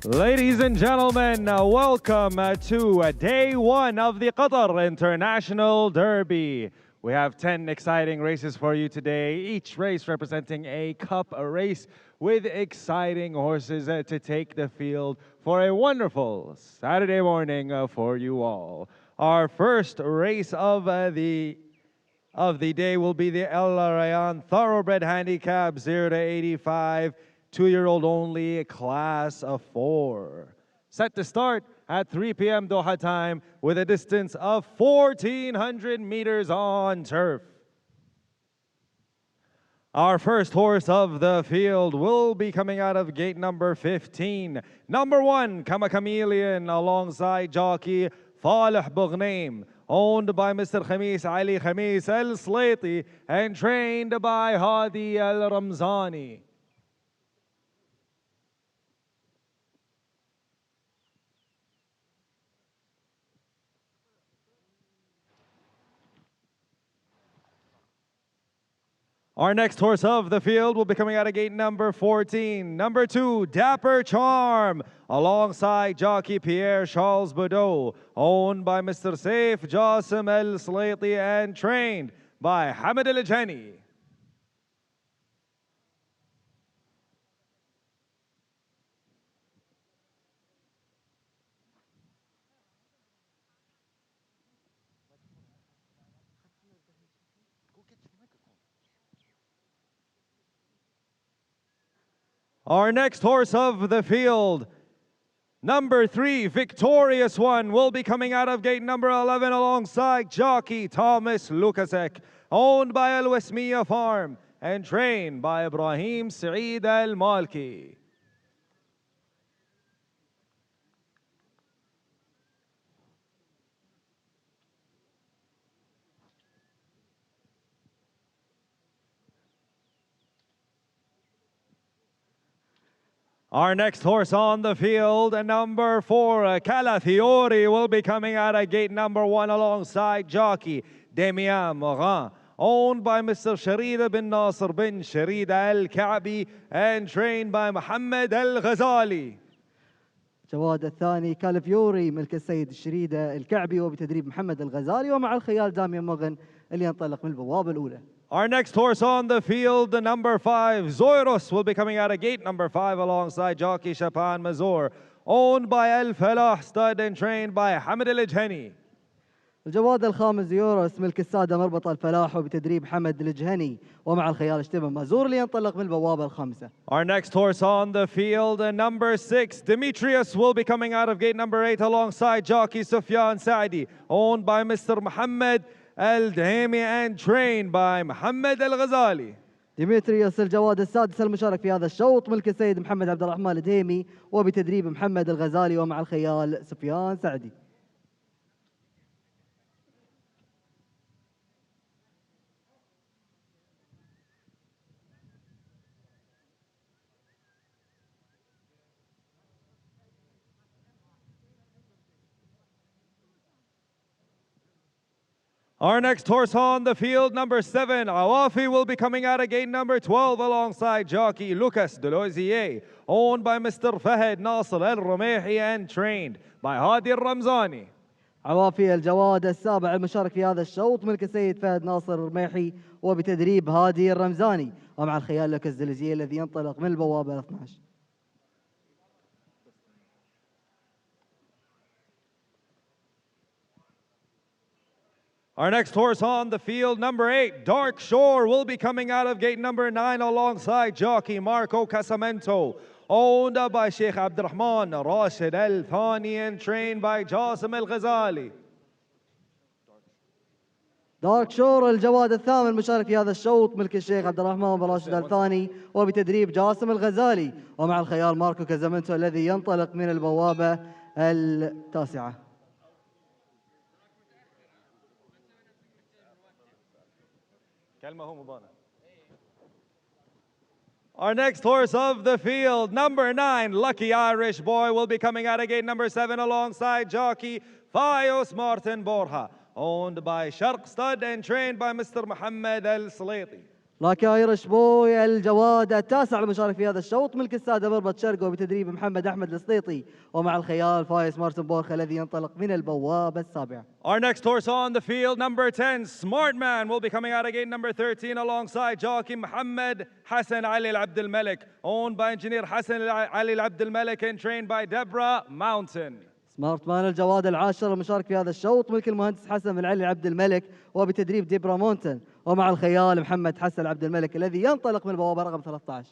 Ladies and gentlemen, welcome to day one of the Qatar International Derby. We have 10 exciting races for you today, each race representing a cup race with exciting horses to take the field for a wonderful Saturday morning for you all. Our first race of the day will be the Al Rayyan Thoroughbred Handicap 0 to 85. 2-year-old only, class of 4. Set to start at 3 p.m. Doha time with a distance of 1,400 meters on turf. Our first horse of the field will be coming out of gate number 15. Number 1, Kama Chameleon, alongside jockey Falih Boghnaim, owned by Mr. Khamis Ali Khamis Al Slaiti and trained by Hadi Al Ramzani. Our next horse of the field will be coming out of gate number 14. Number 2, Dapper Charm, alongside jockey Pierre Charles Boudot, owned by Mr. Saif Jassim El Slaiti and trained by Hamid Al Jani. Our next horse of the field, number 3, Victorious One, will be coming out of gate number 11 alongside jockey Thomas Lukasek, owned by Al Wasmiya Farm and trained by Ibrahim Saeed Al Malki. Our next horse on the field, number 4, Calafiori, will be coming out of gate number 1 alongside jockey Demian Morin, owned by Mr. Sharida bin Nasser bin Sharida Al Ka'bi and trained by Muhammad Al Ghazali. جواد الثاني كالفيوري ملك السيد الشريدة الكعبي وبتدريب محمد الغزالي ومع الخيال داميان مغن اللي ينطلق من البوابة الأولى. Our next horse on the field, the number 5, Zoiros, will be coming out of gate number 5 alongside jockey Shapan Mazur, owned by Al Falah stud and trained by Hamid Al Jhani. الجواد الخامس يوروس ملك السادة مربط الفلاح وبتدريب حمد الجهني ومع الخيال اشتبه مازور اللي ينطلق من البوابة الخامسة. Our next horse on the field, number 6, Demetrius, will be coming out of gate number 8 alongside jockey Sufyan Saadi, owned by Mr. Muhammad Al Dahimi and trained by Muhammad Al Ghazali. ديمتريوس الجواد السادس المشارك في هذا الشوط ملك السيد محمد عبد الرحمن الدهيمي وبتدريب محمد الغزالي ومع الخيال سفيان سعدي. Our next horse on the field, number 7, Awafi, will be coming out of gate number 12 alongside jockey Lucas Delozier, owned by Mr. Fahad Nasser Al Rumehi and trained by Hadi Al Ramzani. عوافي الجواد السابع المشارك في هذا الشوط ملك السيد فهد ناصر الرميحي وبتدريب هادي الرمزاني ومع الخيال لوكاس ديلوزيه الذي ينطلق من البوابة 12. Our next horse on the field, number 8, Dark Shore, will be coming out of gate number 9 alongside jockey Marco Casamento, owned by Sheikh Abdurrahman Rashid Al Thani and trained by Jassim Al Ghazali. دارك شور الجواد الثامن المشارك في هذا الشوط ملك الشيخ عبد الرحمن بن راشد الثاني وبتدريب جاسم الغزالي ومع الخيال ماركو كازامنتو الذي ينطلق من البوابة 9. Our next horse of the field, number 9, Lucky Irish Boy, will be coming out of gate number 7 alongside jockey Fayos Martin Borja, owned by Sharq Stud and trained by Mr. Muhammad Al Slaiti. لك ايرش بوي الجواد التاسع المشارك في هذا الشوط ملك السادة مربط شرقه بتدريب محمد أحمد السليطي ومع الخيال فايز مارتن بورخ الذي ينطلق من البوابة السابعة. Our next horse on the field, number 10, Smart Man, will be coming out of gate number 13 alongside jockey Mohammed Hassan Ali Al Abdel Malik, owned by engineer Hassan Ali Al Abdel Malik and trained by Deborah Mountain. سمارت مان الجواد العاشر المشارك في هذا الشوط ملك المهندس حسن بن علي عبد الملك وبتدريب ديبرا مونتن ومع الخيال محمد حسن عبد الملك الذي ينطلق من البوابة رقم 13.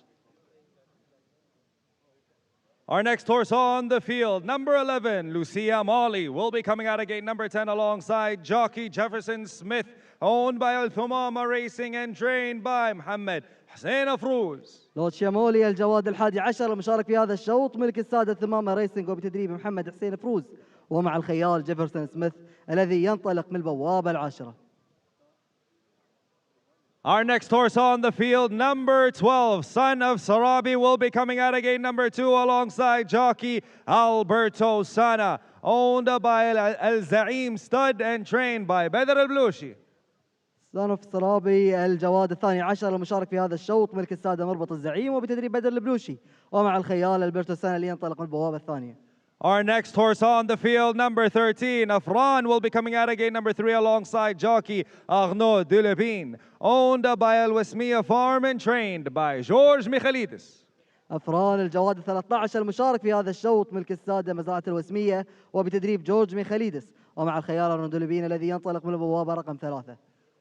Our next horse on the field, number 11, Lucia Molly, will be coming out of gate number 10 alongside jockey Jefferson Smith, owned by Al Thumama Racing and trained by Mohammed Hussein Afrouz. لوت شامولي الجواد الحادي عشر المشارك في هذا الشوط ملك السادة ثمامة ريسنج وبتدريب محمد حسين فروز ومع الخيال جيفرسون سميث الذي ينطلق من البوابة العاشرة. Our next horse on the field, number 12, Son of Sarabi, will be coming out of gate number 2 alongside jockey Alberto Sana, owned by Al Zaim Stud and trained by Badr Al Blushi. Son of Sarabi الجواد الثاني عشر المشارك في هذا الشوط ملك السادة مربط الزعيم وبتدريب بدر البلوشي ومع الخيال البرتو سانا اللي ينطلق من البوابة الثانية. Our next horse on the field, number 13, Afran, will be coming out of gate number 3 alongside jockey Arnaud Delebine, owned by Al Wasmiya Farm and trained by George Michalidis. أفران الجواد 13 المشارك في هذا الشوط ملك السادة مزرعة الوسمية وبتدريب جورج ميخاليدس ومع الخيال أرنو دولبين الذي ينطلق من البوابة رقم 3.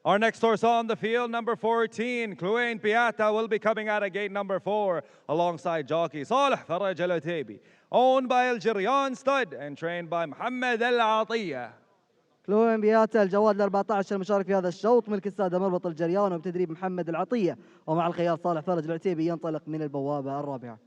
Our next horse on the field, number 14, Cluain Piata, will be coming out of gate number 4 alongside jockey Saleh Faraj Al Utaibi, owned by Al Jiryan Stud and trained by Muhammad Al Atiyah. كلوين بياتا الجواد 14 المشارك في هذا الشوط ملك السادة مربط الجريان وبتدريب محمد العطية ومع الخيال صالح فرج العتيبي ينطلق من البوابة الرابعة.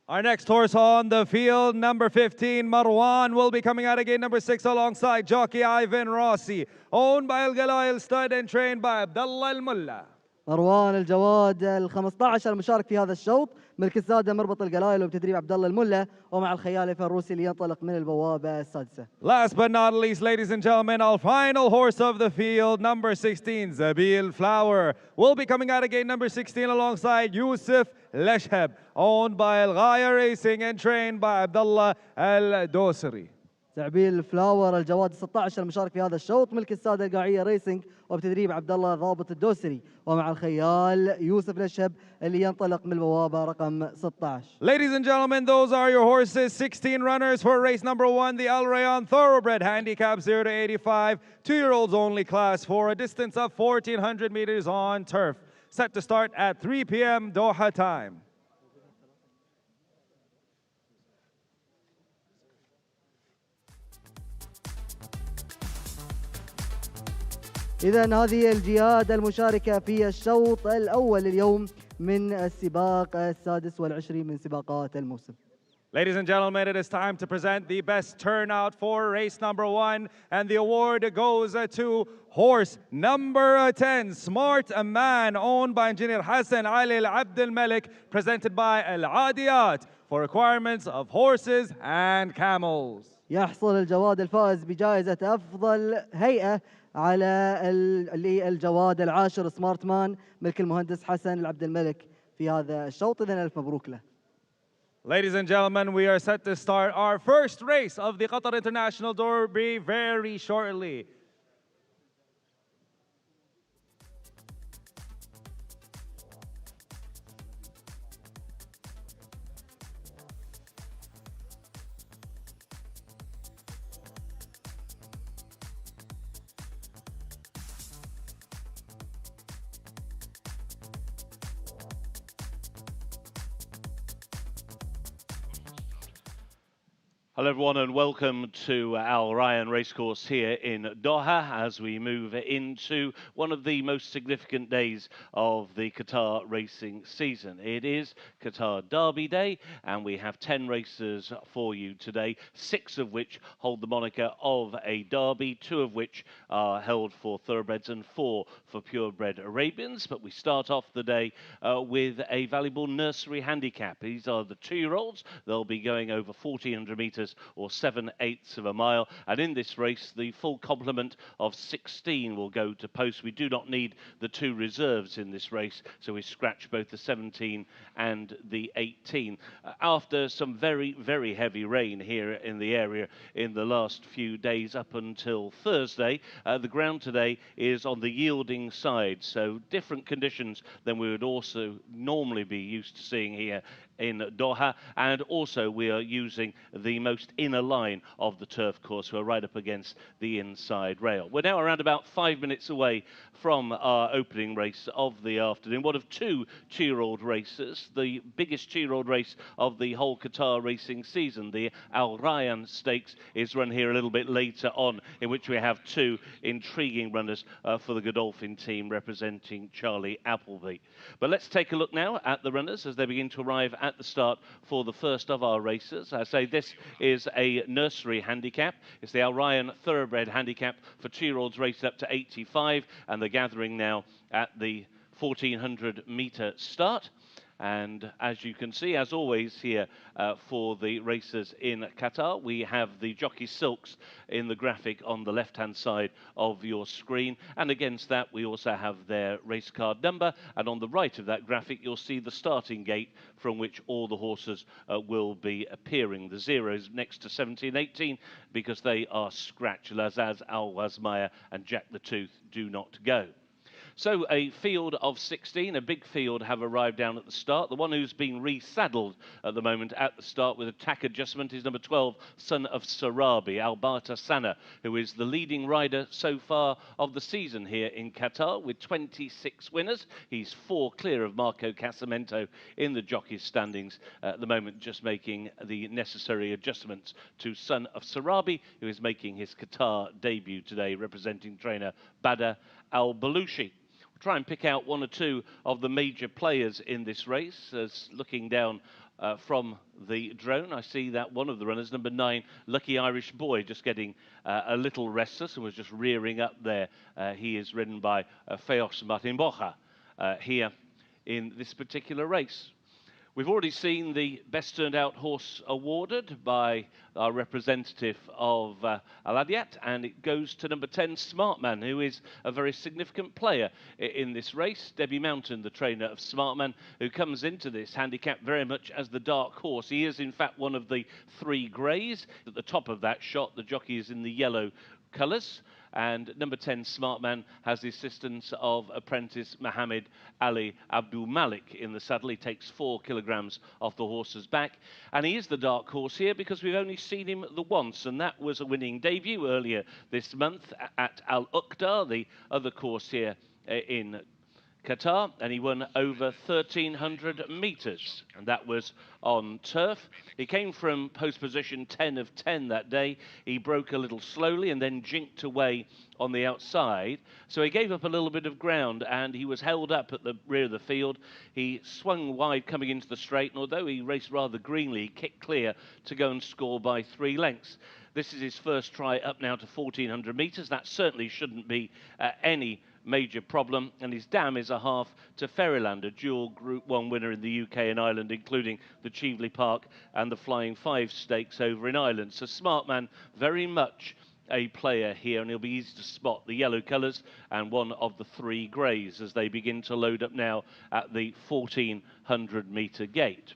Our next horse on the field, number 15, Marwan, will be coming out of gate number 6 alongside jockey Ivan Rossi, owned by Al Galail Stud and trained by Abdullah Al Mulla. مروان الجواد ال 15 المشارك في هذا الشوط ملك السادة مربط القلايل وبتدريب عبد الله الملا ومع الخيال فروسي اللي ينطلق من البوابة السادسة. Last but not least, ladies and gentlemen, our final horse of the field, number 16, Zabil Flower, will be coming out of gate number 16 alongside Yusuf Lesheb, owned by Al Ghaya Racing and trained by Abdullah Al Dosri. زعبيل فلاور الجواد 16 المشارك في هذا الشوط ملك السادة القاعية ريسنج وبتدريب عبد الله ضابط الدوسري ومع الخيال يوسف لشب اللي ينطلق من البوابة رقم 16. Ladies and gentlemen, those are your horses, 16 runners for race number 1, the Al Rayyan Thoroughbred Handicap 0 to 85, 2-year-olds only class for a distance of 1,400 meters on turf. Set to start at 3 p.m. Doha time. إذن هذه الجياد المشاركة في الشوط الأول اليوم من السباق السادس والعشرين من سباقات الموسم. Ladies and gentlemen, it is time to present the best turnout for race number 1, and the award goes to horse number 10, Smart Man, owned by engineer Hassan Ali Al Abdel Malik, presented by Al Adiyat for requirements of horses and camels. يحصل الجواد الفائز بجائزة أفضل هيئة على الجواد العاشر سمارت مان ملك المهندس حسن العبد الملك في هذا الشوط. إذن ألف مبروك له. Ladies and gentlemen, we are set to start our first race of the Qatar International Derby very shortly. Hello everyone and welcome to Al Rayyan Racecourse here in Doha as we move into one of the most significant days of the Qatar racing season. It is Qatar Derby Day and we have 10 races for you today, 6 of which hold the moniker of a derby, 2 of which are held for thoroughbreds and 4 for purebred Arabians. But we start off the day with a valuable nursery handicap. These are the 2-year-olds. They'll be going over 1,400 metres meters or 7/8 of a mile. And in this race, the full complement of 16 will go to post. We do not need the 2 reserves in this race, so we scratch both the 17 and the 18. After some very, very heavy rain here in the area in the last few days up until Thursday, the ground today is on the yielding side, so different conditions than we would also normally be used to seeing here in Doha. And also we are using the most inner line of the turf course. We're right up against the inside rail. We're now around about 5 minutes away from our opening race of the afternoon, one of 2 two-year-old races, the biggest two-year-old race of the whole Qatar racing season. The Al Rayyan Stakes is run here a little bit later on, in which we have 2 intriguing runners for the Godolphin team representing Charlie Appleby. But let's take a look now at the runners as they begin to arrive at the start for the first of our races. I say this is a nursery handicap. It's the Al Rayyan Thoroughbred handicap for 2-year-olds raced up to 85, and they're gathering now at the 1400-meter start. And as you can see, as always here for the races in Qatar, we have the jockey silks in the graphic on the left-hand side of your screen. And against that, we also have their race card number. And on the right of that graphic, you'll see the starting gate from which all the horses will be appearing. The zeros next to 17, 18, because they are scratch. Lazaz, Al Wazmaya and Jack the Tooth do not go. So a field of 16, a big field, have arrived down at the start. The one who's been resaddled at the moment at the start with a tack adjustment is number 12, Son of Sarabi, Albata Sana, who is the leading rider so far of the season here in Qatar with 26 winners. He's 4 clear of Marco Casamento in the jockey's standings at the moment, just making the necessary adjustments to Son of Sarabi, who is making his Qatar debut today, representing trainer Badr Al-Balushi. Try and pick out 1 or 2 of the major players in this race. As looking down from the drone, I see that one of the runners, number 9, Lucky Irish Boy, just getting a little restless and was just rearing up there. He is ridden by Feos Martin Boja here in this particular race. We've already seen the best turned out horse awarded by our representative of Al Adiyat, and it goes to number 10, Smartman, who is a very significant player in this race. Debbie Mountain, the trainer of Smartman, who comes into this handicap very much as the dark horse. He is in fact one of the 3 greys. At the top of that shot, the jockey is in the yellow colours. And number 10, Smartman, has the assistance of apprentice Mohammed Ali Abdul Malik in the saddle. He takes 4 kilograms off the horse's back. And he is the dark horse here because we've only seen him the once, and that was a winning debut earlier this month at Al Uqda, the other course here in Qatar, and he won over 1,300 meters, and that was on turf. He came from post position 10 of 10 that day. He broke a little slowly and then jinked away on the outside, so he gave up a little bit of ground and he was held up at the rear of the field. He swung wide coming into the straight, and although he raced rather greenly, he kicked clear to go and score by 3 lengths. This is his first try up now to 1,400 meters. That certainly shouldn't be any major problem, and his dam is a half to Fairyland, a dual Group 1 winner in the UK and Ireland, including the Cheveley Park and the Flying 5 stakes over in Ireland. So Smartman, very much a player here, and he'll be easy to spot the yellow colours and one of the 3 greys as they begin to load up now at the 1,400 metre gate.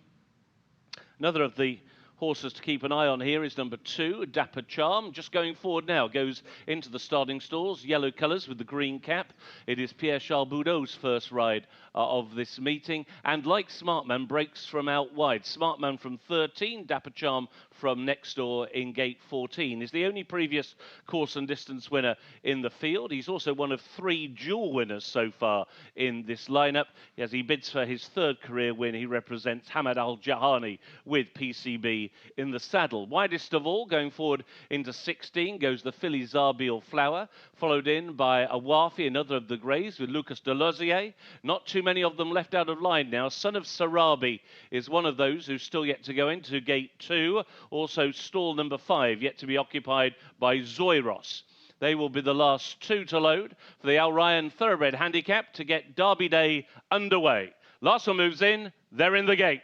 Another of the horses to keep an eye on here is number 2, Dapper Charm. Just going forward now, goes into the starting stalls, yellow colours with the green cap. It is Pierre-Charles Boudreau's first ride of this meeting, and like Smartman, breaks from out wide. Smartman from 13, Dapper Charm from next door in gate 14. Is the only previous course and distance winner in the field. He's also one of 3 dual winners so far in this lineup. As he bids for his 3rd career win, he represents Hamad Al-Jahani with PCB in the saddle. Widest of all, going forward into 16, goes the filly Zabil Flower, followed in by Awafi, another of the greys, with Lucas de Lozier. Not too many of them left out of line now. Son of Sarabi is one of those who's still yet to go into gate 2. Also stall number 5, yet to be occupied by Zoiros. They will be the last 2 to load for the Al Rayyan Thoroughbred handicap to get Derby Day underway. Last one moves in, they're in the gate.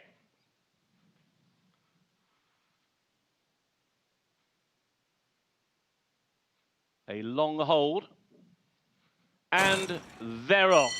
A long hold. And they're off.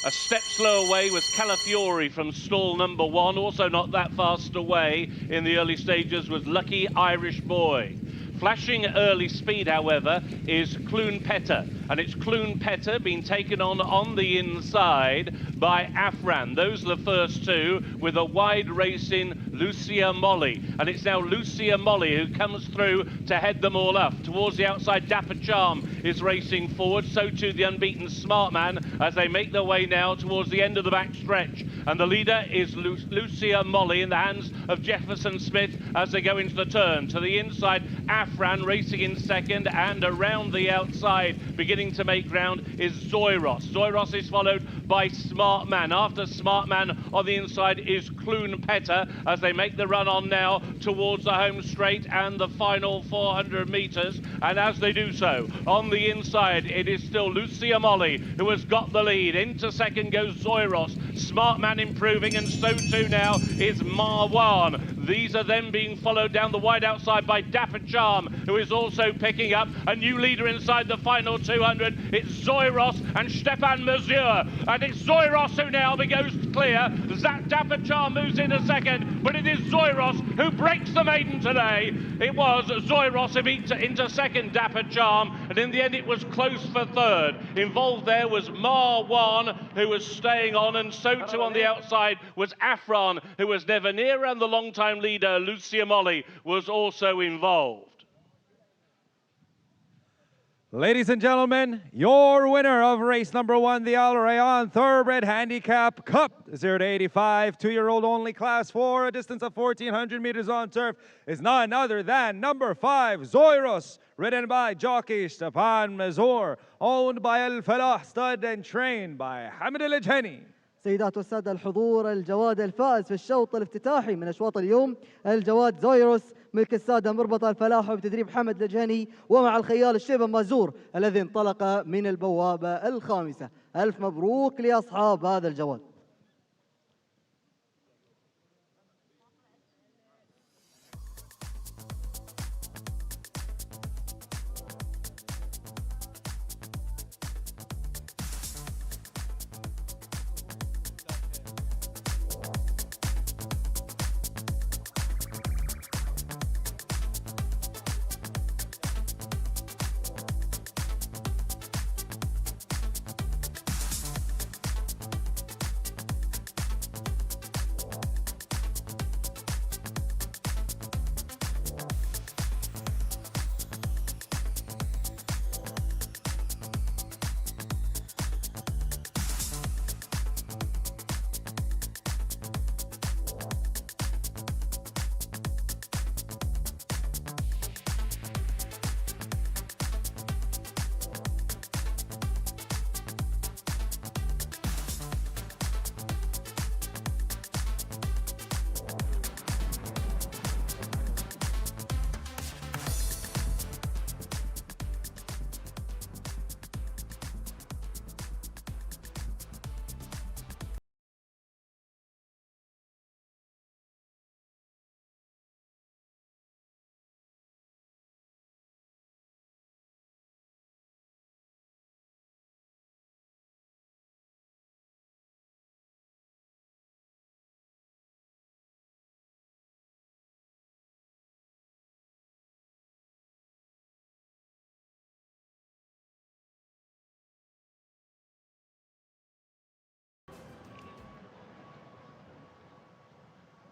A step slow away was Calafiori from stall number 1. Also not that fast away in the early stages was Lucky Irish Boy. Flashing early speed, however, is Clune Petter. And it's Clune Petter being taken on the inside by Afran. Those are the first two with a wide race in Lucia Molly. And it's now Lucia Molly who comes through to head them all up. Towards the outside, Dapper Charm is racing forward. So too the unbeaten Smart Man as they make their way now towards the end of the back stretch. And the leader is Lucia Molly in the hands of Jefferson Smith as they go into the turn. To the inside, Afran racing in second, and around the outside, beginning to make ground, is Zoiros. Zoiros is followed by Smart Man. After Smart Man on the inside is Clune Petter as they make the run on now towards the home straight and the final 400 metres. And as they do so, on the inside, it is still Lucia Molly who has got the lead. Into second goes Zoiros. Smart Man improving, and so too now is Marwan. These are then being followed down the wide outside by Dapper Charm, who is also picking up a new leader inside the final 200. It's Zoiros and Stefan Mesure. And it's Zoiros who now goes clear. Dapper Charm moves in a second, but it is Zoiros who breaks the maiden today. It was Zoiros who beat into second Dapper Charm, and in the end it was close for third. Involved there was Marwan, who was staying on, and so too on the outside was Afran, who was never near, and the long-time leader, Lucia Molly, was also involved. Ladies and gentlemen, your winner of race number 1, the Al Rayyan Thoroughbred Handicap Cup, 0 to 85, 2-year-old only, class 4, a distance of 1,400 meters on turf, is none other than number 5, Zoiros, ridden by jockey Stepan Mazur, owned by Al Falah Stud and trained by Hamid Al Ajhani. سيدات والسادة الحضور، الجواد الفائز في الشوط الافتتاحي من أشواط اليوم الجواد زويروس ملك السادة مربط الفلاح وبتدريب حمد الجهني ومع الخيال الشيبة مازور الذي انطلق من البوابة الخامسة. ألف مبروك لأصحاب هذا الجواد.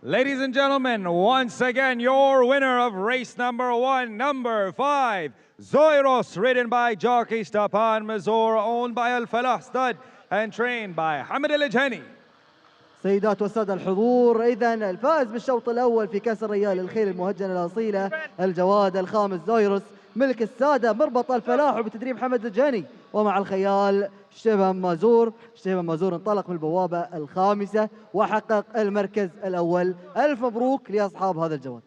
Ladies and gentlemen, once again, your winner of race number 1, number 5, Zoiros, ridden by jockey Stepan Mazur, owned by Al Falah Stud and trained by Hamid Al Ajhani. سيدات والسادة الحضور، إذا الفائز بالشوط الأول في كأس الريال الخيل المهجنة الأصيلة الجواد الخامس زويروس ملك السادة مربط الفلاح وبتدريب حمد الجهني ومع الخيال شتيفان مازور. شتيفان مازور انطلق من البوابة الخامسة وحقق المركز الأول. ألف مبروك لأصحاب هذا الجواد.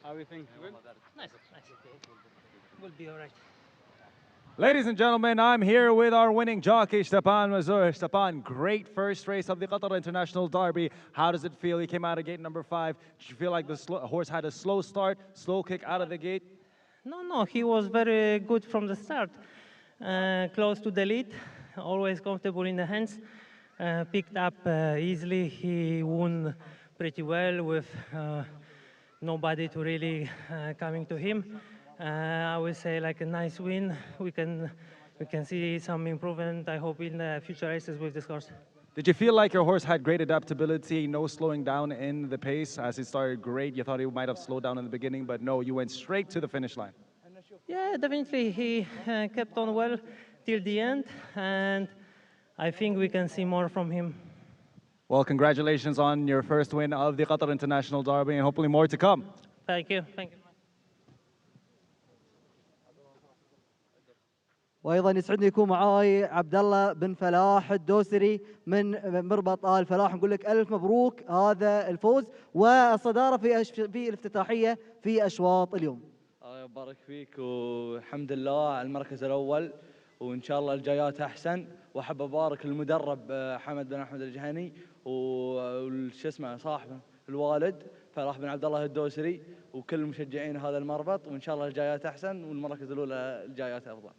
How do you think? Good? Nice. Will be all right. Ladies and gentlemen, I'm here with our winning jockey, Stepan Mazur. Stepan, great first race of the Qatar International Derby. How does it feel? You came out of gate number 5. Did you feel like the horse had a slow start, slow kick out of the gate? No, he was very good from the start. Close to the lead, always comfortable in the hands. Picked up easily. He won pretty well with nobody to really coming to him. I would say like a nice win. We can see some improvement, I hope, in the future races with this horse. Did you feel like your horse had great adaptability, no slowing down in the pace? As it started great, you thought he might have slowed down in the beginning, but no, you went straight to the finish line. Yeah, definitely. He kept on well till the end, and I think we can see more from him. Well, congratulations on your first win of the Qatar International Derby, and hopefully more to come. Thank you. وايضا يسعدني يكون معاي عبد الله بن فلاح الدوسري من مربط آل فلاح. نقول لك الف مبروك هذا الفوز والصداره في الافتتاحيه في اشواط اليوم. الله يبارك فيك والحمد لله على المركز الاول وان شاء الله الجايات احسن. واحب ابارك للمدرب حمد بن احمد الجهني وش اسمه صاحبه الوالد فلاح بن عبد الله الدوسري وكل مشجعين هذا المربط وان شاء الله الجايات احسن والمراكز الاولى الجايات افضل.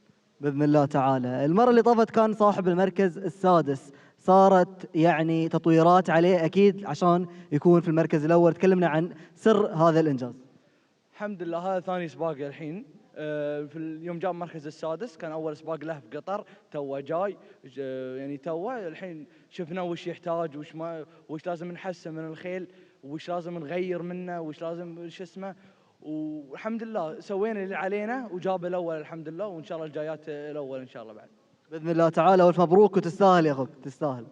باذن الله تعالى. المره اللي طافت كان صاحب المركز السادس، صارت يعني تطويرات عليه اكيد عشان يكون في المركز الاول. تكلمنا عن سر هذا الانجاز. الحمد لله هذا ثاني سباق الحين. في اليوم جاء المركز السادس، كان اول سباق له في قطر، توه جاي يعني توه. الحين شفنا وش يحتاج وش لازم نحسن من الخيل وش لازم نغير منه وش لازم شو اسمه، والحمد لله سوينا اللي علينا وجاب الاول الحمد لله، وان شاء الله الجايات الاول ان شاء الله بعد باذن الله تعالى. والف مبروك وتستاهل يا اخوك، تستاهل.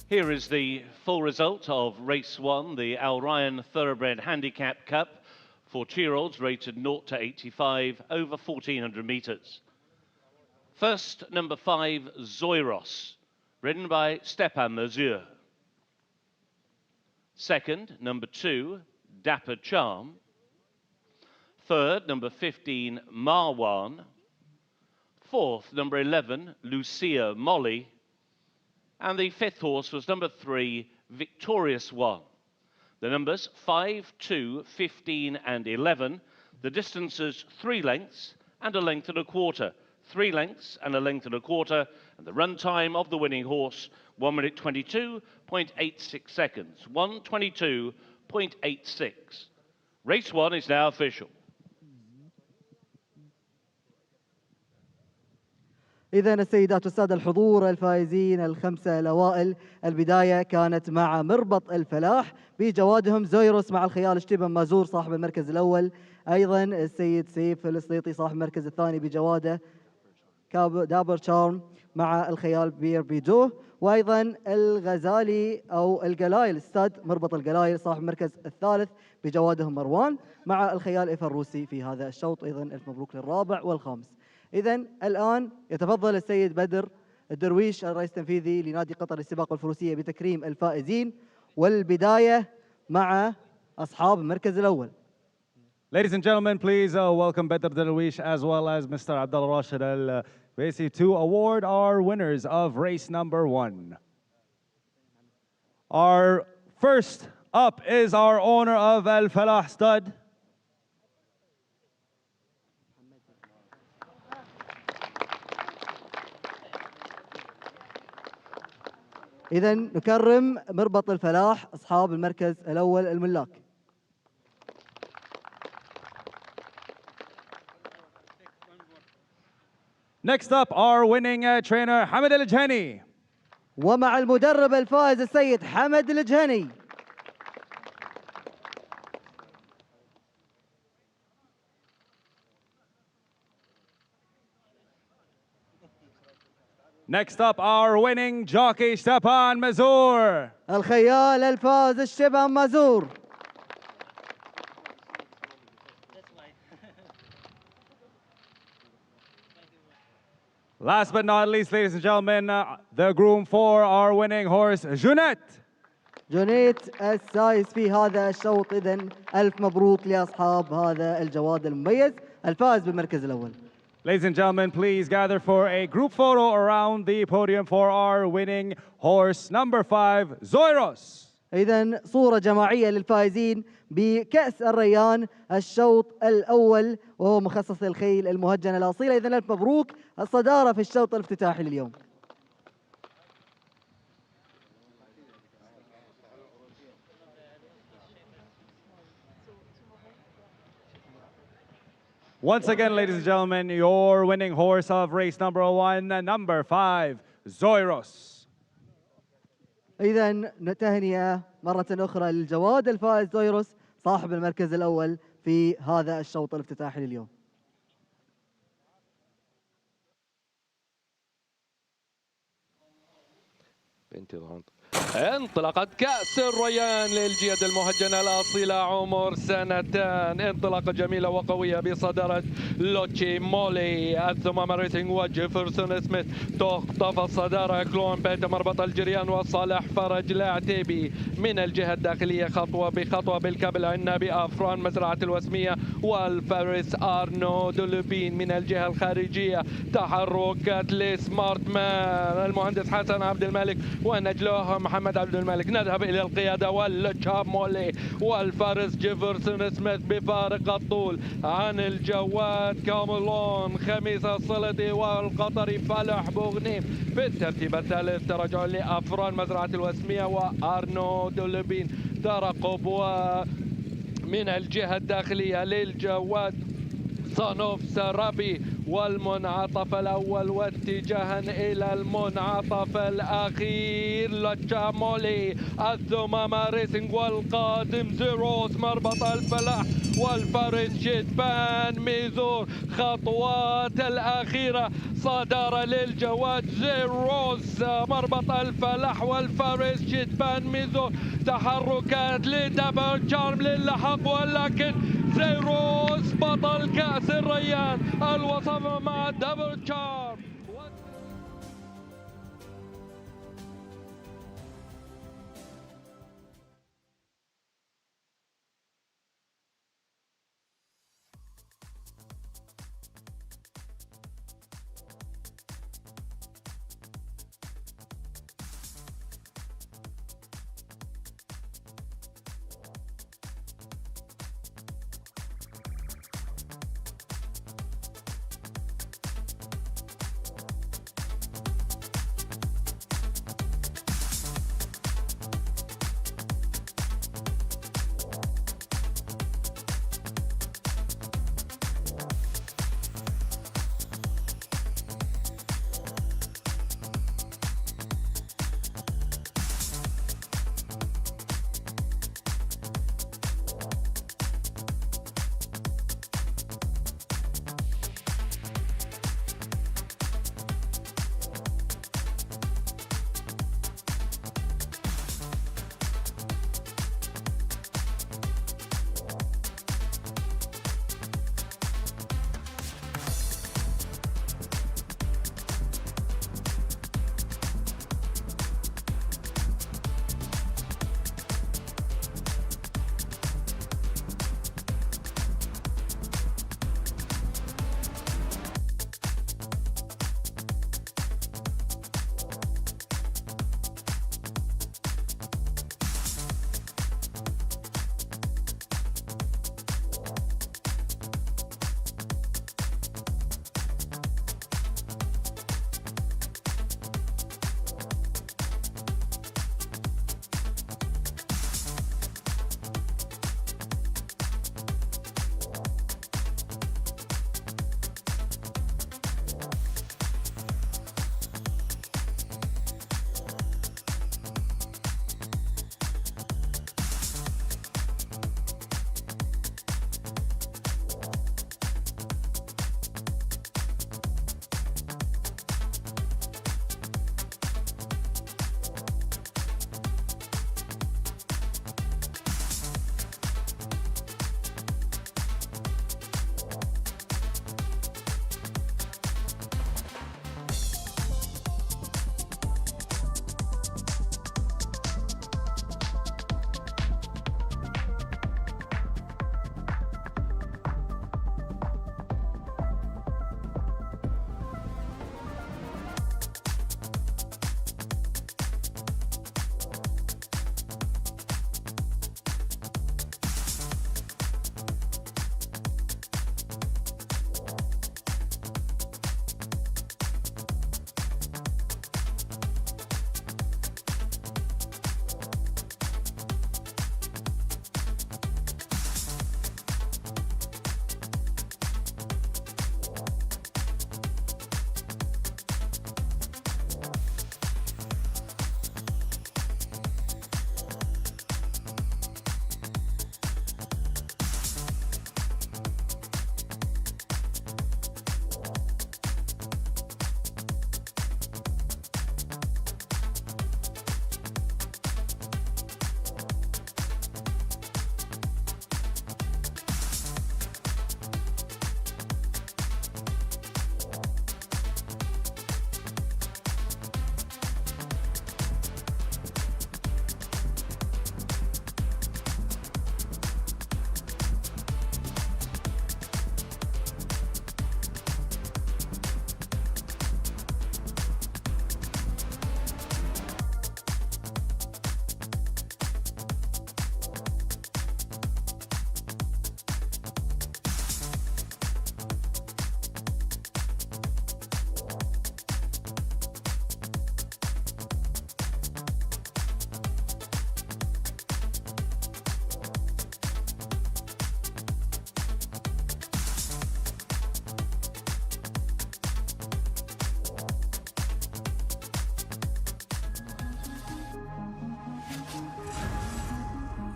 Here is the full result of race 1, the Al Rayyan Thoroughbred Handicap Cup for 2-year-olds rated 0 to 85 over 1,400 metres. First, number 5, Zoiros, ridden by Stepan Mazur. Second, number 2, Dapper Charm. Third, number 15, Marwan. Fourth, number 11, Lucia Molly. And the fifth horse was number 3, Victorious One. The numbers 5, 2, 15 and 11. The distances 3 lengths and a length and a quarter. 3 lengths and a length and a quarter. And the run time of the winning horse, 1 minute 22.86 seconds. 1:22.86. Race 1 is now official. إذا السيدات والسادة الحضور الفائزين الخمسة الأوائل، البداية كانت مع مربط الفلاح بجوادهم زويروس مع الخيال شتيبن مازور صاحب المركز الأول، أيضا السيد سيف السليطي صاحب المركز الثاني بجواده دابر شارم مع الخيال بير بيدو، وأيضا الغزالي أو القلايل ستاد مربط القلايل صاحب المركز الثالث بجوادهم مروان مع الخيال إف الروسي في هذا الشوط. أيضا ألف مبروك للرابع والخامس. إذن الآن يتفضل السيد بدر الدرويش الرئيس التنفيذي لنادي قطر للسباق والفروسية بتكريم الفائزين، والبداية مع أصحاب المركز الأول. Ladies and gentlemen, please welcome Badr Darwish as well as Mr. Abdullah Rashid Al-Baisi to award our winners of race number 1. Our first up is our owner of Al Falah Stud, إذا نكرم مربط الفلاح أصحاب المركز الأول الملاك. Next up, our winning trainer, Hamid Al-Jhani. ومع المدرب الفائز السيد حمد الجهني. Next up, our winning jockey, Stepan Mazur. الخيال الفائز الشبه مازور. Last but not least, ladies and gentlemen, the groom for our winning horse, Junet. جونيت السايس في هذا الشوط. إذا ألف مبروك لأصحاب هذا الجواد المميز الفائز بالمركز الأول. Ladies and gentlemen, please gather for a group photo around the podium for our winning horse, number 5, Zoiros. إذا صورة جماعية للفائزين بكأس الريان الشوط الأول وهو مخصص للخيل المهجنة الأصيلة. إذا ألف مبروك الصدارة في الشوط الافتتاحي لليوم. Once again, ladies and gentlemen, your winning horse of race number 1, number 5, Zoiros. إذا تهنئة مرة أخرى للجواد الفائز زويروس صاحب المركز الأول في هذا الشوط الافتتاحي لليوم. انطلقت كأس الريان للجياد المهجنة الأصيلة عمر 2 انطلاقة جميلة وقوية بصدارة لوتشي مولي الثمام ريسينج وجيفرسون سميث تخطف الصدارة كلون بيت مربط الجريان وصالح فرج العتيبي من الجهة الداخلية خطوة بخطوة بالكابل عنابي أفران مزرعة الوسمية والفارس أرنو دولوبين من الجهة الخارجية تحركات لسمارت مان المهندس حسن عبد الملك ونجله محمد عبد الملك. نذهب إلى القيادة والتشاب مولي والفارس جيفرسون سميث بفارق الطول عن الجواد كاملون خميس السلطي والقطري فالح بوغنيم. في الترتيب الثالث تراجع لأفران مزرعة الوسمية وأرنو دولبين ترقب من الجهة الداخلية للجواد صانوف سرابي والمنعطف الأول واتجاها إلى المنعطف الأخير لتشامولي الثمام ريسنج والقادم زيروس مربط الفلاح والفارس شتبان ميزور. خطوات الأخيرة صدارة للجواد زيروس مربط الفلاح والفارس شتبان ميزور. تحركات لدبل تشارم للحق ولكن زيروس بطل كأس الريان الوصف مع دبل تشارم.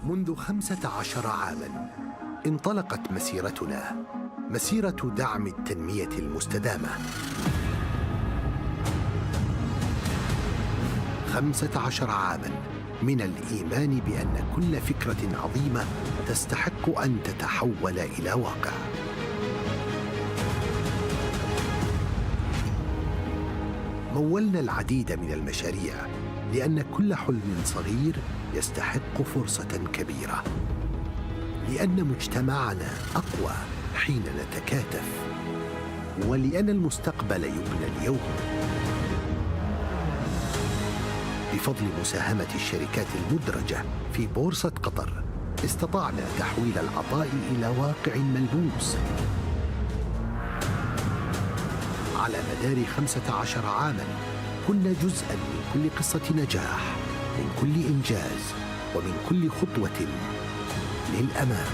منذ 15 عاماً انطلقت مسيرتنا، مسيرة دعم التنمية المستدامة. 15 عاماً من الإيمان بأن كل فكرة عظيمة تستحق أن تتحول إلى واقع. مولنا العديد من المشاريع لأن كل حلم صغير يستحق فرصة كبيرة، لأن مجتمعنا أقوى حين نتكاتف، ولأن المستقبل يبنى اليوم. بفضل مساهمة الشركات المدرجة في بورصة قطر استطعنا تحويل العطاء إلى واقع ملموس. على مدار 15 عاماً كنا جزءاً من كل قصة نجاح، من كل إنجاز، ومن كل خطوة للأمام.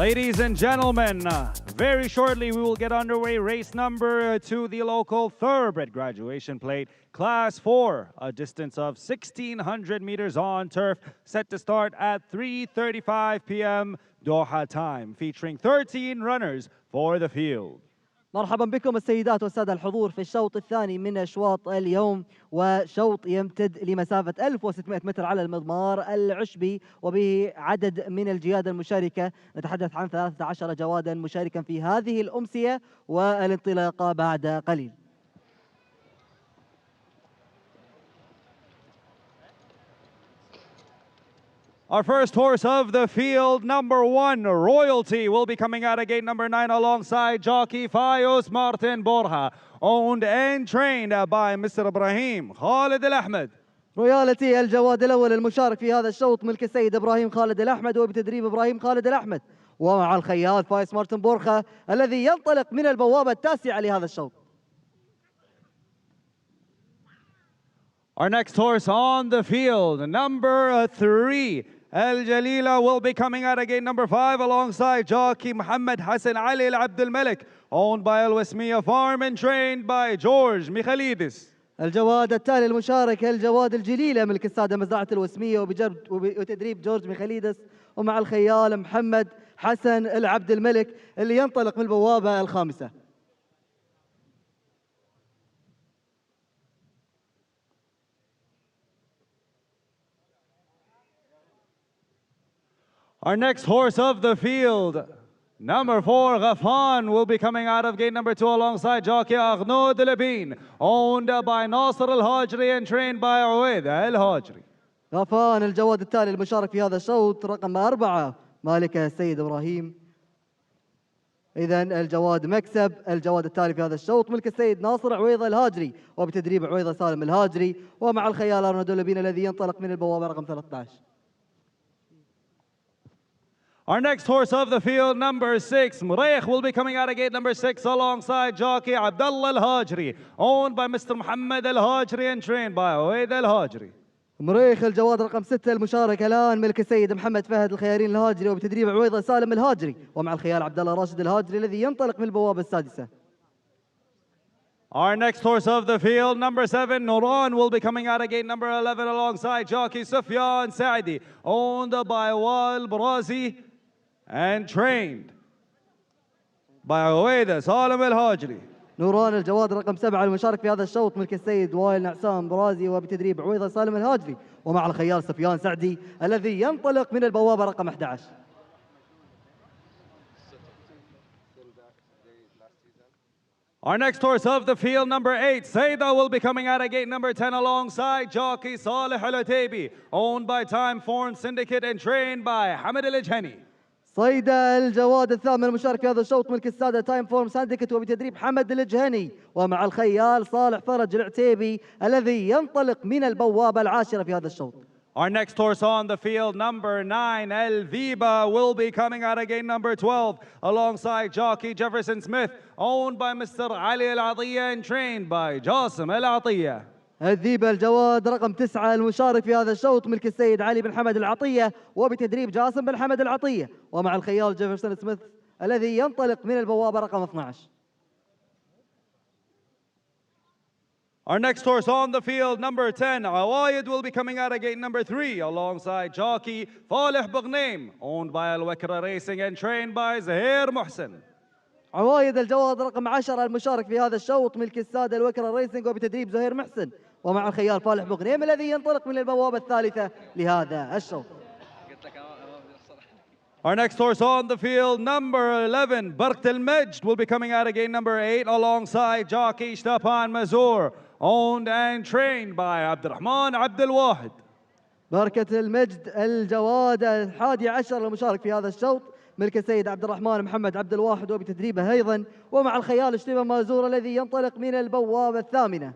Ladies and gentlemen, very shortly we will get underway race number 2, the local thoroughbred graduation plate, class 4, a distance of 1,600 meters on turf, set to start at 3:35 p.m. Doha time, featuring 13 runners for the field. مرحبا بكم السيدات والسادة الحضور في الشوط الثاني من أشواط اليوم، وشوط يمتد لمسافة 1600 متر على المضمار العشبي وبه عدد من الجياد المشاركة. نتحدث عن 13 جوادا مشاركا في هذه الأمسية والانطلاقة بعد قليل. Our first horse of the field, number 1, Royalty, will be coming out of gate number 9 alongside jockey Fayos Martin Borja, owned and trained by Mr. Ibrahim Khalid Al Ahmed. رويالتي الجواد الأول المشارك في هذا الشوط ملك السيد إبراهيم خالد الأحمد وبتدريب إبراهيم خالد الأحمد، ومع الخياط فايس مارتن بورخا الذي ينطلق من البوابة التاسعة لهذا الشوط. Our next horse on the field, number 3, El Jalila, will be coming out of gate number 5 alongside jockey Muhammad Hassan Ali Al Abdul Malik, owned by Al Wasmiya Farm and trained by George Michalidis. الجواد التالي المشارك الجواد الجليلة ملك السادة مزرعة الوسمية وتدريب جورج ميخاليدس، ومع الخيال محمد حسن العبد الملك اللي ينطلق من البوابة الخامسة. Our next horse of the field, number 4, Ghafan, will be coming out of gate number 2 alongside jockey Aghnod Labin, owned by Nasser Al-Hajri and trained by Uwaid Al-Hajri. غفان الجواد التالي المشارك في هذا الشوط رقم 4 مالكه السيد إبراهيم. إذا الجواد مكسب. الجواد التالي في هذا الشوط ملك السيد ناصر عويضة الهاجري وبتدريب عويضة سالم الهاجري، ومع الخيال أرنود لبين الذي ينطلق من البوابة رقم 13. Our next horse of the field, number 6, Mreikh, will be coming out of gate number 6 alongside jockey Abdullah Al-Hajri, owned by Mr. Muhammad Al-Hajri and trained by Uwaid Al-Hajri. مريخ الجواد رقم 6 المشارك الآن ملك السيد محمد فهد الخيارين الهاجري وبتدريب عويضة سالم الهاجري، ومع الخيال عبد الله راشد الهاجري الذي ينطلق من البوابة السادسة. Our next horse of the field, number 7, Nuran, will be coming out of gate number 11 alongside jockey Sufyan Saidi, owned by Wal Brazi and trained by Uwaid Salim Al-Hajri. نوران الجواد رقم 7 المشارك في هذا الشوط ملك السيد وائل نعسان برازي وبتدريب عويضة سالم الهاجري، ومع الخيال سفيان سعدي الذي ينطلق من البوابة رقم 11. Our next horse of the field, number 8, Saida, will be coming out of gate number 10 alongside jockey Saleh Al-Ataibi, owned by Time Form Syndicate and trained by Hamid Al-Ijhani. صيدا الجواد الثامن المشارك في هذا الشوط ملك السادة تايم فورم ساندكت وبتدريب حمد الجهني، ومع الخيال صالح فرج العتيبي الذي ينطلق من البوابة العاشرة في هذا الشوط. Our next horse on the field, number 9, El Viba, will be coming out of gate number 12 alongside jockey Jefferson Smith, owned by Mr. Ali Al-Atiyah and trained by Jasim Al-Atiyah. الذيبة الجواد رقم 9 المشارك في هذا الشوط ملك السيد علي بن حمد العطية وبتدريب جاسم بن حمد العطية، ومع الخيال جيفرسون سميث الذي ينطلق من البوابة رقم 12. Our next horse on the field, number 10, Awayid, will be coming out of gate number 3 alongside jockey Falih Bugnaim, owned by Al-Wakra Racing and trained by Zahir Muhsin. عوايد الجواد رقم 10 المشارك في هذا الشوط ملك السادة الوكرة ريسنج وبتدريب زهير محسن، ومع الخيال فالح بغنيم الذي ينطلق من البوابة الثالثة لهذا الشوط. Our next horse on the field, number 11, Barkt al-Majd, will be coming out of gate number 8 alongside jockey Shtapan Mazur, owned and trained by Abdurrahman Abdul Wahid. بركة المجد الجواد 11 المشارك في هذا الشوط ملك السيد عبد الرحمن محمد عبد الواحد وبتدريبه أيضا، ومع الخيال اشتبه مازور الذي ينطلق من البوابة الثامنة.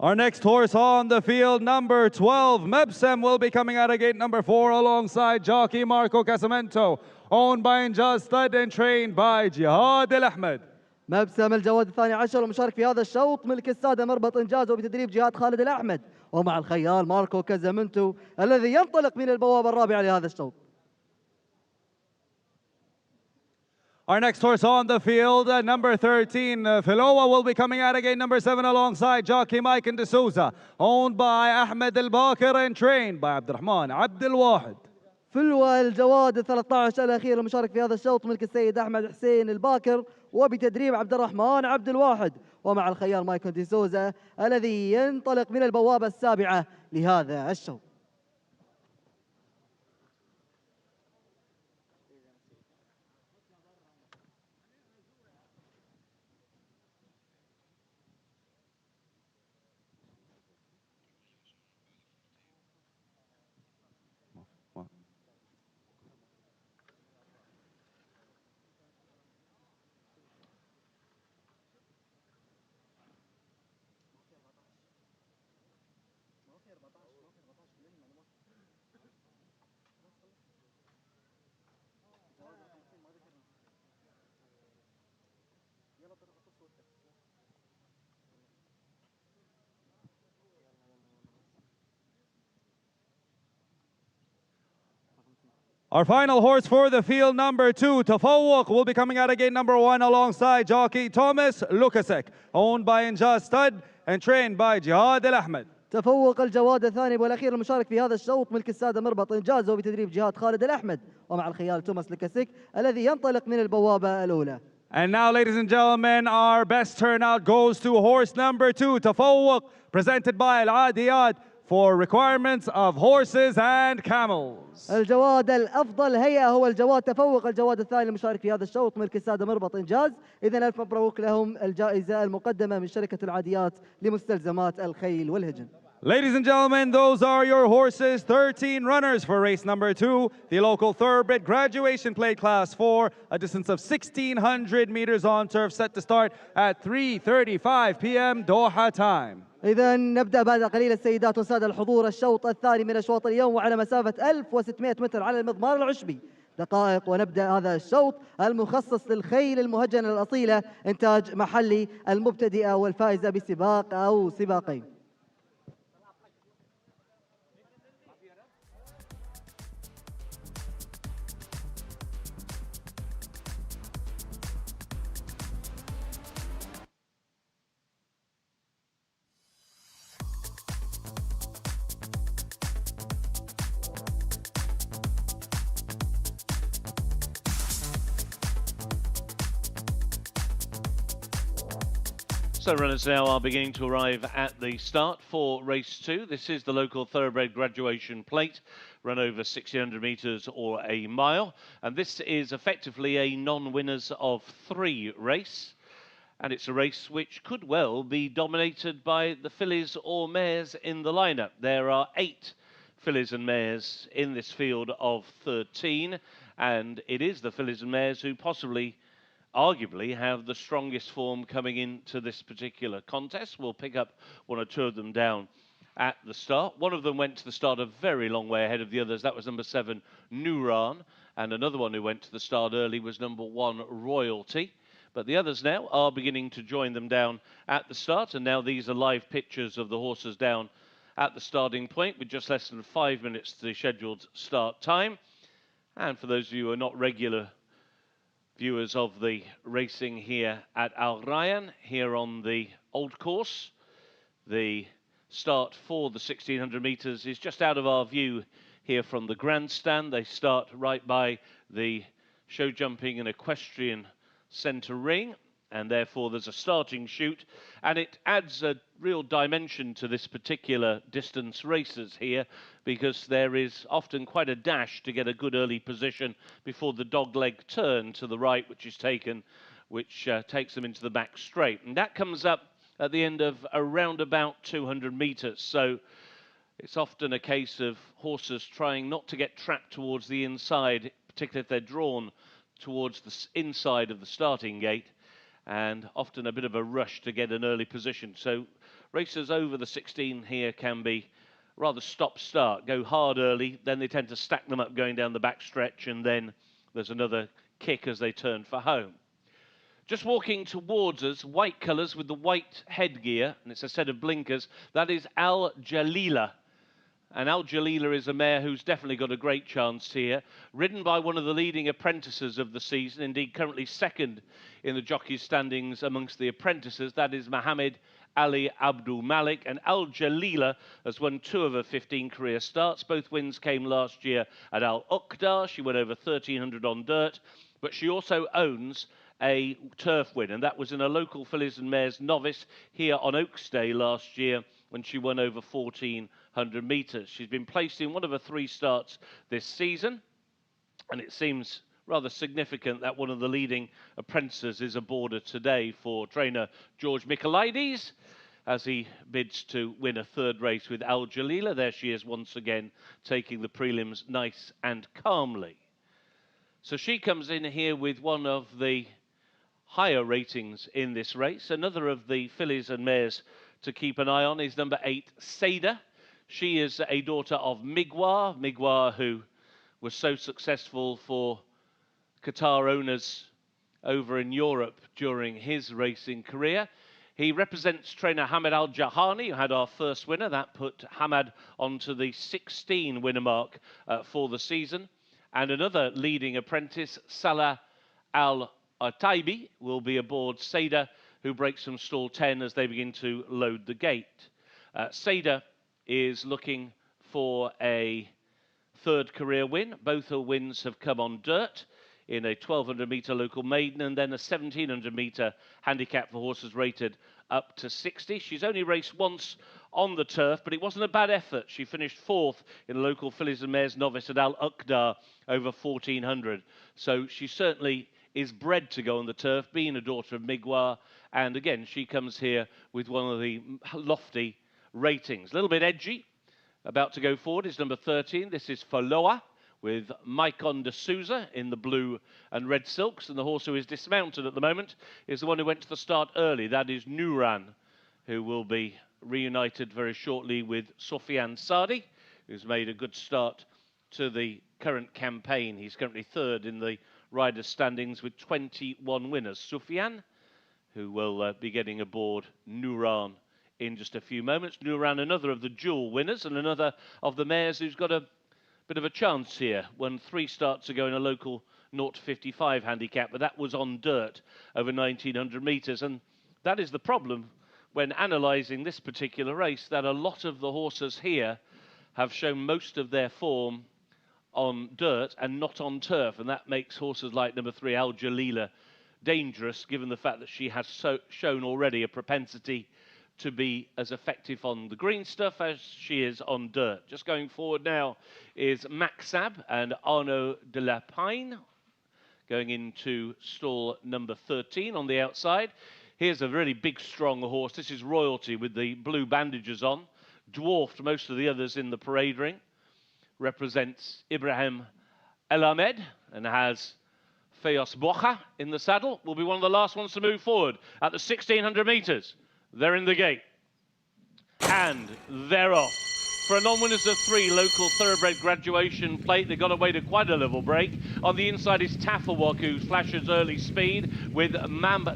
Our next horse on the field, number 12, Mebsem, will be coming out of gate number 4 alongside jockey Marco Casamento, owned by Injaz Stud and trained by Jihad Al-Ahmed. مبسم الجواد الثاني عشر المشارك في هذا الشوط ملك السادة مربط إنجاز وبتدريب جهاد خالد الأحمد، ومع الخيال ماركو كازامنتو الذي ينطلق من البوابة الرابعة لهذا الشوط. Our next horse on the field, number 13, Filowa, will be coming out again, number 7, alongside jockey Mike and D'Souza, owned by Ahmed Al-Bakir and trained by Abdurrahman Abdul Wahid. فلوى الجواد 13 الأخير المشارك في هذا الشوط ملك السيد أحمد حسين الباكر وبتدريب عبد الرحمن عبد الواحد، ومع الخيال مايكل دي سوزا الذي ينطلق من البوابة السابعة لهذا الشوط. Our final horse for the field, number 2, Tafawuq, will be coming out of gate number 1 alongside jockey Thomas Lukasek, owned by Injaz Stud and trained by Jihad Al Ahmed. تفوق الجواد الثاني والأخير المشارك في هذا الشوط ملك السادة مربط إنجاز وبتدريب جهاد خالد الأحمد ومع الخيال توماس لكاسيك الذي ينطلق من البوابة الأولى. And now, ladies and gentlemen, our best turnout goes to horse number 2, Tafawuq, presented by Al Adiyat for requirements of horses and camels. الجواد الأفضل هيئة هو الجواد تفوق الجواد الثاني المشارك في هذا الشوط ملك السادة مربط إنجاز. إذن ألف مبروك لهم الجائزة المقدمة من شركة العاديات لمستلزمات الخيل والهجن. Ladies and gentlemen, those are your horses, 13 runners for race number 2, the local thoroughbred graduation plate class 4, a distance of 1,600 meters on turf, set to start at 3:35 p.m. Doha time. إذا نبدأ بعد قليل السيدات والسادة الحضور الشوط الثاني من أشواط اليوم وعلى مسافة 1600 متر على المضمار العشبي. دقائق ونبدأ هذا الشوط المخصص للخيل المهجنة الأصيلة إنتاج محلي المبتدئة والفائزة بسباق أو سباقين. So runners now are beginning to arrive at the start for race 2. This is the local thoroughbred graduation plate, run over 1,600 metres or a mile. And this is effectively a non-winners of 3 race. And it's a race which could well be dominated by the fillies or mares in the lineup. There are 8 fillies and mares in this field of 13. And it is the fillies and mares who possibly arguably have the strongest form coming into this particular contest. We'll pick up 1 or 2 of them down at the start. One of them went to the start a very long way ahead of the others. That was number 7, Nuran. And another one who went to the start early was number 1, Royalty. But the others now are beginning to join them down at the start. And now these are live pictures of the horses down at the starting point with just less than 5 minutes to the scheduled start time. And for those of you who are not regular viewers of the racing here at Al Rayyan, here on the old course, the start for the 1,600 metres is just out of our view here from the grandstand. They start right by the show jumping and equestrian centre ring, and therefore there's a starting chute, and it adds a real dimension to this particular distance races here, because there is often quite a dash to get a good early position before the dogleg turn to the right, which is taken, which takes them into the back straight. And that comes up at the end of around about 200 metres. So it's often a case of horses trying not to get trapped towards the inside, particularly if they're drawn towards the inside of the starting gate, and often a bit of a rush to get an early position. So racers over the 16 here can be rather stop-start, go hard early, then they tend to stack them up going down the back stretch, and then there's another kick as they turn for home. Just walking towards us, white colours with the white headgear, and it's a set of blinkers, that is Al Jalila. And Al Jalila is a mare who's definitely got a great chance here, ridden by one of the leading apprentices of the season, indeed currently second in the jockey's standings amongst the apprentices. That is Mohammed Ali Abdul Malik, and Al Jalila has won 2 of her 15 career starts. Both wins came last year at Al Uqdar. She went over 1,300 on dirt, but she also owns a turf win, and that was in a local fillies and mares novice here on Oaks Day last year when she won over 1,400 metres. She's been placed in one of her 3 starts this season, and it seems rather significant that one of the leading apprentices is aboard her today for trainer George Michaelides as he bids to win a 3rd race with Al Jalila. There she is once again, taking the prelims nice and calmly. So she comes in here with one of the higher ratings in this race. Another of the fillies and mares to keep an eye on is number 8, Seda. She is a daughter of Migwar, who was so successful for Qatar owners over in Europe during his racing career. He represents trainer Hamad Al-Jahani, who had our first winner. That put Hamad onto the 16 winner mark for the season. And another leading apprentice, Salah Al Ataibi, will be aboard Seda, who breaks from stall 10 as they begin to load the gate. Seda is looking for a third career win. Both her wins have come on dirt in a 1200-metre local maiden and then a 1700-metre handicap for horses rated up to 60. She's only raced once on the turf, but it wasn't a bad effort. She finished fourth in the local fillies and mares novice at Al Uqdar over 1400. So she certainly is bred to go on the turf, being a daughter of Migwar. And again, she comes here with one of the lofty ratings. A little bit edgy. About to go forward is number 13. This is Faloa with Maicon de Souza in the blue and red silks. And the horse who is dismounted at the moment is the one who went to the start early. That is Nuran, who will be reunited very shortly with Sofian Sadi, who's made a good start to the current campaign. He's currently third in the riders' standings with 21 winners. Sofian, who will be getting aboard Nuran in just a few moments. Nuran, another of the dual winners and another of the mares who's got a bit of a chance here. Won 3 starts ago in a local 0-55 handicap, but that was on dirt over 1900 metres. And that is the problem when analysing this particular race, that a lot of the horses here have shown most of their form on dirt and not on turf. And that makes horses like number 3, Al Jalila, dangerous, given the fact that she has shown already a propensity to be as effective on the green stuff as she is on dirt. Just going forward now is Maxab and Arnaud de la Pine going into stall number 13 on the outside. Here's a really big, strong horse. This is Royalty with the blue bandages on, dwarfed most of the others in the parade ring. Represents Ibrahim El Ahmed and has Feos Bocha in the saddle. Will be one of the last ones to move forward at the 1600 metres. They're in the gate. And they're off. For a non-winners of 3 local thoroughbred graduation plate, they got away to quite a level break. On the inside is Tafawok, who flashes early speed with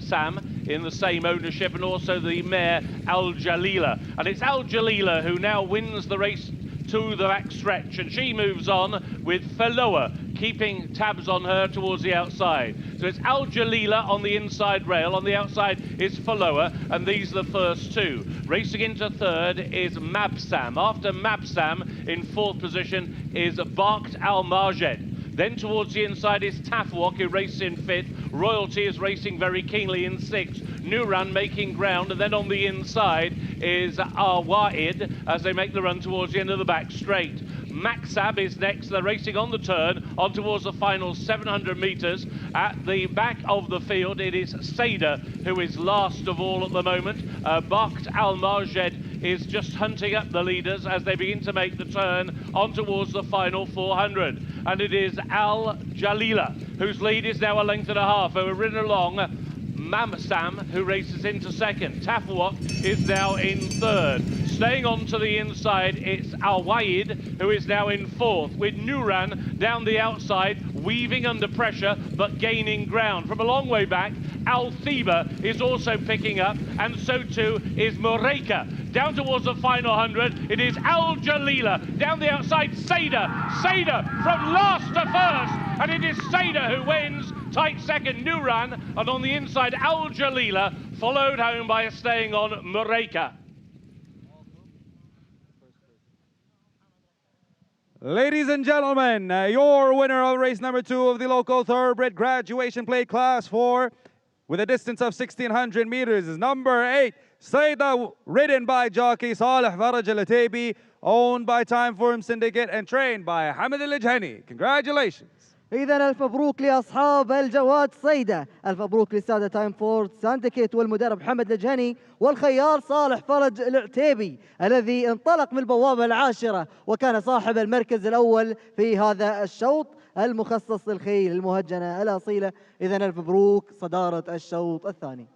Sam in the same ownership, and also the mare Al Jalila. And it's Al Jalila who now wins the race to the back stretch, and she moves on with Faloa, keeping tabs on her towards the outside. So it's Al Jalila on the inside rail. On the outside is Faloa, and these are the first 2. Racing into third is Mabsam. After Mabsam, in 4th position, is Barked Al Marjed. Then towards the inside is Tafwok, who races in 5th. Royalty is racing very keenly in 6th. Nuran making ground, and then on the inside is Awaid as they make the run towards the end of the back straight. Maxab is next. They're racing on the turn on towards the final 700 metres. At the back of the field, it is Seda who is last of all at the moment. Bakht Al Marjed is just hunting up the leaders as they begin to make the turn on towards the final 400. And it is Al Jalila, whose lead is now a length and a half, who are ridden along Mamsam, who races into 2nd. Tafawok is now in 3rd. Staying on to the inside, it's Awaid, who is now in 4th, with Nuran down the outside, weaving under pressure, but gaining ground. From a long way back, Al Thiba is also picking up, and so too is Moreika. Down towards the final 100, it is Al Jalila. Down the outside, Seda from last to first, and it is Seda who wins. Tight second, Nuran, and on the inside, Al Jalila, followed home by a staying on Moreika. Ladies and gentlemen, your winner of race number 2 of the local thoroughbred graduation plate class 4 with a distance of 1600 meters is number 8, Saida, ridden by jockey Saleh Faraj Al-Ataibi, owned by Timeform Syndicate and trained by Hamid Al-Ijhani. Congratulations. إذا ألف مبروك لأصحاب الجواد صيدة، ألف مبروك للسادة تايم فورد سانديكيت والمدرب حمد الجهني والخيار صالح فرج العتيبي الذي انطلق من البوابة العاشرة وكان صاحب المركز الأول في هذا الشوط المخصص للخيل المهجنة الأصيلة. إذا ألف مبروك صدارة الشوط الثاني.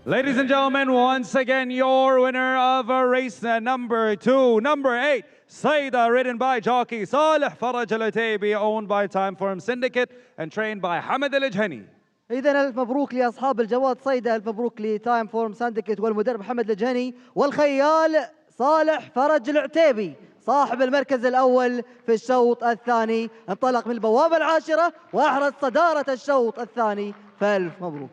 Ladies and gentlemen, once again, your winner of race number 2, number 8, Saida, ridden by jockey Saleh Faraj Al-Utaibi, owned by Timeform Syndicate and trained by Hamad Al-Ajhani. إذا ألف مبروك لأصحاب الجواد صيدا، ألف مبروك لتايم فورم ساندكت والمدرب محمد الجهني والخيال صالح فرج العتيبي صاحب المركز الأول في الشوط الثاني. انطلق من البوابة العاشرة وأحرز صدارة الشوط الثاني، فألف مبروك.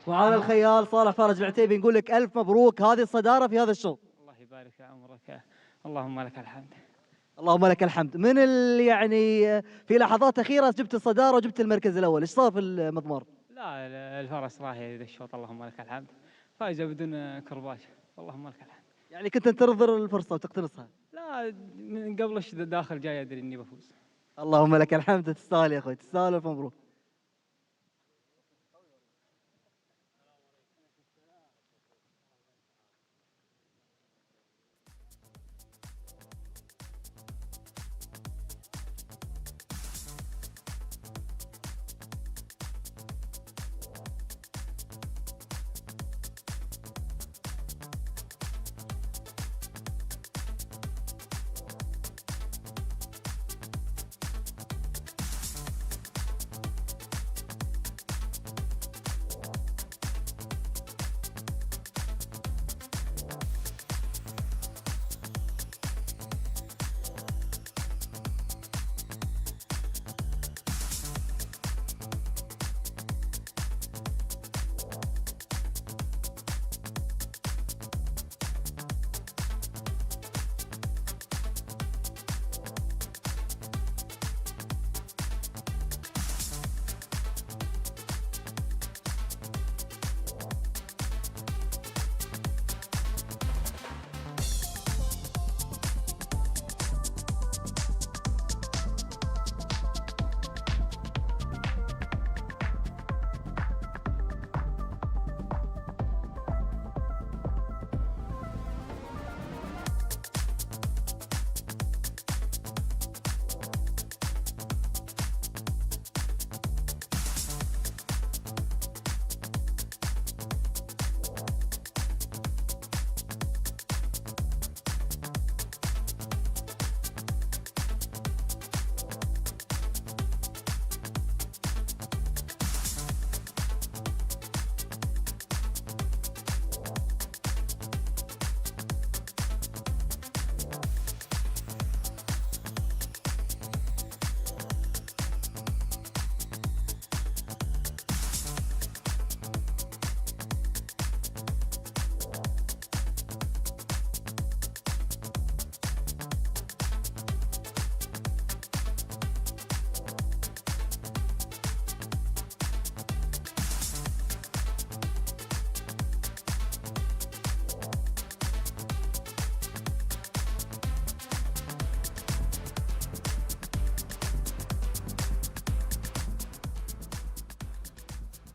وعلى الخيال صالح فرج العتيبي نقول لك ألف مبروك، هذه الصدارة في هذا الشوط. الله يبارك في عمرك، اللهم لك الحمد. اللهم لك الحمد. من يعني في لحظات أخيرة جبت الصدارة وجبت المركز الأول، إيش صار في المضمار؟ لا الفرس راهي ذا الشوط، اللهم لك الحمد، فايزة بدون كرباش، اللهم لك الحمد. يعني كنت تنتظر الفرصة وتقتنصها؟ لا من قبل داخل جاي أدري إني بفوز. اللهم لك الحمد، تستاهل يا أخوي، تستاهل، ألف مبروك.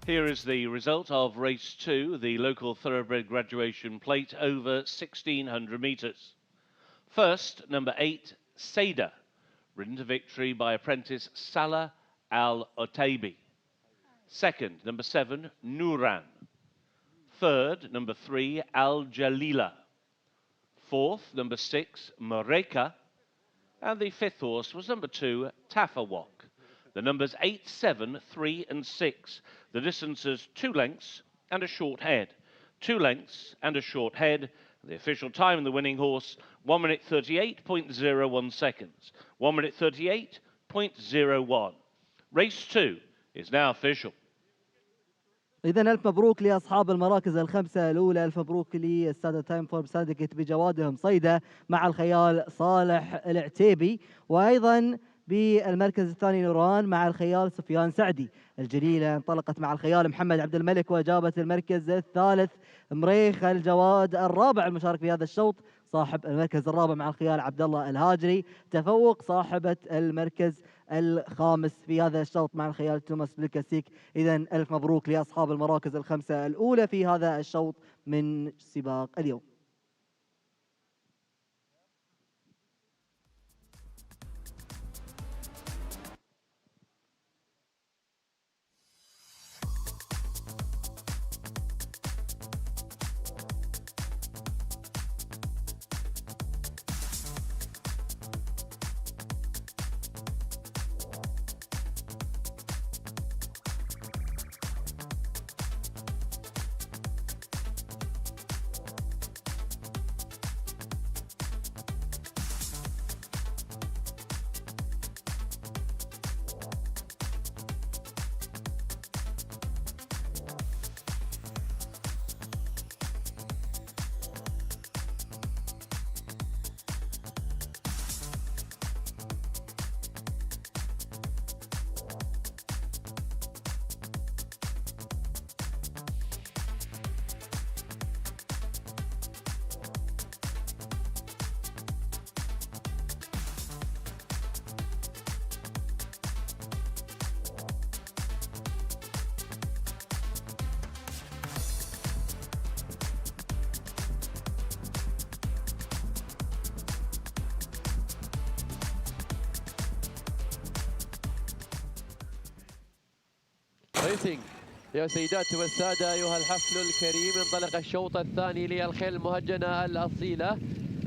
Here is the result of race 2, the local thoroughbred graduation plate over 1,600 metres. First, number 8, Saida, ridden to victory by apprentice Salah Al-Utaibi. Second, number 7, Nuran. Third, number 3, Al-Jalila. Fourth, number 6, Moreka. And the fifth horse was number 2, Tafawok. The numbers 8, 7, 3 and 6. The distances 2 lengths and a short head. 2 lengths and a short head. The official time in the winning horse, 1 minute 38.01 seconds. 1 minute 38.01. Race 2 is now official. إذا ألف مبروك لأصحاب المراكز الخمسة الأولى، ألف مبروك للسادة تايم فورم ساندكت بجوادهم صيدة مع الخيال صالح العتيبي، وأيضا بالمركز الثاني نوران مع الخيال سفيان سعدي. الجليلة انطلقت مع الخيال محمد عبد الملك وجابت المركز الثالث مريخ الجواد الرابع المشارك في هذا الشوط. صاحب المركز الرابع مع الخيال عبد الله الهاجري. تفوق صاحبة المركز الخامس في هذا الشوط مع الخيال توماس بلكاسيك. إذا ألف مبروك لأصحاب المراكز الخمسة الأولى في هذا الشوط من سباق اليوم. ريسينج. يا سيداتي والسادة أيها الحفل الكريم، ينطلق الشوط الثاني للخيل المهجنة الأصيلة،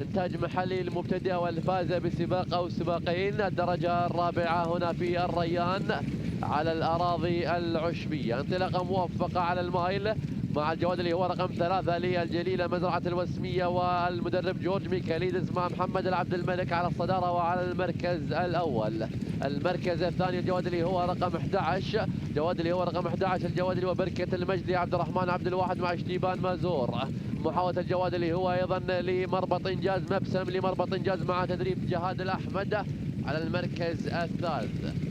إنتاج محلي المبتدئة والفائزة بسباق أو سباقين، الدرجة الرابعة هنا في الريان على الأراضي العشبية. انطلاقة موفقة على المايل مع الجواد اللي هو رقم 3 للجليلة مزرعة الوسمية، والمدرب جورج ميكاليدس مع محمد العبد الملك على الصدارة وعلى المركز الأول. المركز الثاني الجواد اللي هو رقم 11، الجواد اللي هو رقم 11 الجواد اللي هو بركة المجدي عبد الرحمن عبد الواحد مع شتيبان مازور. محاولة الجواد اللي هو أيضا لمربط إنجاز مبسم لمربط إنجاز مع تدريب جهاد الأحمد على المركز الثالث.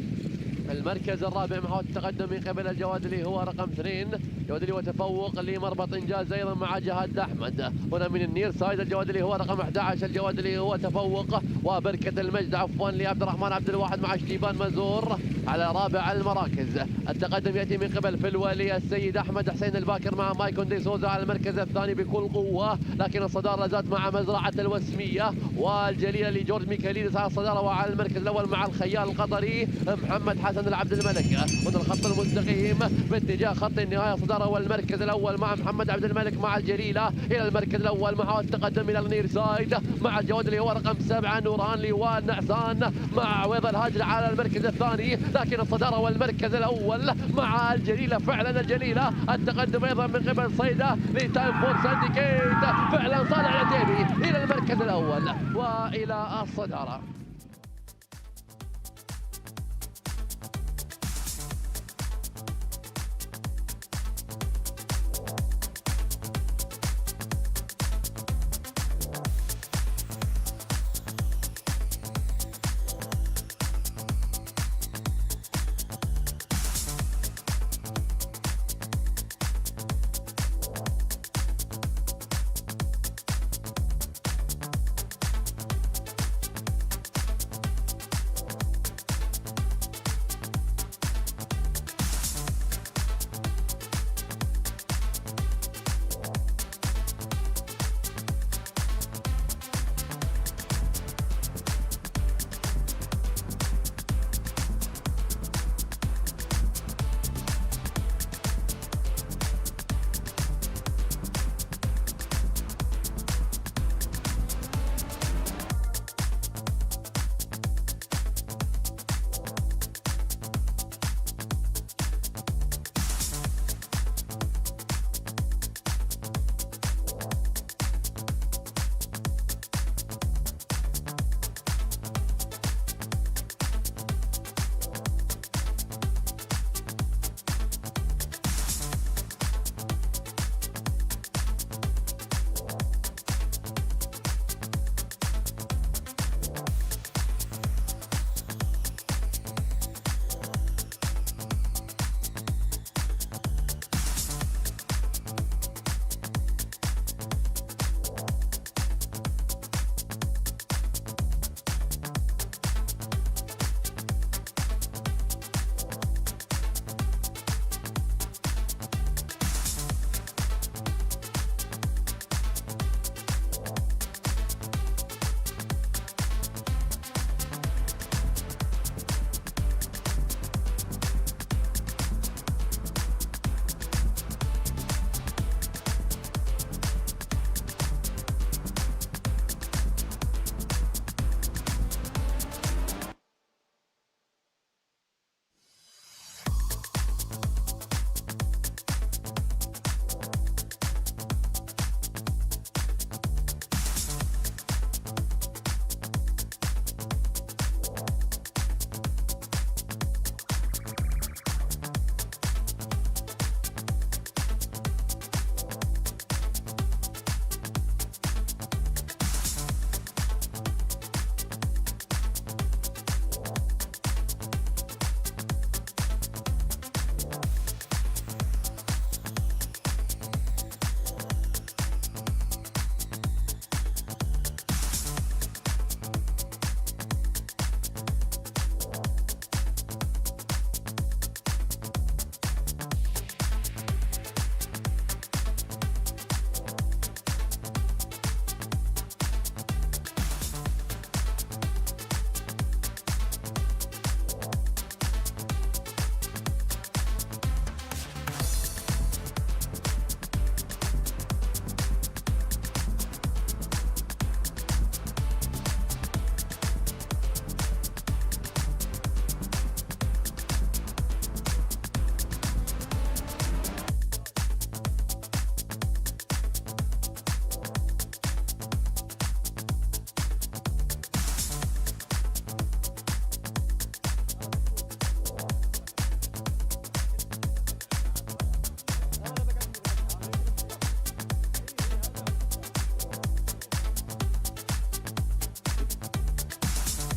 المركز الرابع محاولة التقدم من قبل الجواد اللي هو رقم 2، الجواد اللي هو تفوق لمربط انجاز ايضا مع جهاد احمد. هنا من النير سايد الجواد اللي هو رقم 11 الجواد اللي هو تفوق، وبركة المجد عفوا لعبد الرحمن عبد الواحد مع شتيبان مزور على رابع المراكز. التقدم ياتي من قبل فلوى للسيد احمد حسين الباكر مع مايكون دي سوزا على المركز الثاني بكل قوه، لكن الصداره لازالت مع مزرعه الوسميه والجليله لجورج ميكاليدس على الصداره، وعلى المركز الاول مع الخيال القطري محمد حسن العبد الملك. هنا الخط المستقيم باتجاه خط النهايه، صداره والمركز الاول مع محمد عبد الملك مع الجليله الى المركز الاول، محاولة التقدم الى النير سايد مع الجواد اللي هو رقم 7 نوران لواء نعسان مع عويض الهاجر على المركز الثاني، لكن الصداره والمركز الاول مع الجليله. فعلا الجليله التقدم ايضا من قبل صيده لتايم فور سانديكيت، فعلا صالح العتيبي الى المركز الاول والى الصداره.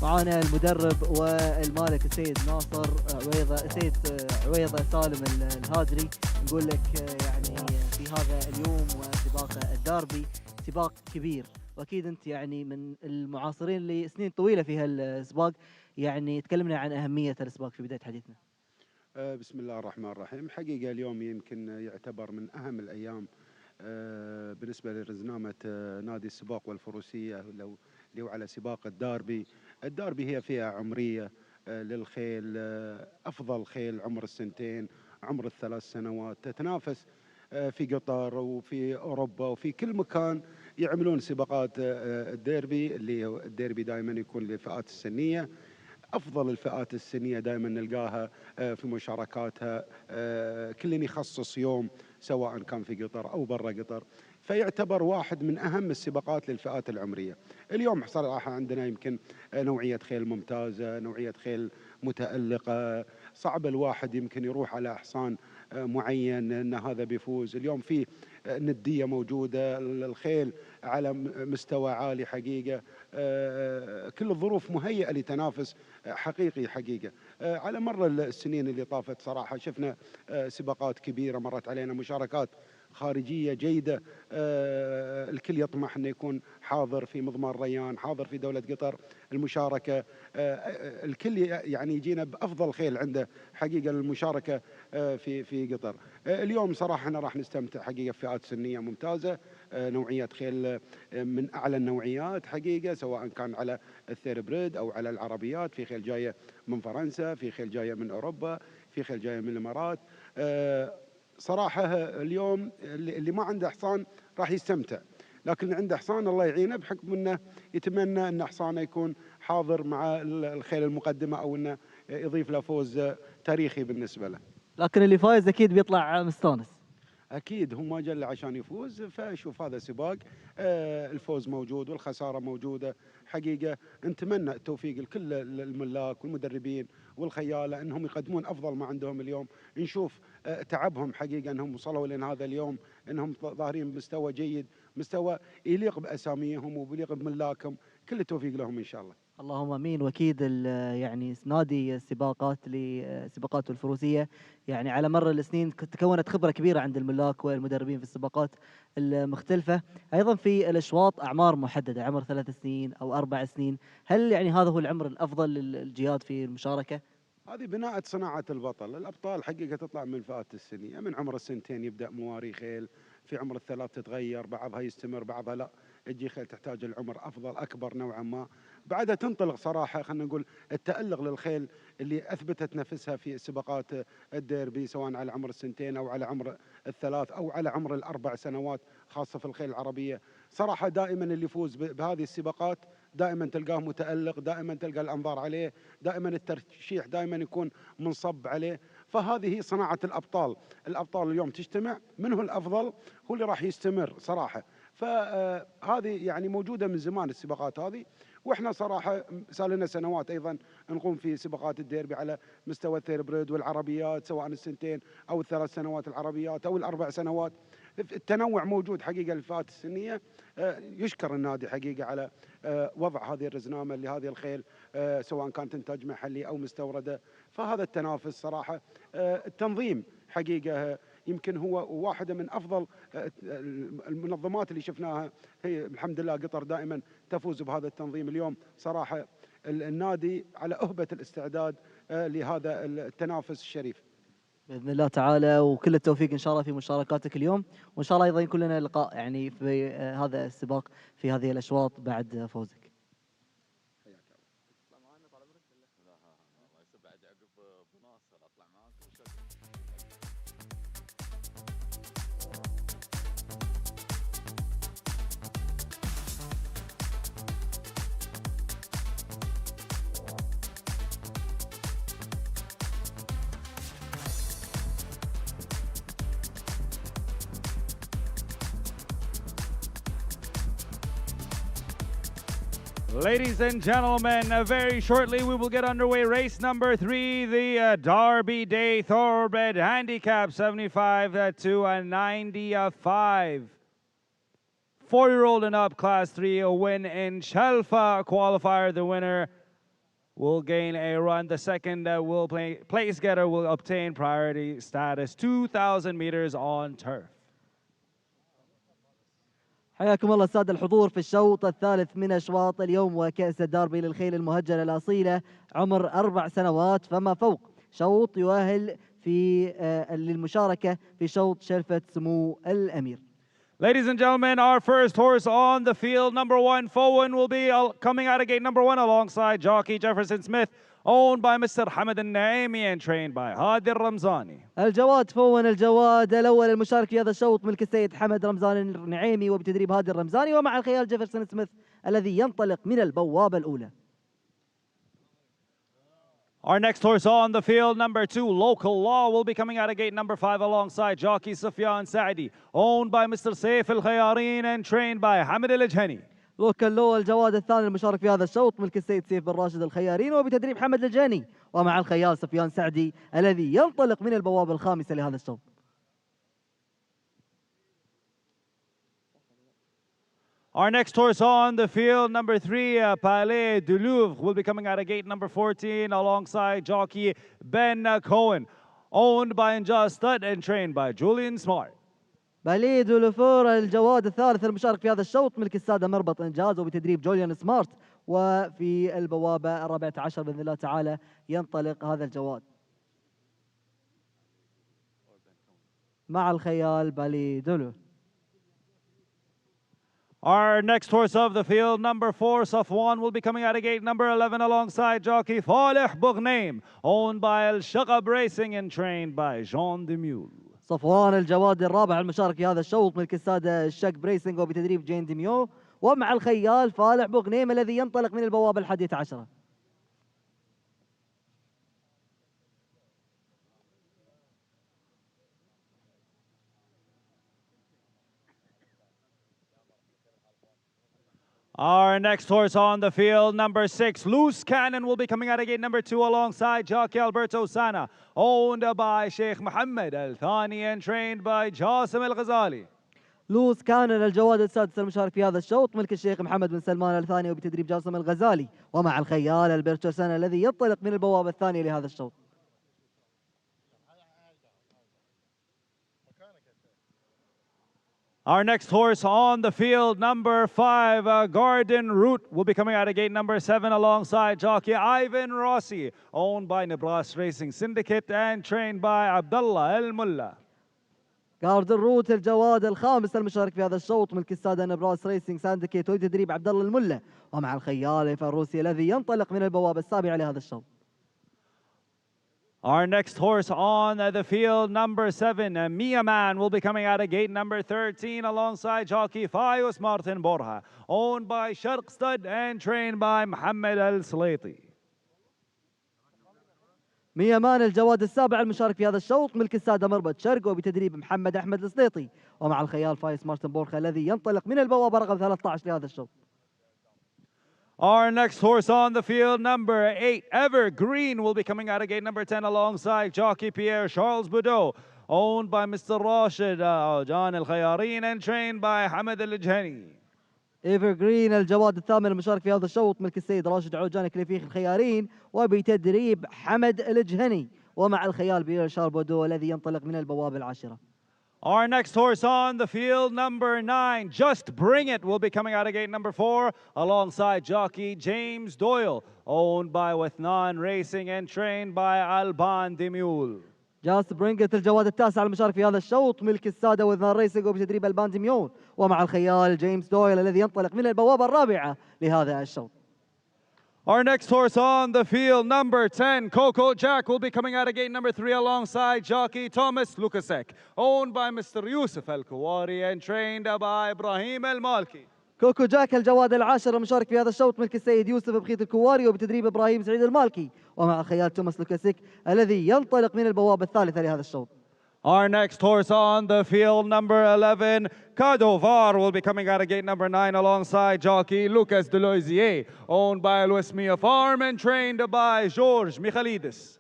معانا المدرب والمالك السيد ناصر عويضة، السيد عويضة سالم الهادري. نقول لك يعني في هذا اليوم وسباق الداربي سباق كبير، واكيد انت يعني من المعاصرين لسنين طويله في هالسباق، يعني تكلمنا عن اهميه السباق في بدايه حديثنا. بسم الله الرحمن الرحيم. حقيقة اليوم يمكن يعتبر من أهم الأيام بالنسبة لرزنامة نادي السباق والفروسية، لو على سباق الداربي. الداربي هي فئة عمرية للخيل، أفضل خيل عمر السنتين، عمر الثلاث سنوات، تتنافس في قطر وفي أوروبا وفي كل مكان يعملون سباقات الديربي، اللي هو الديربي دائما يكون للفئات السنية. أفضل الفئات السنية دائما نلقاها في مشاركاتها، كل يخصص يوم سواء كان في قطر أو برا قطر، فيعتبر واحد من أهم السباقات للفئات العمرية. اليوم صراحة عندنا يمكن نوعية خيل ممتازة، نوعية خيل متألقة، صعب الواحد يمكن يروح على حصان معين أن هذا بيفوز. اليوم في ندية موجودة، الخيل على مستوى عالي حقيقة، كل الظروف مهيئة لتنافس حقيقي حقيقة. على مر السنين اللي طافت صراحة شفنا سباقات كبيرة مرت علينا، مشاركات خارجية جيدة، الكل يطمح أنه يكون حاضر في مضمار ريان، حاضر في دولة قطر المشاركة، الكل يعني يجينا بأفضل خيل عنده حقيقة المشاركة في قطر. اليوم صراحة احنا راح نستمتع حقيقة في فئات سنية ممتازة، نوعية خيل من أعلى النوعيات حقيقة، سواء كان على الثيربريد أو على العربيات. في خيل جاية من فرنسا، في خيل جاية من أوروبا، في خيل جاية من الإمارات. صراحة اليوم اللي ما عنده حصان راح يستمتع، لكن اللي عنده حصان الله يعينه، بحكم أنه يتمنى أن حصانه يكون حاضر مع الخيل المقدمة، أو أنه يضيف له فوز تاريخي بالنسبة له. لكن اللي فايز اكيد بيطلع مستانس. أكيد هم ما جل عشان يفوز، فشوف هذا سباق، الفوز موجود والخسارة موجودة حقيقة. نتمنى التوفيق لكل الملاك والمدربين والخيالة أنهم يقدمون أفضل ما عندهم اليوم. نشوف تعبهم حقيقة أنهم وصلوا لين هذا اليوم، أنهم ظاهرين بمستوى جيد، مستوى يليق بأساميهم ويليق بملاكهم. كل التوفيق لهم إن شاء الله. اللهم امين. واكيد يعني نادي السباقات لسباقات الفروسيه يعني على مر السنين تكونت خبره كبيره عند الملاك والمدربين في السباقات المختلفه، ايضا في الاشواط اعمار محدده، عمر 3 سنين او 4 سنين. هل يعني هذا هو العمر الافضل للجياد في المشاركه؟ هذه بناء صناعة البطل. الأبطال حقيقة تطلع من الفئات السنية، من عمر السنتين يبدأ مواري خيل، في عمر الثلاث تتغير، بعضها يستمر بعضها لا، تجي خيل تحتاج العمر أفضل أكبر نوعا ما، بعدها تنطلق صراحة خلينا نقول التألق للخيل اللي أثبتت نفسها في سباقات الديربي، سواء على عمر السنتين أو على عمر الثلاث أو على عمر الأربع سنوات، خاصة في الخيل العربية. صراحة دائما اللي يفوز بهذه السباقات دائما تلقاه متألق، دائما تلقى الأنظار عليه، دائما الترشيح دائما يكون منصب عليه. فهذه هي صناعة الأبطال. الأبطال اليوم تجتمع، من هو الأفضل هو اللي راح يستمر صراحة. فهذه يعني موجودة من زمان السباقات هذه، واحنا صراحة صار لنا سنوات أيضا نقوم في سباقات الديربي على مستوى الثيربريد والعربيات، سواء السنتين أو الثلاث سنوات العربيات أو الأربع سنوات. التنوع موجود حقيقة للفئات السنية. يشكر النادي حقيقة على وضع هذه الرزنامة لهذه الخيل، سواء كانت إنتاج محلي أو مستوردة. فهذا التنافس صراحة، التنظيم حقيقة يمكن هو واحدة من أفضل المنظمات اللي شفناها. هي الحمد لله قطر دائما تفوز بهذا التنظيم. اليوم صراحة النادي على أهبة الاستعداد لهذا التنافس الشريف باذن الله تعالى، وكل التوفيق ان شاء الله في مشاركاتك اليوم، وان شاء الله ايضا يكون لنا لقاء يعني في هذا السباق في هذه الاشواط بعد فوزك. Ladies and gentlemen, very shortly we will get underway. Race number 3, the Derby Day Thoroughbred Handicap 75 to 95. 4-year-old and up, Class 3, a win in Chelfa qualifier. The winner will gain a run. The second place getter will obtain priority status, 2,000 meters on turf. حياكم الله السادة الحضور في الشوط الثالث من أشواط اليوم وكأس الداربي للخيل المهجنة الأصيلة عمر 4 سنوات فما فوق. شوط يؤهل للمشاركة في شوط شرفة سمو الأمير. Ladies and gentlemen, our first horse on the field, number 1, Fowen, will be coming out of gate number 1 alongside jockey Jefferson Smith, owned by Mr. Hamad al-Naimi and trained by Hadi al-Ramzani. الجواد فون الجواد الأول المشارك في هذا الشوط ملك السيد حمد رمزان النعيمي وبتدريب هادي الرمزاني ومع الخيال جيفرسون سميث الذي ينطلق من البوابة الأولى. Our next horse on the field, number 2, Local Law, will be coming out of gate number 5 alongside jockey Sufyan Saadi, owned by Mr. Saif al-Khayarin and trained by Hamid al-Ajhani. لوكال لو الجواد الثاني المشارك في هذا الشوط ملك السيد سيف بن راشد الخيارين وبتدريب حمد الجاني ومع الخيال سفيان سعدي الذي ينطلق من البوابة الخامسة لهذا الشوط. Our next horse on the field, number 3, Palais du Louvre, will be coming out of gate number 14 alongside jockey Ben Cohen, owned by Injaz Stud and trained by Julian Smart. باليه دو لوفور الجواد الثالث المشارك في هذا الشوط ملك السادة مربط إنجاز وبتدريب جوليان سمارت وفي البوابة 14 بإذن الله تعالى ينطلق هذا الجواد مع الخيال باليه دولو. Our next horse of the field, number 4, Safwan, will be coming out of gate number 11 alongside jockey Faleh Bougnaim, owned by Al Shaqab Racing and trained by Jean de Mule. صفوان الجواد الرابع المشارك في هذا الشوط ملك السادة الشق بريسنج وبتدريب جين ديميو ومع الخيال فالح بوغنيم الذي ينطلق من البوابة 11. Our next horse on the field, number 6, Loose Cannon, will be coming out of gate number 2 alongside jockey Alberto Sana, owned by Sheikh Mohammed Al Thani and trained by Jasim Al Ghazali. لوس كانن الجواد السادس المشارك في هذا الشوط ملك الشيخ محمد بن سلمان الثاني وبتدريب جاسم الغزالي ومع الخيال البرتو سانا الذي ينطلق من البوابة الثانية لهذا الشوط. Our next horse on the field, number 5, Garden Route, will be coming out of gate number 7 alongside jockey Ivan Rossi, owned by Nebras Racing Syndicate and trained by Abdullah El Mullah. جاردن روت الجواد الخامس المشارك في هذا الشوط ملك السادة نبراس ريسنج ساندكيت وتدريب عبد الله الملا ومع الخيال الفروسي الذي ينطلق من البوابة السابعة لهذا الشوط. Our next horse on the field, number 7, Mia Man, will be coming out of gate number 13 alongside jockey Fayos Martin Borja, owned by Sharq Stud and trained by Mohammed Al Slaiti. ميا مان الجواد السابع المشارك في هذا الشوط ملك السادة مربط شرق وبتدريب محمد أحمد السليطي ومع الخيال فايس مارتن بورخا الذي ينطلق من البوابة رقم 13 لهذا الشوط. Our next horse on the field, number 8, Evergreen, will be coming out of gate number 10 alongside jockey Pierre Charles Boudreau, owned by Mr. Rashid John Al Khayarin and trained by Hamid Al Ajhani. ايفرغرين الجواد الثامن المشارك في هذا الشوط ملك السيد راشد عوجان كليفيخ الخيارين وبتدريب حمد الجهني ومع الخيال بيير شاربودو الذي ينطلق من البوابة 10. Our next horse on the field, number 9, Just Bring It, will be coming out of gate number 4 alongside jockey James Doyle, owned by Wethnan Racing and trained by Alban de Mule. جاست برينجت الجواد التاسع المشارك في هذا الشوط ملك السادة وذنان ريسنج وبتدريب البان ديميون ومع الخيال جيمس دويل الذي ينطلق من البوابة الرابعة لهذا الشوط. Our next horse on the field, number 10, Coco Jack, will be coming out of gate number 3 alongside jockey Thomas Lukasek, owned by Mr. Yusuf Al Kuwari and trained by Ibrahim Al Malki. كوكو جاك الجواد العاشر المشارك في هذا الشوط ملك السيد يوسف بخيت الكواري وبتدريب ابراهيم سعيد المالكي ومع الخيال توماس لوكاسيك الذي ينطلق من البوابة الثالثة لهذا الشوط. Our next horse on the field, number 11, Cadovar, will be coming out of gate number 9 alongside jockey Lucas Deloisier, owned by Luismia Farm and trained by George Michalidis.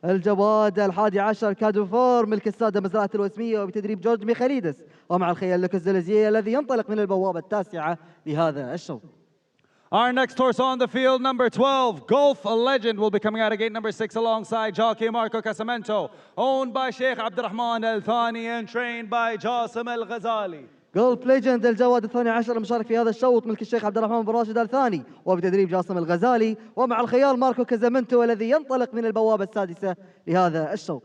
الجواد الحادي عشر كادوفور ملك السادة مزرعة الوسمية وبتدريب جورج ميخاليدس ومع الخيال لوكاس ديليزيه الذي ينطلق من البوابة التاسعة لهذا الشوط. Our next horse on the field, number 12, Gulf Legend, will be coming out of gate number 6 alongside jockey Marco Casamento, owned by Sheikh Abdurrahman Al Thani and trained by Jasim Al Ghazali. جولف ليجند الجواد الثاني عشر المشارك في هذا الشوط ملك الشيخ عبد الرحمن بن راشد آل ثاني وبتدريب جاسم الغزالي ومع الخيال ماركو كازامنتو الذي ينطلق من البوابة السادسة لهذا الشوط.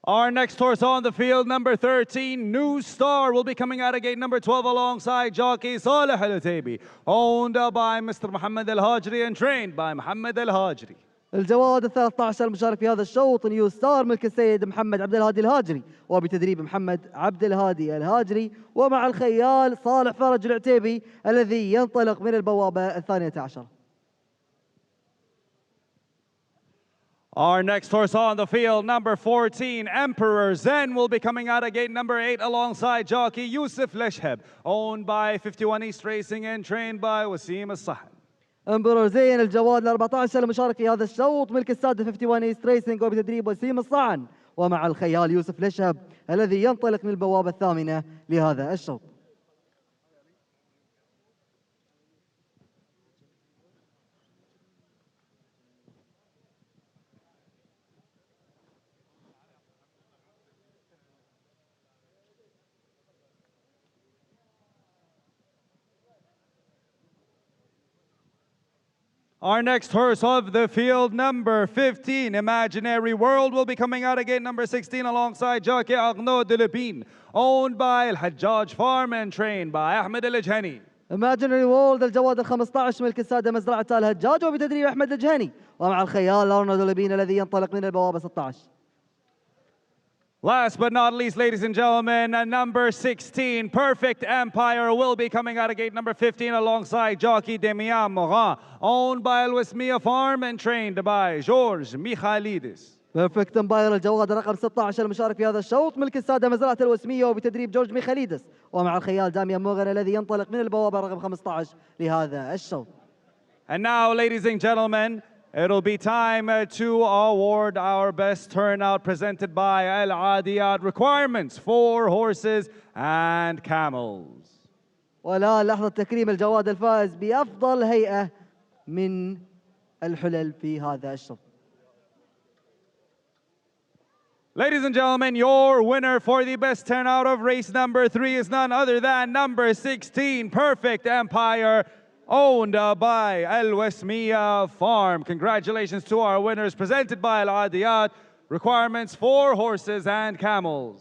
Our next horse on the field, number 13, New Star, will be coming out of gate number 12 alongside jockey Saleh Al Utaibi, owned by Mr. Muhammad Al Hajri and trained by Muhammad Al Hajri. الجواد ال13 المشارك في هذا الشوط نيو ستار ملك السيد محمد عبد الهادي الهاجري وبتدريب محمد عبد الهادي الهاجري ومع الخيال صالح فرج العتيبي الذي ينطلق من البوابة الثانية عشر. Our next horse on the field, number 14, Emperor Zen, will be coming out of gate number 8 alongside jockey Yusuf Lesheb, owned by 51 East Racing and trained by Wasim Al-Sahan. امبرور زين الجواد ال14 المشارك في هذا الشوط ملك السادة 51 ايست ريسنج وبتدريب وسيم الصعن ومع الخيال يوسف لشهب الذي ينطلق من البوابة الثامنة لهذا الشوط. Our next horse of the field, number 15, Imaginary World, will be coming out of gate number 16 alongside jockey Arnaud Delépine, owned by Al Hajjaj Farm and trained by Ahmed Al Ajhani. Imaginary World الجواد ال15 ملك السادة مزرعة آل هجاج وبتدريب أحمد الجهني ومع الخيال أرنولد دولبين الذي ينطلق من البوابة 16. Last but not least, ladies and gentlemen, number 16, Perfect Empire, will be coming out of gate number 15 alongside jockey Demian Morin, owned by Al Wasmiya Farm and trained by George Michalidis. بيرفكت امباير الجواد رقم 16 المشارك في هذا الشوط ملك السادة مزرعة الوسمية وبتدريب جورج ميخاليدس ومع الخيال داميان موغن الذي ينطلق من البوابة رقم 15 لهذا الشوط. And now, ladies and gentlemen, it'll be time to award our best turnout presented by Al Adiyat requirements for horses and camels. والآن لحظة تكريم الجواد الفائز بأفضل هيئة من الحلل في هذا الشوط. Ladies and gentlemen, your winner for the best turnout of race number 3 is none other than number 16, Perfect Empire, owned by Al Wasmiya Farm. Congratulations to our winners presented by Al Adiyat, requirements for horses and camels.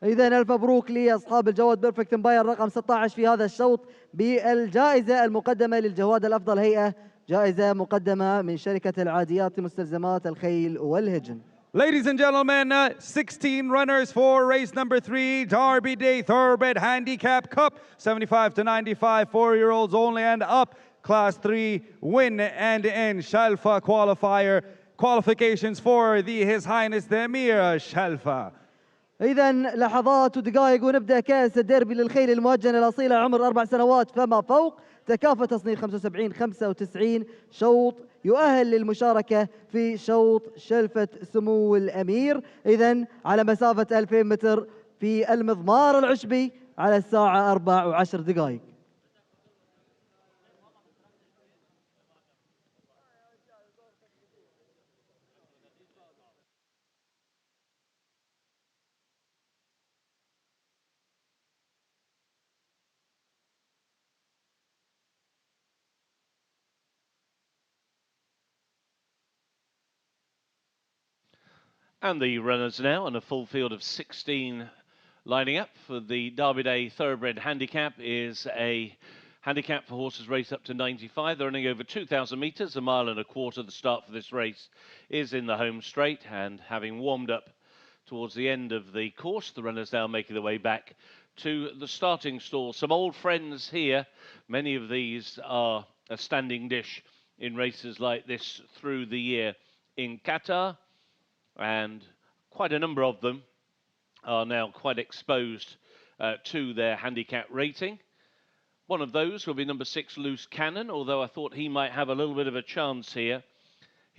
إذا ألف مبروك لأصحاب الجواد بيرفكت امباير رقم 16 في هذا الشوط بالجائزة المقدمة للجواد الأفضل هيئة، جائزة مقدمة من شركة العاديات لمستلزمات الخيل والهجن. Ladies and gentlemen, 16 runners for race number 3, Derby Day Thoroughbred Handicap Cup, 75 to 95, 4-year-olds only and up, Class 3, win and in Shalfa qualifier. Qualifications for His Highness the Emir Shalfa. إذا لحظات ودقائق ونبدأ كأس الديربي للخيل المهجنة الأصيلة عمر 4 سنوات فما فوق، تكافؤ تصنيف 75-95، شوط يؤهل للمشاركة في شوط شلفة سمو الأمير، إذا على مسافة 2000 متر في المضمار العشبي على الساعة 4:10. And the runners now on a full field of 16 lining up for the Derby Day Thoroughbred Handicap is a handicap for horses raced up to 95. They're running over 2,000 metres, a mile and a quarter. The start for this race is in the home straight, and having warmed up towards the end of the course, the runners now making their way back to the starting stall. Some old friends here. Many of these are a standing dish in races like this through the year in Qatar, and quite a number of them are now quite exposed to their handicap rating. One of those will be number 6, Loose Cannon, although I thought he might have a little bit of a chance here.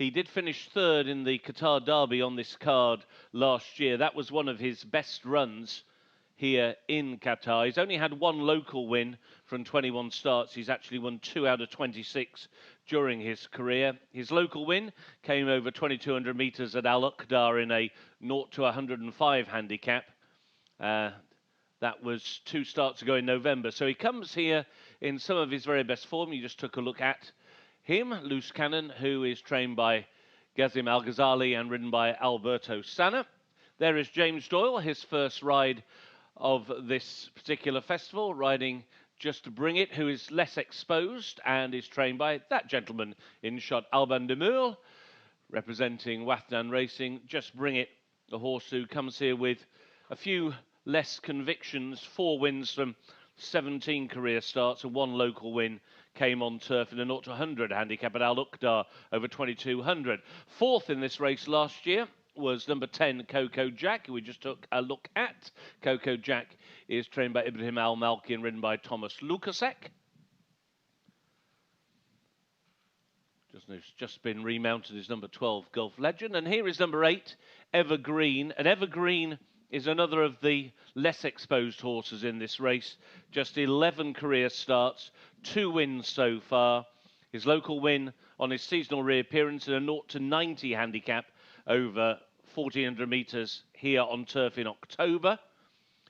He did finish third in the Qatar Derby on this card last year. That was one of his best runs here in Qatar. He's only had one local win from 21 starts. He's actually won 2 out of 26 during his career. His local win came over 2,200 metres at Al Uqdar in a 0 to 105 handicap. That was 2 starts ago in November. So he comes here in some of his very best form. You just took a look at him, Loose Cannon, who is trained by Gazim Al-Ghazali and ridden by Alberto Sanna. There is James Doyle, his first ride of this particular festival, riding Just to Bring It, who is less exposed and is trained by that gentleman in shot, Alban de Meulle, representing Wathnan Racing. Just Bring It, the horse who comes here with a few less convictions, 4 wins from 17 career starts and 1 local win. Came on turf in a 0 to 100 handicap at Al Uqdar over 2,200. Fourth in this race last year was number 10, Coco Jack, who we just took a look at. Coco Jack is trained by Ibrahim Al-Malki and ridden by Thomas Lukasek. Just been remounted as number 12, Gulf Legend. And here is number 8, Evergreen. And Evergreen is another of the less exposed horses in this race. Just 11 career starts, 2 wins so far. His local win on his seasonal reappearance in a 0 to 90 handicap over 1,400 metres here on turf in October.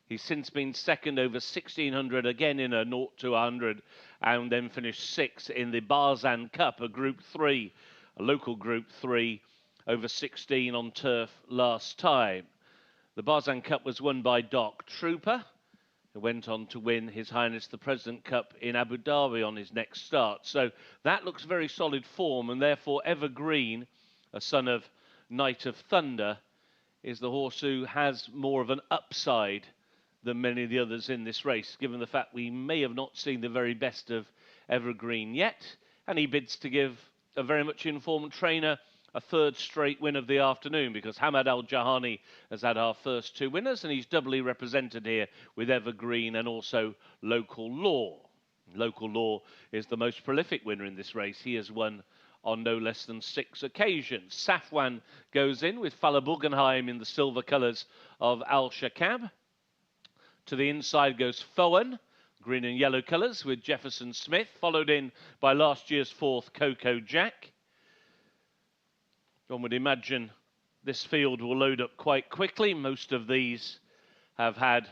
He's since been second over 1,600 again in a 0 to 100 and then finished 6th in the Barzan Cup, a Group 3, a local Group 3 over 16 on turf last time. The Barzan Cup was won by Doc Trooper, who went on to win His Highness the President Cup in Abu Dhabi on his next start. So that looks very solid form, and therefore Evergreen, a son of Knight of Thunder, is the horse who has more of an upside than many of the others in this race, given the fact we may have not seen the very best of Evergreen yet. And he bids to give a very much informed trainer a 3rd straight win of the afternoon, because Hamad Al-Jahani has had our first 2 winners, and he's doubly represented here with Evergreen and also Local Law. Local Law is the most prolific winner in this race. He has won on no less than 6 occasions. Safwan goes in with Fala Guggenheim in the silver colours of Al-Shakab. To the inside goes Fowen, green and yellow colours, with Jefferson Smith, followed in by last year's 4th, Coco Jack. One would imagine this field will load up quite quickly. Most of these have had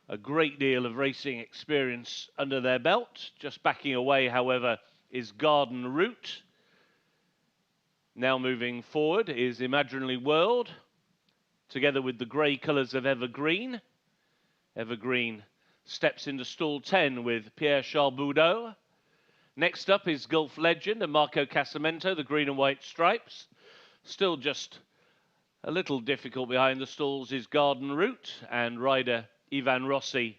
a great deal of racing experience under their belt. Just backing away, however, is Garden Route. Now moving forward is Imaginary World, together with the grey colours of Evergreen. Evergreen steps into stall 10 with Pierre Charles Boudot. Next up is Gulf Legend and Marco Casamento, the green and white stripes. Still just a little difficult behind the stalls is Garden Route, and rider Ivan Rossi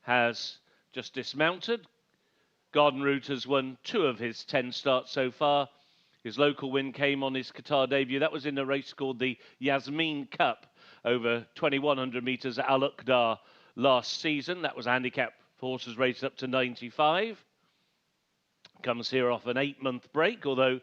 has just dismounted. Garden Route has won 2 of his 10 starts so far. His local win came on his Qatar debut. That was in a race called the Yasmin Cup over 2,100 metres at Al Uqdar last season. That was a handicap for horses rated up to 95. Comes here off an 8-month break, although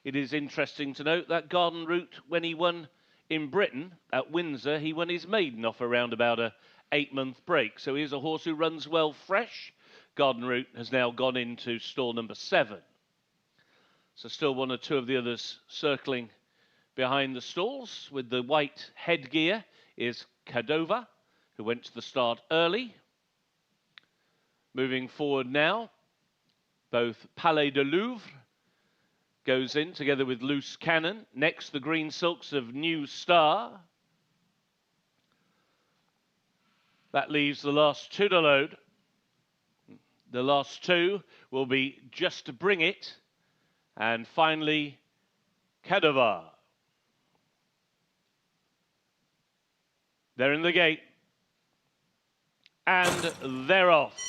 it is interesting to note that Garden Route, when he won in Britain at Windsor, he won his maiden off around about a 8-month break. So he's a horse who runs well fresh. Garden Route has now gone into stall number 7. So still 1 or 2 of the others circling behind the stalls. With the white headgear is Cadova, who went to the start early. Moving forward now, both Palais de Louvre goes in together with Loose Cannon. Next, the green silks of New Star. That leaves the last 2 to load. The last 2 will be Just to Bring It, and finally, Cadova. They're in the gate, and they're off.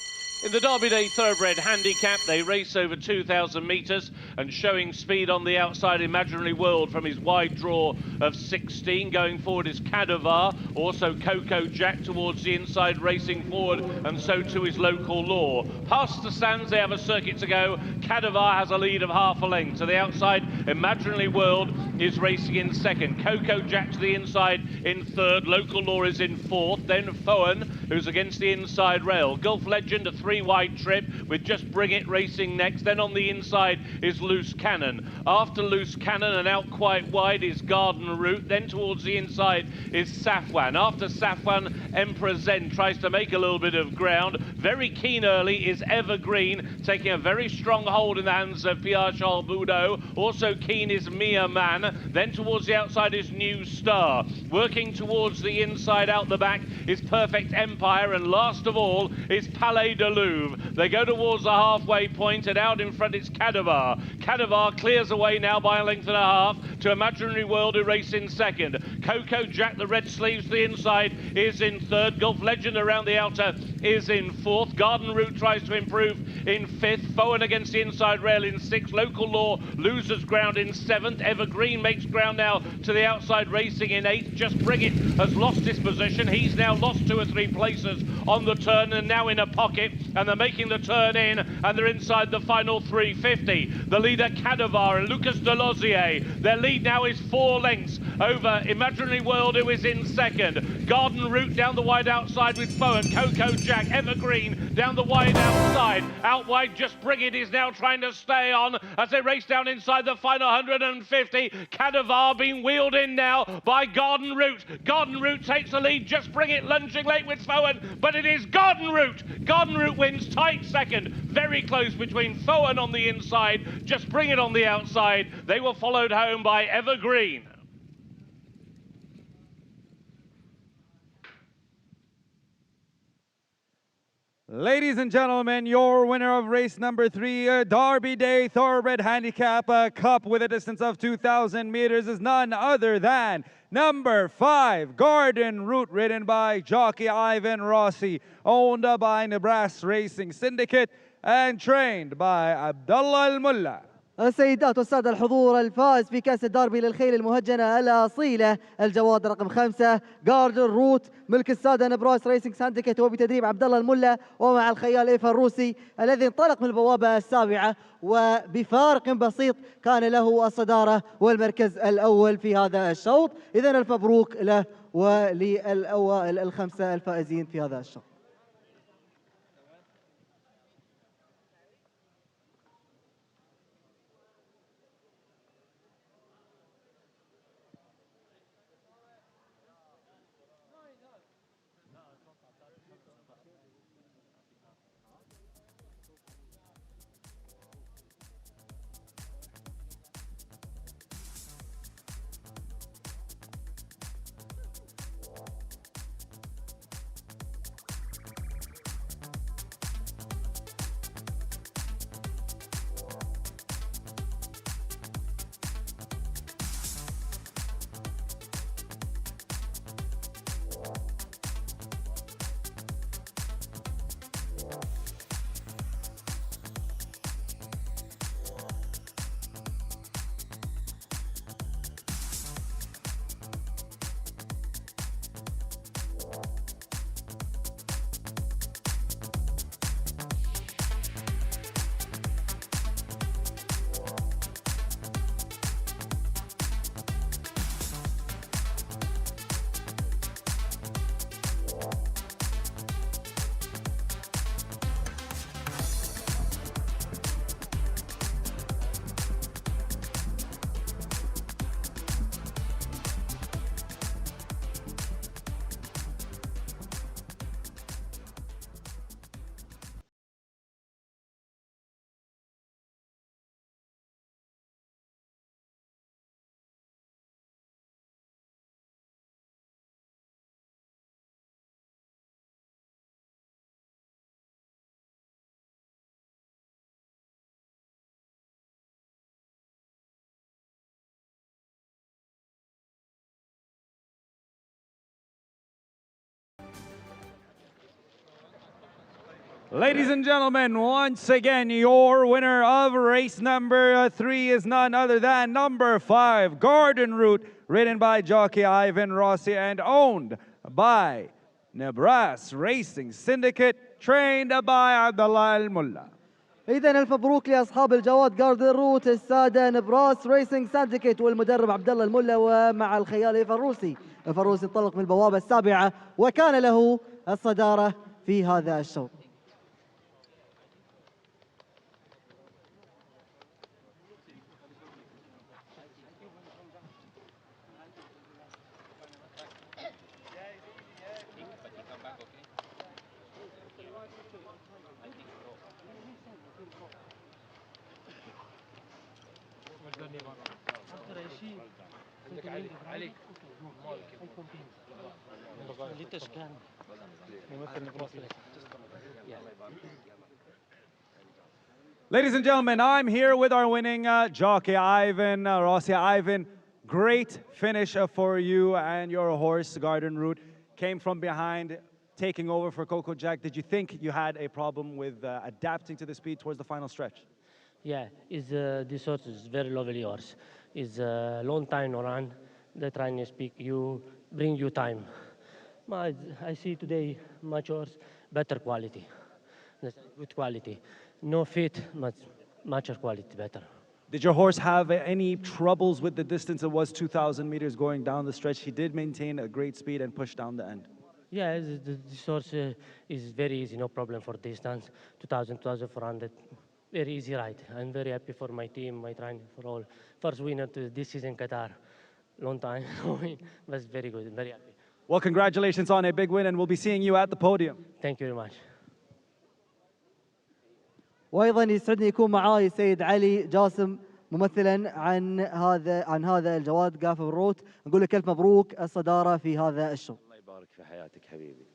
In the Derby Day Thoroughbred Handicap, they race over 2,000 metres and showing speed on the outside, Imaginary World from his wide draw of 16. Going forward is Cadavar, also Coco Jack towards the inside, racing forward, and so too is Local Law. Past the stands, they have a circuit to go. Cadavar has a lead of half a length. To the outside, Imaginary World is racing in second. Coco Jack to the inside in third. Local Law is in fourth. Then Fowen, who's against the inside rail. Gulf Legend, a three-wide trip with Just Bring It racing next. Then on the inside is Loose Cannon. After Loose Cannon and out quite wide is Garden Route. Then towards the inside is Safwan. After Safwan, Emperor Zen tries to make a little bit of ground. Very keen early is Evergreen, taking a very strong hold in the hands of Pierre Charles Boudot. Also keen is Mia Man. Then towards the outside is New Star. Working towards the inside, out the back is Perfect Empire. And last of all is Palais de Louvre. They go towards the halfway point, and out in front it's Cadavar. Cadavar clears away now by a length and a half to Imaginary World, who race in second. Coco Jack, the red sleeves to the inside, is in third. Gulf Legend around the outer is in fourth. Garden Route tries to improve in fifth. Fowen against the inside rail in sixth. Local Law loses ground in seventh. Evergreen makes ground now to the outside, racing in eighth. Just Bring It has lost his position. He's now lost 2 or 3 places on the turn and now in a pocket, and they're making the turn in, and they're inside the final 350. The leader Cadavar and Lucas Delosier. Their lead now is 4 lengths over Imaginary World, who is in second. Garden Route down the wide outside with Fowen. Coco Jack, Evergreen down the wide outside. Out wide, Just Bring It is now trying to stay on as they race down inside the final 150. Cadavar being wheeled in now by Garden Route. Garden Route takes the lead. Just Bring It lunging late with Fowen, but it is Garden Route. Garden Route wins tight second. Very close between Fowen on the inside, Just Bring It on the outside. They were followed home by Evergreen. Ladies and gentlemen, your winner of race number 3, Derby Day Thoroughbred Handicap Cup with a distance of 2,000 meters is none other than number 5, Garden Route, ridden by jockey Ivan Rossi, owned by Nebraska Racing Syndicate and trained by Abdullah Al-Mulla. السيدات والسادة الحضور، الفائز في كأس الدربي للخيل المهجنة الأصيلة الجواد رقم 5 جاردن روت ملك السادة نبراس ريسنج سانديكيت وبتدريب عبد الله الملا ومع الخيال إيفا الروسي الذي انطلق من البوابة السابعة وبفارق بسيط كان له الصدارة والمركز الأول في هذا الشوط. إذن المبروك له وللأوائل الخمسة الفائزين في هذا الشوط. Ladies and gentlemen, once again, your winner of race number 3 is none other than number 5, Garden Route, ridden by jockey Ivan Rossi and owned by Nebraska Racing Syndicate, trained by Abdullah Al Mulla. إذا ألف مبروك لأصحاب الجواد جاردن روت السادة نبراس ريسنج سانديكيت والمدرب عبد الله الملا ومع الخيال الفروسي. الفروسي انطلق من البوابة السابعة وكان له الصدارة في هذا الشوط. Ladies and gentlemen, I'm here with our winning jockey, Ivan Rossi. Ivan, great finish for you and your horse, Garden Route. Came from behind, taking over for Coco Jack. Did you think you had a problem with adapting to the speed towards the final stretch? Yeah, this horse is very lovely horse. It's a long time to run. They trying to speak you, bring you time. But I see today much horse, better quality, good quality. No fit, but much quality better. Did your horse have any troubles with the distance? It was 2,000 meters going down the stretch. He did maintain a great speed and push down the end. Yeah, this horse is very easy, no problem for distance, 2,000, 2,400. Very easy ride. I'm very happy for my team, my training, for all. First winner to this season Qatar. Long time, but very good, very happy. Well, congratulations on a big win, and we'll be seeing you at the podium. Thank you very much. وايضا يسعدني يكون معاي سيد علي جاسم ممثلا عن هذا الجواد قاف الروت. نقول لك الف مبروك الصداره في هذا الشوط. الله يبارك في حياتك حبيبي.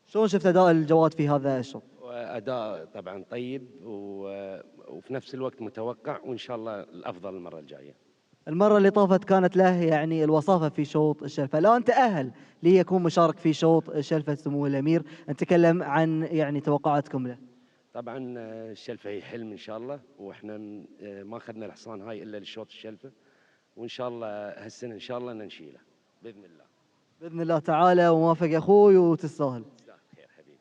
شلون شفت اداء الجواد في هذا الشوط؟ اداء طبعا طيب وفي نفس الوقت متوقع، وان شاء الله الافضل المره الجايه. المره اللي طافت كانت له يعني الوصافه في شوط الشلفه، الان تاهل ليكون مشارك في شوط شلفه سمو الامير. نتكلم عن يعني توقعاتكم له. طبعا الشلفه هي حلم ان شاء الله، واحنا ما اخذنا الحصان هاي الا للشوط الشلفه، وان شاء الله هالسنه ان شاء الله نشيله باذن الله. باذن الله تعالى، وموافق يا اخوي وتستاهل. خير حبيبي.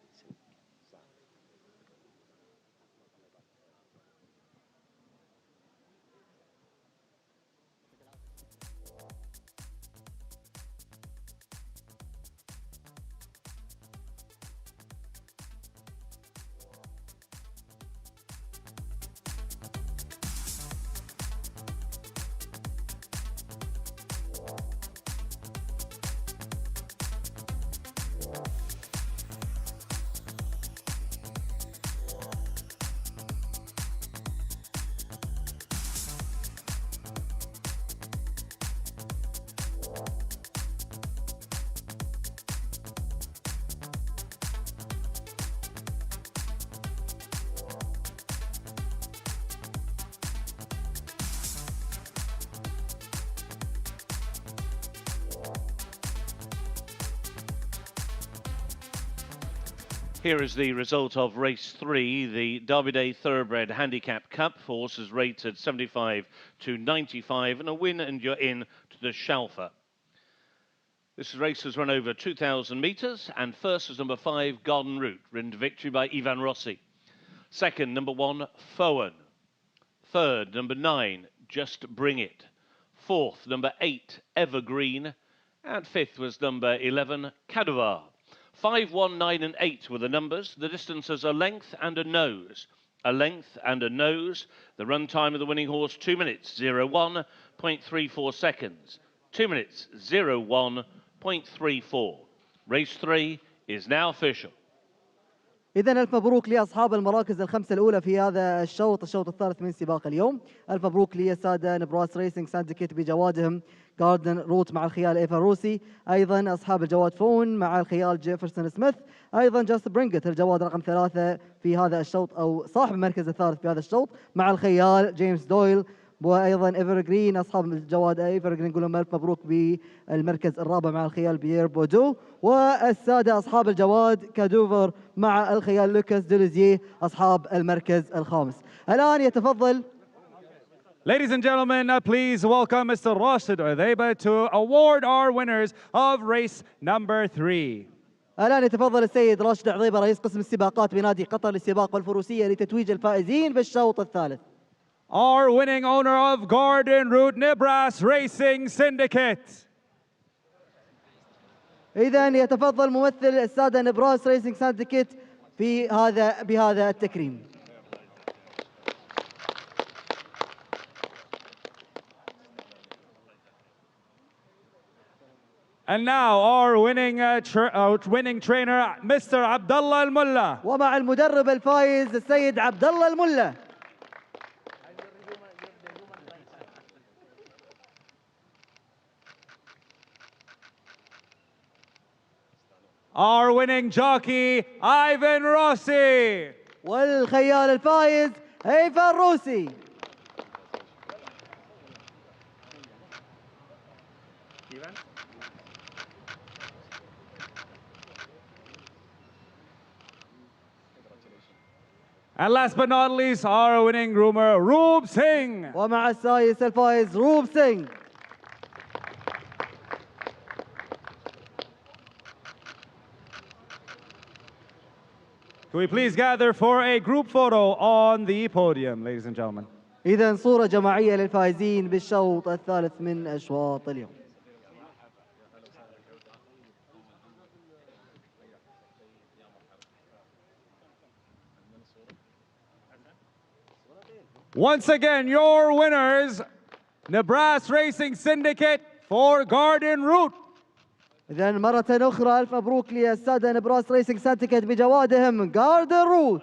Here is the result of race 3, the Derby Day Thoroughbred Handicap Cup. Horses rated 75 to 95, and a win and you're in to the Shalfa. This race has run over 2,000 metres, and first is number 5, Garden Route, ridden to victory by Ivan Rossi. Second, number 1, Fowen. Third, number 9, Just Bring It. Fourth, number 8, Evergreen. And fifth was number 11, Kadovar. 5, 1, 9 and 8 were the numbers. The distances a length and a nose. A length and a nose. The run time of the winning horse, 2 minutes, 01.34 seconds. 2 minutes, 01.34. Race 3 is now official. إذا ألف مبروك لأصحاب المراكز الخمسة الأولى في هذا الشوط الثالث من سباق اليوم. ألف مبروك للسادة نبراس ريسنج سانديكيت بجوادهم جاردن روت مع الخيال إيفا روسي، أيضا أصحاب الجواد فون مع الخيال جيفرسون سميث، أيضا جاست برينجت الجواد رقم 3 في هذا الشوط أو صاحب المركز الثالث في هذا الشوط مع الخيال جيمس دويل، وايضا ايفر جرين اصحاب الجواد ايفر جرين نقول لهم الف مبروك بالمركز الرابع مع الخيال بيير بودو، والساده اصحاب الجواد كادوفر مع الخيال لوكاس دولوزيه اصحاب المركز الخامس. الان يتفضل. Ladies and gentlemen, please welcome Mr. Rashid Udhaiba to award our winners of race number 3. الآن يتفضل السيد راشد عضيبة رئيس قسم السباقات بنادي قطر للسباق والفروسية لتتويج الفائزين بالشوط الثالث. Our winning owner of Garden Route Nibras Racing Syndicate. إذا يتفضل ممثل السادة نبراس ريسنج سانديكيت بهذا التكريم. And now our winning trainer Mr. Abdullah Al-Mulla. ومع المدرب الفائز السيد عبد الله الملا. Our winning jockey Ivan Rossi. والخيال الفائز ايفان روسي. And last but not least, our winning groomer, Roob Singh. ومع السايس الفائز روب سينغ. Can we please gather for a group photo on the podium, ladies and gentlemen? إذا صورة جماعية للفائزين بالشوط الثالث من أشواط اليوم. Once again, your winners, Nebraska Racing Syndicate for Garden Route. إذا مرة أخرى ألف مبروك للسادة نبراس ريسنج سانديكيت بجوادهم جاردن روت.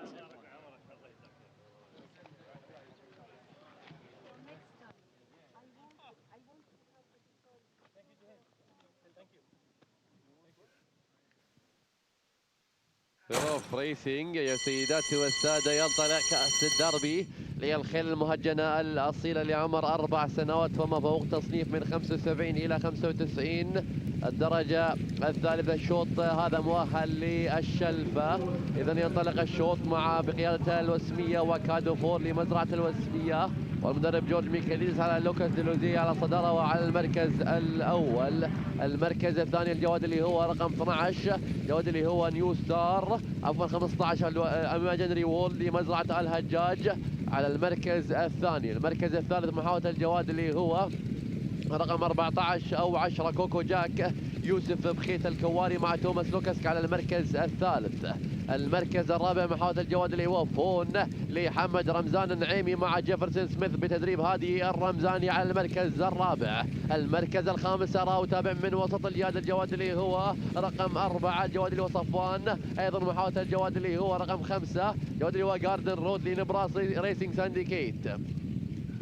ظروف ريسينج يا سيداتي والسادة ينطلق كأس الدربي للخيل المهجنة الأصيلة لعمر 4 سنوات فما فوق، تصنيف من 75 إلى 95 الدرجة الثالثة. الشوط هذا مؤهل للشلفة. إذا ينطلق الشوط مع بقيادة الوسمية وكادو فور لمزرعة الوسمية، والمدرب جورج ميكاليس على لوكاس ديلوزي على الصدارة وعلى المركز الأول. المركز الثاني الجواد اللي هو رقم 12، الجواد اللي هو نيو ستار، عفوا 15 اماجنري وول لمزرعة الهجاج على المركز الثاني. المركز الثالث محاولة الجواد اللي هو رقم 14 أو 10 كوكو جاك يوسف بخيت الكواري مع توماس لوكاسك على المركز الثالث. المركز الرابع محاولة الجواد اللي هو فون لحمد رمزان النعيمي مع جيفرسون سميث بتدريب هادي الرمزاني على المركز الرابع. المركز الخامس أراه تابع من وسط اليد الجواد اللي هو رقم 4 الجواد اللي هو صفوان، أيضا محاولة الجواد اللي هو رقم 5 الجواد اللي هو جاردن رود لنبراس ريسنج سانديكيت.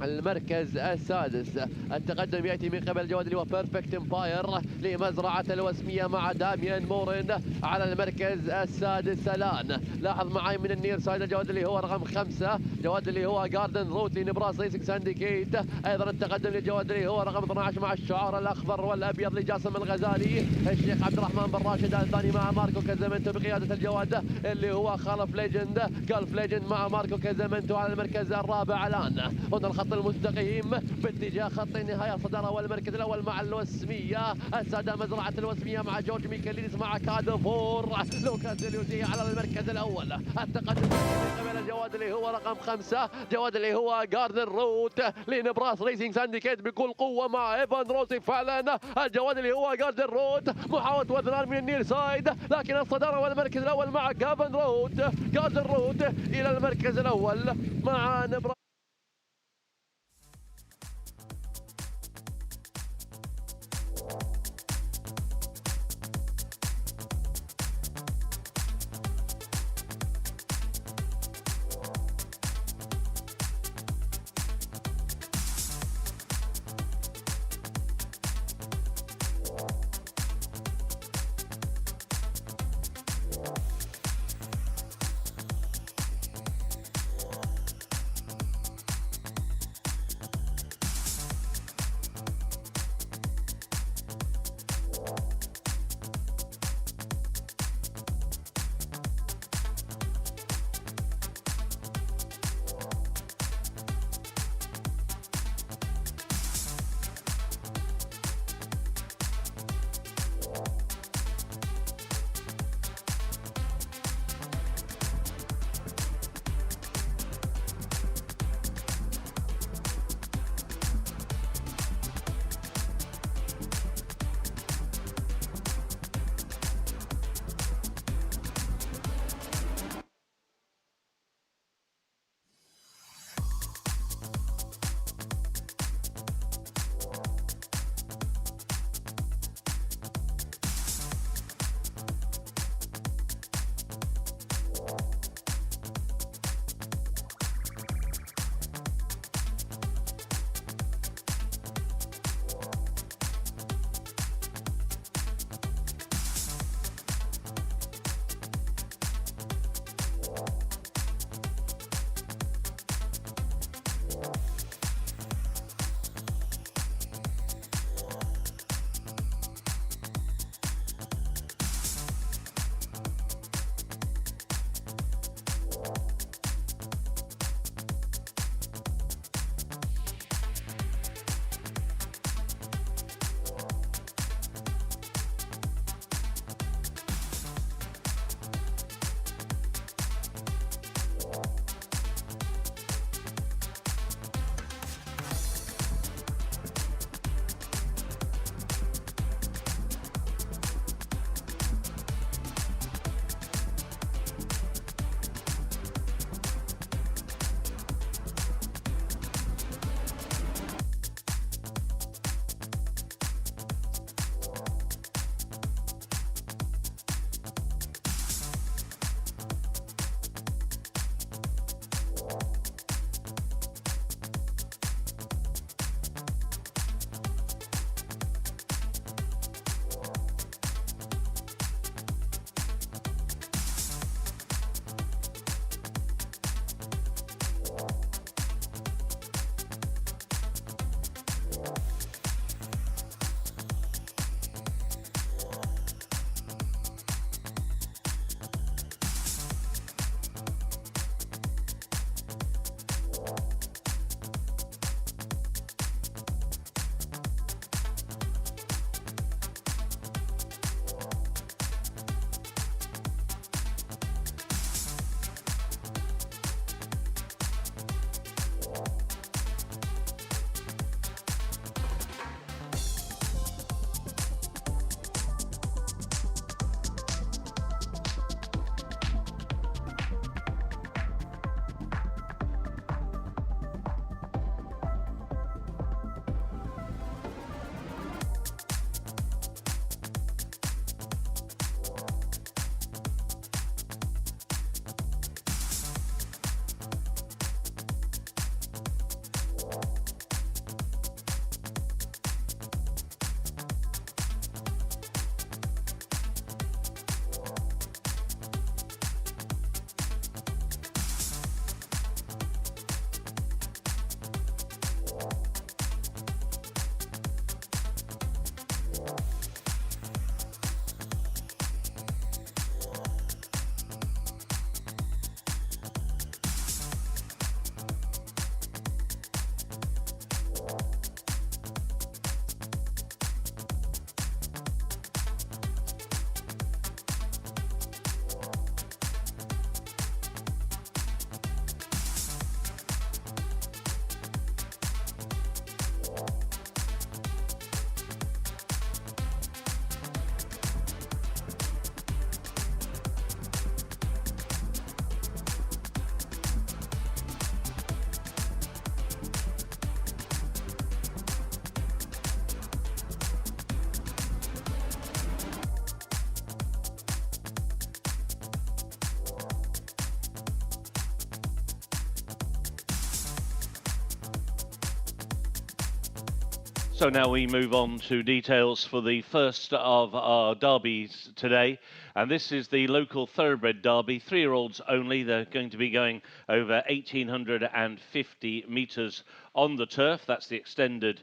المركز السادس التقدم ياتي من قبل الجواد اللي هو بيرفكت امباير لمزرعه الوسميه مع داميان مورين على المركز السادس. الان لاحظ معي من النير سايد الجواد اللي هو رقم 5 الجواد اللي هو جاردن روت لنبراس ريسنج سانديكيت. ايضا التقدم للجواد اللي هو رقم 12 مع الشعار الاخضر والابيض لجاسم الغزالي. الشيخ عبد الرحمن بن راشد الثاني مع ماركو كازامنتو بقياده الجواد اللي هو خالف ليجند جولف ليجند مع ماركو كازامنتو على المركز الرابع. الان هنا الخط المستقيم باتجاه خط النهايه الصداره والمركز الاول مع الوسميه. الساده مزرعه الوسميه مع جورج ميكاليس مع كادو فور لوكاس ديلوزي على المركز الاول. التقدم من قبل الجواد اللي هو رقم 5 جواد اللي هو جاردن روت لنبراس ريسنج سانديكيت بكل قوه مع ايفان روسي. فعلا الجواد اللي هو جاردن روت محاوله وذلان من النير سايد، لكن الصداره والمركز الاول مع جافن روت جاردن روت الى المركز الاول مع نبراس. So now we move on to details for the first of our derbies today. And this is the local thoroughbred derby, 3-year-olds only. They're going to be going over 1,850 metres on the turf. That's the extended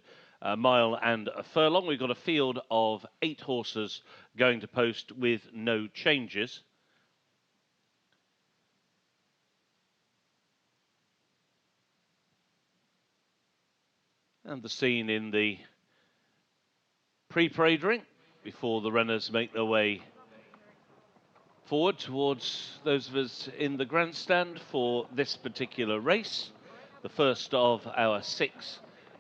mile and a furlong. We've got a field of 8 horses going to post with no changes. And the scene in the pre-parade ring before the runners make their way forward towards those of us in the grandstand for this particular race. The first of our 6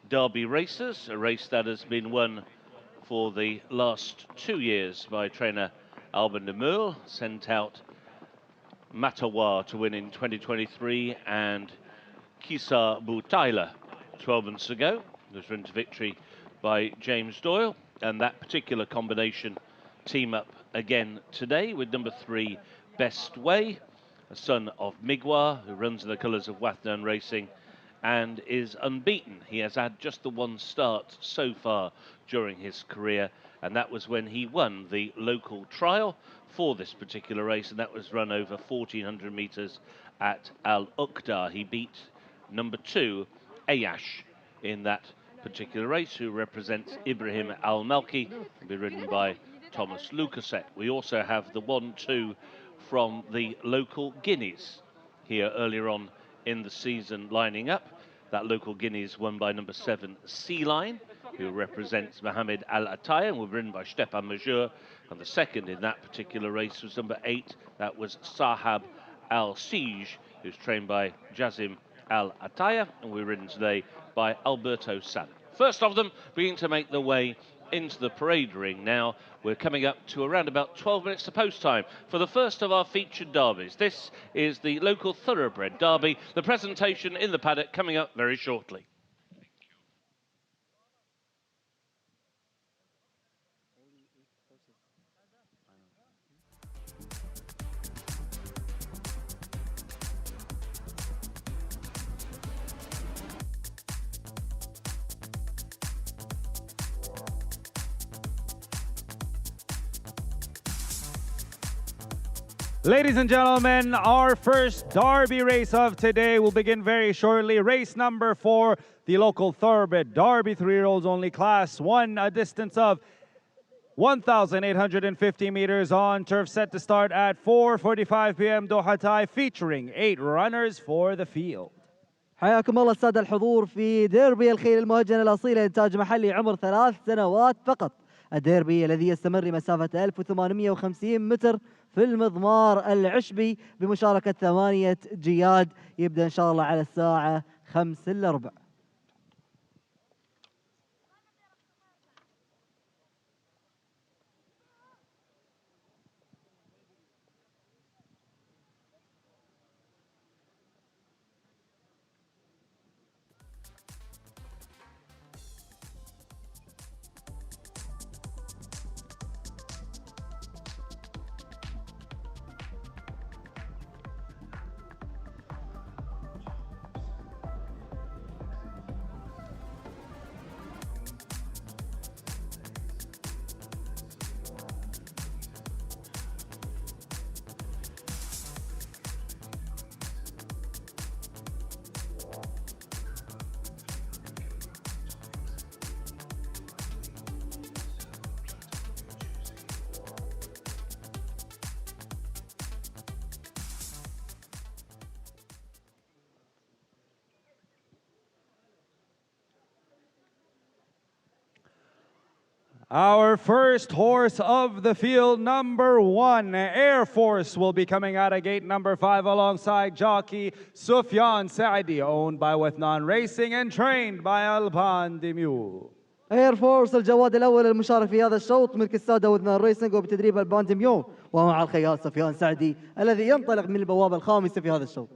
derby races, a race that has been won for the last 2 years by trainer Alban de Meulen, sent out Matawa to win in 2023 and Kisa Boutaila 12 months ago. It was run to victory by James Doyle, and that particular combination team up again today with number 3 Best Way, a son of Migwa, who runs in the colours of Wathnan Racing and is unbeaten. He has had just the 1 start so far during his career, and that was when he won the local trial for this particular race, and that was run over 1,400 metres at Al Uqda. He beat number 2 Ayash in that particular race, who represents Ibrahim Al Malki, will be ridden by Thomas Lukasek. We also have the 1-2 from the local Guineas here earlier on in the season lining up. That local Guineas won by number 7 Sea Line, who represents Mohamed Al Attaya and will be ridden by Stepan Majur. And the second in that particular race was number 8, that was Sahab Al Siege, who's trained by Jazim Al Attaya and will be ridden today by Alberto San. First of them beginning to make their way into the parade ring now. We're coming up to around about 12 minutes to post time for the first of our featured derbies. This is the local thoroughbred derby. The presentation in the paddock coming up very shortly. Ladies and gentlemen, our first derby race of today will begin very shortly. Race number 4, the local thoroughbred derby, 3-year-olds only, class 1, a distance of 1,850 meters on turf, set to start at 4:45 p.m. Doha time, featuring 8 runners for the field. حياكم الله السادة الحضور في ديربي الخيل المهجنة الأصيلة إنتاج محلي عمر 3 سنوات فقط. الديربي الذي يستمر لمسافة 1850 متر في المضمار العشبي بمشاركة 8 جياد، يبدأ إن شاء الله على الساعة 5:15. Our first horse of the field, number 1, Air Force, will be coming out of gate number 5 alongside jockey Sufyan Saadi, owned by Wathnan Racing and trained by Alban de Meulen. اير فورس الجواد الاول المشارك في هذا الشوط ملك الساده وذنان ريسنج وبتدريب البان دي ميون، ومع الخيال سفيان سعدي الذي ينطلق من البوابه الخامسه في هذا الشوط.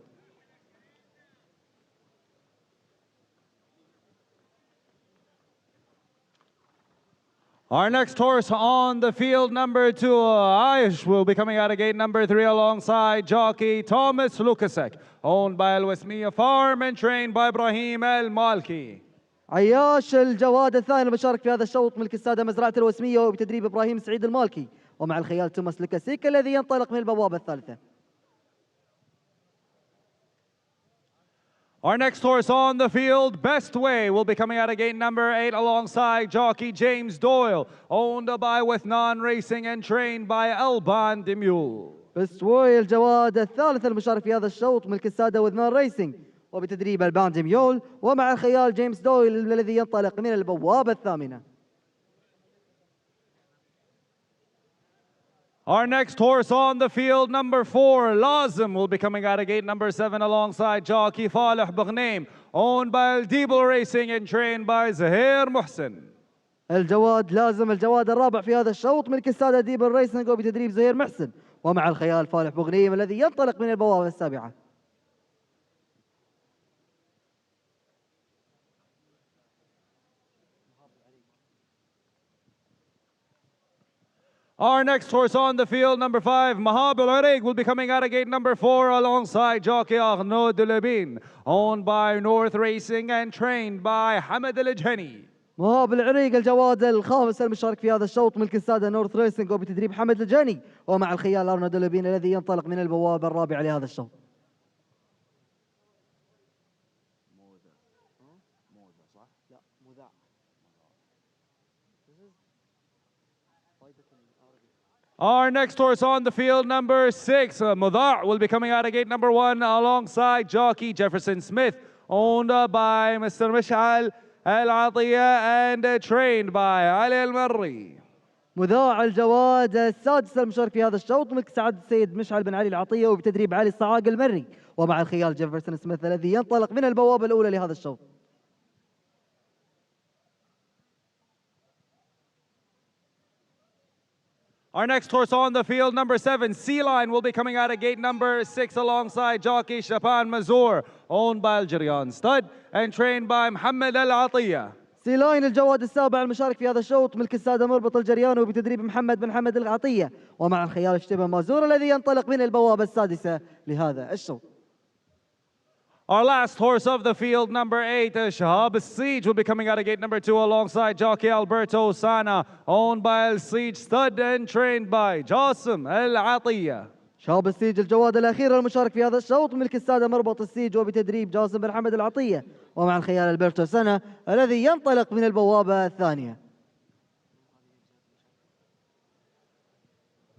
Our next horse on the field, number 2, Aish, will be coming out of gate number 3 alongside jockey Thomas Lukasek, owned by Al Wasmiya Farm and trained by Ibrahim Al Malki. عياش الجواد الثاني المشارك في هذا الشوط ملك السادة مزرعة الوسمية وبتدريب إبراهيم سعيد المالكي ومع الخيال توماس لوكاسيك الذي ينطلق من البوابة الثالثة. Our next horse on the field, Best Way, will be coming out of gate number 8 alongside jockey James Doyle, owned by Withnan Racing and trained by Alban Demule. بست واي الجواد الثالث المشارك في هذا الشوط ملك السادة وذنان ريسينج وبتدريب البان ديميول ومع الخيال جيمس دويل الذي ينطلق من البوابة الثامنة. Our next horse on the field, number 4, Lazim, will be coming out of gate number 7 alongside jockey Faleh Baghnaim, owned by Deeble Racing and trained by Zahir Muhsin. الجواد لازم الجواد الرابع في هذا الشوط ملك السادة ديبل ريسينج وبتدريب زهير محسن ومع الخيال فالح بغنيم الذي ينطلق من البوابة السابعة. Our next horse on the field, number 5, Mahab Al Rayyan, will be coming out of gate number 4 alongside jockey Arnaud Delabine, owned by North Racing and trained by Hamad Al Jhani. مهاب العريق الجواد الخامس المشارك في هذا الشوط ملك السادة نورث ريسنج وبتدريب حمد الجاني ومع الخيال أرنولد لوبين الذي ينطلق من البوابة الرابعة لهذا الشوط. Our next horse on the field, number 6, Mudar, will be coming out of gate number 1 alongside jockey Jefferson Smith, owned by Mr. Mishal Al Atiyah and trained by Ali Al Marri. مذاع الجواد السادس المشارك في هذا الشوط ملك سعد السيد مشعل بن علي العطية وبتدريب علي الصعاق المري ومع الخيال جيفرسون سميث الذي ينطلق من البوابة الأولى لهذا الشوط. Our next horse on the field, number 7, Sea Line, will be coming out of gate number 6 alongside jockey Shapan Mazur, owned by Algerian Stud and trained by Mohammed Al Atiyah. سي لاين الجواد السابع المشارك في هذا الشوط ملك السادة مربط الجريان وبتدريب محمد بن حمد العطية ومع الخيال اشتبه مازور الذي ينطلق من البوابة السادسة لهذا الشوط. Our last horse of the field, number 8, Shahab Siege, will be coming out of gate number 2 alongside jockey Alberto Sana, owned by El Siege Stud and trained by Jassim Al Atiyah. شهاب السيج الجواد الأخير المشارك في هذا الشوط ملك السادة مربط السيج وبتدريب جاسم بن حمد العطية ومع الخيال البرتو سنة الذي ينطلق من البوابة الثانية.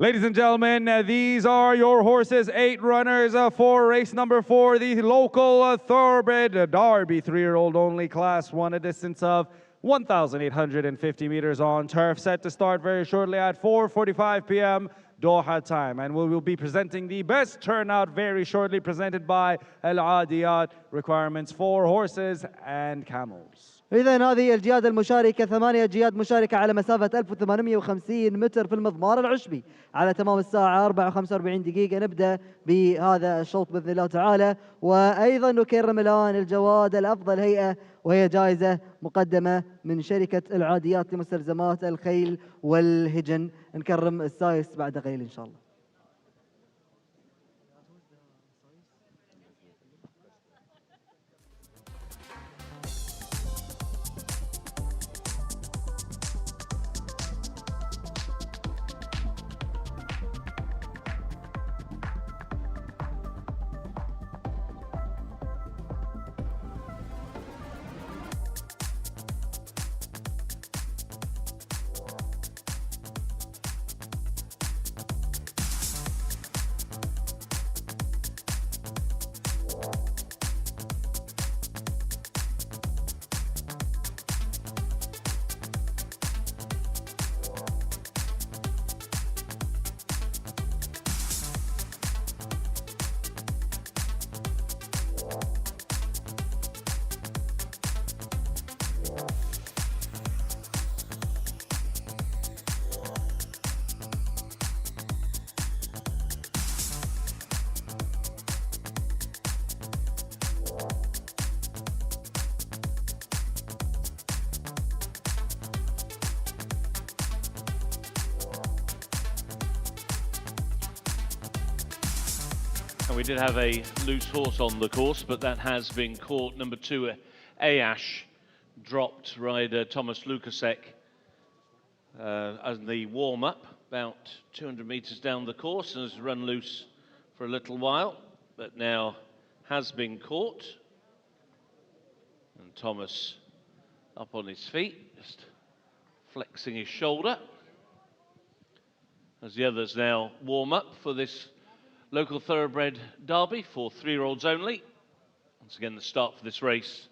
Ladies and gentlemen, these are your horses, 8 runners for race number 4, the local thoroughbred Derby 3-year-old only, class 1, a distance of 1,850 meters on turf, set to start very shortly at 4:45 p.m. Doha time, and we will be presenting the best turnout very shortly, presented by Al Adiyat, requirements for horses and camels. إذن هذه الجياد المشاركة 8 جياد مشاركة على مسافة 1850 متر في المضمار العشبي على تمام الساعة 4:45 دقيقة نبدأ بهذا الشوط بإذن الله تعالى. وأيضا نكرم الآن الجواد الأفضل هيئة وهي جائزة مقدمة من شركة العاديات لمستلزمات الخيل والهجن. نكرم السايس بعد قليل إن شاء الله. And we did have a loose horse on the course, but that has been caught. Number 2, Ayash, dropped rider Thomas Lukasek as the warm-up, about 200 metres down the course, and has run loose for a little while, but now has been caught. And Thomas up on his feet, just flexing his shoulder, as the others now warm up for this local thoroughbred derby for 3-year-olds only. Once again, the start for this race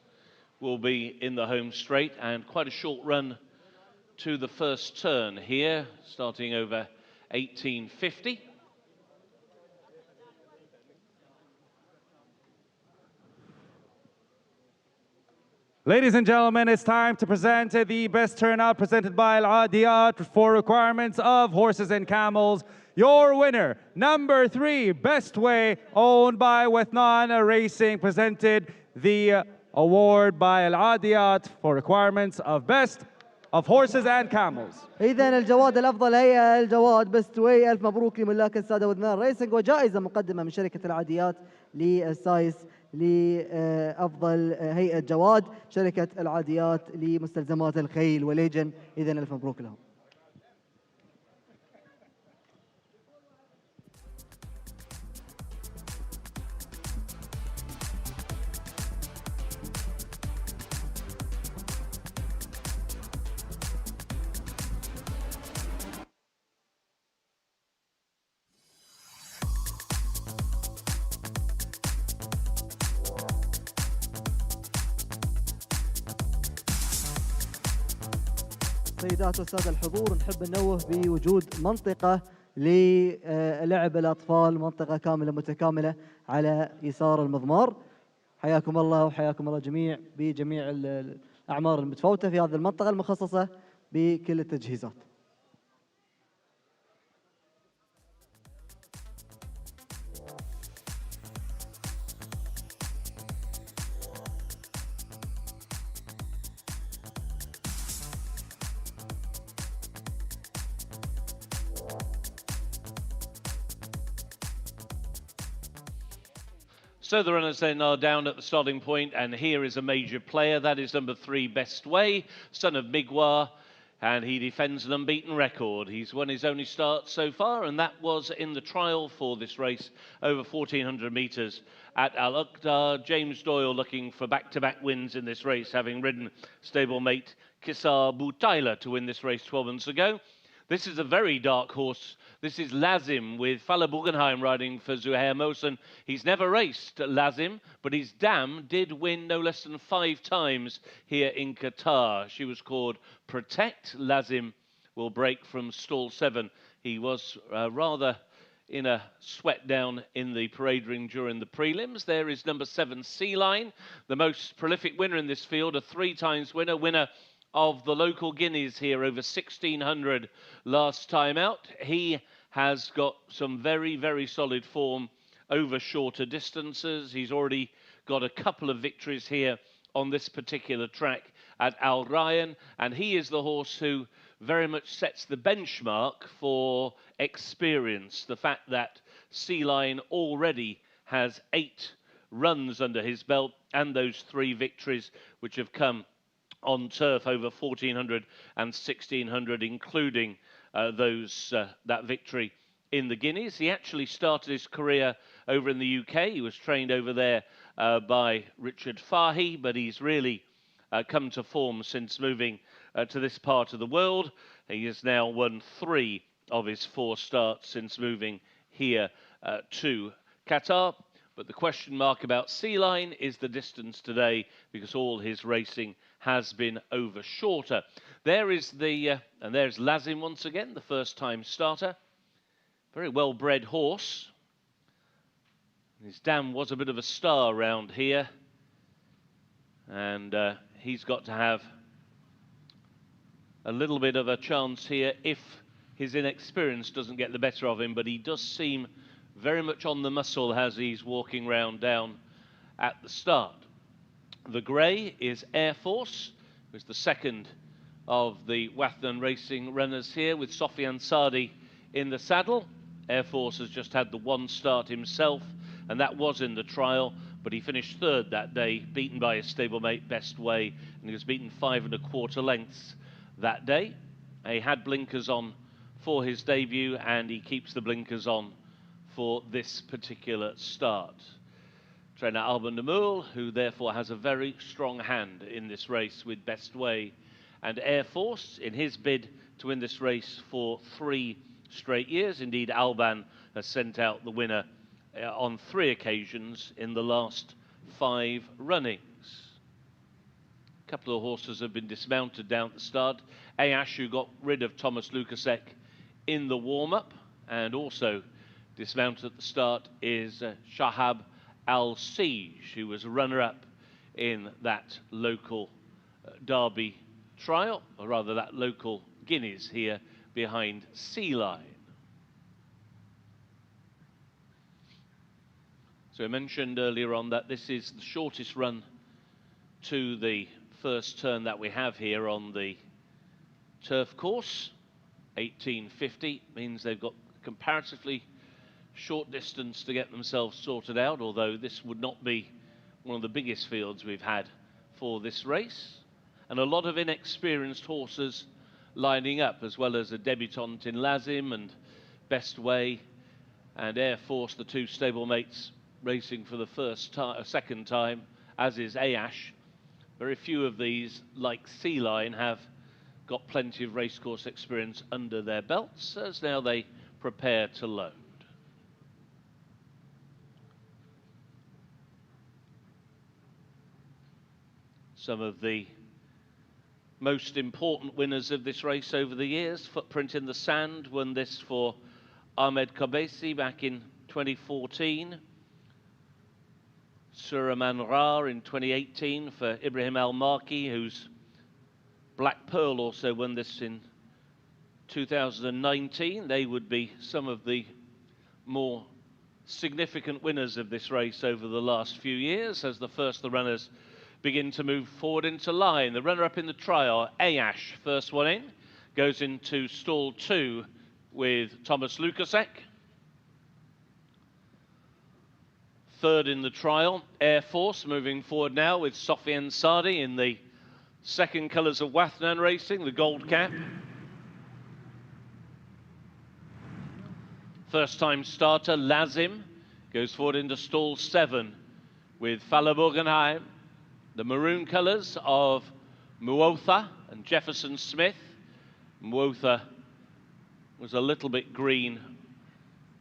will be in the home straight, and quite a short run to the first turn here, starting over 1850. Ladies and gentlemen, it's time to present the best turnout presented by Al Adiyat for requirements of horses and camels. Your winner, number 3, Best Way, owned by Wethnan Racing, presented the award by Al Adiyat for requirements of best of horses and camels. إذن الجواد الأفضل هي الجواد بيست واي. ألف مبروك لملاك السادة وذنان ريسنج، وجائزة مقدمة من شركة العاديات للسايس لأفضل هيئة جواد شركة العاديات لمستلزمات الخيل وليجن. إذن ألف مبروك لهم. سيدات والسادة الحضور، نحب ننوه بوجود منطقة للعب الأطفال، منطقة كاملة متكاملة على يسار المضمار. حياكم الله وحياكم الله جميع بجميع الأعمار المتفاوتة في هذه المنطقة المخصصة بكل التجهيزات. So the runners then are down at the starting point, and here is a major player. That is number 3, Best Way, son of Migwa, and he defends an unbeaten record. He's won his only start so far, and that was in the trial for this race over 1,400 metres at Al Uqda. James Doyle looking for back-to-back wins in this race, having ridden stablemate Kisar Boutaila to win this race 12 months ago. This is a very dark horse. This is Lazim with Fala Bugenheim riding for Zuhair Mohsen. He's never raced Lazim, but his dam did win no less than 5 times here in Qatar. She was called Protect. Lazim will break from stall 7. He was rather in a sweat down in the parade ring during the prelims. There is number 7, Sea Line, the most prolific winner in this field, a 3 times winner of the local guineas here, over 1,600 last time out. He has got some very, very solid form over shorter distances. He's already got a couple of victories here on this particular track at Al Rayyan, and he is the horse who very much sets the benchmark for experience. The fact that Sea Line already has 8 runs under his belt, and those 3 victories which have come on turf over 1,400 and 1,600, including that victory in the Guineas. He actually started his career over in the UK. He was trained over there by Richard Fahy, but he's really come to form since moving to this part of the world. He has now won 3 of his 4 starts since moving here to Qatar. But the question mark about Sea Line is the distance today, because all his racing has been over shorter. There is and there's Lazim once again, the first-time starter. Very well-bred horse. His dam was a bit of a star round here, and he's got to have a little bit of a chance here if his inexperience doesn't get the better of him, but he does seem very much on the muscle as he's walking round down at the start. The grey is Air Force, who's the second of the Wethnan Racing runners here, with Sofian Sadi in the saddle. Air Force has just had the 1 start himself, and that was in the trial, but he finished third that day, beaten by his stablemate Best Way, and he was beaten 5 1/4 lengths that day. He had blinkers on for his debut, and he keeps the blinkers on for this particular start. Trainer Alban Namul, who therefore has a very strong hand in this race with Best Way and Air Force in his bid to win this race for 3 straight years. Indeed, Alban has sent out the winner on 3 occasions in the last 5 runnings. A couple of horses have been dismounted down at the start. Ayash, who got rid of Thomas Lukasek in the warm-up, and also dismounted at the start is Shahab Al-Siege, who was runner-up in that local Derby trial, or rather that local Guineas here behind Sea Line. So I mentioned earlier on that this is the shortest run to the first turn that we have here on the turf course. 1850 means they've got comparatively short distance to get themselves sorted out, although this would not be one of the biggest fields we've had for this race. And a lot of inexperienced horses lining up, as well as a debutant in Lazim and Best Way and Air Force, the 2 stablemates racing for the second time, as is Ayash. Very few of these, like Sea Line, have got plenty of racecourse experience under their belts, as now they prepare to load. Some of the most important winners of this race over the years: Footprint in the Sand won this for Ahmed Kabesi back in 2014. Suraman Ra in 2018 for Ibrahim Al-Marki, whose Black Pearl also won this in 2019. They would be some of the more significant winners of this race over the last few years, as the runners begin to move forward into line. The runner-up in the trial, Ayash, first one in, goes into stall 2 with Thomas Lukasek. Third in the trial, Air Force, moving forward now with Sofian Sadi in the second colours of Wathnan Racing, the gold cap. First time starter, Lazim, goes forward into stall 7 with Fala Borgenheim. The maroon colours of Muotha and Jefferson Smith. Muotha was a little bit green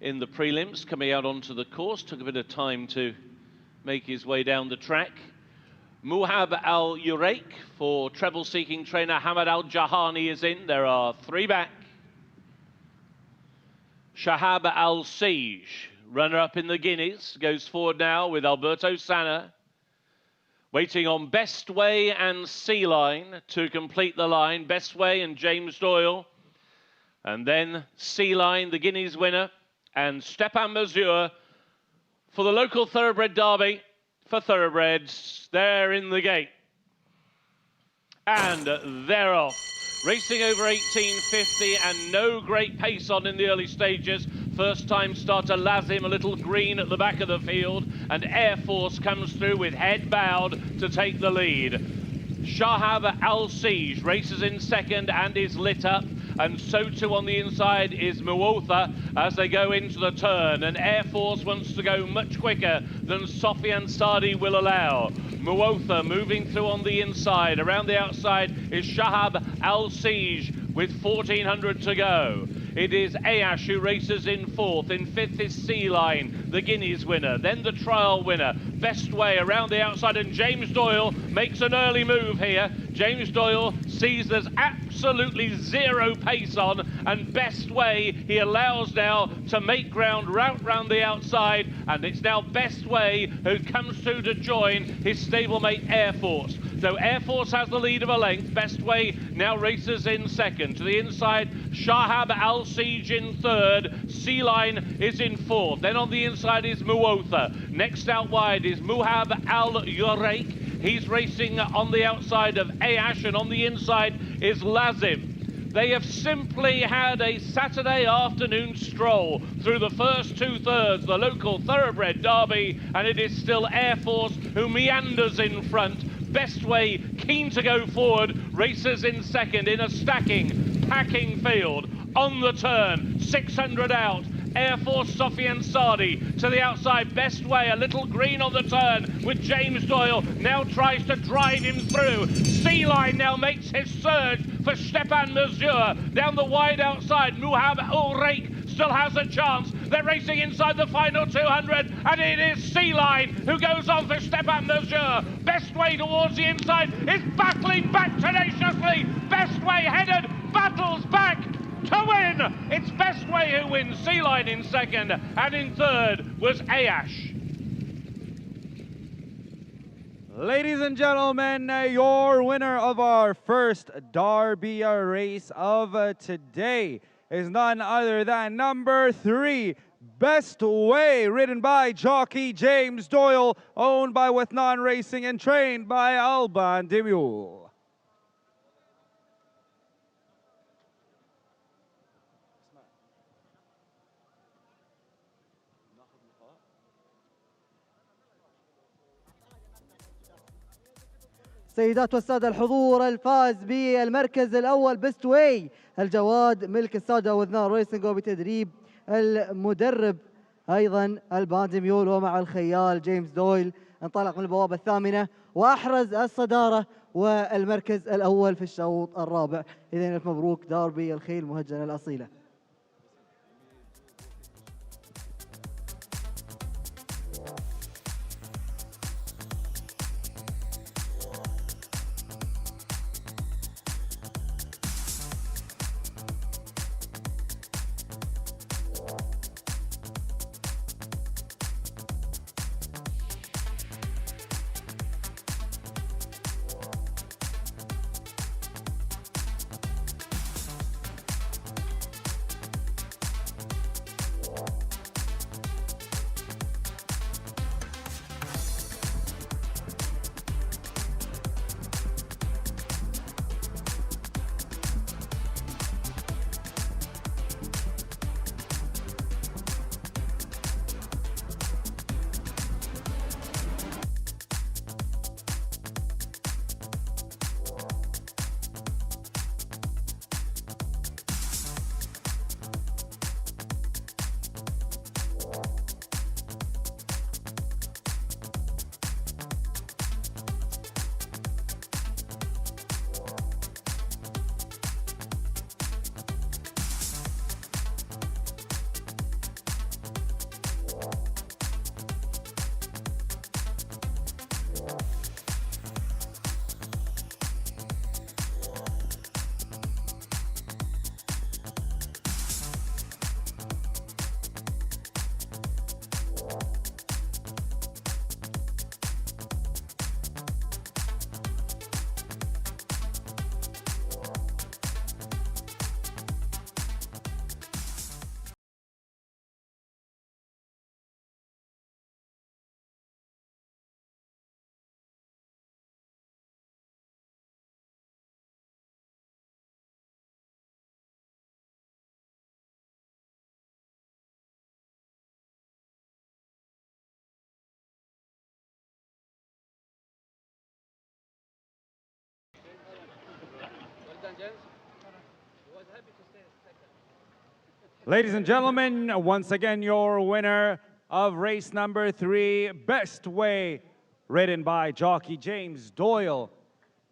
in the prelims, coming out onto the course, took a bit of time to make his way down the track. Muhab Al-Uraik for treble-seeking trainer Hamad Al-Jahani is in. There are 3 back. Shahab Al-Siege, runner-up in the Guineas, goes forward now with Alberto Sanna. Waiting on Best Way and Sea Line to complete the line. Best Way and James Doyle. And then Sea Line, the Guineas winner, and Stepan Mazur for the local Thoroughbred Derby for Thoroughbreds. They're in the gate. And they're off. Racing over 1850 and no great pace on in the early stages. First time starter Lazim, a little green at the back of the field, and Air Force comes through with head bowed to take the lead. Shahab Al-Siege races in second and is lit up, and so too on the inside is Muotha as they go into the turn, and Air Force wants to go much quicker than Sofian Sadi will allow. Muotha moving through on the inside. Around the outside is Shahab Al-Siege with 1400 to go. It is Ayash who races in 4th. In 5th is Sea Line, the Guineas winner. Then the trial winner, Best Way around the outside, and James Doyle makes an early move here. James Doyle sees there's absolutely zero pace on, and Best Way he allows now to make ground right round the outside, and it's now Best Way who comes through to join his stablemate Air Force. So Air Force has the lead of a length. Best Way now races in second. To the inside, Shahab Al-Siege in 3rd. Sea Line is in 4th. Then on the inside is Muotha. Next out wide is Muhab Al-Uraik. He's racing on the outside of Ayash, and on the inside is Lazim. They have simply had a Saturday afternoon stroll through the first two-thirds, the local thoroughbred derby, and it is still Air Force who meanders in front. Best Way keen to go forward, races in second in a stacking, packing field. On the turn, 600 out. Air Force Sofian Sadi to the outside. Best Way, a little green on the turn with James Doyle. Now tries to drive him through. Sea Line now makes his surge for Stepan Mesure. Down the wide outside, Muhab Ulreik still has a chance. They're racing inside the final 200, and it is Sea Line who goes on for Stepan Mesure. Best Way towards the inside is battling back tenaciously. Best Way headed, battles back to win. It's Best Way who wins. Sea Line in second, and in third was Ayash. Ladies and gentlemen, your winner of our first Derby race of today is none other than number 3, Best Way, ridden by jockey James Doyle, owned by Wethnan Racing and trained by Alban Demule. سيدات والسادة الحضور، الفاز بالمركز الأول بيست واي الجواد ملك السادة وذنان ريسنج، وبتدريب المدرب أيضا الباندي ميول، ومع الخيال جيمس دويل. انطلق من البوابة الثامنة وأحرز الصدارة والمركز الأول في الشوط الرابع. إذن ألف مبروك داربي الخيل المهجنة الأصيلة. Ladies and gentlemen, once again, your winner of race number 3, Best Way, ridden by jockey James Doyle,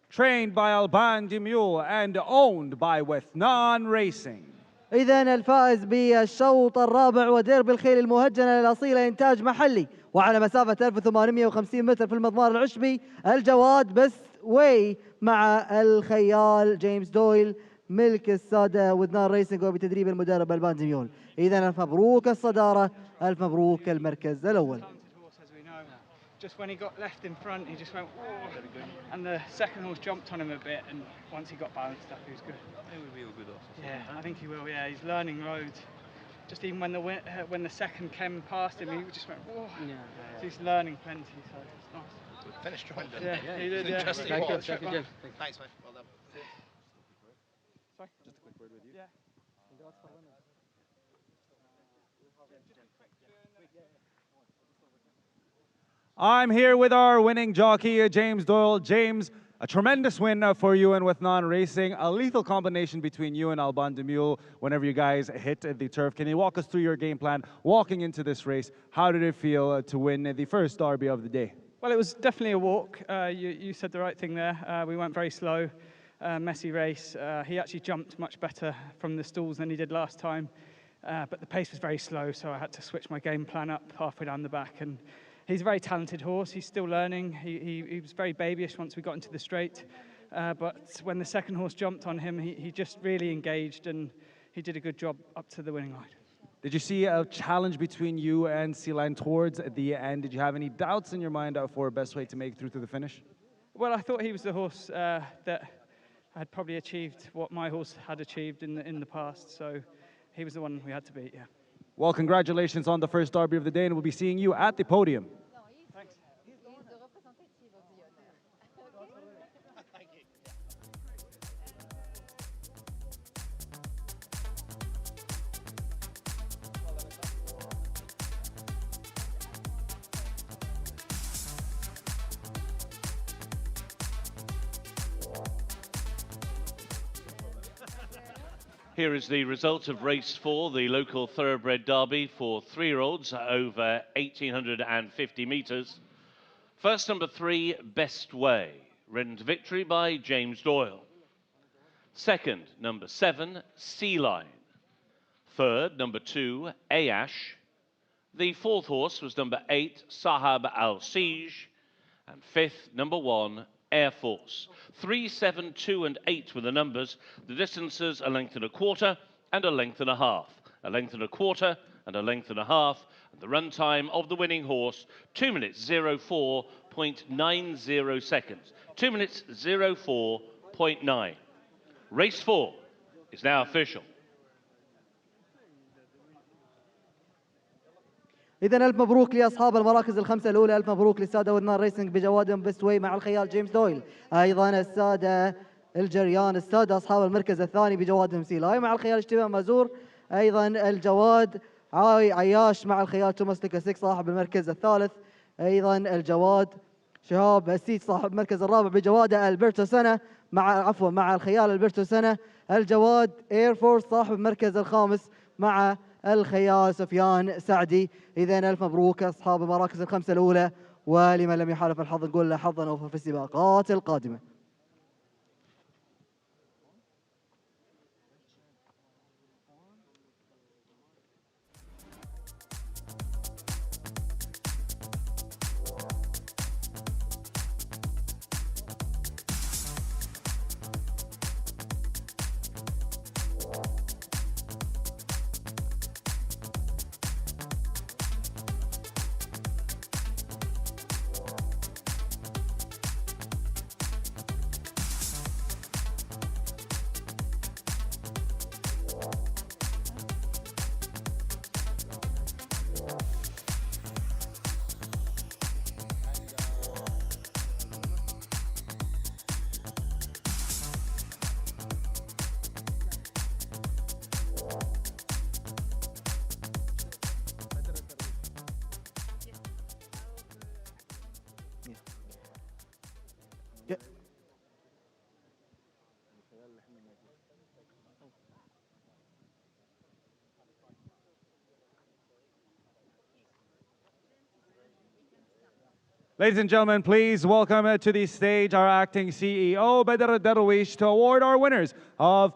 trained by Alban Demule and owned by Wethnan Racing. إذن الفائز بالشوط الرابع وديربي الخيل المهجنة الأصيلة إنتاج محلي وعلى مسافة 1850 متر في المضمار العشبي، الجواد بيست واي مع الخيال جيمس دويل ملك السادة وذنان ريسنج وبتدريب المدرب البان ديميول. إذن ألف مبروك الصدارة، ألف مبروك المركز الأول. Just when he got left in front, he just went, whoa, and the second horse jumped on him a bit, and once he got balanced up, he was good. He will be a good horse. Yeah, I think he will. Yeah, he's learning roads. Just even when the second came past him, he just went, whoa. Yeah. So he's learning plenty, so it's nice. Good finish, John. Yeah, he did. Yeah. Thank you, Jim. Thanks, mate. Well done. Sorry? Just a quick word with you. Yeah. I'm here with our winning jockey, James Doyle. James, a tremendous win for you and Withnan Racing. A lethal combination between you and Alban de Mule whenever you guys hit the turf. Can you walk us through your game plan walking into this race? How did it feel to win the first derby of the day? Well, it was definitely a walk. You said the right thing there. We went very slow, messy race. He actually jumped much better from the stalls than he did last time. But the pace was very slow, so I had to switch my game plan up halfway down the back. And he's a very talented horse. He's still learning. He was very babyish once we got into the straight. But when the second horse jumped on him, he just really engaged, and he did a good job up to the winning line. Did you see a challenge between you and Sea-Lion towards the end? Did you have any doubts in your mind for a best way to make it through to the finish? Well, I thought he was the horse that had probably achieved what my horse had achieved in the past. So he was the one we had to beat, yeah. Well, congratulations on the first derby of the day, and we'll be seeing you at the podium. Thanks. Here is the result of race 4, the local thoroughbred derby for 3-year-olds over 1,850 metres. First, number 3, Best Way, ridden to victory by James Doyle. Second, number 7, Sea Lion. Third, number 2, Ayash. The fourth horse was number 8, Sahab Al Siege. And fifth, number 1, Air Force. 3, 7, 2 and 8 were the numbers. The distances a length and a quarter and a length and a half. A length and a quarter and a length and a half. And the run time of the winning horse, 2 minutes 04.90 seconds. 2 minutes 04.9. Race 4 is now official. إذا ألف مبروك لأصحاب المراكز الخمسة الأولى، ألف مبروك للسادة وثنان ريسنج بجوادهم بيستوي مع الخيال جيمس دويل. أيضا السادة الجريان السادة أصحاب المركز الثاني بجوادهم سيلاي مع الخيال اشتباه مازور. أيضا الجواد عياش مع الخيال توماس ليكاسيك صاحب المركز الثالث. أيضا الجواد شهاب السيد صاحب المركز الرابع بجواده ألبرتو سنة مع الخيال ألبرتو سنة. الجواد اير فورس صاحب المركز الخامس مع الخيال سفيان سعدي. إذن ألف مبروك أصحاب المراكز الخمسة الأولى، ولمن لم يحالف الحظ نقول له حظا أوفر في السباقات القادمة. Ladies and gentlemen, please welcome to the stage our acting CEO, Badr Darwish, to award our winners of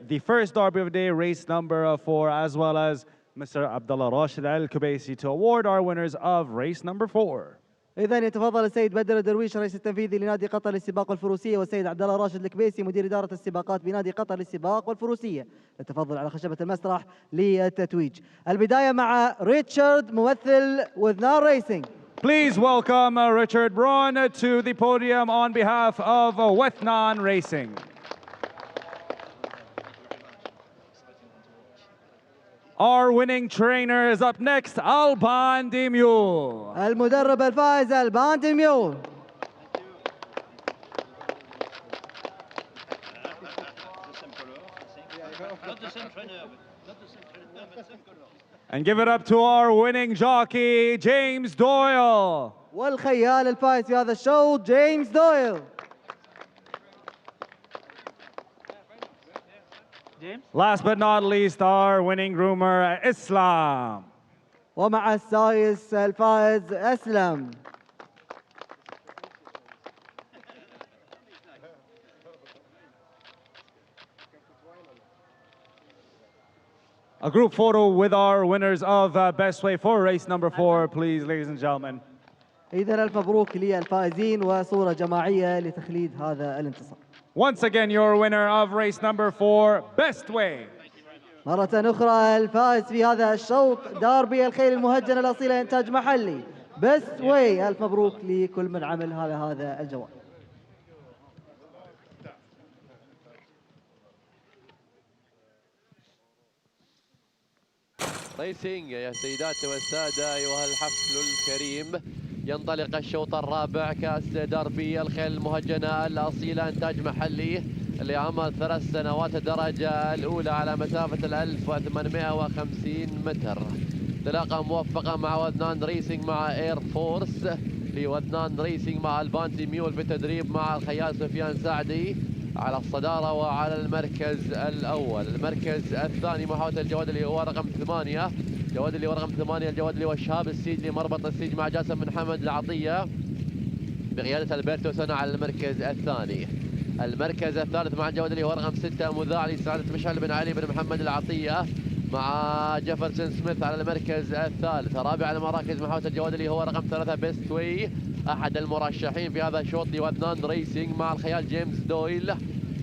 the first derby of the day, race number 4, as well as Mr. Abdullah Rashid Al-Kubaisi to award our winners of race number 4. إذا يتفضل السيد بدر الدرويش الرئيس التنفيذي لنادي قطر للسباق والفروسية، والسيد عبد الله راشد الكبيسي مدير إدارة السباقات بنادي قطر للسباق والفروسية للتفضل على خشبة المسرح للتتويج. البداية مع ريتشارد ممثل وذنان ريسينج. Please welcome Richard Braun to the podium on behalf of Wethnan Racing. Our winning trainer is up next, Alban de Mule. المدرب الفائز ألبان دي ميول. And give it up to our winning jockey, James Doyle. والخيال الفائز في هذا الشوط جيمس دويل. Last but not least, our winning groomer, Islam. ومع السايس الفائز أسلم. A group photo with our winners of Best Way for race number 4, please, ladies and gentlemen. إذا ألف مبروك للفائزين وصورة جماعية لتخليد هذا الانتصار. Once again, your winner of race number 4, Best Way. مرة أخرى الفائز في هذا الشوط داربي الخيل المهجنة الأصيلة إنتاج محلي بيست واي. ألف مبروك لكل من عمل هذا الجواب. ريسينج يا سيداتي والسادة أيها الحفل الكريم، ينطلق الشوط الرابع كأس داربي الخيل المهجنة الأصيلة إنتاج محلي لعمر 3 سنوات الدرجة الأولى على مسافة 1850 متر. انطلاقة موفقة مع ودنان ريسينج مع اير فورس، لودنان ريسينج مع البانتي ميول في التدريب مع الخيال سفيان سعدي على الصدارة وعلى المركز الأول. المركز الثاني محاولة الجواد اللي هو رقم 8، الجواد اللي هو رقم 8، الجواد اللي هو شهاب السيج لمربط السيج مع جاسم بن حمد العطية بقيادة البرتو سنة على المركز الثاني. المركز الثالث مع الجواد اللي هو رقم 6 مذاع لسعادة مشعل بن علي بن محمد العطية مع جيفرسون سميث على المركز الثالث. رابع المراكز محاولة الجواد اللي هو رقم 3 بيست واي، أحد المرشحين في هذا الشوط لودنان ريسينج مع الخيال جيمس دويل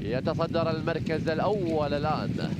يتصدر المركز الأول الآن.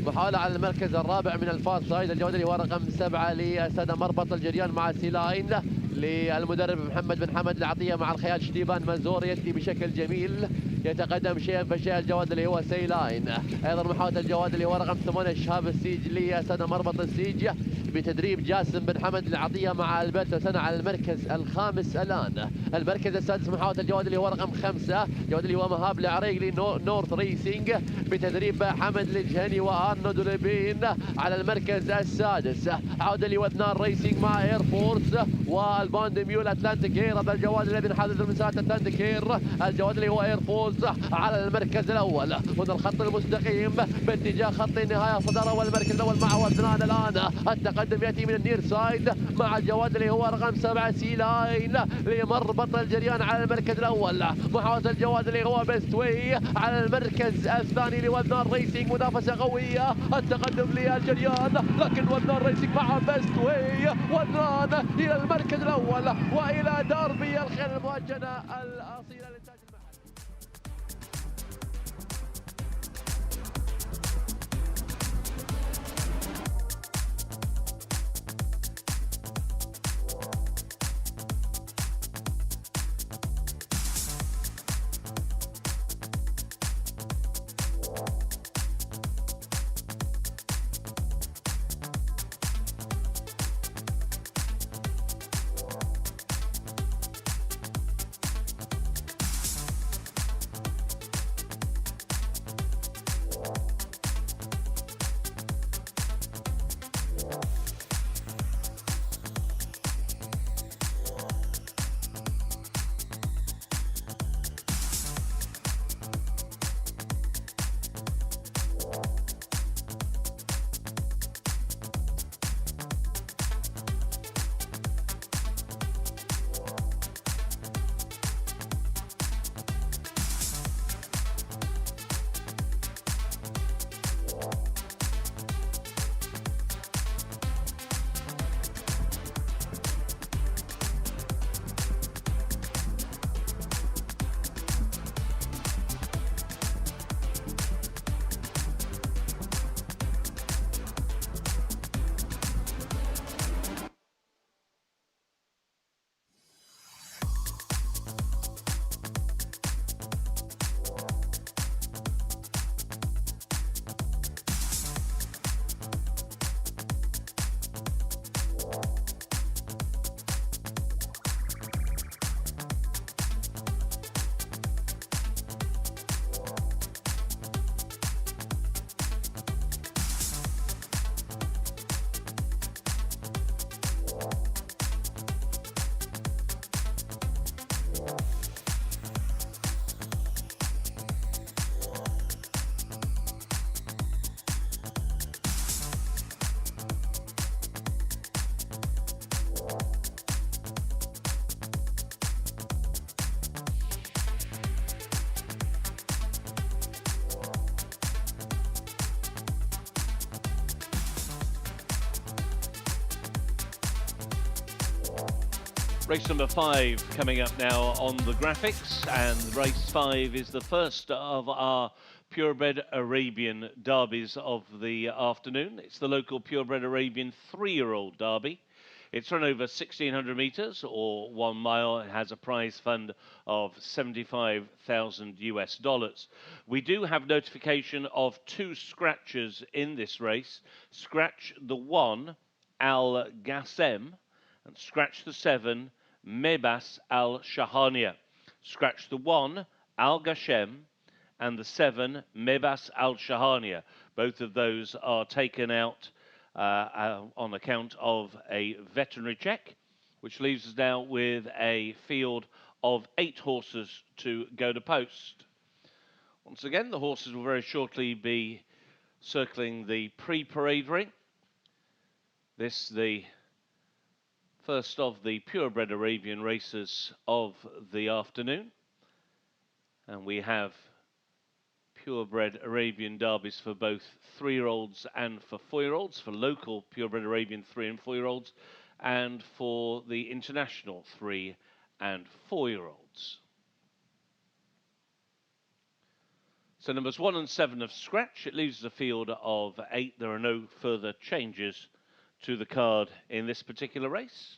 محاولة على المركز الرابع من الفار سايد، الجواد اللي هو رقم 7 لسادة مربط الجريان مع سيلاين للمدرب محمد بن حمد العطية مع الخيال شتيبان منزور يأتي بشكل جميل يتقدم شيئا فشيئا الجواد اللي هو سيلاين. ايضا محاولة الجواد اللي هو رقم 8 شهاب السيج لسادة مربط السيج بتدريب جاسم بن حمد العطية مع البرتو سنة على المركز الخامس الآن. المركز السادس محاولة الجواد اللي هو رقم 5، الجواد اللي هو مهاب العريق لنورث ريسينج بتدريب حمد الجهني وارنولد لبين على المركز السادس. عودة لودنان ريسينج مع اير فورس والباند ميول اتلانتيك اير، هذا الجواد الذي انحدث من ساعة اتلانتيك اير، الجواد اللي هو اير فورس على المركز الاول. هنا الخط المستقيم باتجاه خط النهاية صدارة والمركز الاول مع ودنان الان. التقدم ياتي من النير سايد مع الجواد اللي هو رقم 7 سي لاين لمربط الجريان على المركز الاول. محاولة الجواد اللي هو بيست واي على المركز الثاني لودنان ريسينج، منافسة قوية، التقدم للجريان لكن ودنان ريسينج مع بيست واي. ودنان الى المركز الاول والى داربي الخيل المهجنة الاصيلة للتاج المحلي. Race number 5 coming up now on the graphics, and race 5 is the first of our purebred Arabian derbies of the afternoon. It's the local purebred Arabian 3-year-old derby. It's run over 1,600 meters or 1 mile. It has a prize fund of $75,000. We do have notification of 2 scratches in this race. Scratch the 1, Al Gassem, and scratch the 7, Mebas Al Shahania. Scratch the 1, Al Gashem, and the 7, Mebas Al Shahania. Both of those are taken out on account of a veterinary check, which leaves us now with a field of 8 horses to go to post. Once again, the horses will very shortly be circling the pre-parade ring. This the first of the purebred Arabian races of the afternoon. And we have purebred Arabian derbies for both 3-year-olds and for 4-year-olds, for local purebred Arabian 3 and 4-year-olds, and for the international 3 and 4-year-olds. So numbers 1 and 7 have scratch. It leaves a field of 8. There are no further changes to the card in this particular race.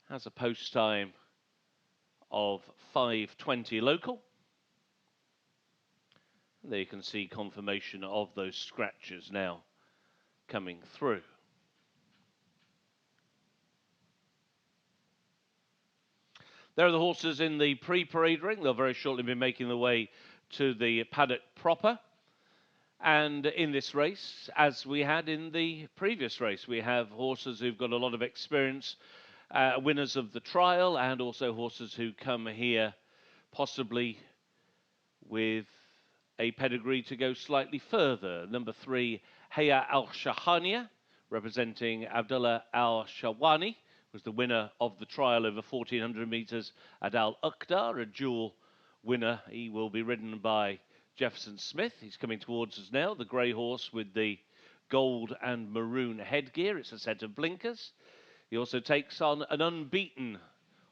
Has a post time of 5:20 local. And there you can see confirmation of those scratches now coming through. There are the horses in the pre-parade ring. They'll very shortly be making their way to the paddock proper. And in this race, as we had in the previous race, we have horses who've got a lot of experience, winners of the trial, and also horses who come here possibly with a pedigree to go slightly further. Number 3, Haya Al Shahania, representing Abdullah Al Shawani, was the winner of the trial over 1,400 meters at Al Uqdar, a dual winner. He will be ridden by Jefferson Smith. He's coming towards us now, the grey horse with the gold and maroon headgear. It's a set of blinkers. He also takes on an unbeaten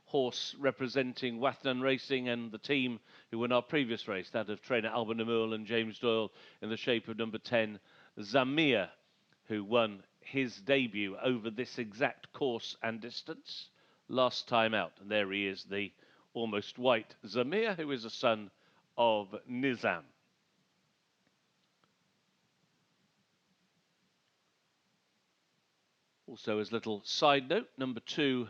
horse representing Wathnan Racing and the team who won our previous race, that of trainer Alban Amul and James Doyle, in the shape of number 10, Zamir, who won his debut over this exact course and distance last time out. And there he is, the almost white Zamir, who is a son of Nizam. Also, as a little side note, number 2,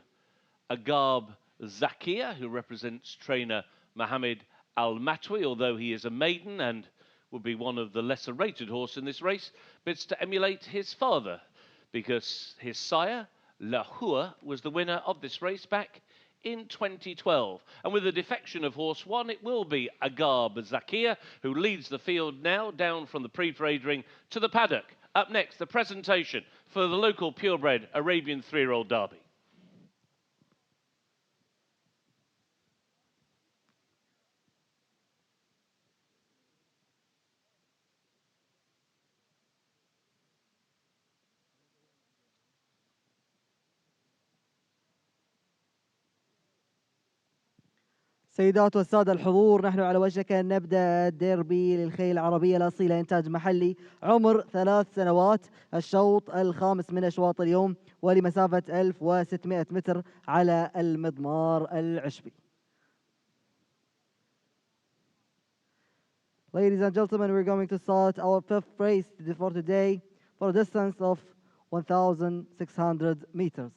Agab Zakia, who represents trainer Mohammed Al-Matwi, although he is a maiden and would be one of the lesser rated horse in this race, bids to emulate his father, because his sire, Lahua, was the winner of this race back in 2012. And with the defection of horse 1, it will be Agab Zakia, who leads the field now down from the pre-parade ring to the paddock. Up next, the presentation for the local purebred Arabian 3-year-old derby. سيدات والسادة الحضور، نحن على وشك أن نبدأ الديربي للخيل العربية الأصيلة إنتاج محلي، عمر 3 سنوات، الشوط الخامس من أشواط اليوم ولمسافة 1600 متر على المضمار العشبي. Ladies and gentlemen, we're going to start our 5th race for today for a distance of 1,600 meters.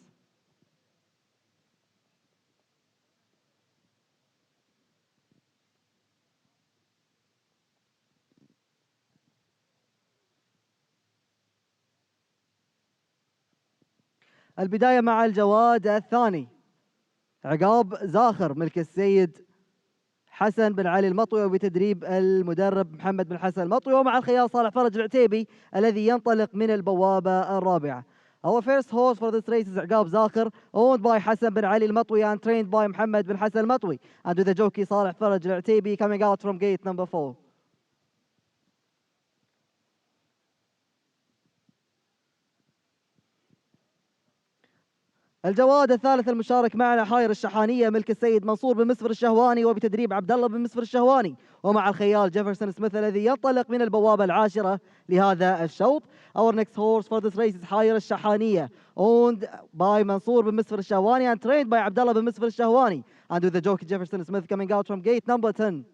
البداية مع الجواد الثاني، عقاب زاخر ملك السيد حسن بن علي المطوي وبتدريب المدرب محمد بن حسن المطوي، ومع الخيار صالح فرج العتيبي الذي ينطلق من البوابة الرابعة. Our first horse for this race is عقاب زاخر, owned by Hassan bin Ali al-Matwi and trained by Muhammad bin Hassan al-Matwi, and with the jockey Saleh Faraj al-Ataibi coming out from gate number 4. الجواد الثالث المشارك معنا حاير الشحانية ملك السيد منصور بن مسفر الشهواني وبتدريب عبد الله بن مسفر الشهواني، ومع الخيال جيفرسون سميث الذي ينطلق من البوابة العاشرة لهذا الشوط. Our next horse for this race is حاير الشحانية, owned by Mansour bin Misfar al-Shahwani and trained by Abdullah bin Misfar al-Shahwani, and with the jockey Jefferson Smith coming out from gate number 10.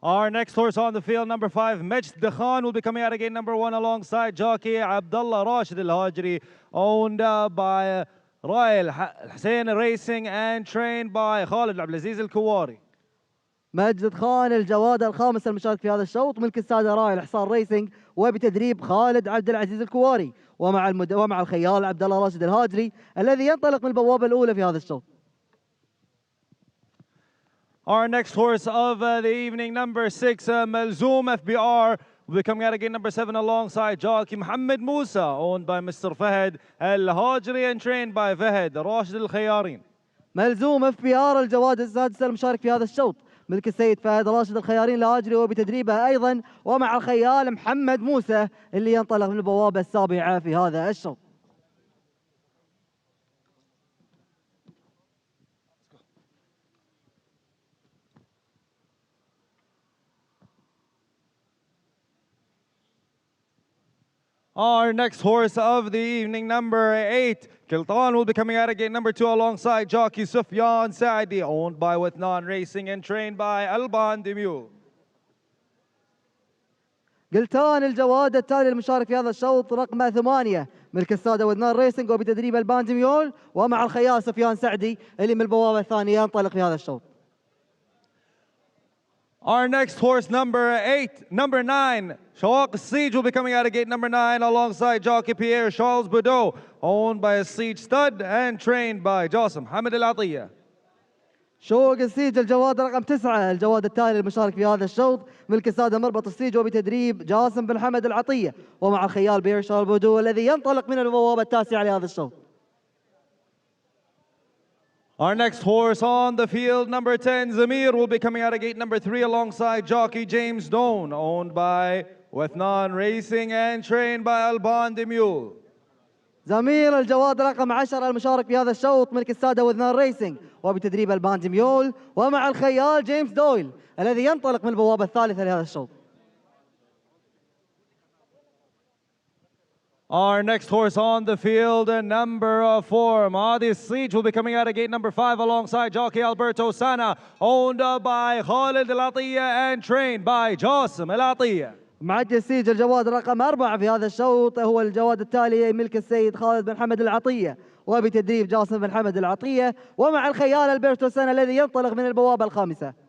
Our next horse on the field, number 5, Majd Khan, will be coming out again, number 1, alongside jockey Abdullah Rashid Al-Hajri, owned by Royal Hussein Racing and trained by Khalid Abdulaziz Al-Kuwari. مجد خان الجواد الخامس المشارك في هذا الشوط ملك السادة راعي الحصان ريسنج وبتدريب خالد عبد العزيز الكواري، ومع الخيال عبد الله راشد الهاجري الذي ينطلق من البوابة الأولى في هذا الشوط. Our next horse of the evening, number 6, Malzoom FBR, will be coming out again, number 7, alongside jockey Mohammed Musa, owned by Mr. Fahad Al-Hajri and trained by Fahad Rashid Al-Khayarin. ملزوم FBR الجواد السادس المشارك في هذا الشوط ملك السيد فهد راشد الخيارين الهاجري وبتدريبه أيضا، ومع الخيال محمد موسى اللي ينطلق من البوابة السابعة في هذا الشوط. Our next horse of the evening, number 8, Kiltan, will be coming out again, number 2, alongside jockey Sufyan Saadi, owned by Withnan Racing and trained by Alban Demule. قلتان الجواد التالي المشارك في هذا الشوط رقم 8 ملك السادة وذنان ريسنج وبتدريب البان ديميول، ومع الخيال سفيان سعدي اللي من البوابة الثانية ينطلق في هذا الشوط. Our next horse, number 9, Shawaq Siege, will be coming out of gate number 9 alongside jockey Pierre Charles Boudreau, owned by a Siege stud and trained by Jassim Hamid Al-Atiyah. شوق السيج الجواد رقم 9 الجواد التالي المشارك في هذا الشوط ملك السادة مربط السيج وبتدريب جاسم بن حمد العطية، ومع الخيال بير شارل بودو الذي ينطلق من البوابة التاسعة لهذا الشوط. Our next horse on the field, number 10, Zamir, will be coming out of gate number 3 alongside jockey James Doan, owned by Wethnan Racing and trained by Alban Demule. زمير الجواد رقم 10 المشارك في هذا الشوط ملك السادة وذنان ريسنج وبتدريب البان ديميول، ومع الخيال جيمس دويل الذي ينطلق من البوابة الثالثة لهذا الشوط. Our next horse on the field, number 4, Mahdi Siege, will be coming out of gate number 5 alongside jockey Alberto Sana, owned by Khalid Al-Atiyah and trained by Jassim Al-Atiyah. معد السيج الجواد رقم 4 في هذا الشوط هو الجواد التالي ملك السيد خالد بن حمد العطية وبتدريب جاسم بن حمد العطية، ومع الخيال البرتو سنة الذي ينطلق من البوابة الخامسة.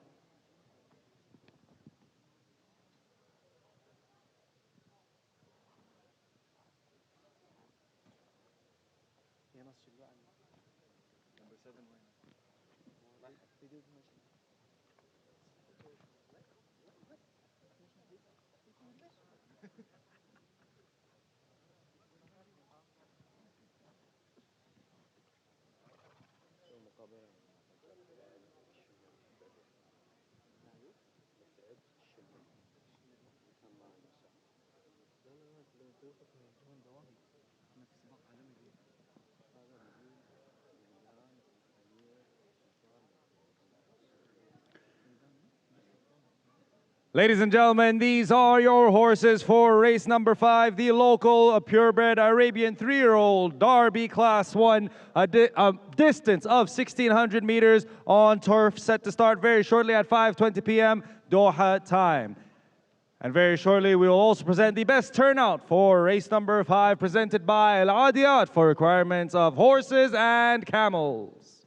Ladies and gentlemen, these are your horses for race number 5, the local purebred Arabian 3-year-old Derby Class 1, a distance of 1,600 meters on turf, set to start very shortly at 5:20 p.m. Doha time. And very shortly, we will also present the best turnout for race number 5, presented by Al Adiyat for requirements of horses and camels.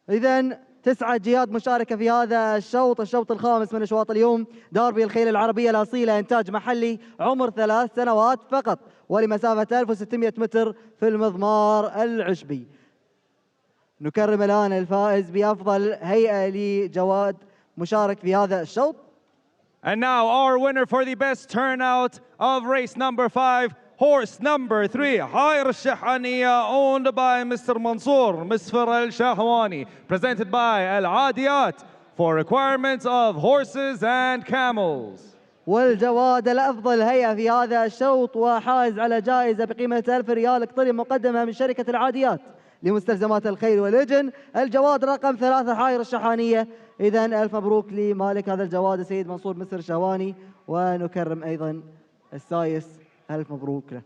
إذن 9 جياد مشاركة في هذا الشوط الخامس من أشواط اليوم. داربي الخيل العربية الأصيلة، إنتاج محلي، عمر 3 سنوات فقط، ولمسافة 1600 متر في المضمار العشبي. نكرم الآن الفائز بأفضل هيئة لجواد مشارك في هذا الشوط. And now our winner for the best turnout of race number 5, Horse number 3, Hayr Shahaniya, owned by Mr. Mansour Misfar Al Shahwani, presented by Al Adiyat for requirements of horses and camels. والجواد الأفضل هيئة في هذا الشوط وحائز على جائزة بقيمة 1000 ريال اقترب مقدمة من شركة العاديات لمستلزمات الخيل والإجن. الجواد رقم 3 حائر الشحانية. إذن ألف مبروك لمالك هذا الجواد السيد منصور مصر الشهواني، ونكرم أيضا السايس، ألف مبروك له.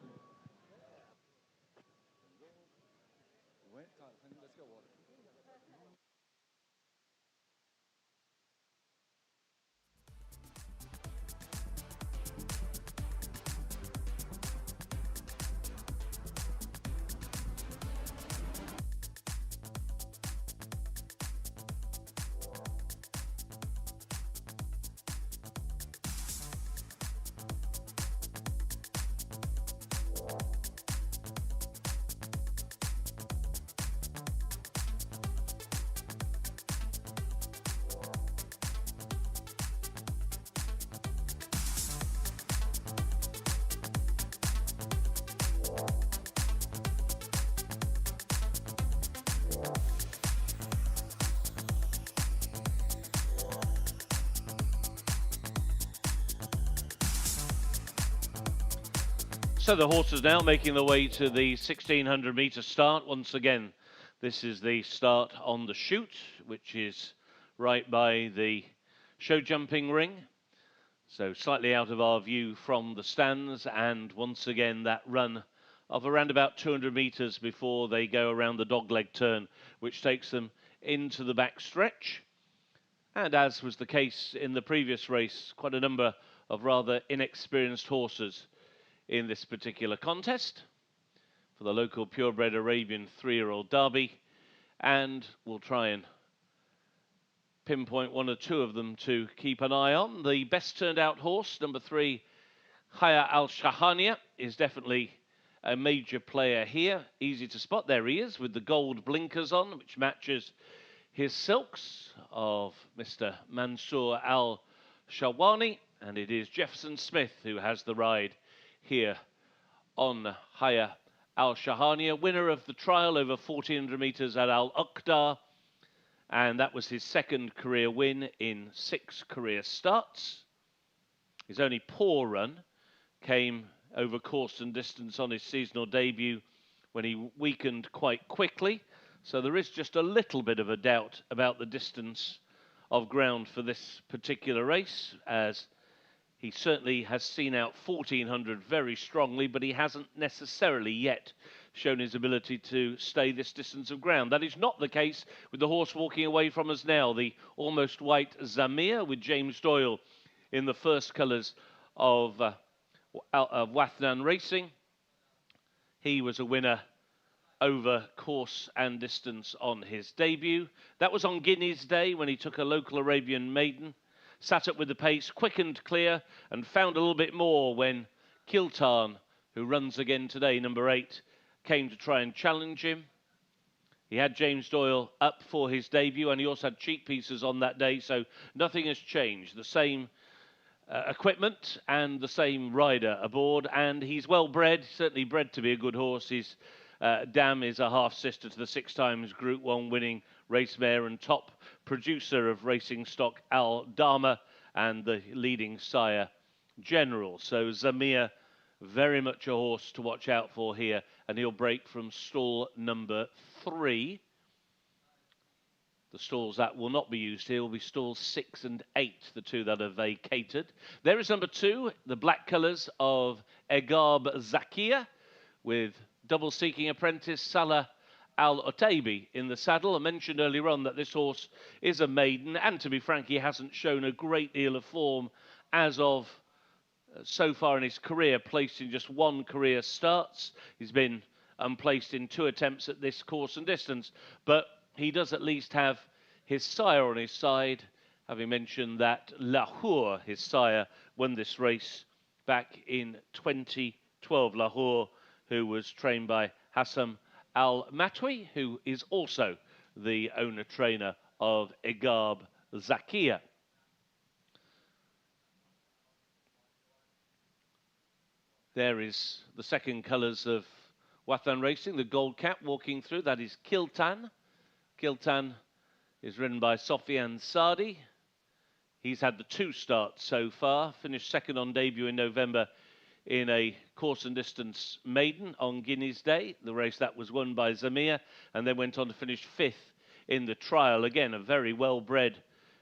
So the horses now making their way to the 1600 metre start. Once again, this is the start on the chute, which is right by the show jumping ring. So slightly out of our view from the stands, and once again that run of around about 200 metres before they go around the dogleg turn, which takes them into the back stretch. And as was the case in the previous race, quite a number of rather inexperienced horses in this particular contest for the local purebred Arabian 3-year-old derby, and we'll try and pinpoint one or two of them to keep an eye on. The best turned out horse, number 3, Haya Al Shahania, is definitely a major player here. Easy to spot. There he is with the gold blinkers on, which matches his silks of Mr. Mansour Al Shahwani, and it is Jefferson Smith who has the ride here on Haya Al Shahania, winner of the trial over 1400 metres at Al Uqda, and that was his second career win in 6 career starts. His only poor run came over course and distance on his seasonal debut when he weakened quite quickly, so there is just a little bit of a doubt about the distance of ground for this particular race, as he certainly has seen out 1400 very strongly, but he hasn't necessarily yet shown his ability to stay this distance of ground. That is not the case with the horse walking away from us now, the almost white Zamir, with James Doyle in the first colours of Wathnan Racing. He was a winner over course and distance on his debut. That was on Guinea's Day when he took a local Arabian maiden, sat up with the pace, quick and clear, and found a little bit more when Kiltan, who runs again today, number 8, came to try and challenge him. He had James Doyle up for his debut, and he also had cheek pieces on that day, so nothing has changed. The same equipment and the same rider aboard, and he's well bred, certainly bred to be a good horse. His dam is a half-sister to the 6 times Group 1 winning race mare and top producer of racing stock Al Dama, and the leading sire General. So Zamir, very much a horse to watch out for here, and he'll break from stall number 3. The stalls that will not be used here will be stalls 6 and 8, the 2 that are vacated. There is number 2, the black colours of Egab Zakia, with double-seeking apprentice Salah Al-Otaibi in the saddle. I mentioned earlier on that this horse is a maiden, and to be frank, he hasn't shown a great deal of form as of so far in his career, placed in just 1 career starts. He's been unplaced in 2 attempts at this course and distance, but he does at least have his sire on his side, having mentioned that Lahore, his sire, won this race back in 2012. Lahore, who was trained by Hassan Al-Matwi, who is also the owner-trainer of Egab Zakia. There is the second colours of Wathan Racing, the gold cap walking through. That is Kiltan. Kiltan is ridden by Sofian Sadi. He's had the 2 starts so far, finished second on debut in November in a course and distance maiden on Guinea's Day. The race that was won by Zamir, and then went on to finish 5th in the trial. Again, a very well-bred,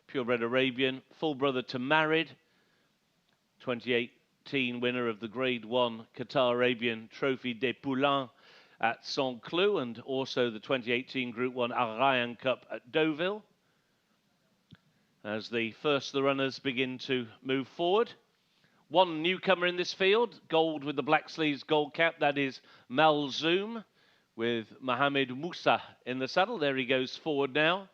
purebred Arabian, full brother to Marid, 2018 winner of the Grade 1 Qatar Arabian Trophy des Poulains at Saint-Cloud, and also the 2018 Group 1 Al Rayyan Cup at Deauville. As the first of the runners begin to move forward. One newcomer in this field, gold with the black sleeves, gold cap, that is Malzoom, with Mohamed Moussa in the saddle. There he goes forward now.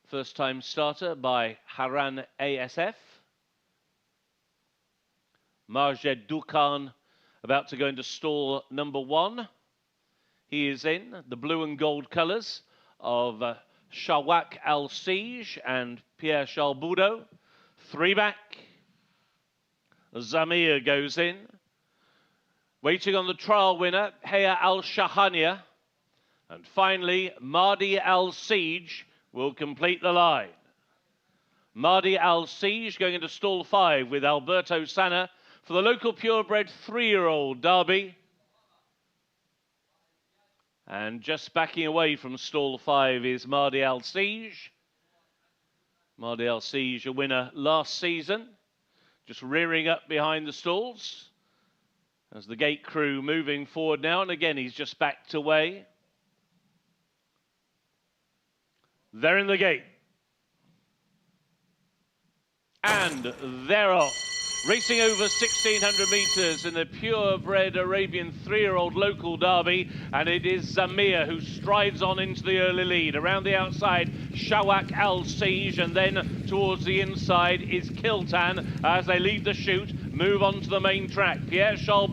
First time starter by Haran ASF. Majed Dukan about to go into stall number 1. He is in the blue and gold colours of Shawak Al Siege and Pierre Charles 3 back. Zamir goes in. Waiting on the trial winner, Heya Al Shahania. And finally, Mahdi Al Siege will complete the line. Mahdi Al Siege going into stall 5 with Alberto Sana for the local purebred 3-year-old Derby. And just backing away from stall 5 is Mahdi Al Siege. Mahdi Al Siege, a winner last season. Just rearing up behind the stalls. As the gate crew moving forward now, and again he's just backed away. They're in the gate. And they're off. Racing over 1,600 metres in the purebred Arabian 3-year-old local derby, and it is Zamir who strides on into the early lead. Around the outside, Shawak Al Siege, and then towards the inside is Kiltan as they leave the chute, move on to the main track. Pierre Charles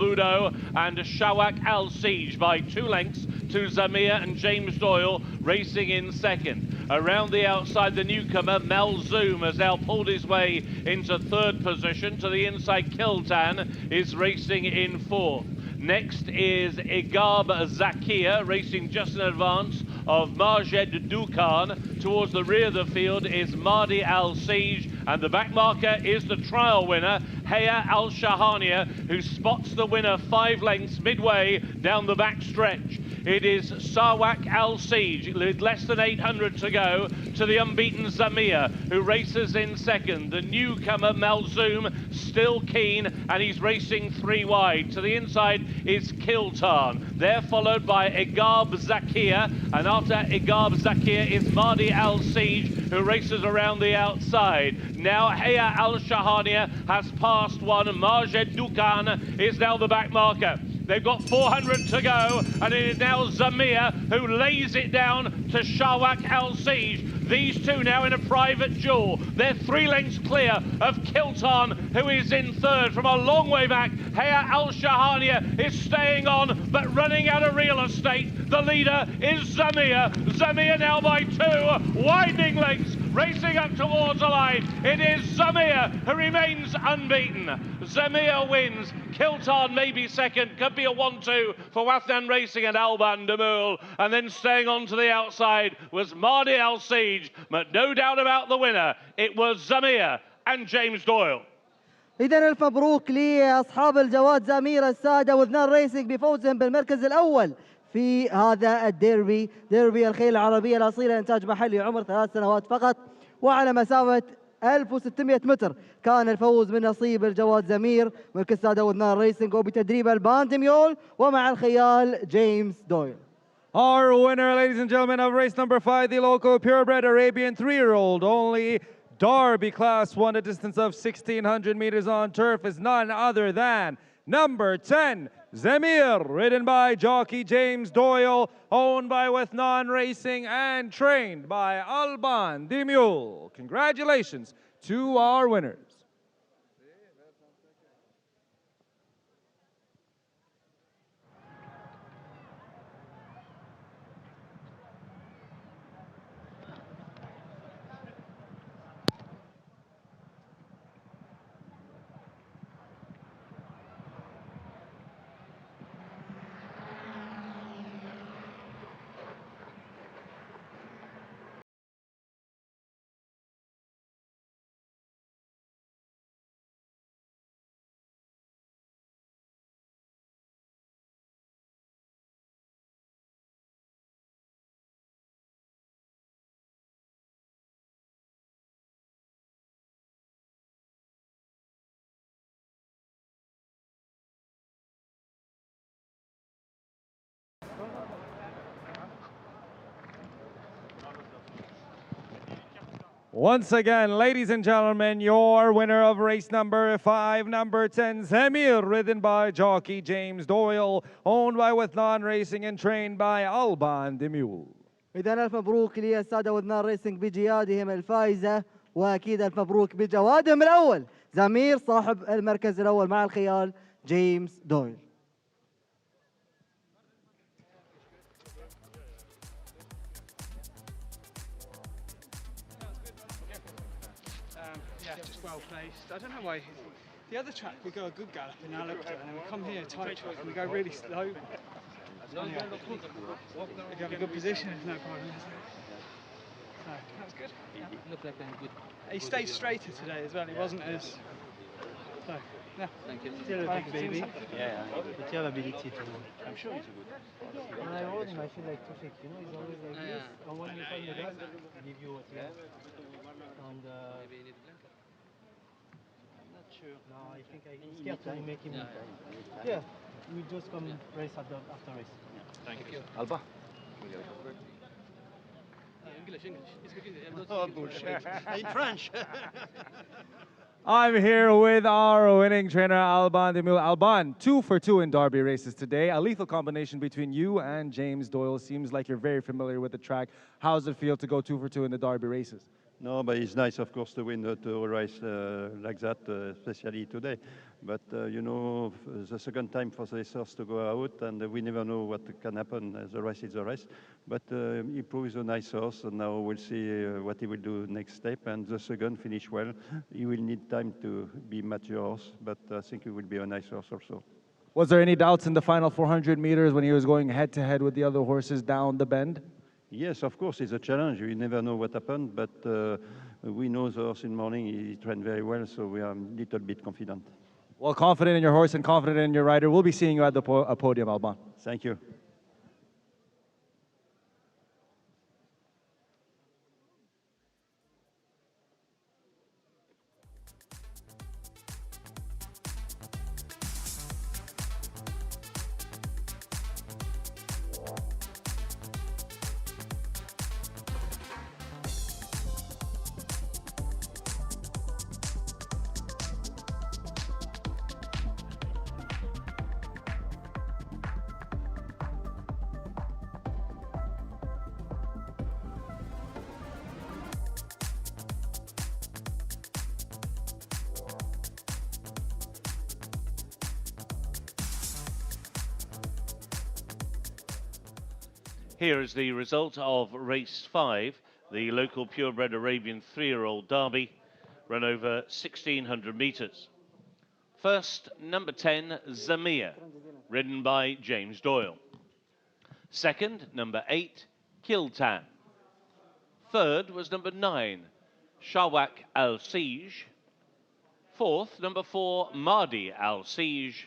and Shawak Al Siege by 2 lengths to Zamir and James Doyle racing in second. Around the outside, the newcomer Malzoom has now pulled his way into 3rd position. To the inside, Kiltan is racing in 4th. Next is Igab Zakia, racing just in advance of Majed Dukan. Towards the rear of the field is Mahdi Al Siege, and the back marker is the trial winner, Heya Al Shahania, who spots the winner 5 lengths midway down the back stretch. It is Sawak Al Siege, with less than 800 to go, to the unbeaten Zamir, who races in second. The newcomer Malzoom, still keen, and he's racing 3 wide. To the inside is Kiltan. They're followed by Igab Zakia, and after Igab Zakia is Mahdi Al Siege, who races around the outside. Now Heya Al Shahania has passed one. Majed Dukan is now the back marker. They've got 400 to go, and it is now Zamir who lays it down to Shawak Al Siege. These two now in a private duel. They're 3 lengths clear of Kiltan, who is in 3rd from a long way back. Heya Al Shahania is staying on, but running out of real estate. The leader is Zamir. Zamir now by 2 widening lengths, racing up towards the line. It is Zamir who remains unbeaten. Zamir wins. Kiltan maybe second, could be a 1-2 for Wathan Racing and Alban Demul. And then staying on to the outside was Mahdi Al Siege, but no doubt about the winner. It was Zamir and James Doyle. إذن ألف مبروك لأصحاب الجواد زمير السادة واثنان ريسنج بفوزهم بالمركز الأول في هذا الديربي، ديربي الخيل العربية الأصيلة إنتاج محلي، عمر 3 سنوات فقط، وعلى مسافة 1600 متر كان الفوز من نصيب الجواد زمير مركز سادة واثنان ريسنج، وبتدريب البان ديميول ومع الخيال جيمس دويل. Our winner, ladies and gentlemen, of race number 5, the local purebred Arabian 3-year-old only Derby Class 1, a distance of 1,600 meters on turf, is none other than number 10, Zamir, ridden by jockey James Doyle, owned by Wathan Racing and trained by Alban Demul. Congratulations to our winners. Once again, ladies and gentlemen, your winner of race number 5, number 10, Zamir, ridden by jockey James Doyle, owned by Withnan Racing and trained by Alban the Mule. إذا ألف مبروك للسادة وذنان ريسنج بجيادهم الفائزة، وأكيد ألف مبروك بجوادهم الأول زمير صاحب المركز الأول مع الخيال جيمس دويل. Yeah, just well placed. I don't know why. The other track we go a good gallop in Al Rayyan, and then we come here tight to it and we go really slow. Anyway, we have a good position, there's no problem. So, that was good. Looked like a good. He stayed straighter today as well. He wasn't as. So, yeah. Thank you. Still a big baby. Yeah. But you have ability to. I'm sure he's a good. When I rode him, I feel like Tufik. You know, he's always like this. And when you find the best, give you what you have. And Maybe you need a blanket. I'm not sure. no, I think I'm scared to make him. Yeah, we just come race after race. Thank you. Alba. English. It's good English. I'm not speaking In French. I'm here with our winning trainer, Alban the Mule. Alban, 2 for 2 in Derby races today. A lethal combination between you and James Doyle. Seems like you're very familiar with the track. How does it feel to go 2 for 2 in the Derby races? No, but it's nice, of course, to win a race like that, especially today. But, you know, the second time for the racers to go out, and we never know what can happen. The race is a race. But he proves a nice horse, and now we'll see what he will do next step. And the second finish well. He will need time to be mature horse, but I think he will be a nice horse also. Was there any doubts in the final 400 meters when he was going head-to-head with the other horses down the bend? Yes, of course, it's a challenge. We never know what happened, but we know the horse in the morning, he trained very well, so we are a little bit confident. Well, confident in your horse and confident in your rider. We'll be seeing you at the podium, Alban. Thank you. Here is the result of race 5, the local purebred Arabian 3-year-old Derby, run over 1,600 metres. First, number 10, Zamir, ridden by James Doyle. Second, number 8, Kiltan. Third was number 9, Shawak Al-Sij. Fourth, number 4, Mahdi Al-Sij.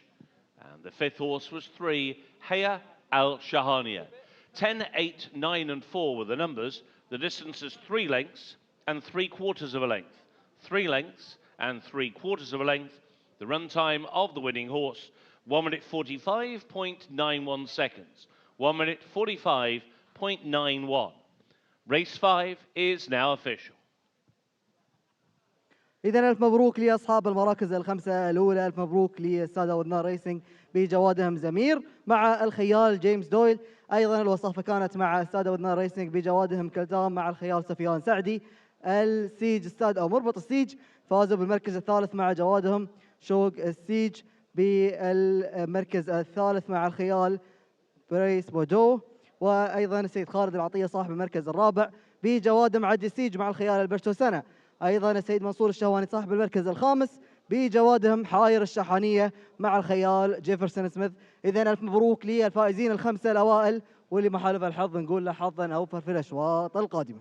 And the fifth horse was 3, Haya Al-Shahaniya. 10, 8, 9 and 4 were the numbers. The distance is 3 lengths and 3/4 of a length. 3 lengths and 3/4 of a length. The run time of the winning horse, 1 minute 45.91 seconds. 1 minute 45.91. Race 5 is now official. إذا ألف مبروك لأصحاب المراكز الخمسة الأولى. ألف مبروك للسادة وذنان ريسنج بجوادهم زمير مع الخيال جيمس دويل. أيضا الوصافة كانت مع السادة وذنان ريسنج بجوادهم كلتام مع الخيال سفيان سعدي. السيج السادة أو مربط السيج فازوا بالمركز الثالث مع جوادهم شوق السيج. بالمركز الثالث مع الخيال بريس بودو. وأيضا السيد خالد العطية صاحب المركز الرابع بجوادهم عدي السيج مع الخيال البرشوسنة. أيضا السيد منصور الشهواني صاحب المركز الخامس بجوادهم حاير الشحانية مع الخيال جيفرسون سميث. إذا ألف مبروك للفائزين الخمسة الأوائل، واللي ما حالف الحظ نقول له حظا أوفر في الأشواط القادمة.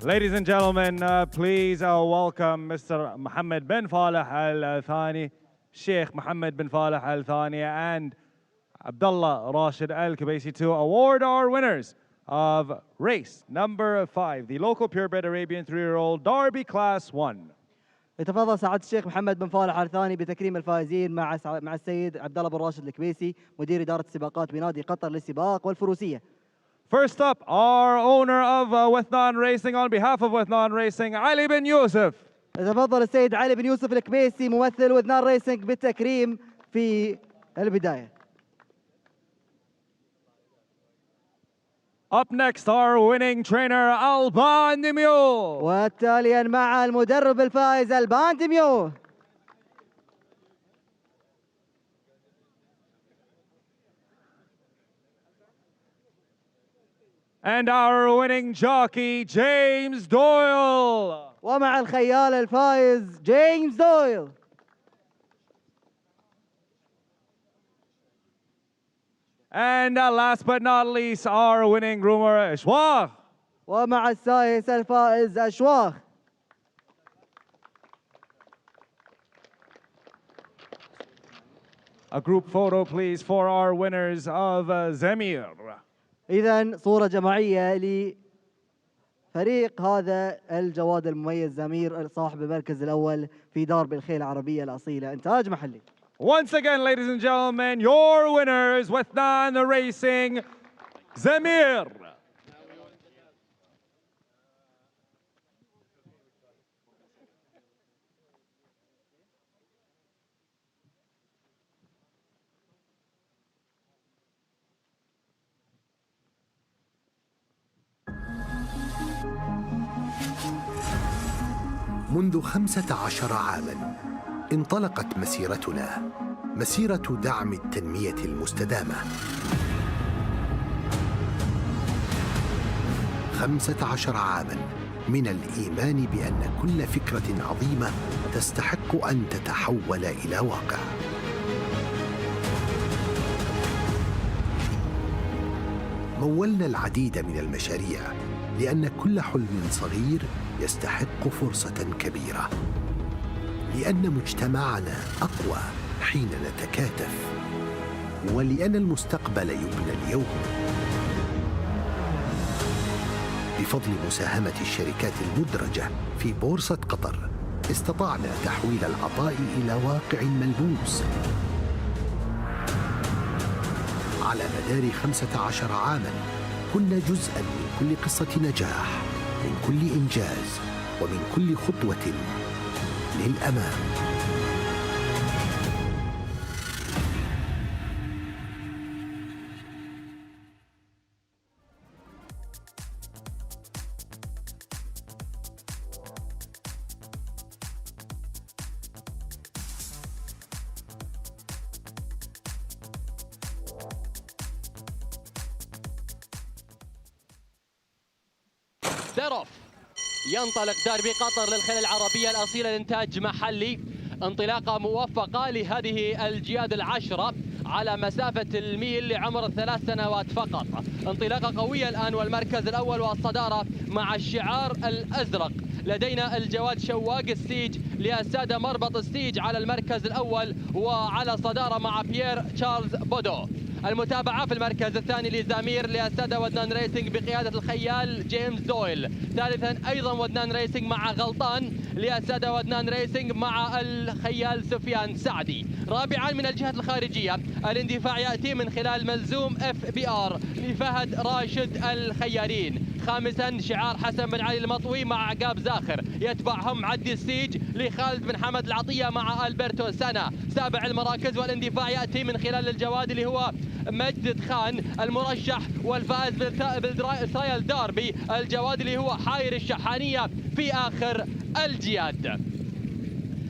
Ladies and gentlemen, please welcome Mr. Mohammed bin Faleh Al Thani, Sheikh Mohammed bin Faleh Al Thani, and Abdullah Rashid Al Kubaisi to award our winners of race number 5, the local purebred Arabian 3-year-old Derby Class 1. يتفضل سعادة الشيخ محمد بن فالح الثاني بتكريم الفائزين مع السيد عبد الله بن راشد الكبيسي مدير إدارة السباقات بنادي قطر للسباق والفروسية. First up, our owner of Wethnan Racing on behalf of Wethnan Racing, Ali bin Yusuf. يتفضل السيد علي بن يوسف الكبيسي ممثل وثنان ريسنج بالتكريم في البداية. Up next, our winning trainer, Alban Dimiu. وتاليا مع المدرب الفائز البان ديميو. And our winning jockey, James Doyle. ومع الخيال الفائز جيمس دويل. And last but not least, our winning groomer, Ishwaq. ومع السايس الفائز أشواخ. A group photo, please, for our winners of Zemir. إذن صورة جماعية لفريق هذا الجواد المميز زمير صاحب المركز الأول في داربي الخيل العربية الأصيلة إنتاج محلي. Once again, ladies and gentlemen, your winners with non-racing Zemir. منذ 15 عاماً انطلقت مسيرتنا، مسيرة دعم التنمية المستدامة. 15 عاماً من الإيمان بأن كل فكرة عظيمة تستحق أن تتحول إلى واقع. مولنا العديد من المشاريع لأن كل حلم صغير يستحق فرصة كبيرة، لأن مجتمعنا أقوى حين نتكاتف، ولأن المستقبل يبنى اليوم. بفضل مساهمة الشركات المدرجة في بورصة قطر استطعنا تحويل العطاء إلى واقع ملموس. على مدار 15 عاماً كنا جزءاً من كل قصة نجاح، من كل إنجاز، ومن كل خطوة للأمام. درف ينطلق داربي قطر للخيل العربية الأصيلة لإنتاج محلي، انطلاقة موفقة لهذه الجياد العشرة على مسافة الميل لعمر 3 سنوات فقط. انطلاقة قوية الآن، والمركز الأول والصدارة مع الشعار الأزرق. لدينا الجواد شواق السيج للسادة مربط السيج على المركز الأول، وعلى صدارة مع بيير تشارلز بودو. المتابعة في المركز الثاني لزامير للسادة ودنان ريسنج بقيادة الخيال جيمس دويل. ثالثا أيضا ودنان ريسنج مع غلطان للسادة ودنان ريسنج مع الخيال سفيان سعدي. رابعا من الجهة الخارجية الاندفاع يأتي من خلال ملزوم FBR لفهد راشد الخيارين. خامسا شعار حسن بن علي المطوي مع عقاب زاخر، يتبعهم عدي السيج لخالد بن حمد العطية مع ألبرتو سنا. سابع المراكز والاندفاع يأتي من خلال الجواد اللي هو مجد خان المرشح والفائز بالترايل داربي، الجواد اللي هو حاير الشحانية في آخر الجياد.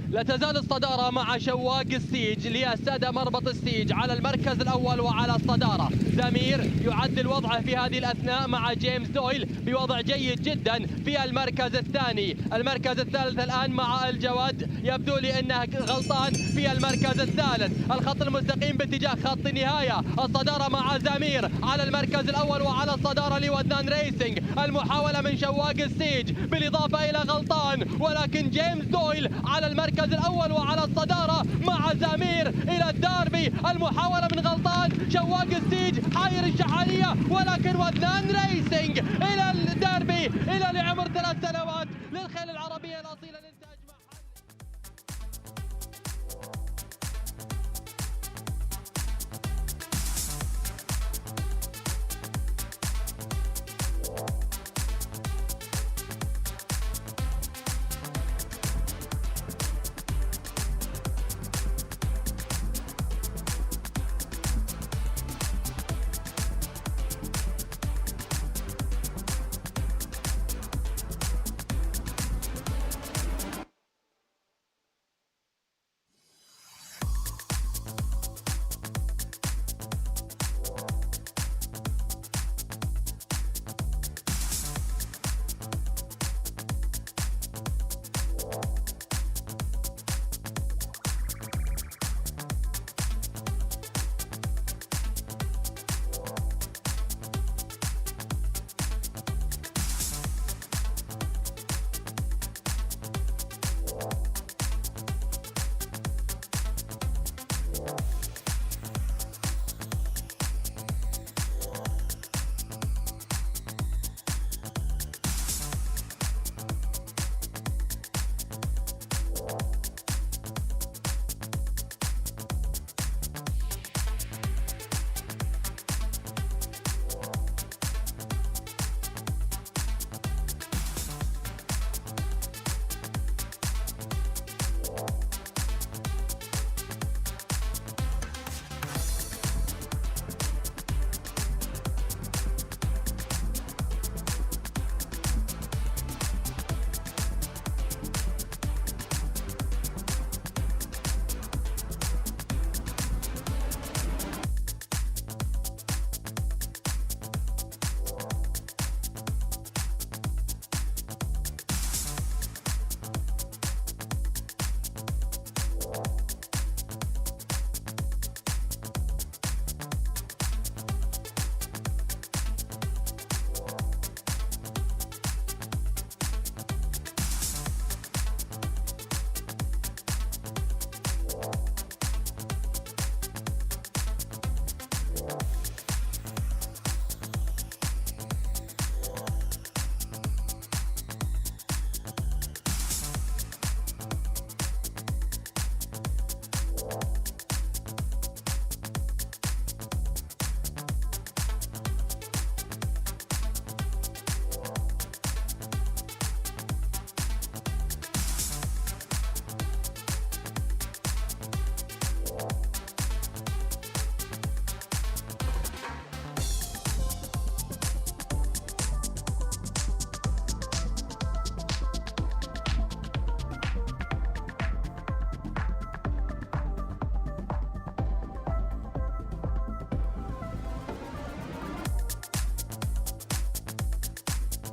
لا تزال الصدارة مع شواق السيج للسادة مربط السيج على المركز الأول وعلى الصدارة. زمير يعدل وضعه في هذه الأثناء مع جيمس دويل بوضع جيد جدا في المركز الثاني. المركز الثالث الآن مع الجواد يبدو لي أنه غلطان في المركز الثالث. الخط المستقيم باتجاه خط النهاية. الصدارة مع زمير على المركز الأول وعلى الصدارة لودنان ريسنج. المحاولة من شواق السيج بالإضافة إلى غلطان، ولكن جيمس دويل على المركز الأول وعلى الصدارة مع زمير إلى الداربي. المحاولة من غلطان، شواق السيج معايير الشحالية، ولكن وذان ريسنج إلى الديربي، إلى لعمر 3 سنوات للخيل العربية الأصيلة لإنتاج محلي.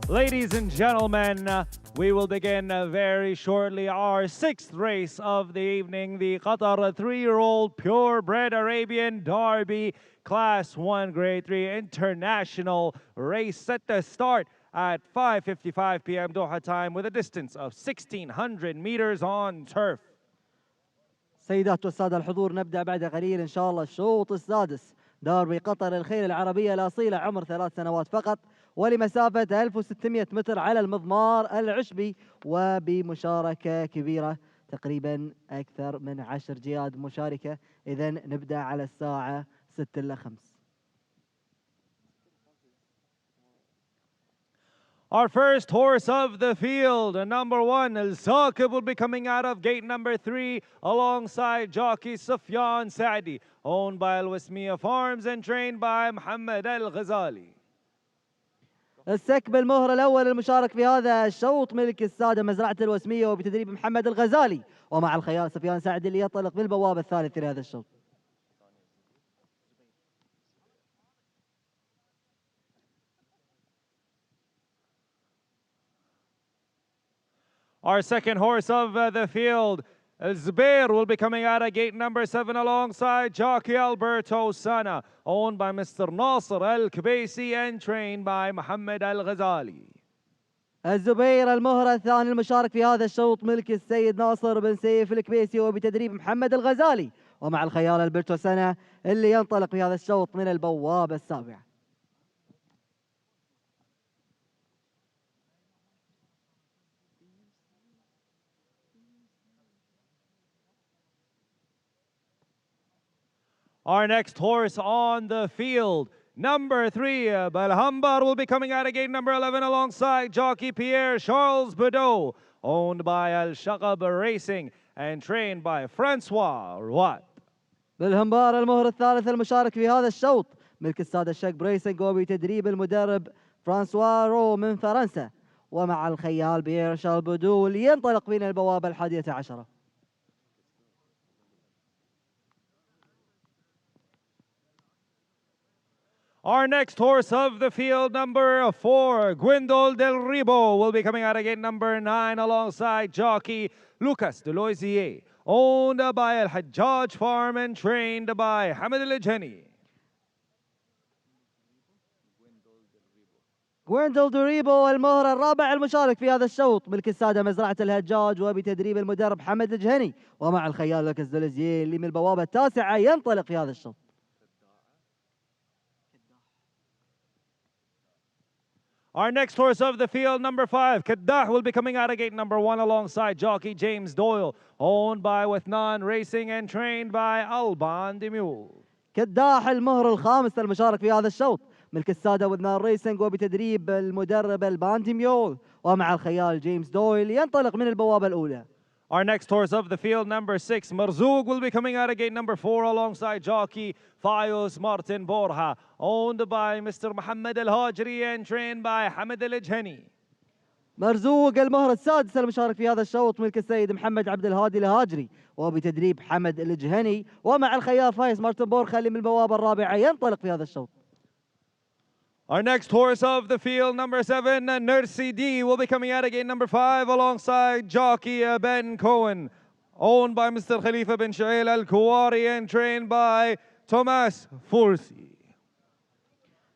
Ladies and gentlemen, we will begin very shortly our sixth race of the evening, the Qatar 3-year-old purebred Arabian Derby Class 1 Grade 3 International race set to start at 5:55 p.m. Doha time with a distance of 1,600 meters on turf. سيدات والسادة الحضور، نبدأ بعد قليل إن شاء الله الشوط السادس. داربي قطر الخيل العربية الأصيلة، عمر 3 سنوات فقط، ولمسافة 1600 متر على المضمار العشبي، وبمشاركة كبيرة تقريبا أكثر من 10 جياد مشاركة. إذن نبدأ على الساعة 6:05. Our first horse of the field, number 1, Al Saqib, will be coming out of gate number 3 alongside jockey Sufyan Saadi, owned by Al Wasmiya Farms and trained by Muhammad Al Ghazali. السكب المهر الأول المشارك في هذا الشوط ملك السادة مزرعة الوسمية وبتدريب محمد الغزالي، ومع الخيال سفيان سعد اللي ينطلق بالبوابة الثالث لهذا الشوط. Our second horse of the field, Zubair, will be coming out of gate number 7 alongside jockey Alberto Sana, owned by Mr. Nasser Al-Kubaisi and trained by Muhammad Al-Ghazali. الزبير المهر الثاني المشارك في هذا الشوط ملك السيد ناصر بن سيف الكبيسي وبتدريب محمد الغزالي، ومع الخيال البرتو سنة اللي ينطلق في هذا الشوط من البوابة السابعة. Our next horse on the field, number 3, Balhambar, will be coming out of gate number 11 alongside jockey Pierre Charles Bedeau, owned by Al Shaqab Racing and trained by Francois Roat. بالهمبار المهر الثالث المشارك في هذا الشوط ملك السادة الشق بريسنج وبتدريب المدرب فرانسوا رو من فرنسا، ومع الخيال بيير شارل بودو لينطلق من البوابة 11. Our next horse of the field, number 4, Gwendol Del Ribo, will be coming out of gate number 9 alongside jockey Lucas de Loisier, owned by Al Hajjaj Farm and trained by Hamid Al Jani. غويندل دوريبو المهر الرابع المشارك في هذا الشوط ملك السادة مزرعة الهجاج وبتدريب المدرب حمد الجهني، ومع الخيال لوكاس دوليزيه اللي من البوابة 9 ينطلق في هذا الشوط. Our next horse of the field, number 5, Kaddah, will be coming out of gate number 1 alongside jockey James Doyle, owned by Withnan Racing and trained by Alban de Mule. كداح المهر الخامس المشارك في هذا الشوط ملك السادة وذنان ريسنج وبتدريب المدرب الباندي ميول، ومع الخيال جيمس دويل ينطلق من البوابة الأولى. Our next horse of the field, number 6, Marzouk, will be coming out of gate number 4 alongside jockey Fayos Martin Borja, owned by Mr. Mohammed Al Hajri and trained by Hamid Al Jhani. مرزوق المهر السادس المشارك في هذا الشوط ملك السيد محمد عبد الهادي الهاجري وبتدريب حمد الجهني، ومع الخيال فايز مارتن بورخا اللي من البوابة الرابعة ينطلق في هذا الشوط. Our next horse of the field, number 7, Nursi D, will be coming out of gate number 5 alongside jockey Ben Cohen, owned by Mr. Khalifa bin Shail Al Kuwari and trained by Thomas Fursi.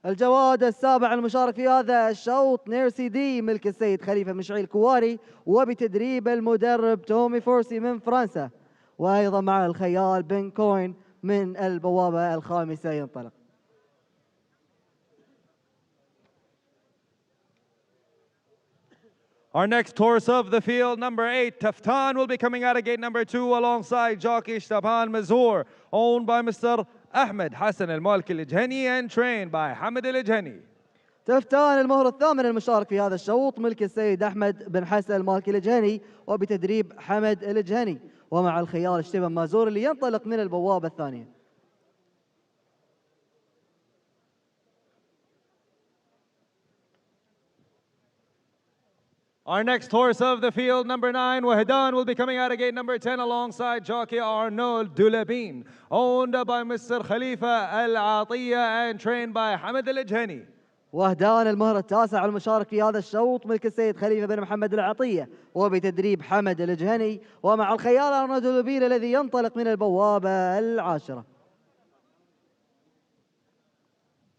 الجواد السابع المشارك في هذا الشوط نيرسي دي ملك السيد خليفة بن شعيل الكواري وبتدريب المدرب تومي فورسي من فرنسا، وأيضا مع الخيال بن كوين من البوابة الخامسة ينطلق. Our next horse of the field, number 8, Taftan, will be coming out of gate number 2 alongside jockey Shtaban Mazur, owned by Mr. Ahmed Hassan Al-Malki Al-Jhani and trained by Hamid Al-Jhani. تفتان المهر الثامن المشارك في هذا الشوط ملك السيد أحمد بن حسن المالكي الجهني وبتدريب حمد الجهني، ومع الخيال اشتبان مازور اللي ينطلق من البوابة الثانية. Our next horse of the field, number 9, Wahdan, will be coming out of gate number 10 alongside jockey Arnaud Dulabine, owned by Mr. Khalifa Al-Atiya and trained by Hamid Al-Jhani. وهدان المهر التاسع المشارك في هذا الشوط ملك السيد خليفة بن محمد العطية وبتدريب حمد الجهني، ومع الخيال أرنولد دولابين الذي ينطلق من البوابة 10.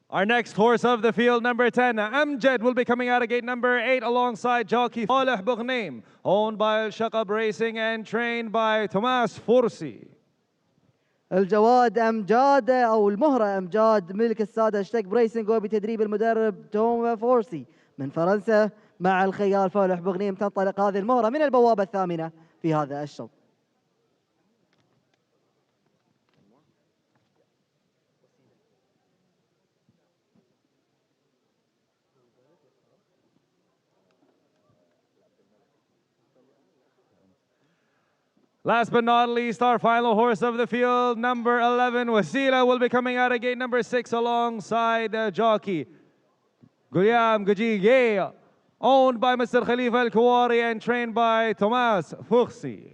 Our next horse of the field, number 10, Amjad, will be coming out of gate number 8 alongside jockey Faleh Bougnaim, owned by Al Shaqab Racing and trained by Thomas Fursi. الجواد أمجاد أو المهرة أمجاد ملك السادة اشتك بريسنج وبتدريب المدرب توم فورسي من فرنسا، مع الخيال فالح بغنيم تنطلق هذه المهرة من البوابة الثامنة في هذا الشوط. Last but not least, our final horse of the field, number 11, Wasila, will be coming out of gate number 6 alongside jockey Gulyam Gajigay, owned by Mr. Khalifa Al-Kuwari and trained by Thomas Fursi.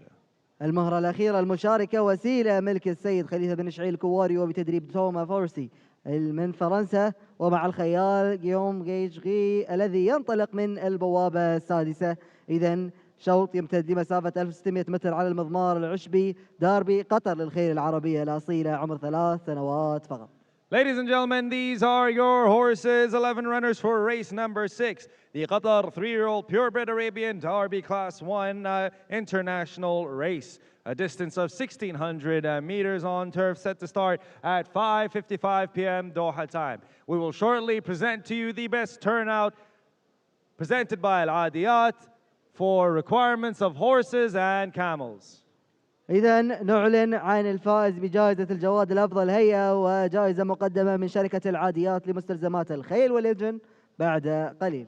المهرة الأخيرة المشاركة وسيلة ملك السيد خليفة بن شعيل الكواري وبتدريب توما فورسي من فرنسا، ومع الخيال جيوم جيجغي الذي ينطلق من البوابة السادسة. إذن شوط يمتد لمسافة 1600 متر على المضمار العشبي داربي قطر للخيل العربية الأصيلة عمر 3 سنوات فقط. Ladies and gentlemen, these are your horses, 11 runners for race number 6, the Qatar 3-year-old purebred Arabian Derby Class 1 international race. a distance of 1,600 meters on turf, set to start at 5:55 p.m. Doha time. We will shortly present to you the best turnout presented by Al Adiyat for requirements of horses and camels. إذا نعلن عن الفائز بجائزة الجواد الأفضل هيئة وجائزة مقدمة من شركة العاديات لمستلزمات الخيل والإبن بعد قليل.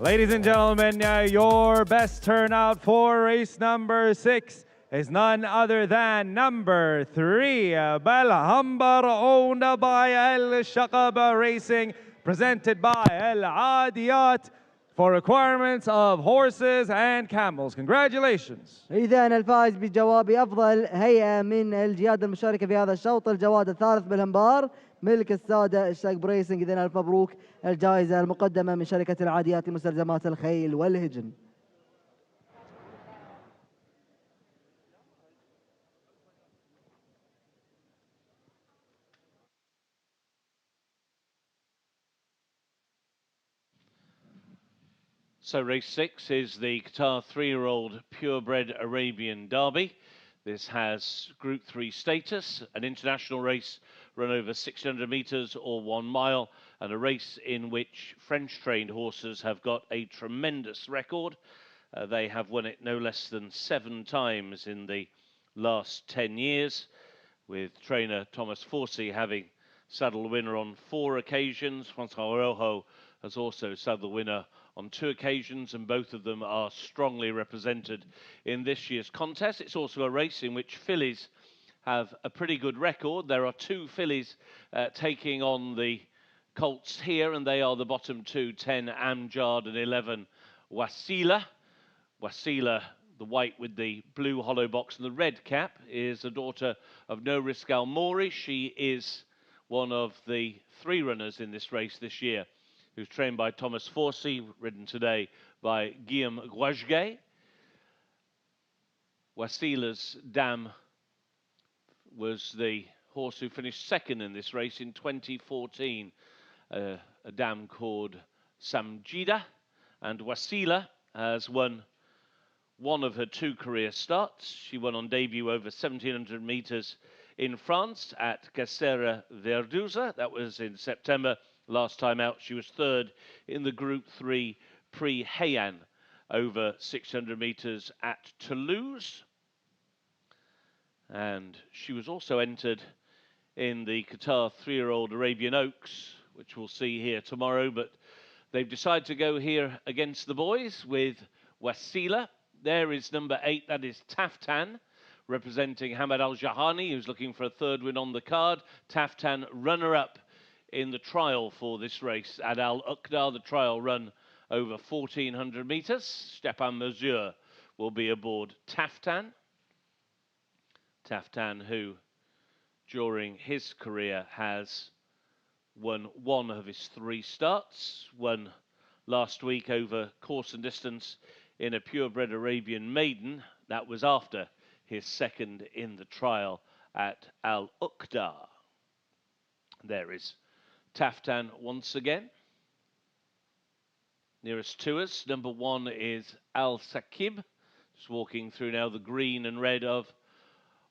Ladies and gentlemen, your best turnout for race number 6 is none other than number 3, Balhambar, owned by Al Shaqaba Racing, presented by Al Adiyat for requirements of horses and camels. Congratulations. إذا الفائز بجواب أفضل هيئة من الجياد المشاركة في هذا الشوط الجواد الثالث بالهمبار ملك السادة الشقب ريسنج. إذا ألف مبروك، الجائزة المقدمة من شركة العاديات لمستلزمات الخيل والهجن. So race 6 is the Qatar 3-year-old purebred Arabian Derby. This has Group 3 status, an international race run over 600 meters or 1 mile, and a race in which French-trained horses have got a tremendous record. They have won it no less than 7 times in the last 10 years, with trainer Thomas Forsey having saddled the winner on 4 occasions. Francois Rojo has also saddled the winner on 2 occasions, and both of them are strongly represented in this year's contest. It's also a race in which fillies have a pretty good record. There are 2 fillies taking on the colts here, and they are the bottom 2, 10 Amjad and 11 Wasila. Wasila, the white with the blue hollow box and the red cap, is a daughter of No Risk Al Mori. She is one of the 3 runners in this race this year, who's trained by Thomas Forsey, ridden today by Guillaume Guajguet. Wasila's dam was the horse who finished second in this race in 2014, a dam called Samjida, and Wasila has won one of her 2 career starts. She won on debut over 1,700 meters in France at Casera Verdusa. That was in September. Last time out, she was 3rd in the Group 3 Prix Heian over 600 meters at Toulouse. And she was also entered in the Qatar 3-year-old Arabian Oaks, which we'll see here tomorrow, but they've decided to go here against the boys with Wasila. There is number 8, that is Taftan, representing Hamad Al-Jahani, who's looking for a 3rd win on the card. Taftan, runner-up in the trial for this race at Al-Uqda, the trial run over 1,400 meters. Stepan Mesure will be aboard Taftan. Taftan, who during his career has won 1 of his 3 starts, won last week over course and distance in a purebred Arabian maiden. That was after his 2nd in the trial at Al-Uqda. There is Taftan once again. Nearest to us, number 1 is Al-Saqib, just walking through now the green and red of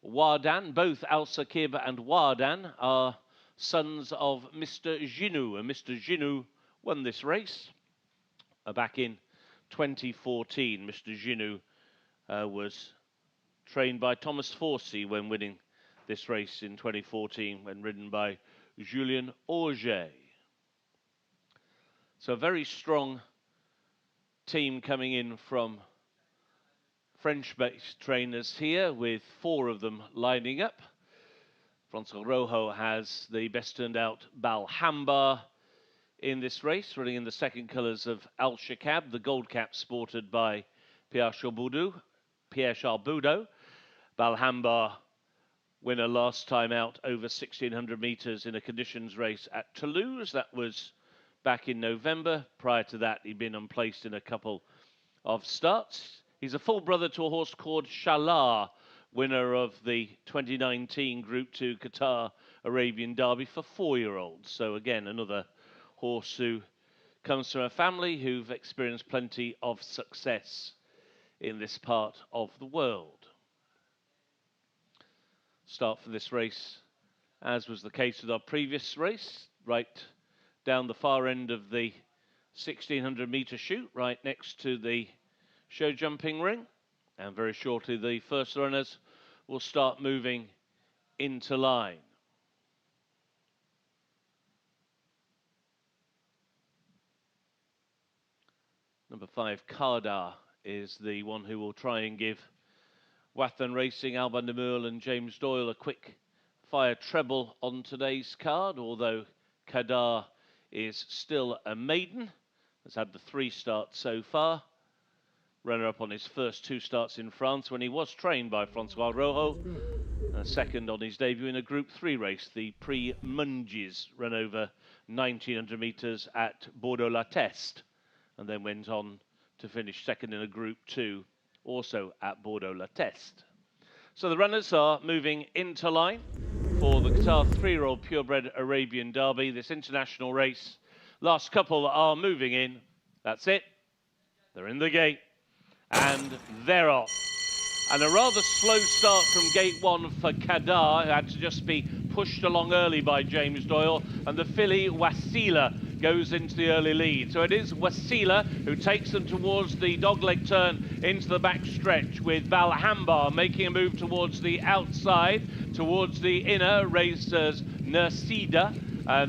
Wardan. Both Al-Saqib and Wardan are sons of Mr. Ginou, and Mr. Ginou won this race back in 2014. Mr. Ginou was trained by Thomas Forsey when winning this race in 2014, when ridden by Julien Auger. So a very strong team coming in from French-based trainers here, with 4 of them lining up. Francois Rojo has the best turned out Balhamba in this race, running in the 2nd colours of Al Shakab, the gold cap sported by Pierre Charboudou. Balhamba, winner last time out over 1,600 meters in a conditions race at Toulouse. That was back in November. Prior to that, he'd been unplaced in a couple of starts. He's a full brother to a horse called Shalar, winner of the 2019 Group 2 Qatar Arabian Derby for 4-year-olds. So again, another horse who comes from a family who've experienced plenty of success in this part of the world. Start for this race, as was the case with our previous race, right down the far end of the 1,600 meter chute, right next to the show jumping ring. And very shortly, the first runners will start moving into line. Number 5, Kardar, is the one who will try and give Wathan Racing, Alban de Meul and James Doyle a quick fire treble on today's card, although Kadar is still a maiden, has had the 3 starts so far. Runner-up on his first 2 starts in France when he was trained by Francois Rojo, and 2nd on his debut in a Group 3 race, the Prix Mungies, run over 1,900 meters at Bordeaux-La Teste, and then went on to finish 2nd in a Group 2, also at Bordeaux-La Teste. So the runners are moving into line for the Qatar 3-year-old purebred Arabian Derby, this international race. Last couple are moving in. That's it. They're in the gate. And they're off. And a rather slow start from gate 1 for Kadar, who had to just be pushed along early by James Doyle. And the filly Wasila goes into the early lead. So it is Wasila who takes them towards the dogleg turn into the back stretch, with Balhambar making a move towards the outside, towards the inner, racers Nersida.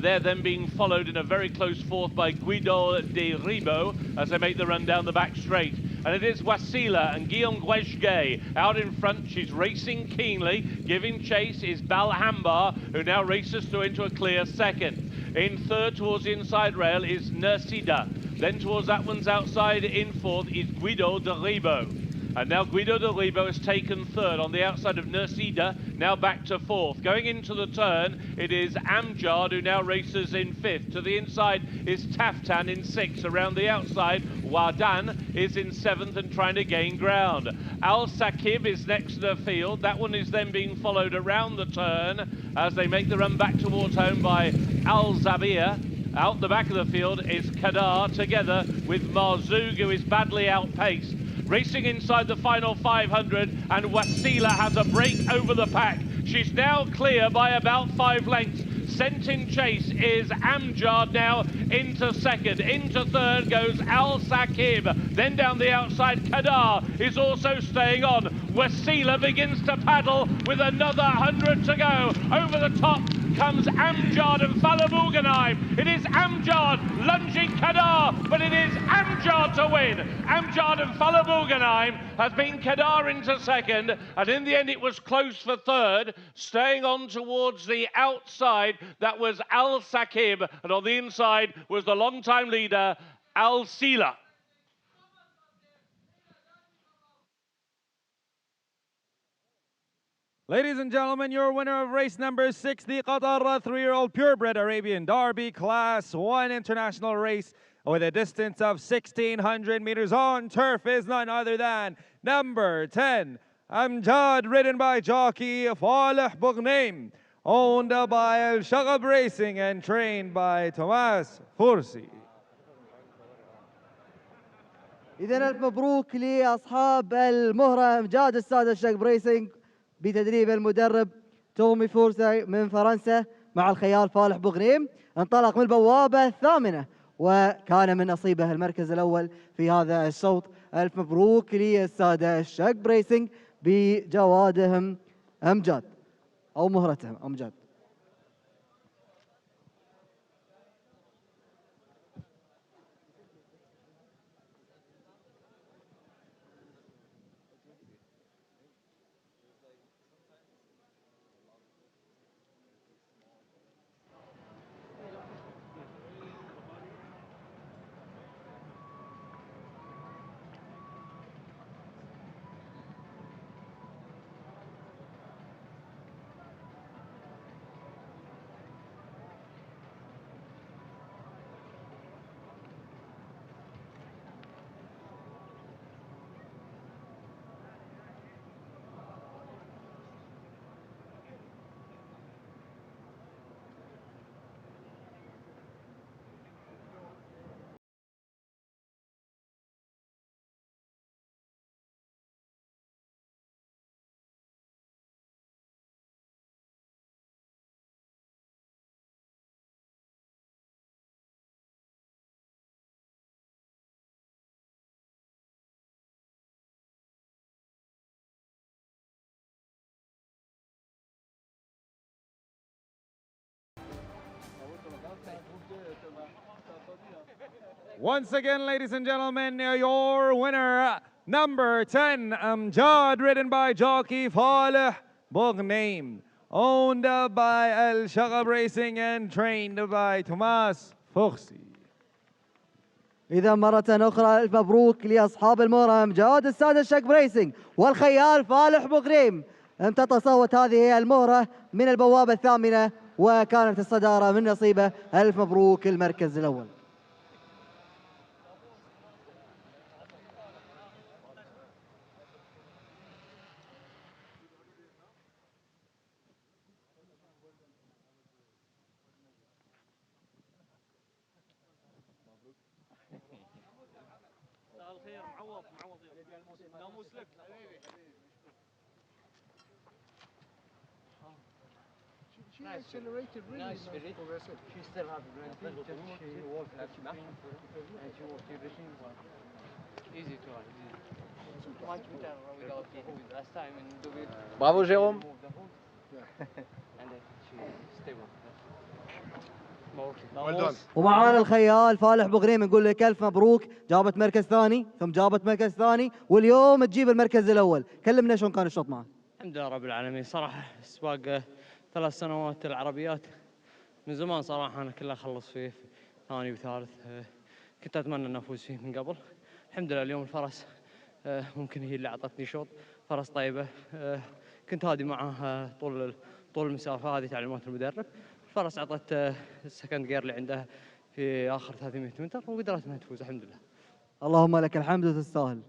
They're then being followed in a very close 4th by Guido de Ribo as they make the run down the back straight. And it is Wasila and Guillaume Gueshgay out in front. She's racing keenly. Giving chase is Balhambar, who now races through into a clear 2nd. In 3rd towards the inside rail is Nersida. Then towards that one's outside in 4th is Guido de Ribo. And now Guido de Ribo has taken 3rd on the outside of Nersida, now back to 4th. Going into the turn, it is Amjad, who now races in 5th. To the inside is Taftan in 6th. Around the outside, Wadan is in 7th and trying to gain ground. Al-Saqib is next to the field. That one is then being followed around the turn as they make the run back towards home by Al-Zabir. Out the back of the field is Kadar, together with Marzoug, who is badly outpaced. racing inside the final 500, and Wasila has a break over the pack. She's now clear by about 5 lengths. Sent in chase is Amjad now into second. Into third goes Al Sakib. Then down the outside, Qatar is also staying on. Wasila begins to paddle with another 100 to go. Over the top comes Amjad and Falabuganheim. It is Amjad lunging Qatar, but it is Amjad to win. Amjad and Falabuganheim has been Qatar into second, and in the end it was close for third. Staying on towards the outside, that was Al Sakib, and on the inside was the long-time leader, Al Sila. Ladies and gentlemen, your winner of race number 6, the Qatar 3-year-old purebred Arabian Derby Class 1 international race with a distance of 1,600 meters on turf is none other than number 10, Amjad, ridden by jockey Falih Bougnaim, owned by Al Shagab Racing and trained by Thomas Fursi. إذا ألف مبروك لأصحاب المهرة أمجاد السادة الشقب ريسنج بتدريب المدرب تومي فورسي من فرنسا مع الخيال فالح بوغنيم. انطلق من البوابة الثامنة وكان من نصيبه المركز الأول في هذا الشوط. ألف مبروك للسادة الشقب ريسنج بجوادهم أمجاد أو مهرتهم أمجاد. Once again, ladies and gentlemen, your winner, number 10, Amjad, ridden by jockey Falih Bougnaim, owned by Al Shagab Racing and trained by Thomas Fursi. إذا مرة أخرى ألف مبروك لأصحاب المهرة أمجاد السادة الشقب ريسنج والخيال فالح بوغنيم. امتطى صوت هذه المهرة من البوابة الثامنة وكانت الصدارة من نصيبه. ألف مبروك المركز الأول. She accelerated really nice progressive. She still has a great she walked and she walked everything well. Easy to ride, easy. Much better without last time in Dubai. Bravo Jérôme. And then she stable. ومعانا الخيال فالح بوغنيم نقول لك ألف مبروك. جابت مركز ثاني ثم جابت مركز ثاني واليوم تجيب المركز الأول. كلمنا شلون كان الشوط معك. الحمد لله رب العالمين. صراحة سباق 3 سنوات العربيات من زمان صراحة أنا كله أخلص فيه ثاني وثالث. كنت أتمنى أن أفوز فيه من قبل. الحمد لله اليوم الفرس ممكن هي اللي أعطتني شوط. فرس طيبة. كنت هادي معها طول المسافة. هذه تعليمات المدرب. الفرس أعطت السكند جير اللي عنده في آخر 300 متر وقدرت أنها تفوز الحمد لله. اللهم لك الحمد وتستاهل.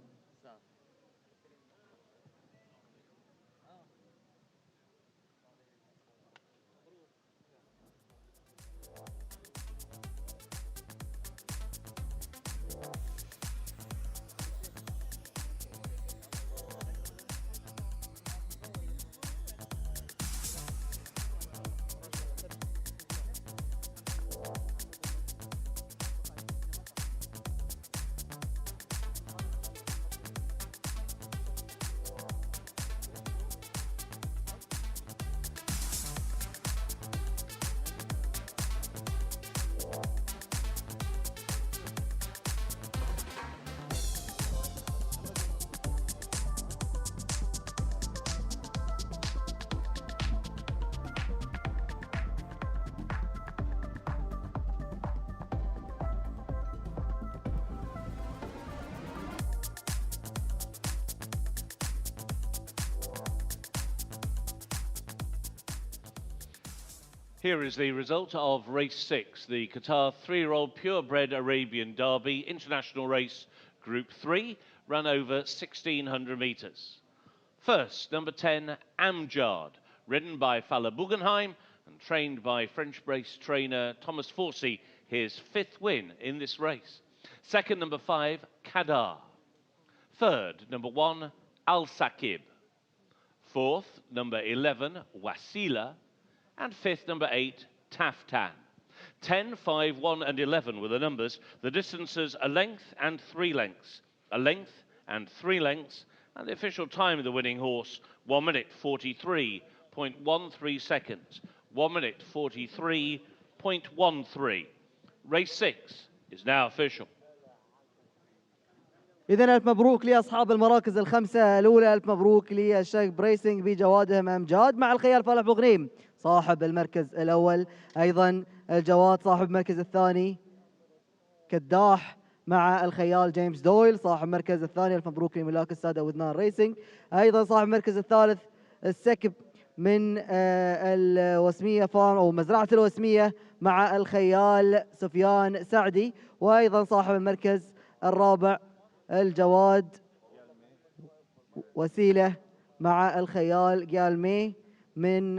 Here is the result of race 6, the Qatar 3-year-old purebred Arabian Derby International Race Group 3, run over 1,600 meters. First, number 10, Amjad, ridden by Fala Bugenheim and trained by French race trainer Thomas Forsey, his 5th win in this race. Second, number 5, Qadar. Third, number 1, Al Sakib. Fourth, number 11, Wasila. And fifth, number 8, Taftan. 10, 5, 1 and 11 were the numbers. The distances a length and 3 lengths. A length and 3 lengths. And the official time of the winning horse, 1 minute 43.13 seconds. 1 minute 43.13. Race 6 is now official. إذن ألف مبروك لأصحاب المراكز الخمسة الأولى. ألف مبروك للشيخ بريسنج بجوادهم أمجاد مع الخيال فالح بوغنيم صاحب المركز الأول. أيضا الجواد صاحب المركز الثاني كداح مع الخيال جيمس دويل صاحب المركز الثاني. ألف مبروك لملاك السادة وذنان ريسنج. أيضا صاحب المركز الثالث السكب من الوسمية فارم أو مزرعة الوسمية مع الخيال سفيان سعدي. وأيضا صاحب المركز الرابع الجواد وسيلة مع الخيال جالمي من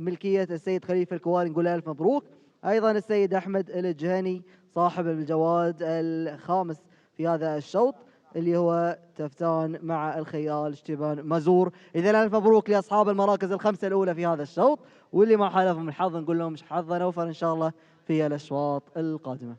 ملكية السيد خليفة الكواري. نقول ألف مبروك. أيضا السيد أحمد الجهني صاحب الجواد الخامس في هذا الشوط اللي هو تفتان مع الخيال اشتبان مزور. إذا ألف مبروك لأصحاب المراكز الخمسة الأولى في هذا الشوط، واللي ما حالفهم الحظ نقول لهم حظنا أوفر إن شاء الله في الأشواط القادمة.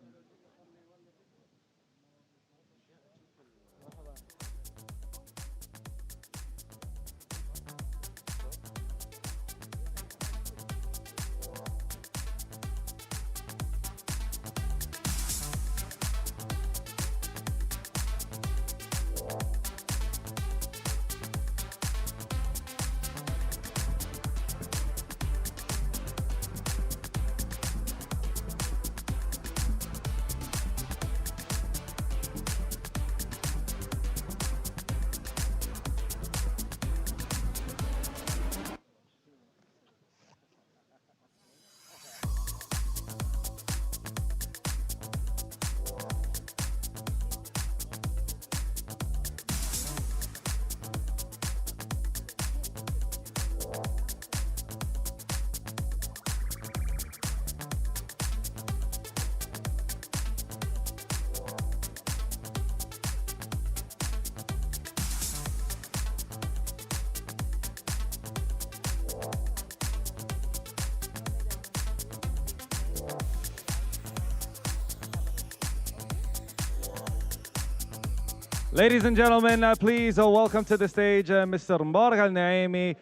Ladies and gentlemen, please welcome to the stage Mr. Mbarak Al-Naimi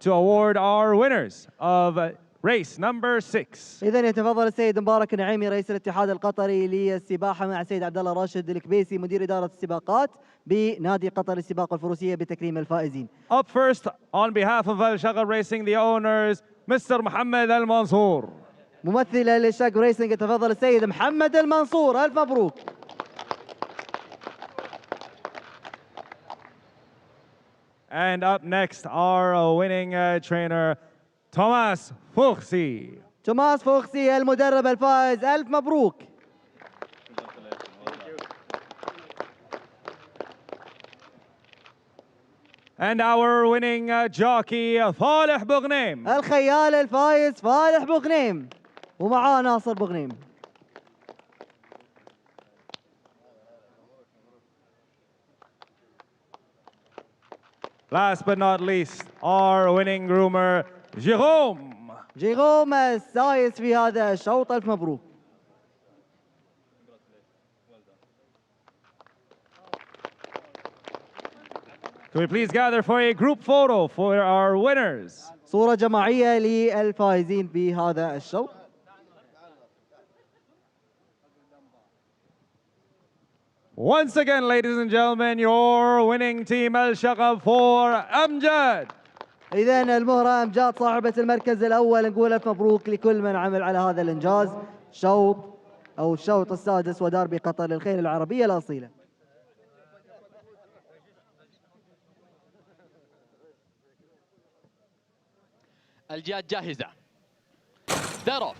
to award our winners of race number 6. إذا يتفضل السيد مبارك النعيمي رئيس الاتحاد القطري للسباحة مع السيد عبد الله راشد الكبيسي مدير إدارة السباقات بنادي قطر للسباق والفروسية بتكريم الفائزين. Up first on behalf of Al Shagab Racing, the owners, Mr. Mohammed Al Mansour. ممثلا للشاق ريسنج يتفضل السيد محمد المنصور. ألف مبروك. And up next, our winning trainer, Thomas Fuchsi. توماس فوخسي المدرب الفائز. ألف مبروك. And our winning jockey, فالح بوغنيم. الخيال الفايز فالح بوغنيم ومعاه ناصر بوغنيم. Last but not least, our winning groomer, Jérôme. جيروم السايس في هذا الشوط. ألف مبروك. Can we please gather for a group photo for our winners? صورة جماعية للفائزين بهذا الشوط. Once again, ladies and gentlemen, your winning team Al Shagab for Amjad. إذا المهرة أمجاد صاحبة المركز الأول. نقول ألف مبروك لكل من عمل على هذا الإنجاز. الشوط السادس ودربي قطر للخيل العربية الأصيلة. الجهات جاهزة. ذرف.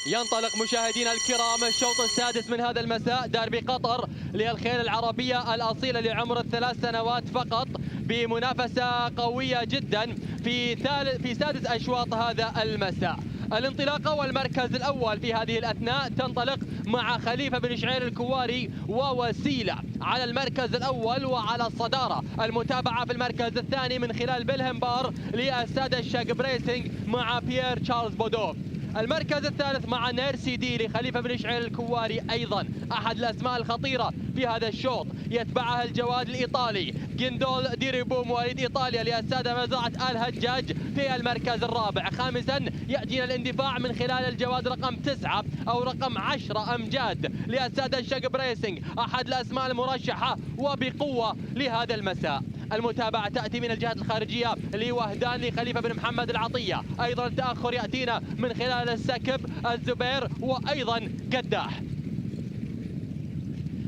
ينطلق مشاهدينا الكرام الشوط السادس من هذا المساء، ديربي قطر للخيل العربية الأصيلة لعمر ال3 سنوات فقط، بمنافسة قوية جدا في سادس أشواط هذا المساء. الانطلاقة والمركز الأول في هذه الأثناء تنطلق مع خليفة بن شعير الكواري ووسيلة على المركز الأول وعلى الصدارة. المتابعة في المركز الثاني من خلال بلهمبار للسادة الشاق بريسنج مع بيير تشارلز بودوف. المركز الثالث مع نيرسي دي لخليفة بن شعير الكواري، أيضا أحد الأسماء الخطيرة في هذا الشوط. يتبعها الجواد الإيطالي جندول ديريبو مواليد إيطاليا للسادة مزرعة الهجاج في المركز الرابع. خامسا يأتينا الاندفاع من خلال الجواد رقم 9 أو رقم 10 أمجاد للسادة الشاق بريسنج، أحد الأسماء المرشحة وبقوة لهذا المساء. المتابعة تأتي من الجهة الخارجية لوهدان لخليفة بن محمد العطية. أيضا التأخر يأتينا من خلال السكب الزبير وأيضا قداح.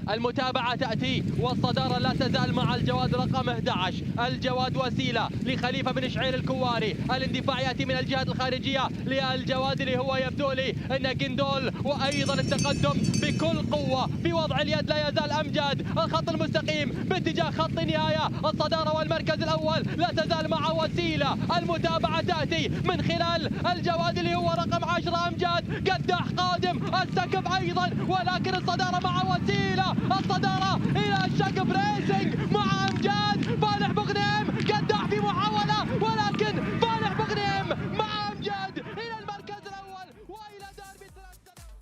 المتابعة تأتي والصدارة لا تزال مع الجواد رقم 11 الجواد وسيلة لخليفة بن شعير الكواري. الاندفاع يأتي من الجهة الخارجية للجواد اللي هو يبدو لي أن جندول، وأيضا التقدم بكل قوة بوضع اليد لا يزال أمجاد. الخط المستقيم باتجاه خط النهاية. الصدارة والمركز الأول لا تزال مع وسيلة. المتابعة تأتي من خلال الجواد اللي هو رقم 10 أمجاد. قداح قادم، السكب أيضا، ولكن الصدارة مع وسيلة. الصدارة إلى الشاق بريسنج مع أمجاد. فالح بغنيم قداح في محاولة، ولكن فالح بغنيم مع أمجاد إلى المركز الأول وإلى ديربي 3 سنوات.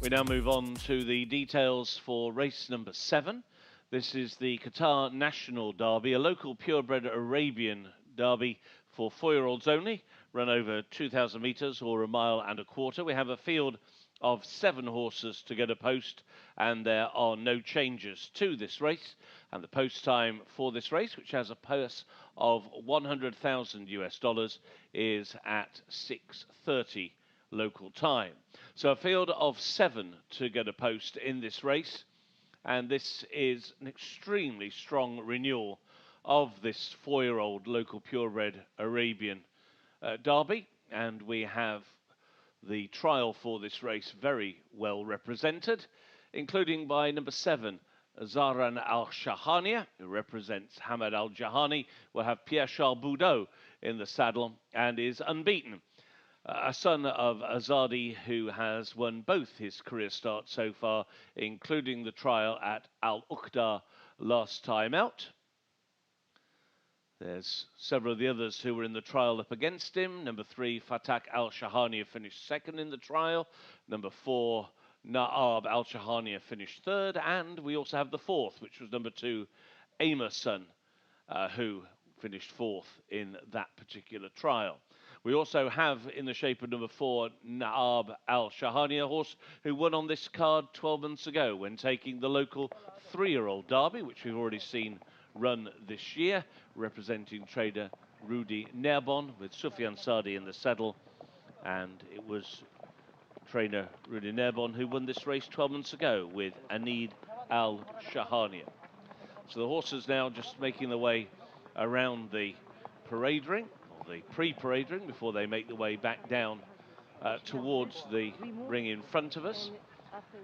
We now move on to the details for race number 7. This is the Qatar National Derby, a local purebred Arabian derby for 4-year-olds only, run over 2,000 metres or 1.25 miles. We have a field of 7 horses to get a post, and there are no changes to this race. And the post time for this race, which has a purse of $100,000, is at 6:30 local time. So a field of 7 to get a post in this race, and this is an extremely strong renewal of this 4-year-old local purebred Arabian derby, and we have the trial for this race very well represented, including by number 7, Zahran Al-Shahania, who represents Hamad Al-Jahani. We'll have Pierre Charles Boudot in the saddle and is unbeaten. A son of Azadi, who has won both his career starts so far, including the trial at Al Uqda last time out. There's several of the others who were in the trial up against him. Number 3, Fatak Al-Shahania finished 2nd in the trial. Number 4, Naab Al-Shahania finished 3rd. And we also have the 4th, which was number 2, Emerson, who finished 4th in that particular trial. We also have, in the shape of number 4, Naab Al-Shahania, a horse who won on this card 12 months ago when taking the local 3-year-old derby, which we've already seen run this year, representing trader Rudy Nerbon with Sufyan Sadi in the saddle. And it was trainer Rudy Nerbon who won this race 12 months ago with Anid Al-Shahania. So the horses now just making their way around the parade ring, the pre-parade ring, before they make their way back down towards the ring in front of us.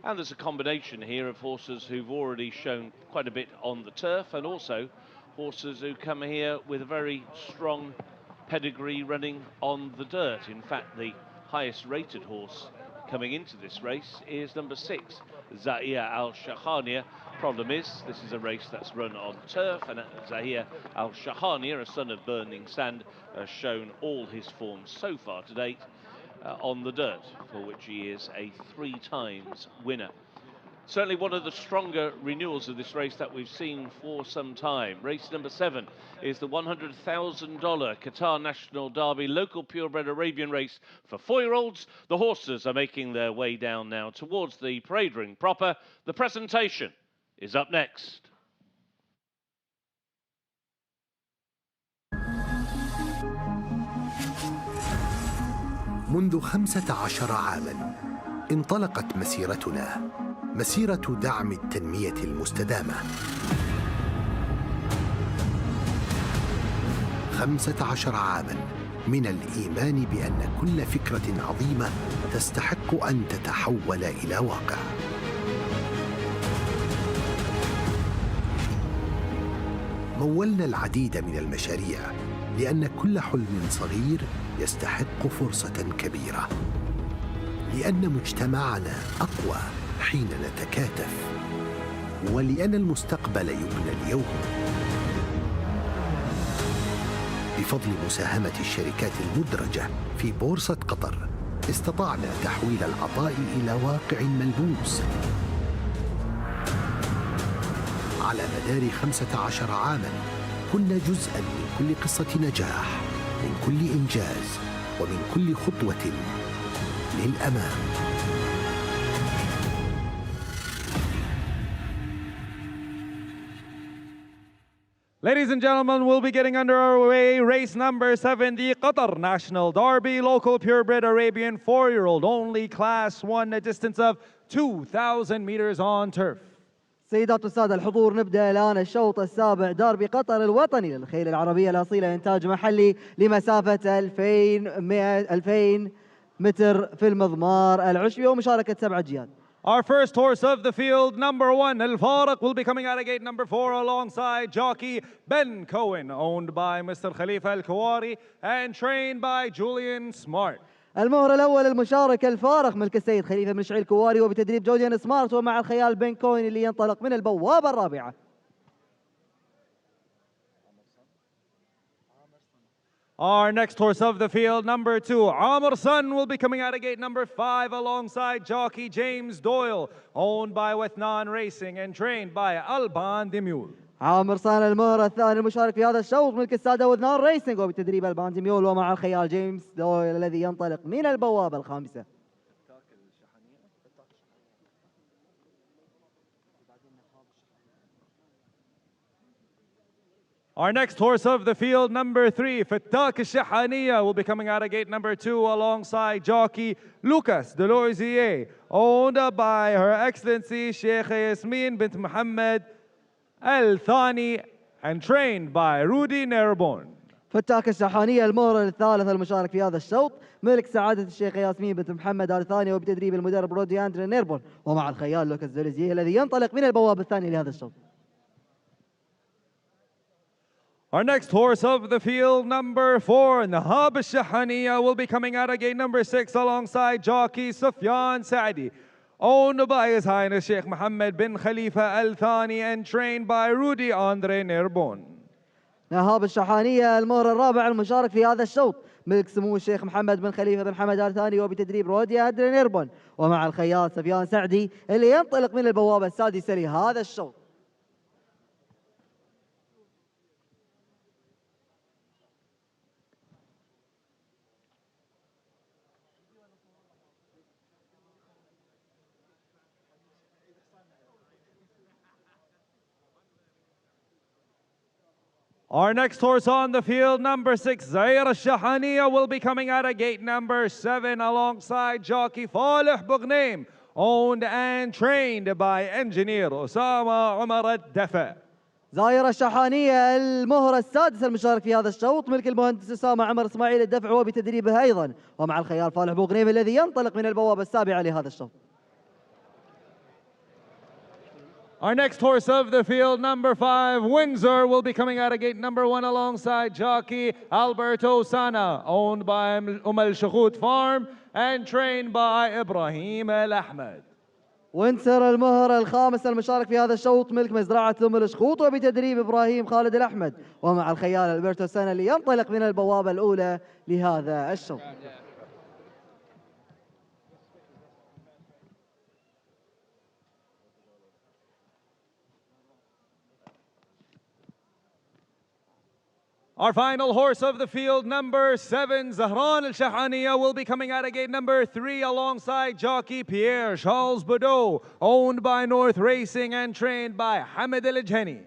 And there's a combination here of horses who've already shown quite a bit on the turf, and also horses who come here with a very strong pedigree running on the dirt. In fact, the highest rated horse coming into this race is number 6, Zahir Al-Shahania. Problem is, this is a race that's run on turf, and Zahir Al-Shahania, a son of burning sand, has shown all his forms so far to date on the dirt, for which he is a 3-times winner. Certainly one of the stronger renewals of this race that we've seen for some time. Race number 7 is the $100,000 Qatar National Derby local purebred Arabian race for 4-year-olds. The horses are making their way down now towards the parade ring proper. The presentation is up next. منذ 15 عاماً انطلقت مسيرتنا، مسيرة دعم التنمية المستدامة. 15 عاماً من الإيمان بأن كل فكرة عظيمة تستحق أن تتحول إلى واقع. مولنا العديد من المشاريع لأن كل حلم صغير يستحق فرصة كبيرة، لأن مجتمعنا أقوى حين نتكاتف، ولأن المستقبل يبنى اليوم. بفضل مساهمة الشركات المدرجة في بورصة قطر استطعنا تحويل العطاء إلى واقع ملموس. على مدار 15 عاماً كنا جزءاً من كل قصة نجاح، من كل إنجاز، ومن كل خطوة للأمام. Ladies and gentlemen, we'll be getting underway. Race number 7, the Qatar National Derby, local purebred Arabian 4-year-old only, class 1, a distance of 2,000 meters on turf. سيدات والسادة الحضور، نبدأ الآن الشوط السابع داربي قطر الوطني للخيل العربية الأصيلة إنتاج محلي لمسافة 2000 متر في المضمار العشبي ومشاركة 7 أجيال. Our first horse of the field, number 1, Al Faraq, will be coming out of gate number 4 alongside jockey Ben Cohen, owned by Mr. Khalifa Al Kuwari and trained by Julian Smart. المهر الأول المشاركة الفارق ملك السيد خليفة بن شعيل الكواري وبتدريب جوليان سمارت ومع الخيال بن كوين اللي ينطلق من البوابة الرابعة. Our next horse of the field, number 2, Amr Sun, will be coming out of gate number 5 alongside jockey James Doyle, owned by Wethnan Racing and trained by Alban Demule. عامر صان المهر الثاني المشارك في هذا الشوط ملك السادة وذنار ريسنج وبتدريب الباندي ميول ومع الخيال جيمس دويل الذي ينطلق من البوابة الخامسة. Our next horse of the field, number 3, Fattak al-Shahaniya, will be coming out of gate number 2 alongside jockey Lucas de Loisier, owned by Her Excellency Sheikh Yasmin bint Mohammed Al Thani and trained by Rudy Nerbon. فتاك الشحانية المهر الثالث المشارك في هذا الشوط ملك سعادة الشيخ ياسمين بنت محمد آل ثاني وبتدريب المدرب رودي أندري نيربون ومع الخيال لوكاس دوليزيه الذي ينطلق من البوابة الثانية لهذا الشوط. Our next horse of the field, number 4, Nahab al-Shahaniya, will be coming out of gate number 6 alongside jockey Sufyan Saadi, owned by His Highness Sheikh Mohammed bin Khalifa Al Thani and trained by Rudy Andre Nerbon. نهاب الشحانية المهر الرابع المشارك في هذا الشوط ملك سمو الشيخ محمد بن خليفة بن حمد آل ثاني وبتدريب رودي أندري نيربون ومع الخيال سفيان سعدي اللي ينطلق من البوابة السادسة لهذا الشوط. Our next horse on the field, number 6, Zaire al-Shahaniya, will be coming out of gate number 7 alongside jockey Falih Bugnaim, owned and trained by engineer Osama Umar al-Dafa. زاير الشحانية المهر السادس المشارك في هذا الشوط ملك المهندس أسامة عمر إسماعيل الدفع وبتدريبه أيضا ومع الخيال فالح بوغنيم الذي ينطلق من البوابة السابعة لهذا الشوط. Our next horse of the field, number 5, Windsor, will be coming out of gate number 1 alongside jockey Alberto Sana, owned by Al Shahout Farm and trained by Ibrahim Al Ahmed. وينسر المهر الخامس المشارك في هذا الشوط ملك مزرعة الشخوط وبتدريب إبراهيم خالد الأحمد ومع الخيال ألبرتو سانا اللي ينطلق من البوابة الأولى لهذا الشوط. Our final horse of the field, number 7, Zahran al-Shahaniya, will be coming out of gate number 3 alongside jockey Pierre Charles Baudot, owned by North Racing and trained by Hamid al-Jhani.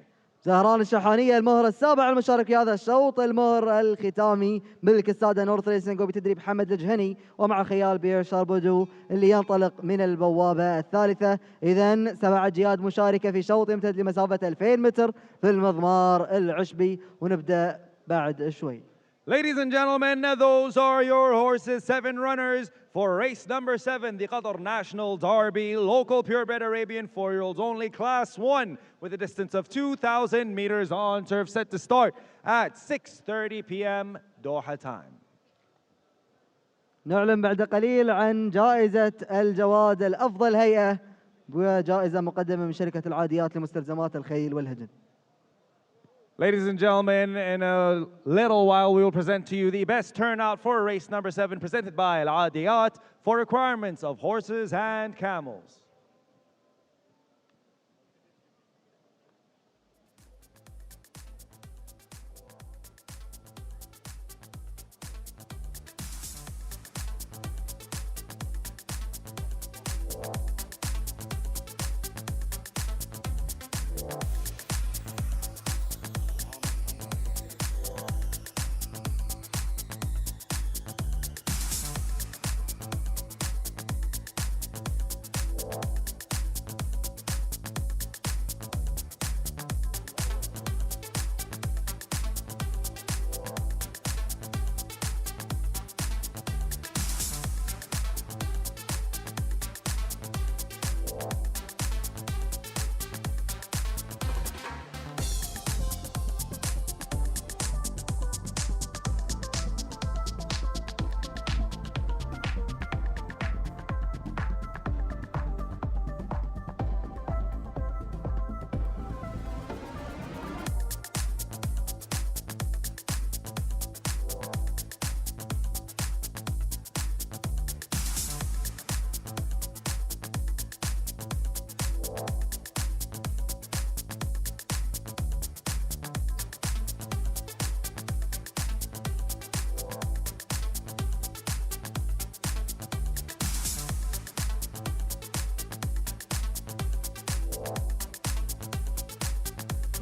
زهران الشحانية المهر السابع المشارك في هذا الشوط المهر الختامي ملك السادة نورث ريسنج وبتدريب حمد الجهني ومع خيال بير شاربودو اللي ينطلق من البوابة الثالثة. إذن 7 جياد مشاركة في شوط يمتد لمسافة 2000 متر في المضمار العشبي ونبدأ بعد شوي. Ladies and gentlemen, those are your horses, 7 runners for race number 7, the Qatar National Derby, local purebred Arabian 4-year-olds only, class 1, with a distance of 2,000 meters on turf, set to start at 6:30 p.m. Doha time. نعلن بعد قليل عن جائزة الجواد الأفضل هيئة وجائزة مقدمة من شركة العاديات لمستلزمات الخيل والهجن. Ladies and gentlemen, in a little while we will present to you the best turnout for race number 7 presented by Al Adiyat for requirements of horses and camels.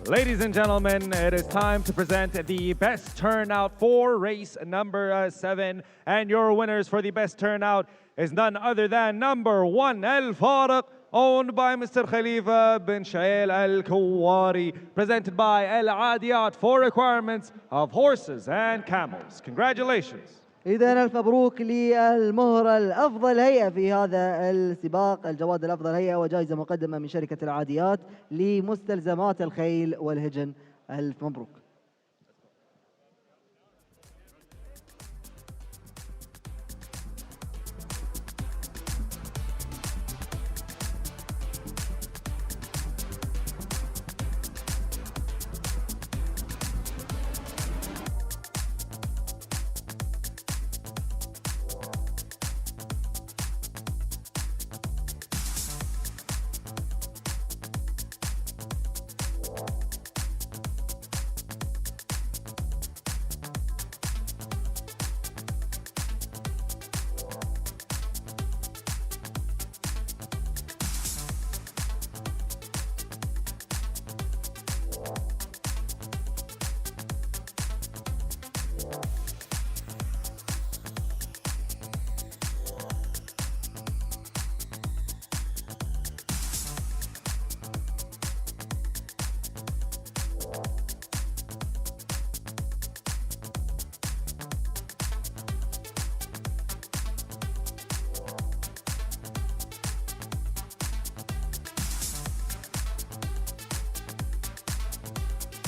Ladies and gentlemen, it is time to present the best turnout for race number 7. And your winners for the best turnout is none other than number 1, Al Fariq, owned by Mr. Khalifa bin Shail Al Kuwari, presented by Al Adiyat for requirements of horses and camels. Congratulations. إذا ألف مبروك للمهرة الأفضل هيئة في هذا السباق، الجواد الأفضل هيئة، وجائزة مقدمة من شركة العاديات لمستلزمات الخيل والهجن. ألف مبروك.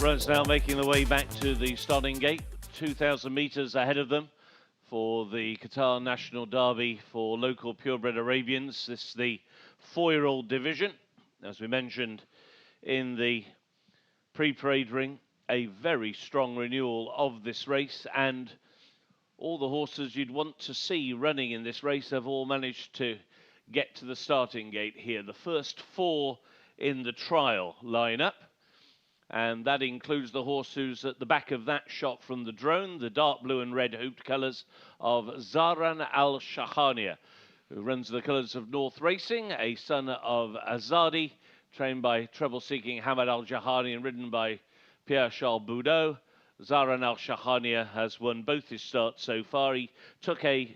Runners now making their way back to the starting gate, 2,000 metres ahead of them for the Qatar National Derby for local purebred Arabians. This is the 4-year-old division. As we mentioned in the pre-parade ring, a very strong renewal of this race, and all the horses you'd want to see running in this race have all managed to get to the starting gate here. The first 4 in the trial lineup. And that includes the horse who's at the back of that shot from the drone, the dark blue and red hooped colours of Zaran Al Shahania, who runs the colours of North Racing, a son of Azadi, trained by treble-seeking Hamad Al Jahani and ridden by Pierre Charles Boudot. Zaran Al Shahania has won both his starts so far. He took a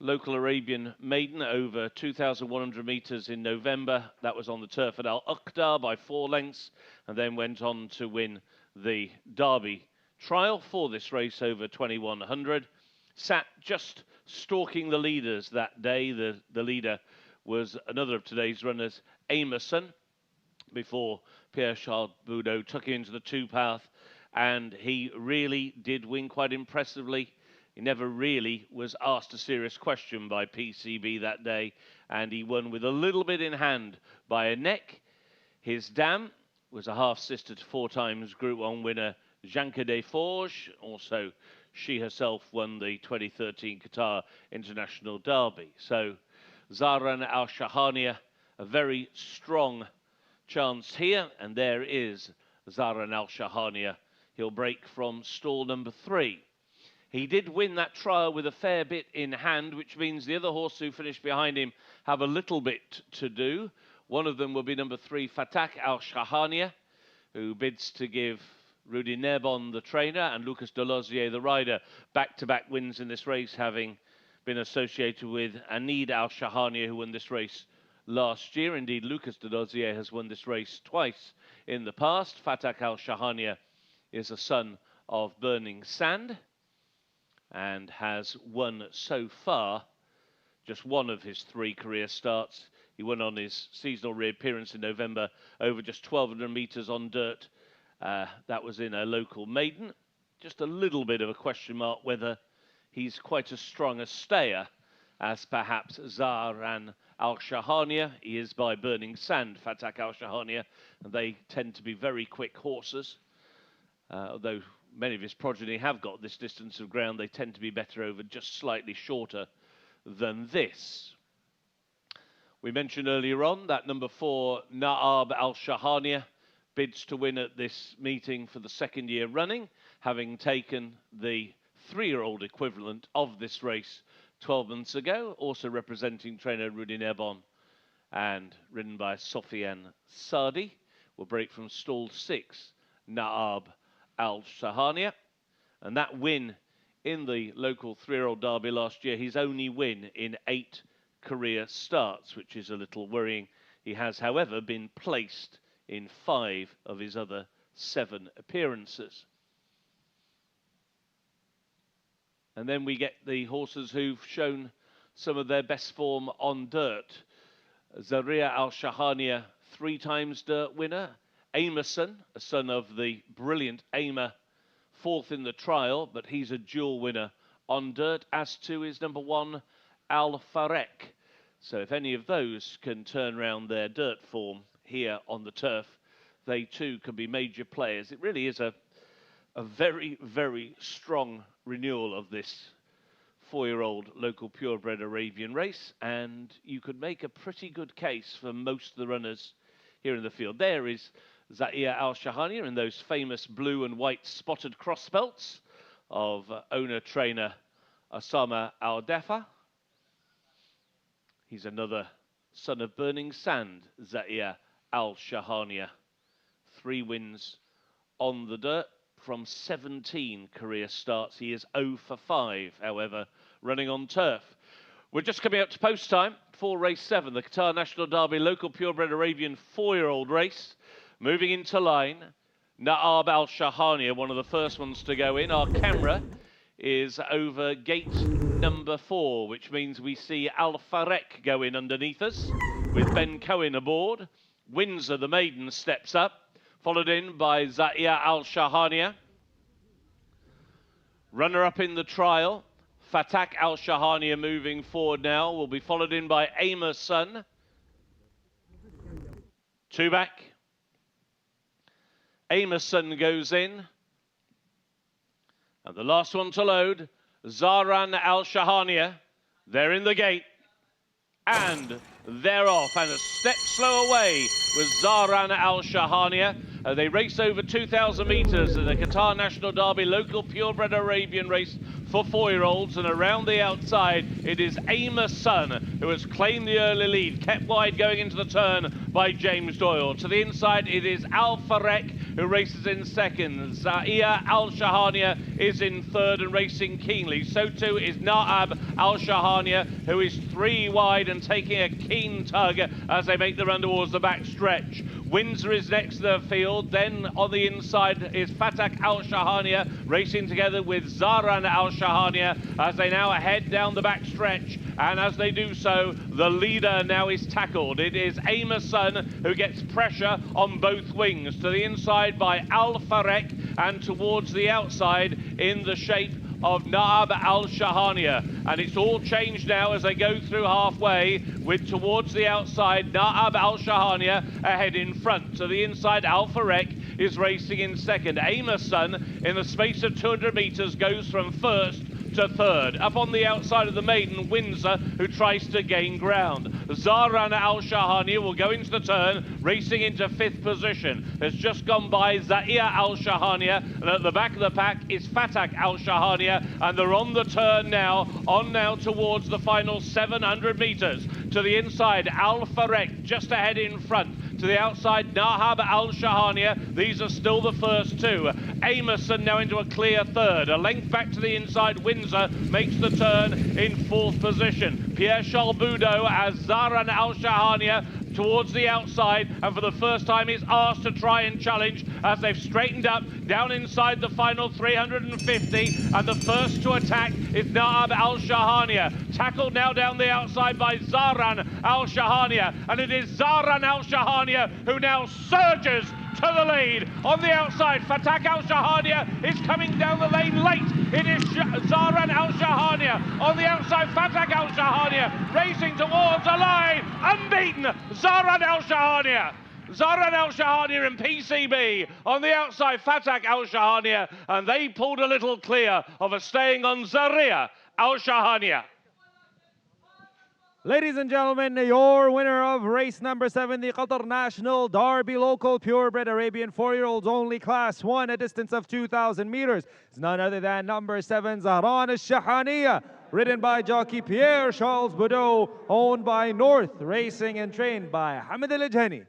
local Arabian maiden over 2,100 metres in November. That was on the turf at Al Uqda by 4 lengths, and then went on to win the Derby trial for this race over 2,100. Sat just stalking the leaders that day. The leader was another of today's runners, Amerson, before Pierre Charles Boudot took him into the 2-path, and he really did win quite impressively. He never really was asked a serious question by PCB that day, and he won with a little bit in hand by a neck. His dam was a half-sister to 4 times Group 1 winner Janka de Forges. Also, she herself won the 2013 Qatar International Derby. So, Zaran Al Shahania, a very strong chance here, and there is Zaran Al Shahania. He'll break from stall number 3. He did win that trial with a fair bit in hand, which means the other horse who finished behind him have a little bit to do. One of them will be number 3, Fatak Al Shahania, who bids to give Rudy Nerbon, the trainer, and Lucas Delosier, the rider, back-to-back wins in this race, having been associated with Anid Al Shahania, who won this race last year. Indeed, Lucas Delosier has won this race twice in the past. Fatak Al Shahania is a son of Burning Sand, and has won so far just one of his 3 career starts. He won on his seasonal reappearance in November over just 1,200 metres on dirt. That was in a local maiden. Just a little bit of a question mark whether he's quite as strong a stayer as perhaps Zaran Al Shahania. He is by Burning Sand, Fatak Al Shahania, and they tend to be very quick horses. Although many of his progeny have got this distance of ground, they tend to be better over just slightly shorter than this. We mentioned earlier on that number 4, Naab Al Shahania, bids to win at this meeting for the 2nd year running, having taken the 3-year-old equivalent of this race 12 months ago, also representing trainer Rudy Nerbon and ridden by Sofiane Sadi. will break from stall 6, Naab Al Shahania. And that win in the local 3-year-old derby last year, his only win in 8 career starts, which is a little worrying. He has, however, been placed in 5 of his other 7 appearances. And then we get the horses who've shown some of their best form on dirt. Zaria Al Shahania, 3 times dirt winner. Amerson, a son of the brilliant Amer, 4th in the trial, but he's a dual winner on dirt, as too is number 1, Al Farek. So if any of those can turn around their dirt form here on the turf, they too can be major players. It really is a very, very strong renewal of this 4-year-old local purebred Arabian race, and you could make a pretty good case for most of the runners here in the field. There is Zaia Al Shahania in those famous blue and white spotted cross belts of owner-trainer Osama Al Defa. He's another son of Burning Sand, Zaia Al Shahania. 3 wins on the dirt from 17 career starts. He is 0 for 5, however, running on turf. We're just coming up to post time for race 7, the Qatar National Derby local purebred Arabian 4-year-old race. Moving into line, Naab Al Shahania, one of the first ones to go in. Our camera is over gate number 4, which means we see Al Farek go in underneath us with Ben Cohen aboard. Windsor, the maiden, steps up, followed in by Zaia Al Shahania. Runner-up in the trial, Fatak Al Shahania moving forward now, will be followed in by Amerson. 2 back. Amerson goes in. And the last one to load, Zaran Al Shahania. They're in the gate. And they're off. And a step slow away with Zaran Al Shahania. They race over 2,000 metres in the Qatar National Derby local purebred Arabian race for 4-year-olds, and around the outside it is Amerson who has claimed the early lead, kept wide going into the turn by James Doyle. To the inside it is Al Farek who races in second. Zaia Al Shahania is in third and racing keenly. So too is Naab Al Shahania, who is 3 wide and taking a keen tug as they make the run towards the back stretch. Windsor is next to the field. Then on the inside is Fatak Al Shahania racing together with Zaran Al Shahania as they now head down the back stretch. And as they do so, the leader now is tackled. It is Amerson who gets pressure on both wings. To the inside by Al Farek, and towards the outside in the shape of Naab Al Shahania. And it's all changed now as they go through halfway, with towards the outside Naab Al Shahania ahead in front. To the inside, Al Farek is racing in second. Amerson, in the space of 200 metres, goes from first to third. Up on the outside of the maiden, Windsor, who tries to gain ground. Zaran Al Shahania will go into the turn, racing into 5th position. Has just gone by Zaia Al Shahania, and at the back of the pack is Fatak Al Shahania, and they're on the turn now, towards the final 700 metres. To the inside, Al Farek just ahead in front. To the outside, Naab Al Shahania. These are still the first 2. Amerson now into a clear third. A length back to the inside, Windsor makes the turn in 4th position. Pierre Charles-Boudot as Zaran Al Shahania towards the outside, and for the first time is asked to try and challenge as they've straightened up down inside the final 350, and the first to attack is Naab Al Shahania, tackled now down the outside by Zaran Al Shahania, and it is Zaran Al Shahania who now surges to the lead. On the outside, Fatak Al Shahania is coming down the lane late. It is Zaran Al Shahania. On the outside, Fatak Al Shahania racing towards a line. Unbeaten, Zaran Al Shahania. Zaran Al Shahania in PCB. On the outside, Fatak Al Shahania. And they pulled a little clear of a staying on Zaria Al Shahania. Ladies and gentlemen, your winner of race number 7, the Qatar National Derby local purebred Arabian 4-year-olds only class 1, a distance of 2,000 meters, is none other than number 7, Zahran Al-Shahaniya, ridden by jockey Pierre Charles-Boudot, owned by North Racing and trained by Hamid Al-Ajhani.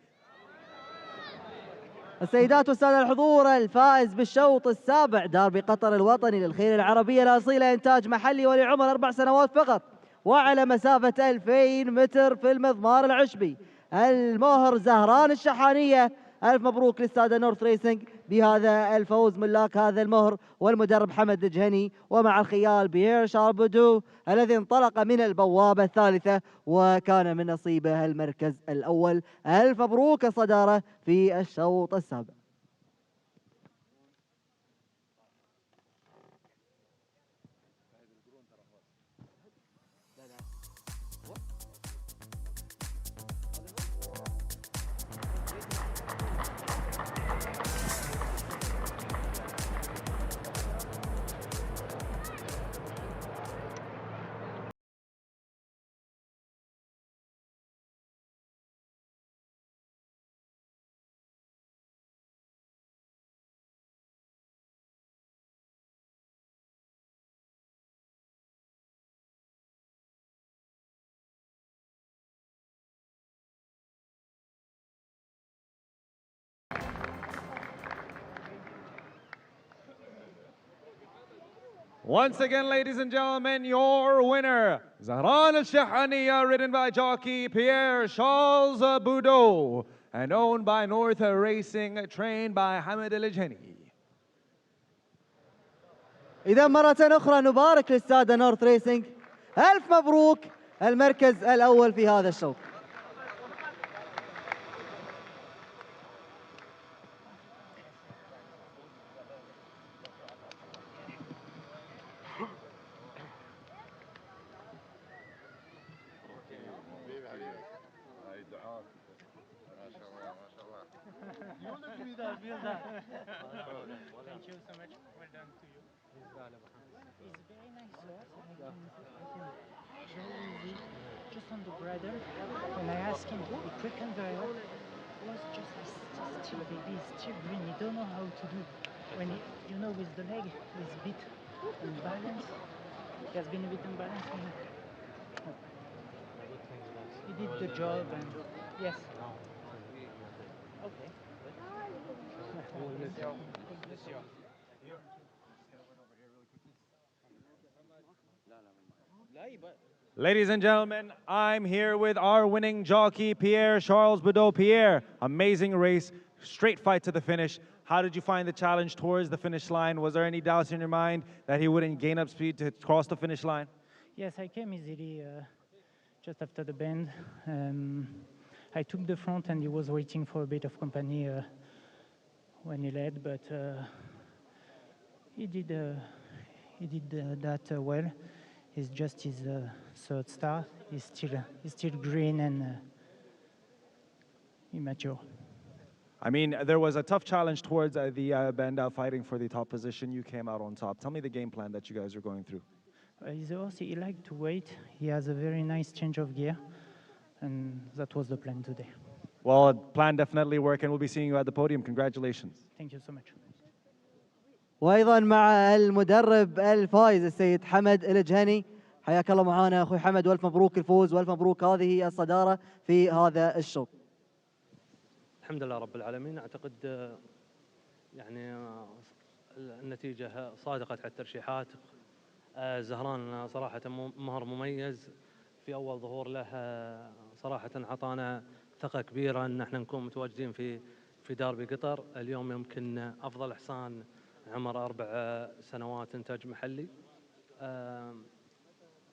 السيدات والسادة الحضور، الفائز بالشوط السابع داربي قطر الوطني للخيل العربية الأصيلة إنتاج محلي ولعمر 4 سنوات فقط، وعلى مسافة 2000 متر في المضمار العشبي، المهر زهران الشحانية. ألف مبروك للسادة نورث ريسنج بهذا الفوز، ملاك هذا المهر والمدرب حمد الجهني، ومع الخيال بيير شاربودو الذي انطلق من البوابة الثالثة وكان من نصيبه المركز الأول. ألف مبروك الصدارة في الشوط السابع. Once again, ladies and gentlemen, your winner, Zahran al-Shahaniya, ridden by jockey Pierre Charles Boudot and owned by North Racing, trained by Hamid al-Jhani. إذا مرة أخرى نبارك للسادة نورث ريسنج، ألف مبروك المركز الأول في هذا الشوط. Thank you so much. Well done to you. He's very nice horse. Very easy. Just on the bridle. When I asked him, he quickened very well. He was just still baby, still green. He don't know how to do. When he, you know, with the leg, he's a bit unbalanced. He has been a bit unbalanced. He did the job, and yes. Okay. Ladies and gentlemen, I'm here with our winning jockey, Pierre Charles Boudot. Pierre, amazing race, straight fight to the finish. How did you find the challenge towards the finish line? Was there any doubts in your mind that he wouldn't gain up speed to cross the finish line? Yes, I came easily just after the bend. I took the front and he was waiting for a bit of company when he led, but he did that well. It's just his third start. He's still green and immature. I mean, there was a tough challenge towards the bend out fighting for the top position. You came out on top. Tell me the game plan that you guys are going through. He's a horse, he likes to wait. He has a very nice change of gear, and that was the plan today. Well, plan definitely worked, and we'll be seeing you at the podium. Congratulations. Thank you so much. وايضا مع المدرب الفائز السيد حمد الجهني. حياك الله معانا اخوي حمد، والف مبروك الفوز والف مبروك هذه الصداره في هذا الشوط. الحمد لله رب العالمين. اعتقد يعني النتيجه صادقت على الترشيحات. زهران صراحه مهر مميز في اول ظهور له، صراحه اعطانا ثقه كبيره ان احنا نكون متواجدين في داربي قطر. اليوم يمكن افضل حصان عمر 4 سنوات انتاج محلي،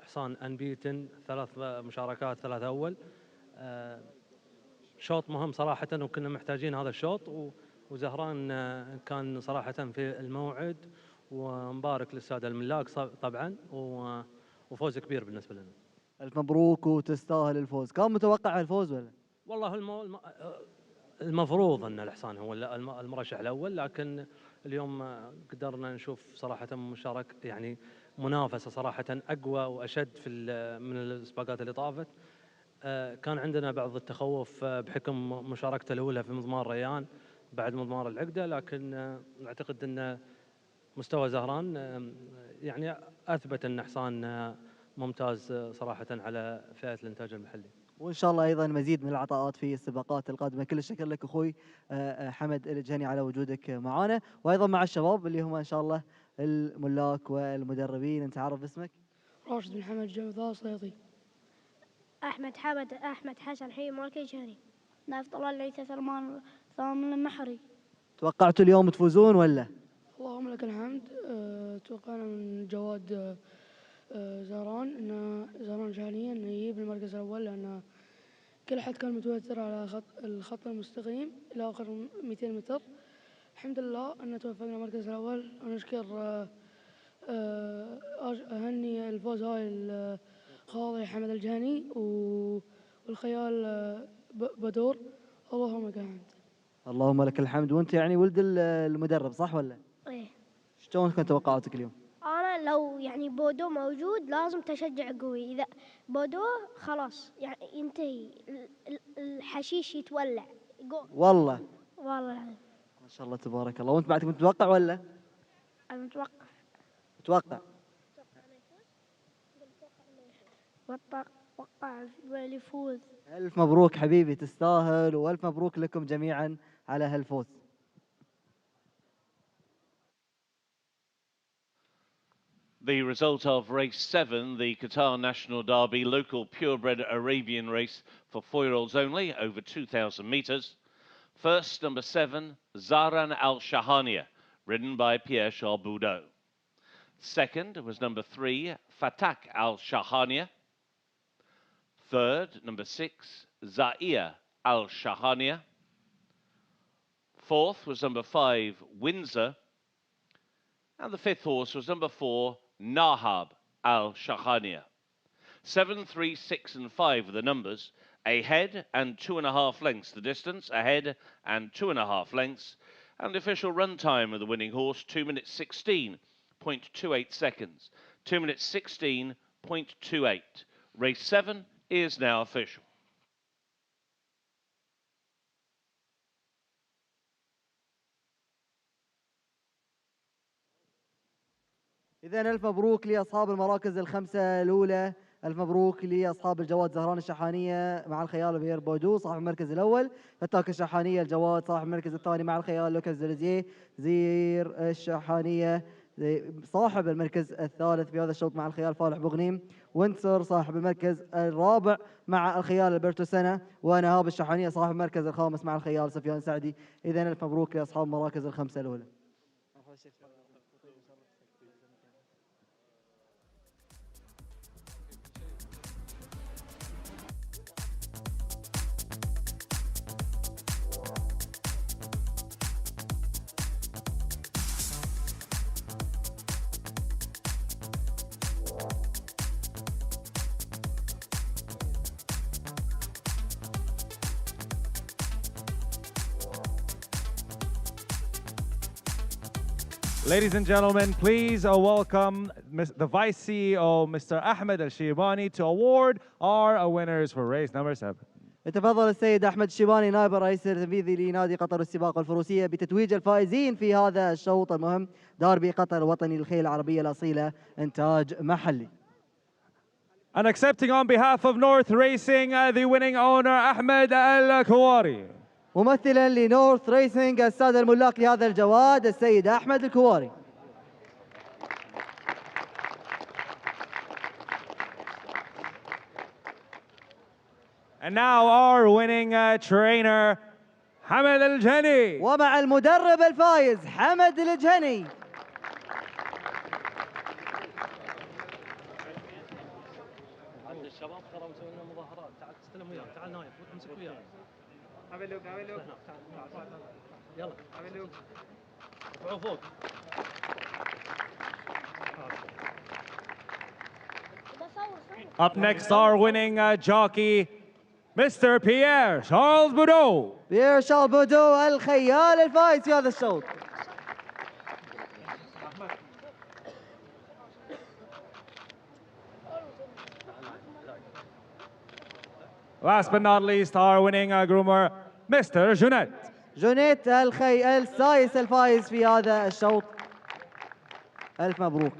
حصان انبيتن، 3 مشاركات 3 اول. شوط مهم صراحه وكنا محتاجين هذا الشوط، وزهران كان صراحه في الموعد، ومبارك للساده الملاك طبعا، وفوز كبير بالنسبه لنا. الف مبروك وتستاهل الفوز. كان متوقع الفوز ولا؟ والله المفروض ان الحصان هو المرشح الاول، لكن اليوم قدرنا نشوف صراحه مشاركه، يعني منافسه صراحه اقوى واشد من السباقات اللي طافت. كان عندنا بعض التخوف بحكم مشاركته الاولى في مضمار ريان بعد مضمار العقده، لكن اعتقد ان مستوى زهران يعني اثبت ان حصان ممتاز صراحه على فئه الانتاج المحلي. وان شاء الله ايضا مزيد من العطاءات في السباقات القادمه. كل الشكر لك اخوي حمد الجهني على وجودك معنا، وايضا مع الشباب اللي هم ان شاء الله الملاك والمدربين. انت عارف اسمك؟ راشد بن حمد جوثاء صيطي. أحمد حسن حي مالكي جهني. نايف طلال العيسى سلمان ثامن المحري. توقعتوا اليوم تفوزون ولا؟ اللهم لك الحمد. توقعنا من جواد زهران جهنية انه يجيب المركز الاول، لان كل حد كان متوتر على الخط المستقيم الى اخر 200 متر. الحمد لله ان توفقنا المركز الاول، ونشكر اهني الفوز هاي القاضي حمد الجهني والخيال بدور. اللهم لك الحمد. اللهم لك الحمد. وانت يعني ولد المدرب صح ولا؟ ايه. شلون كانت توقعاتك اليوم؟ انا لو يعني بودو موجود لازم تشجع قوي، اذا بودو خلاص يعني ينتهي الحشيش يتولع. والله والله ما شاء الله تبارك الله. وانت بعد كنت متوقع ولا؟ انا متوقع. اتوقع يفوز. الف مبروك حبيبي، تستاهل، والف مبروك لكم جميعا على هالفوز. The result of race 7, the Qatar National Derby local purebred Arabian race for 4-year-olds only, over 2,000 metres. First, number 7, Zaran Al Shahania, ridden by Pierre Charles Boudot. Second was number 3, Fatak Al Shahania. Third, number 6, Zaia Al Shahania. Fourth was number 5, Windsor. And the fifth horse was number 4, Nahab Al Shahania. 7, 3, 6 and 5 are the numbers. A head and 2.5 lengths the distance. A head and 2.5 lengths. And the official run time of the winning horse, 2 minutes 16.28 seconds. 2 minutes 16.28. Race 7 is now official. إذن ألف مبروك لأصحاب المراكز الخمسة الأولى. ألف مبروك لأصحاب الجواد زهران الشحانية مع الخيال بير بودو صاحب المركز الأول. فتاك الشحانية الجواد صاحب المركز الثاني مع الخيال لوكاس زلزيه. زير الشحانية صاحب المركز الثالث في هذا الشوط مع الخيال فالح بغنيم. وينسر صاحب المركز الرابع مع الخيال البرتو سنة. ونهاب الشحانية صاحب المركز الخامس مع الخيال سفيان سعدي. إذن ألف مبروك لأصحاب المراكز الخمسة الأولى. Ladies and gentlemen, please welcome the Vice CEO, Mr. Ahmed Al-Shibani, to award our winners for race number 7. يتفضل السيد أحمد الشيباني نائب الرئيس التنفيذي لنادي قطر السباق والفروسية بتتويج الفائزين في هذا الشوط المهم، داربي قطر الوطني للخيل العربية الأصيلة إنتاج محلي. And accepting on behalf of North Racing, the winning owner, Ahmed Al-Kuwari. ممثلا لنورث ريسنج السادة الملاك لهذا الجواد السيد أحمد الكواري. And now our winning trainer, حمد الجهني. ومع المدرب الفايز حمد الجهني. الشباب ترى مسوي لنا مظاهرات، تعال تستلم وياه، تعال نايف امسك وياه. عبلوك يلا عبلوك ارفعوا فوق. Up next, our winning jockey, Mr. Pierre Charles Boudot. Pierre Charles Boudot الخيال الفائز في هذا الشوط. Last but not least, our winning groomer, Mr. Junet. جونيت السايس الفائز في هذا الشوط. ألف مبروك.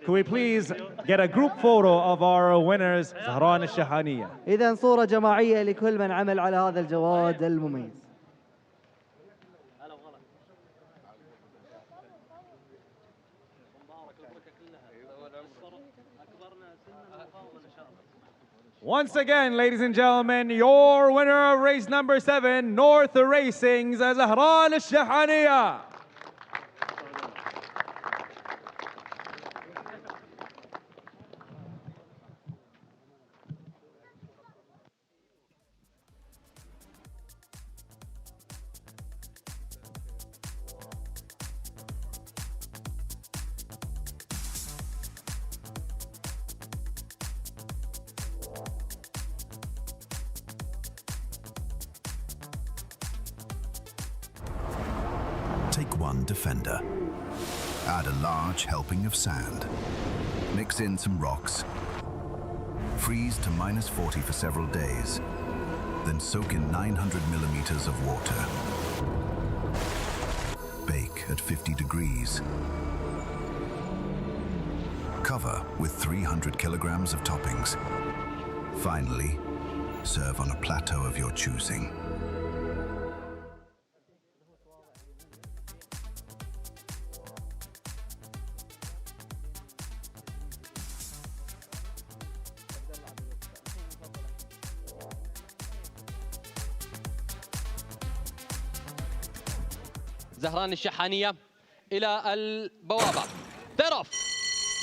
Could we please get a group photo of our winners, زهران الشحانية? إذا صورة جماعية لكل من عمل على هذا الجواد المميز. Once again, ladies and gentlemen, your winner of race number 7, North Racing's زهران الشحانية. Take one defender. Add a large helping of sand. Mix in some rocks. Freeze to -40 for several days. Then soak in 900 millimeters of water. Bake at 50 degrees. Cover with 300 kilograms of toppings. Finally, serve on a plateau of your choosing. زهران الشحانية إلى البوابة. طرف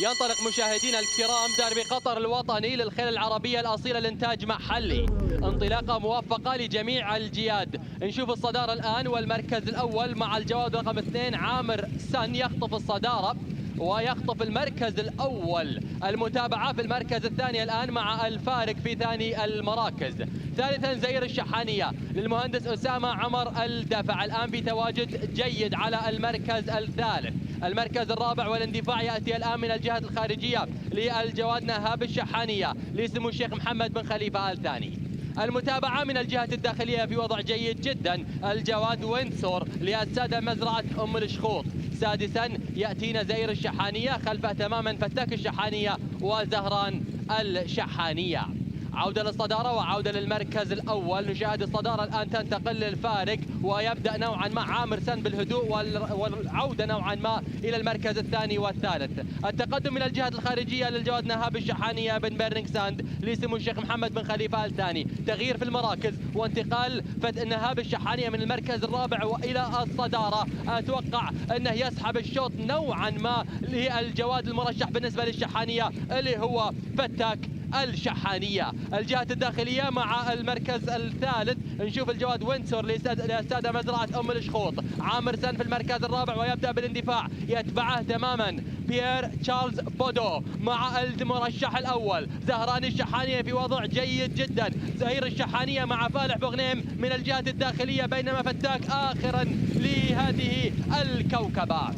ينطلق مشاهدينا الكرام ديربي قطر الوطني للخيل العربية الأصيلة لإنتاج محلي. انطلاقة موفقة لجميع الجياد. نشوف الصدارة الآن والمركز الأول مع الجواد رقم 2 عامر سن يخطف الصدارة ويخطف المركز الأول. المتابعة في المركز الثاني الآن مع الفارق في ثاني المراكز. ثالثا زهير الشحانية للمهندس أسامة عمر الدفع الآن بتواجد جيد على المركز الثالث. المركز الرابع والاندفاع يأتي الآن من الجهة الخارجية للجواد نهاب الشحانية لسمو الشيخ محمد بن خليفة آل ثاني. المتابعة من الجهة الداخلية في وضع جيد جدا الجواد وينسور للسادة مزرعة أم الشخوط. سادسا يأتينا زهير الشحانية، خلفه تماما فتاك الشحانية وزهران الشحانية. عودة للصدارة وعودة للمركز الأول. نشاهد الصدارة الآن تنتقل للفارق ويبدأ نوعا ما عامر سن بالهدوء والعودة نوعا ما إلى المركز الثاني والثالث. التقدم من الجهة الخارجية للجواد نهاب الشحانية بن بيرنينغ ساند لسمو الشيخ محمد بن خليفة آل ثاني. تغيير في المراكز وانتقال نهاب الشحانية من المركز الرابع وإلى الصدارة. أتوقع أنه يسحب الشوط نوعا ما للجواد المرشح بالنسبة للشحانية اللي هو فتاك الشحانية. الجهة الداخلية مع المركز الثالث نشوف الجواد وينسور للسادة مزرعة أم الشخوط. عامر سن في المركز الرابع ويبدأ بالاندفاع. يتبعه تماما بيير تشارلز بودو مع المرشح الأول زهران الشحانية في وضع جيد جدا. زهير الشحانية مع فالح بغنيم من الجهة الداخلية بينما فتاك آخرا لهذه الكوكبة.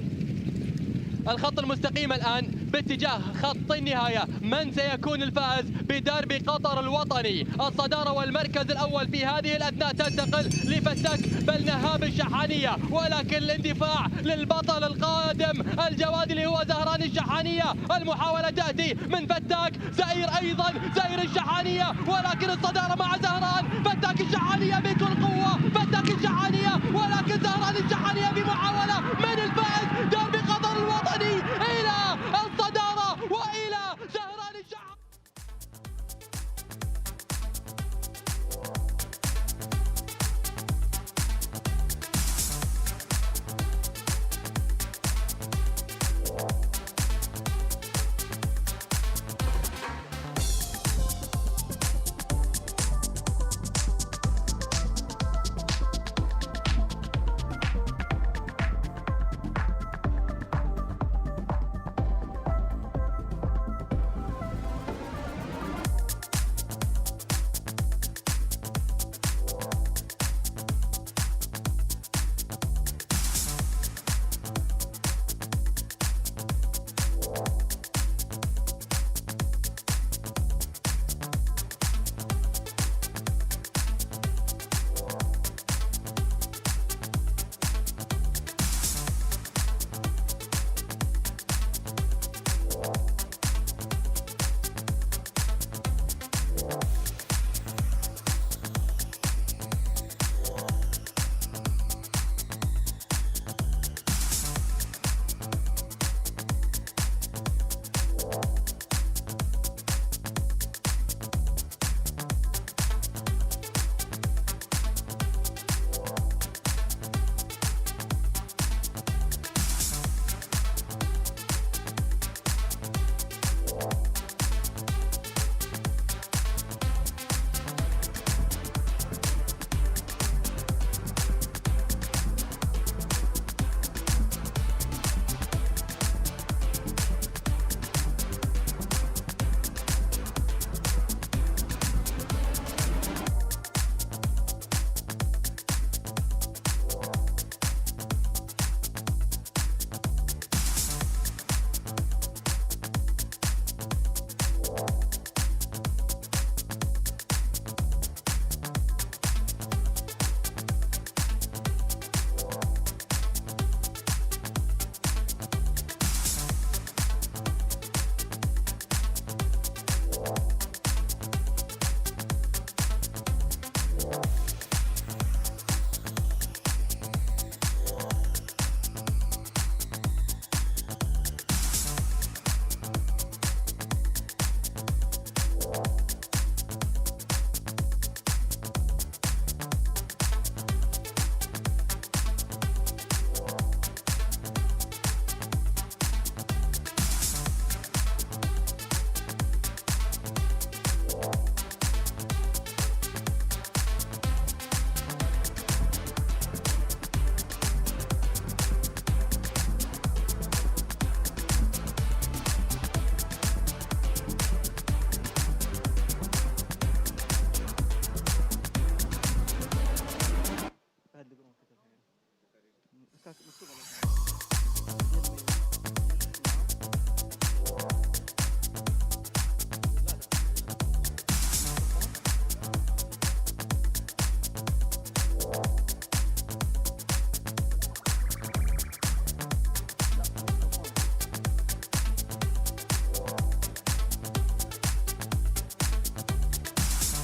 الخط المستقيم الآن باتجاه خط النهاية. من سيكون الفائز بدربي قطر الوطني؟ الصدارة والمركز الأول في هذه الأثناء تنتقل لفتاك بل نهاب الشحانية، ولكن الاندفاع للبطل القادم الجواد اللي هو زهران الشحانية. المحاولة تأتي من فتاك، زهير أيضا زهير الشحانية، ولكن الصدارة مع زهران. فتاك الشحانية بكل قوة، فتاك الشحانية، ولكن زهران الشحانية بمحاولة من الفائز دربي قطر الوطني إلى الصدارة وإلى زهران الشحانية.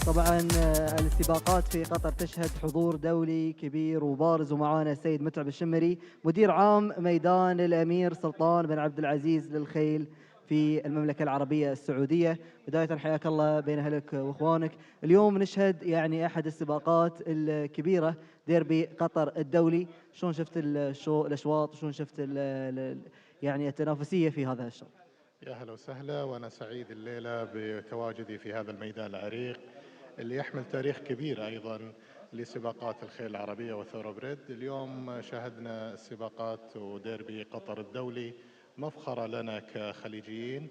طبعا السباقات في قطر تشهد حضور دولي كبير وبارز، ومعانا السيد متعب الشمري مدير عام ميدان الأمير سلطان بن عبد العزيز للخيل في المملكة العربية السعودية. بداية حياك الله بين أهلك وإخوانك. اليوم نشهد يعني أحد السباقات الكبيرة، ديربي قطر الدولي. شلون شفت الأشواط، شلون شفت يعني التنافسية في هذا الشوط؟ يا هلا وسهلا، وأنا سعيد الليلة بتواجدي في هذا الميدان العريق اللي يحمل تاريخ كبير أيضا لسباقات الخيل العربية والثوربريد. اليوم شاهدنا سباقات وديربي قطر الدولي، مفخرة لنا كخليجيين،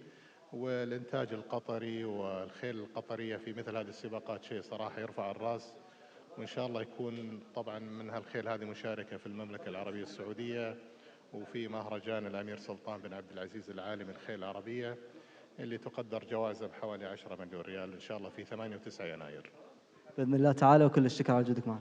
والإنتاج القطري والخيل القطرية في مثل هذه السباقات شيء صراحة يرفع الرأس، وإن شاء الله يكون طبعا من هالخيل هذه مشاركة في المملكة العربية السعودية وفي مهرجان الأمير سلطان بن عبد العزيز العالمي للخيل العربية اللي تقدر جوائزه بحوالي 10 مليون ريال إن شاء الله في 8 و9 يناير. بإذن الله تعالى، وكل الشكر على وجودك معنا.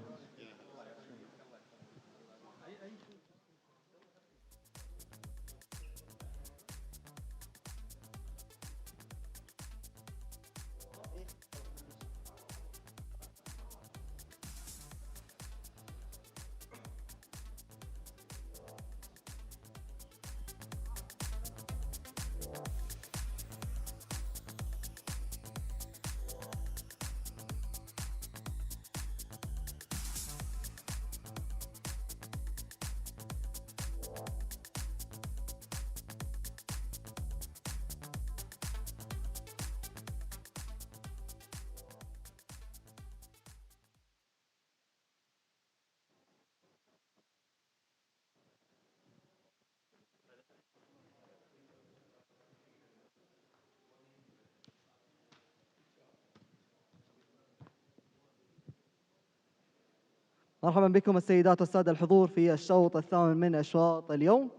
مرحبا بكم السيدات والسادة الحضور في الشوط الثامن من أشواط اليوم،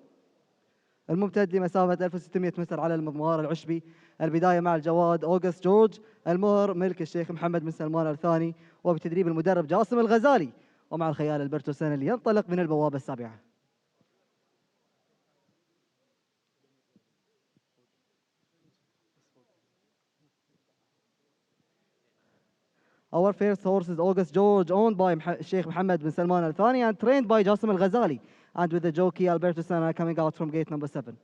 الممتد لمسافة 1600 متر على المضمار العشبي. البداية مع الجواد أوغست جورج، المهر ملك الشيخ محمد بن سلمان الثاني، وبتدريب المدرب جاسم الغزالي، ومع الخيال البرتوسن اللي ينطلق من البوابة السابعة. Our first horse is August George, owned by Sheikh Mohammed bin Salman Al Thani and trained by Jasim Al Ghazali, and with the jockey Alberto Senna coming out from gate number 7.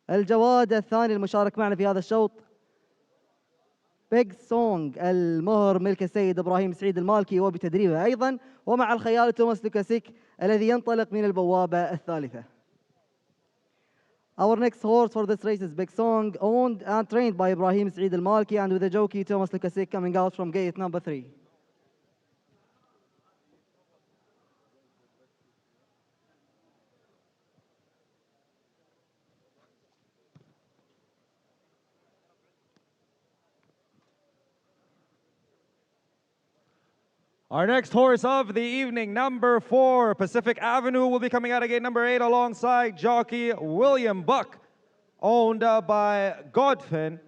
الجواد الثاني المشارك معنا في هذا الشوط بيج سونج، المهر ملك السيد إبراهيم سعيد المالكي وبتدريبه أيضا، ومع الخيال توماس لوكاسيك الذي ينطلق من البوابة الثالثة. Our next horse for this race is Big Song, owned and trained by Ibrahim Saeed Al-Malki and with the jockey Thomas Lukasik coming out from gate number 3. Our next horse of the evening, number 4, Pacific Avenue, will be coming out of gate number 8 alongside jockey William Buck, owned by Godfin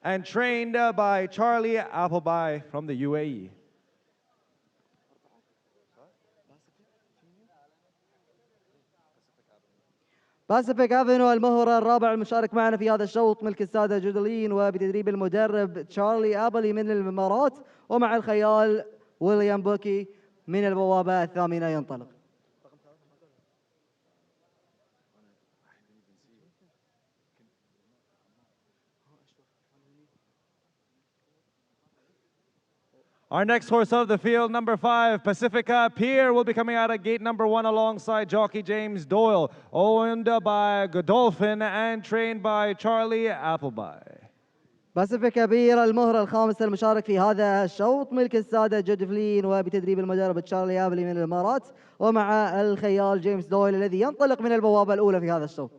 and trained by Charlie Appleby from the UAE. Pacific Avenue المهر الرابع المشارك معنا في هذا الشوط، ملك السادة جودلين وبتدريب المدرب تشارلي أبلي من الإمارات، ومع الخيال ويليام بوكي من البوابة الثامنة ينطلق. Our next horse of the field, number 5, Pacifica Pier, will be coming out at gate number 1 alongside jockey James Doyle, owned by Godolphin and trained by Charlie Appleby. باسيفيكا بير المهر الخامس المشارك في هذا الشوط، ملك السادة جودفلين وبتدريب المدرب تشارلي أبلي من الإمارات، ومع الخيال جيمس دويل الذي ينطلق من البوابة الأولى في هذا الشوط.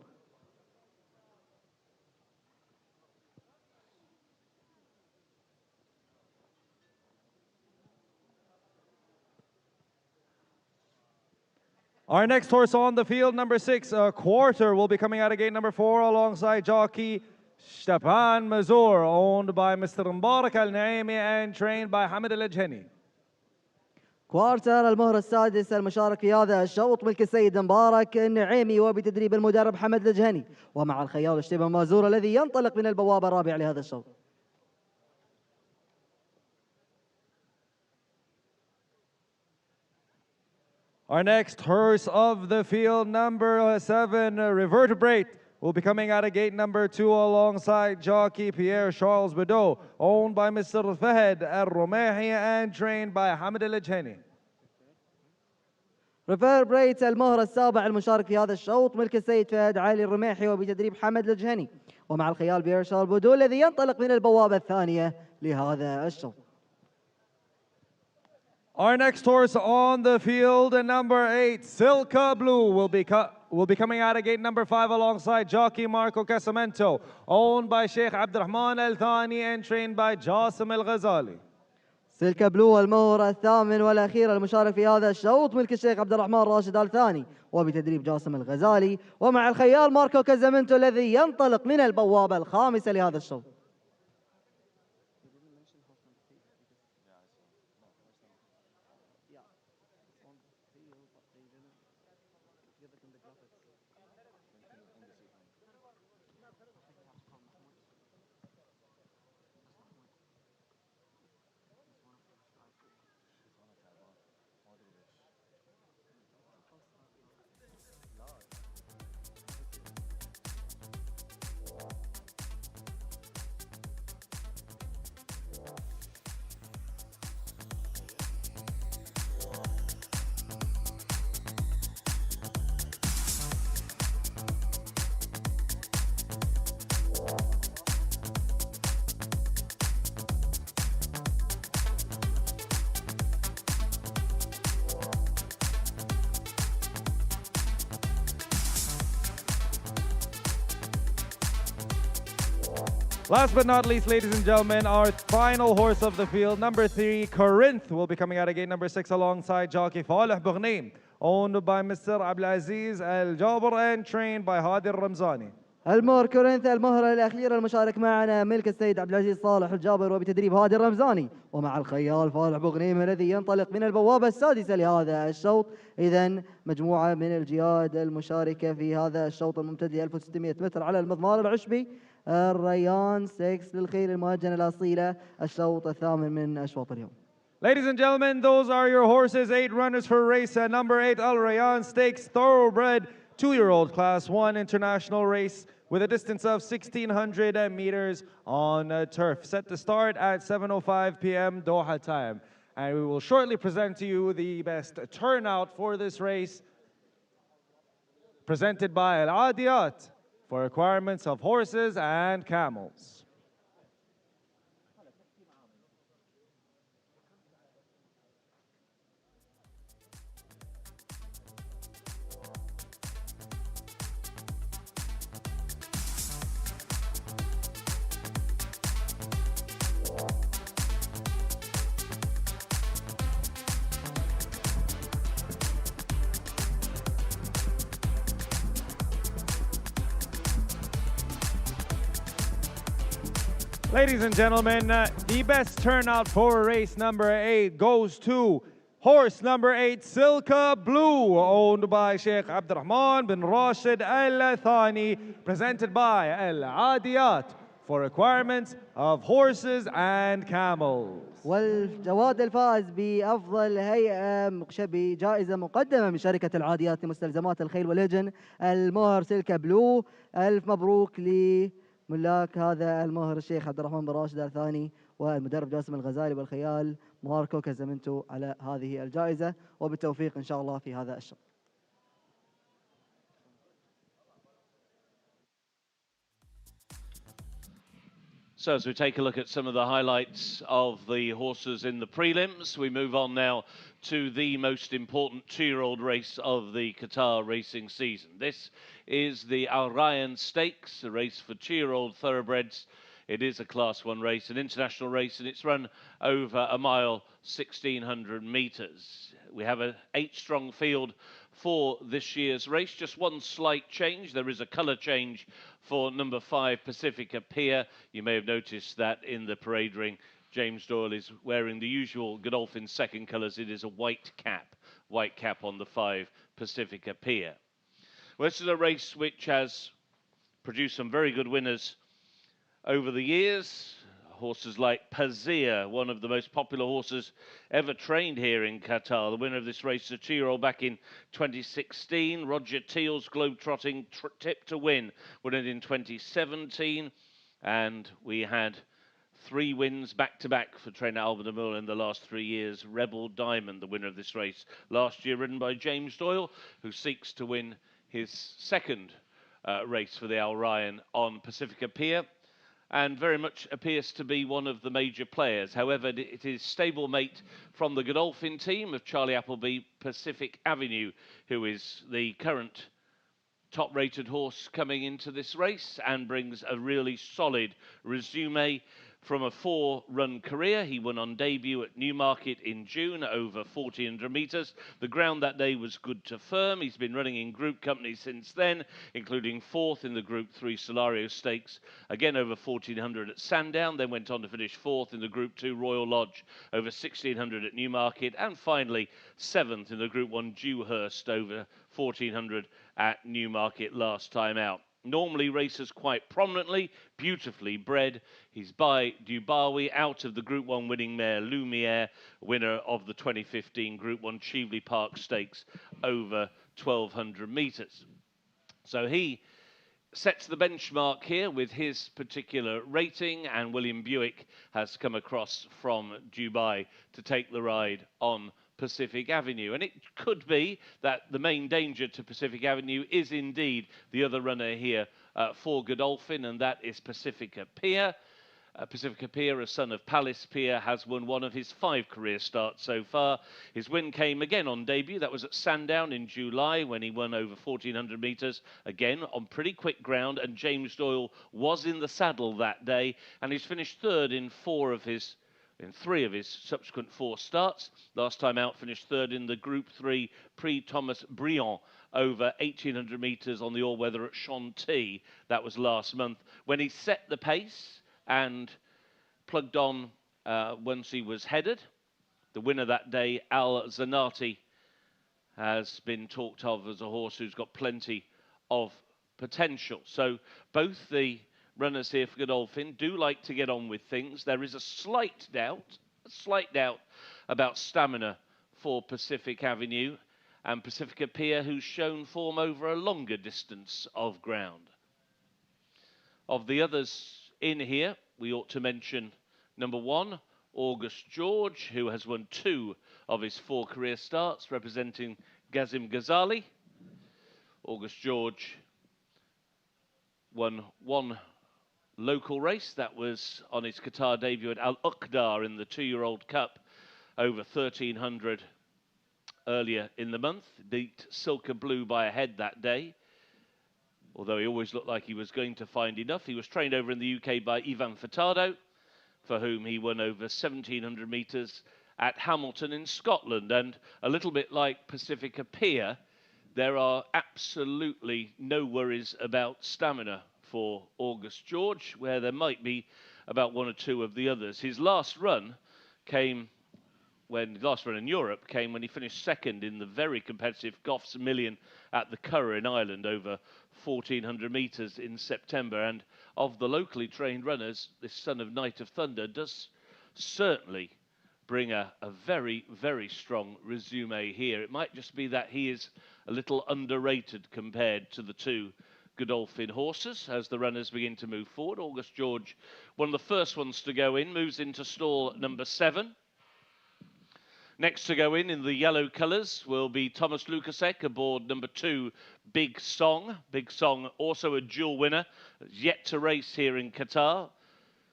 Our next horse on the field, number 6, Quarter, will be coming out of gate number 4 alongside jockey Shtapan Mazur, owned by Mr. Mbarak Al Naimi and trained by Hamid Al Ajhani. كوارتر المهر السادس المشارك في هذا الشوط ملك السيد مبارك النعيمي وبتدريب المدرب حمد الجهني ومع الخيال اشتباه مازور الذي ينطلق من البوابة الرابعة لهذا الشوط. Our next horse of the field, number 7, Revertebrate, will be coming out of gate number 2 alongside jockey Pierre Charles Bedeau, owned by Mr. Fahad Al Rumahi and trained by Hamid Al Ajhani. ريفربريت المهر السابع المشارك في هذا الشوط ملك السيد فهد علي الرميحي وبتدريب حمد الجهني ومع الخيال بيير شارل بودو الذي ينطلق من البوابة الثانية لهذا الشوط. Our next horse on the field, number 8, Silka Blue, will be coming out of gate number 5 alongside jockey Marco Casamento, owned by Sheikh Abdurrahman Al Thani and trained by Jasim Al Ghazali. سلكا بلو المهر الثامن والأخير المشارك في هذا الشوط ملك الشيخ عبد الرحمن راشد آل ثاني وبتدريب جاسم الغزالي ومع الخيال ماركو كازامنتو الذي ينطلق من البوابة الخامسة لهذا الشوط. Last but not least, ladies and gentlemen, our final horse of the field, number 3, Corinth, will be coming out of gate number 6 alongside jockey Faleh Boghnaim, owned by Mr. Abdulaziz Al Jaber and trained by Hadi Al Ramzani. المهر كورنث المهر الأخير المشارك معنا ملك السيد عبد العزيز صالح الجابر وبتدريب هادي الرمزاني ومع الخيال فالح بوغنيم الذي ينطلق من البوابة السادسة لهذا الشوط. إذا مجموعة من الجياد المشاركة في هذا الشوط الممتد ل 1600 متر على المضمار العشبي الريان 6 للخيل المهجنة الأصيلة الشوط الثامن من أشواط اليوم. Ladies and gentlemen, those are your horses, 8 runners for race number 8 Al Rayyan Stakes Thoroughbred 2-year-old Class 1 international race with a distance of 1,600 meters on turf. Set to start at 7:05 p.m. Doha time. And we will shortly present to you the best turnout for this race, presented by Al Adiyat for requirements of horses and camels. Ladies and gentlemen, the best turnout for race number 8 goes to horse number 8, Silka Blue, owned by Sheikh Abdurrahman bin Rashid Al Thani, presented by Al Adiyat for requirements of horses and camels. والجواد الفائز بأفضل هيئة بجائزة مقدمة من شركة العاديات لمستلزمات الخيل والهجن المهر سلكا بلو. ألف مبروك لملاك هذا المهر الشيخ عبد الرحمن بن راشد آل ثاني والمدرب جاسم الغزالي والخيال ماركو كازامنتو على هذه الجائزة وبالتوفيق إن شاء الله في هذا الشوط. So as we take a look at some of the highlights of the horses in the prelims, we move on now to the most important two-year-old race of the Qatar racing season. This is the Al Rayyan Stakes, a race for two-year-old thoroughbreds. It is a Class 1 race, an international race, and it's run over a mile, 1,600 metres. We have an 8-strong field for this year's race. Just one slight change. There is a colour change for number 5, Pacifica Pier. You may have noticed that in the parade ring, James Doyle is wearing the usual Godolphin second colours. It is a white cap on the 5, Pacifica Pier. Well, this is a race which has produced some very good winners over the years. Horses like Pazir, one of the most popular horses ever trained here in Qatar. The winner of this race is a 2-year-old back in 2016. Roger Teal's globe-trotting Tip to Win, won it in 2017. And we had 3 wins back-to-back for trainer Alban de Mul in the last 3 years. Rebel Diamond, the winner of this race last year, ridden by James Doyle, who seeks to win his second race for the Al Rayyan on Pacifica Pier, and very much appears to be one of the major players. However, it is stablemate from the Godolphin team of Charlie Appleby, Pacific Avenue, who is the current top-rated horse coming into this race and brings a really solid resume from a 4-run career. He won on debut at Newmarket in June over 1,400 metres. The ground that day was good to firm. He's been running in group company since then, including 4th in the Group 3 Solario Stakes, again over 1,400 at Sandown, then went on to finish 4th in the Group 2 Royal Lodge over 1,600 at Newmarket, and finally 7th in the Group 1 Dewhurst over 1,400 at Newmarket last time out. Normally races quite prominently, beautifully bred. He's by Dubawi, out of the Group 1 winning mare Lumiere, winner of the 2015 Group 1 Cheveley Park Stakes over 1,200 metres. So he sets the benchmark here with his particular rating, and William Buick has come across from Dubai to take the ride on Pacific Avenue. And it could be that the main danger to Pacific Avenue is indeed the other runner here for Godolphin, and that is Pacifica Pier. Pacifica Pier, a son of Palace Pier, has won one of his 5 career starts so far. His win came again on debut. That was at Sandown in July when he won over 1,400 metres, again on pretty quick ground, and James Doyle was in the saddle that day, and he's finished 3rd in 3 of his subsequent 4 starts. Last time out, finished 3rd in the Group 3 Prix Thomas Briand over 1,800 metres on the all-weather at Chantilly. That was last month, when he set the pace and plugged on once he was headed. The winner that day, Al Zanati, has been talked of as a horse who's got plenty of potential. So both the runners here for Godolphin do like to get on with things. There is a slight doubt about stamina for Pacific Avenue and Pacifica Pier, who's shown form over a longer distance of ground. Of the others in here, we ought to mention number 1, August George, who has won 2 of his 4 career starts, representing Gazim Ghazali. August George won 1 local race. That was on his Qatar debut at Al Uqdar in the 2-year-old Cup over 1,300 earlier in the month. Beat Silka Blue by a head that day, although he always looked like he was going to find enough. He was trained over in the UK by Ivan Furtado, for whom he won over 1,700 metres at Hamilton in Scotland. And a little bit like Pacifica Pier, there are absolutely no worries about stamina for August George, where there might be about 1 or 2 of the others. His last run in Europe came when he finished 2nd in the very competitive Goffs Million at the Curragh in Ireland over 1,400 metres in September. And of the locally trained runners, this son of Night of Thunder does certainly bring a very, very strong resume here. It might just be that he is a little underrated compared to the 2 Godolphin horses as the runners begin to move forward. August George, one of the first ones to go in, moves into stall number 7. Next to go in the yellow colours will be Thomas Lukasek aboard number 2, Big Song. Big Song, also a dual winner, yet to race here in Qatar,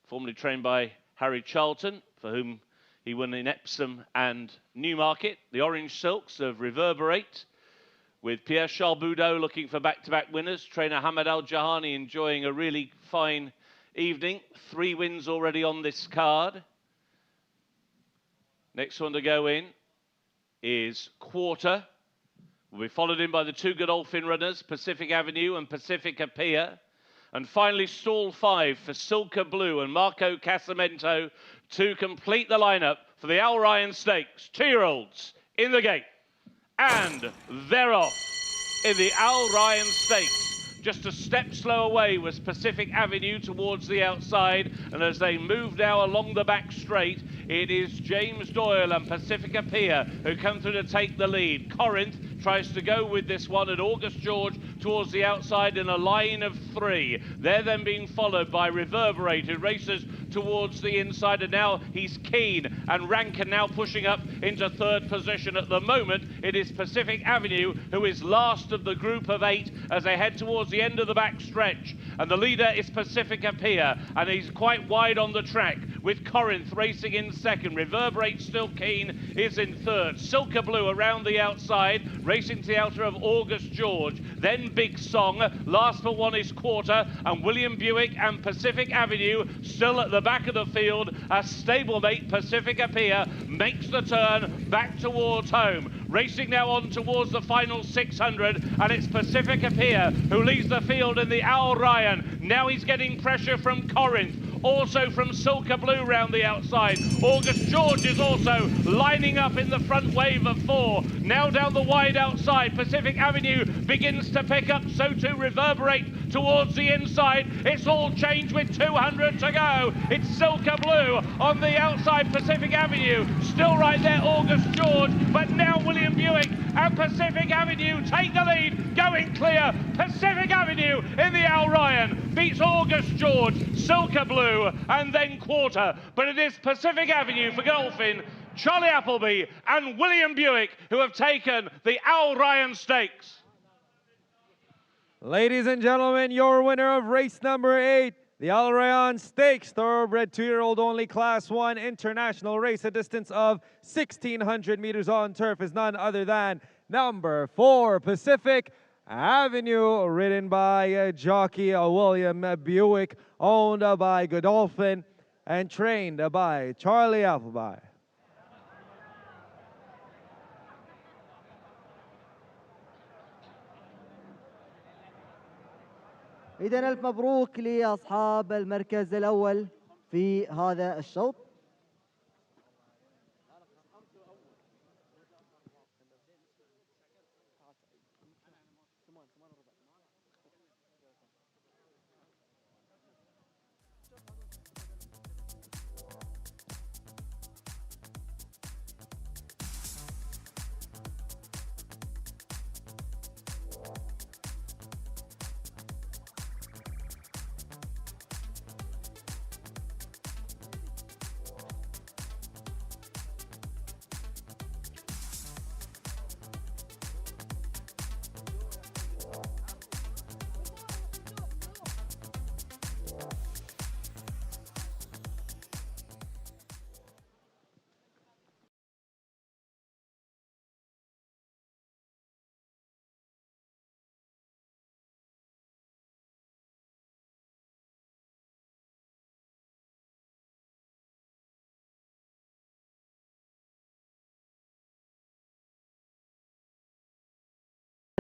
formerly trained by Harry Charlton, for whom he won in Epsom and Newmarket. The Orange Silks of Reverberate, with Pierre Charles Boudot looking for back-to-back winners. Trainer Hamad Al-Jahani enjoying a really fine evening. 3 wins already on this card. Next one to go in is Quarter, will be followed in by the two Godolphin runners, Pacific Avenue and Pacifica Pia. And finally, stall 5 for Silka Blue and Marco Casamento to complete the lineup for the Al Rayyan Stakes. 2-year-olds in the gate. And they're off in the Al Rayyan Stakes. Just a step slow away was Pacific Avenue towards the outside, and as they move now along the back straight, it is James Doyle and Pacifica Pia who come through to take the lead. Corinth tries to go with this one, and August George towards the outside in a line of 3. They're then being followed by Reverberated, races towards the inside, and now he's Keen, and Rankin now pushing up into 3rd position. At the moment, it is Pacific Avenue who is last of the group of 8 as they head towards the end of the back stretch, and the leader is Pacifica Pia, and he's quite wide on the track with Corinth racing in 2nd. Reverberate still Keen is in 3rd. Silka Blue around the outside, racing to the outer of August George. Then Big Song, last but one is Quarter, and William Buick and Pacific Avenue still at the back of the field. A stablemate, Pacifica Pia, makes the turn back towards home. Racing now on towards the final 600, and it's Pacifica Pia who leads the field in the Al Rayyan. Now he's getting pressure from Corinth, also from Silka Blue round the outside. August George is also lining up in the front wave of 4. Now down the wide outside, Pacific Avenue begins to pick up, so too Reverberate towards the inside. It's all changed with 200 to go. It's Silka Blue on the outside, Pacific Avenue still right there, August George, but now William Buick and Pacific Avenue take the lead, going clear. Pacific Avenue in the Al Rayyan beats August George, Silka Blue, and then Quarter. But it is Pacific Avenue for Godolphin, Charlie Appleby, and William Buick who have taken the Al Rayyan Stakes. Ladies and gentlemen, your winner of race number 8, the Al Rayyan Stakes, thoroughbred 2-year-old only Class 1 international race, a distance of 1,600 meters on turf, is none other than number 4, Pacific Avenue, ridden by jockey William Buick, owned by Godolphin, and trained by Charlie Appleby. إذن ألف مبروك لأصحاب المركز الأول في هذا الشوط.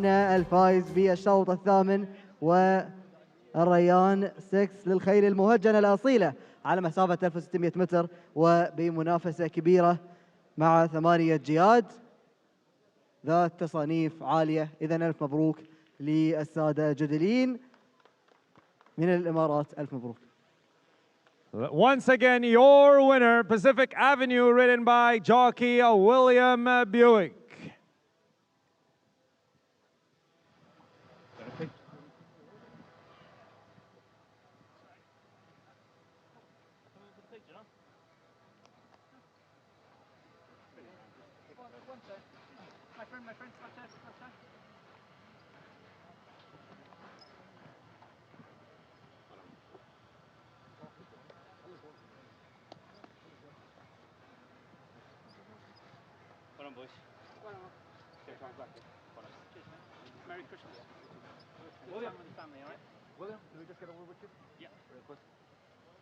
الفائز بالشوط الثامن والريان 6 للخيل المهجنة الأصيلة على مسافة 1600 متر وبمنافسة كبيرة مع 8 جياد ذات تصانيف عالية. إذن ألف مبروك للسادة جدلين من الإمارات، ألف مبروك. Once again, your winner, Pacific Avenue, ridden by jockey William Buick. Merry Christmas. William, with the family, all right? William, can we just get a word with you? Yeah. Real quick.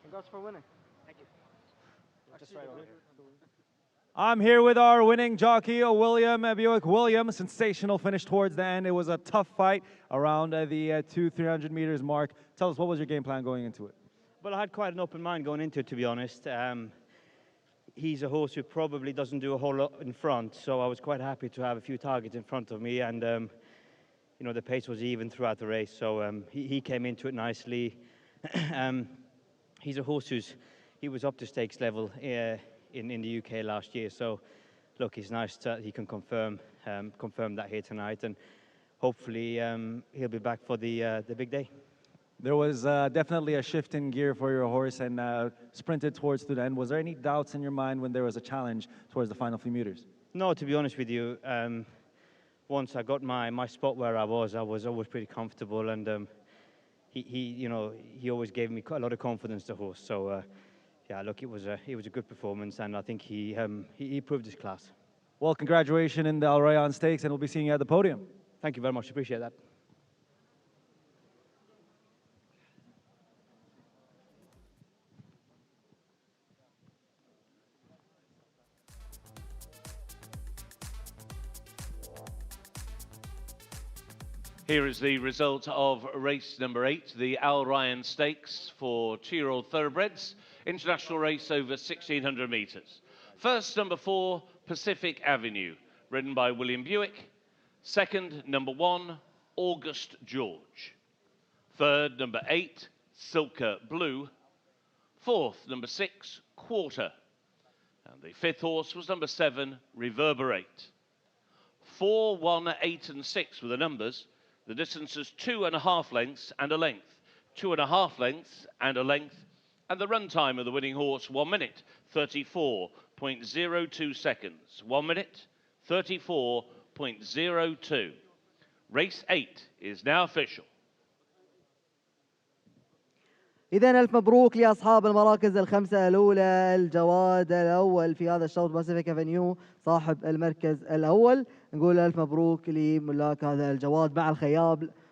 Congrats for winning. Thank you. Just right over here. I'm here with our winning jockey, William Buick. William, sensational finish towards the end. It was a tough fight around the 300 meters mark. Tell us, what was your game plan going into it? Well, I had quite an open mind going into it, to be honest. He's a horse who probably doesn't do a whole lot in front, so I was quite happy to have a few targets in front of me, and you know, the pace was even throughout the race, so he came into it nicely. He's a horse he was up to stakes level in the UK last year, so look, it's nice that he can confirm that here tonight, and hopefully he'll be back for the big day. There was definitely a shift in gear for your horse and sprinted towards the end. Was there any doubts in your mind when there was a challenge towards the final few meters? No, to be honest with you, once I got my spot where I was always pretty comfortable, and he always gave me quite a lot of confidence, the horse. So yeah, look, it was a good performance, and I think he proved his class. Well, congratulations in the Al Rayyan Stakes, and we'll be seeing you at the podium. Thank you very much. Appreciate that. Here is the result of race number 8, the Al Rayyan Stakes for 2-year-old thoroughbreds, international race over 1,600 metres. First, number 4, Pacific Avenue, ridden by William Buick. Second, number 1, August George. Third, number 8, Silka Blue. Fourth, number 6, Quarter. And the fifth horse was number 7, Reverberate. 4, 1, 8 and 6 were the numbers. The distance is 2.5 lengths and a length, 2.5 lengths and a length, and the run time of the winning horse, 1 minute, 34.02 seconds. 1 minute, 34.02. Race 8 is now official. إذا ألف مبروك لأصحاب المراكز الخمسة الأولى. الجواد الأول في هذا الشوط باسيفيك افنيو صاحب المركز الأول. نقول ألف مبروك لملاك هذا الجواد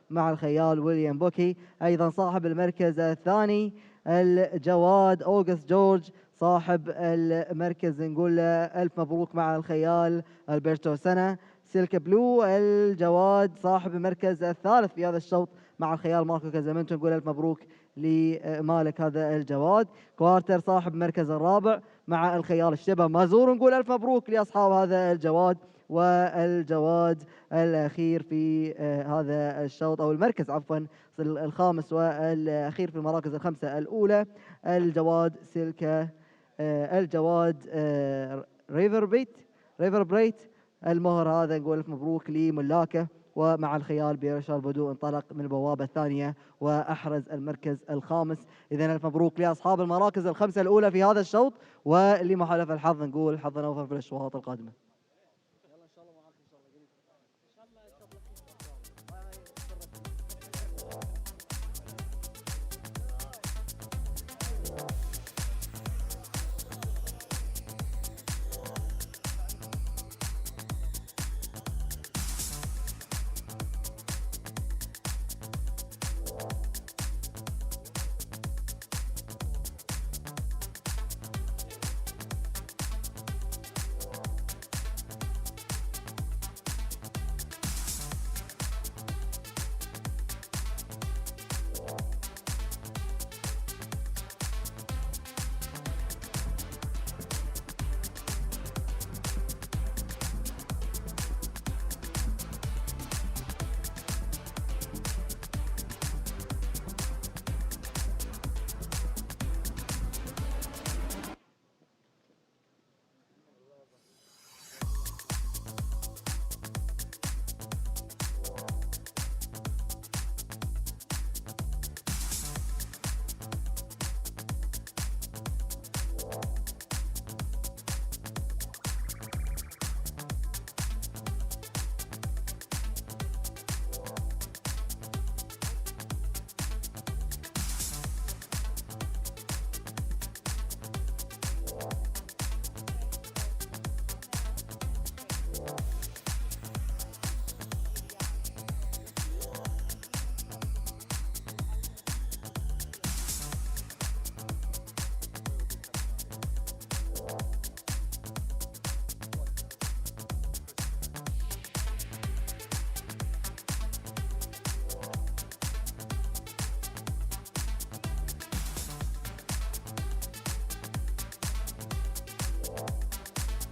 مع الخيال ويليام بوكي. أيضا صاحب المركز الثاني الجواد أوغست جورج صاحب المركز، نقول له ألف مبروك مع الخيال ألبرتو سنة. سيلك بلو الجواد صاحب المركز الثالث في هذا الشوط مع الخيال ماركو كازامنتو، نقول ألف مبروك لمالك هذا الجواد. كوارتر صاحب المركز الرابع مع الخيال الشبه مازور، نقول ألف مبروك لأصحاب هذا الجواد. والجواد الأخير في هذا الشوط، أو المركز عفوا الخامس والأخير في المراكز الخمسة الأولى، الجواد سيلكا الجواد ريفر بريت. المهر هذا نقول ألف مبروك لملاكه. ومع الخيال بيرشار بدو انطلق من البوابة الثانية وأحرز المركز الخامس. إذن ألف مبروك لأصحاب المراكز الخمسة الأولى في هذا الشوط، واللي ما حلف الحظ نقول حظنا أوفر في الأشواط القادمة.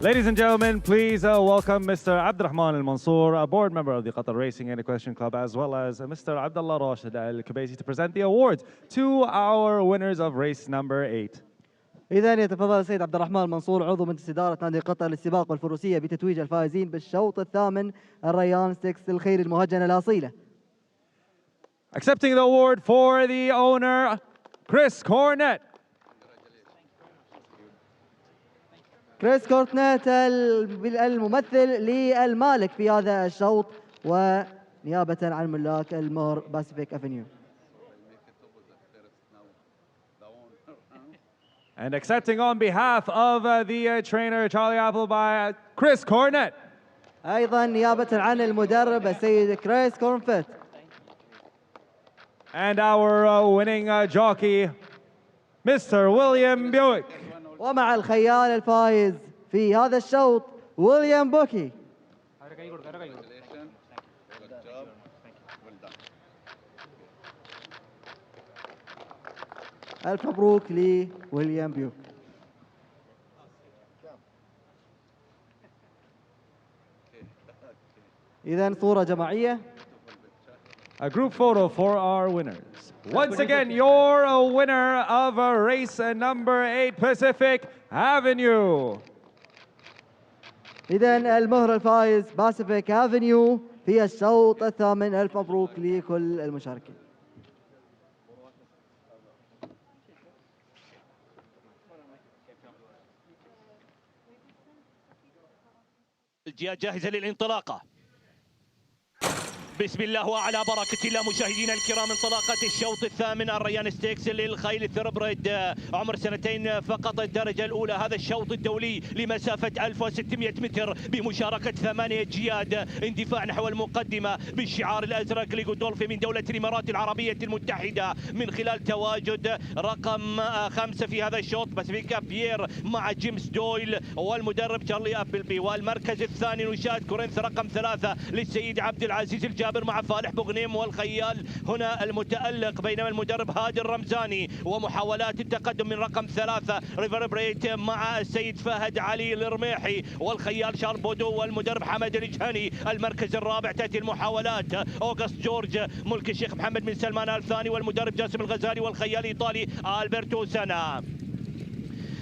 Ladies and gentlemen, please welcome Mr. Abdurrahman Al Mansour, a board member of the Qatar Racing and Equestrian Club, as well as Mr. Abdullah Rashid Al Kubaisi to present the awards to our winners of race number 8. إذا يتفضل السيد عبد الرحمن المنصور عضو مجلس إدارة نادي قطر للسباق والفروسية بتتويج الفائزين بالشوط الثامن الريان ستيكس الخيل المهجنة الأصيلة. Accepting the award for the owner, Chris Cornett. كريس كورتنت الممثل للمالك في هذا الشوط ونيابة عن ملاك المهر باسيفيك افنيو. And accepting on behalf of the trainer Charlie Apple by Chris Cornett. أيضا نيابة عن المدرب السيد كريس كورنفت. And our winning jockey, Mr. William Buick. ومع الخيال الفائز في هذا الشوط ويليام بوكي. ألف مبروك لويليام بيوك. إذن صورة جماعية. A group photo for our winners. Once again, you're a winner of race number 8 Pacific Avenue. إذن المهر الفائز باسيفيك افنيو في الشوط الثامن. ألف مبروك لكل المشاركين. الجهة جاهزة للانطلاقة. بسم الله وعلى بركة الله مشاهدينا الكرام، انطلاقة الشوط الثامن الريان ستيكس للخيل الثربريد عمر سنتين فقط الدرجة الأولى. هذا الشوط الدولي لمسافة 1600 متر بمشاركة 8 جياد، اندفاع نحو المقدمة بالشعار الأزرق لجودولفي من دولة الإمارات العربية المتحدة من خلال تواجد رقم 5 في هذا الشوط باسيفيكا بيير مع جيمس دويل والمدرب تشارلي أبلبي. والمركز الثاني نشاهد كورنث رقم 3 للسيد عبد العزيز الجابر مع فالح بوغنيم، والخيال هنا المتألق، بينما المدرب هادي الرمزاني. ومحاولات التقدم من رقم 3 ريفر بريت مع السيد فهد علي الرميحي والخيال شارل بودو والمدرب حمد الجهني. المركز الرابع تأتي المحاولات أوغست جورج ملك الشيخ محمد بن سلمان آل ثاني والمدرب جاسم الغزالي والخيال الإيطالي ألبرتو سنا.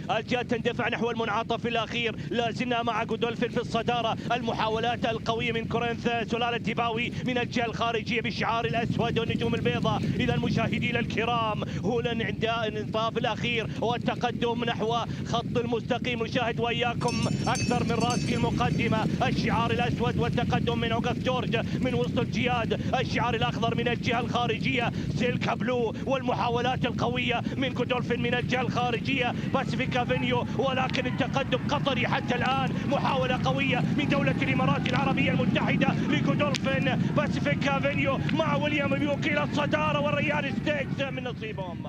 الجهة تندفع نحو المنعطف الأخير، لا زلنا مع جودولفين في الصدارة. المحاولات القوية من كورنث سلالة ديباوي من الجهة الخارجية بالشعار الأسود والنجوم البيضاء. إذا المشاهدين الكرام هولا عند الانطاف الأخير والتقدم نحو خط المستقيم. نشاهد وإياكم أكثر من راس في المقدمة، الشعار الأسود والتقدم من أوغست جورج من وسط الجياد، الشعار الأخضر من الجهة الخارجية سيلكا بلو، والمحاولات القوية من جودولفين من الجهة الخارجية باسيفيك افنيو. ولكن التقدم قطري حتى الآن، محاولة قوية من دولة الإمارات العربية المتحدة لجودولفين باسيفيك افنيو مع ويليام بيوك إلى الصدارة والريان ستيكس من نصيبهم.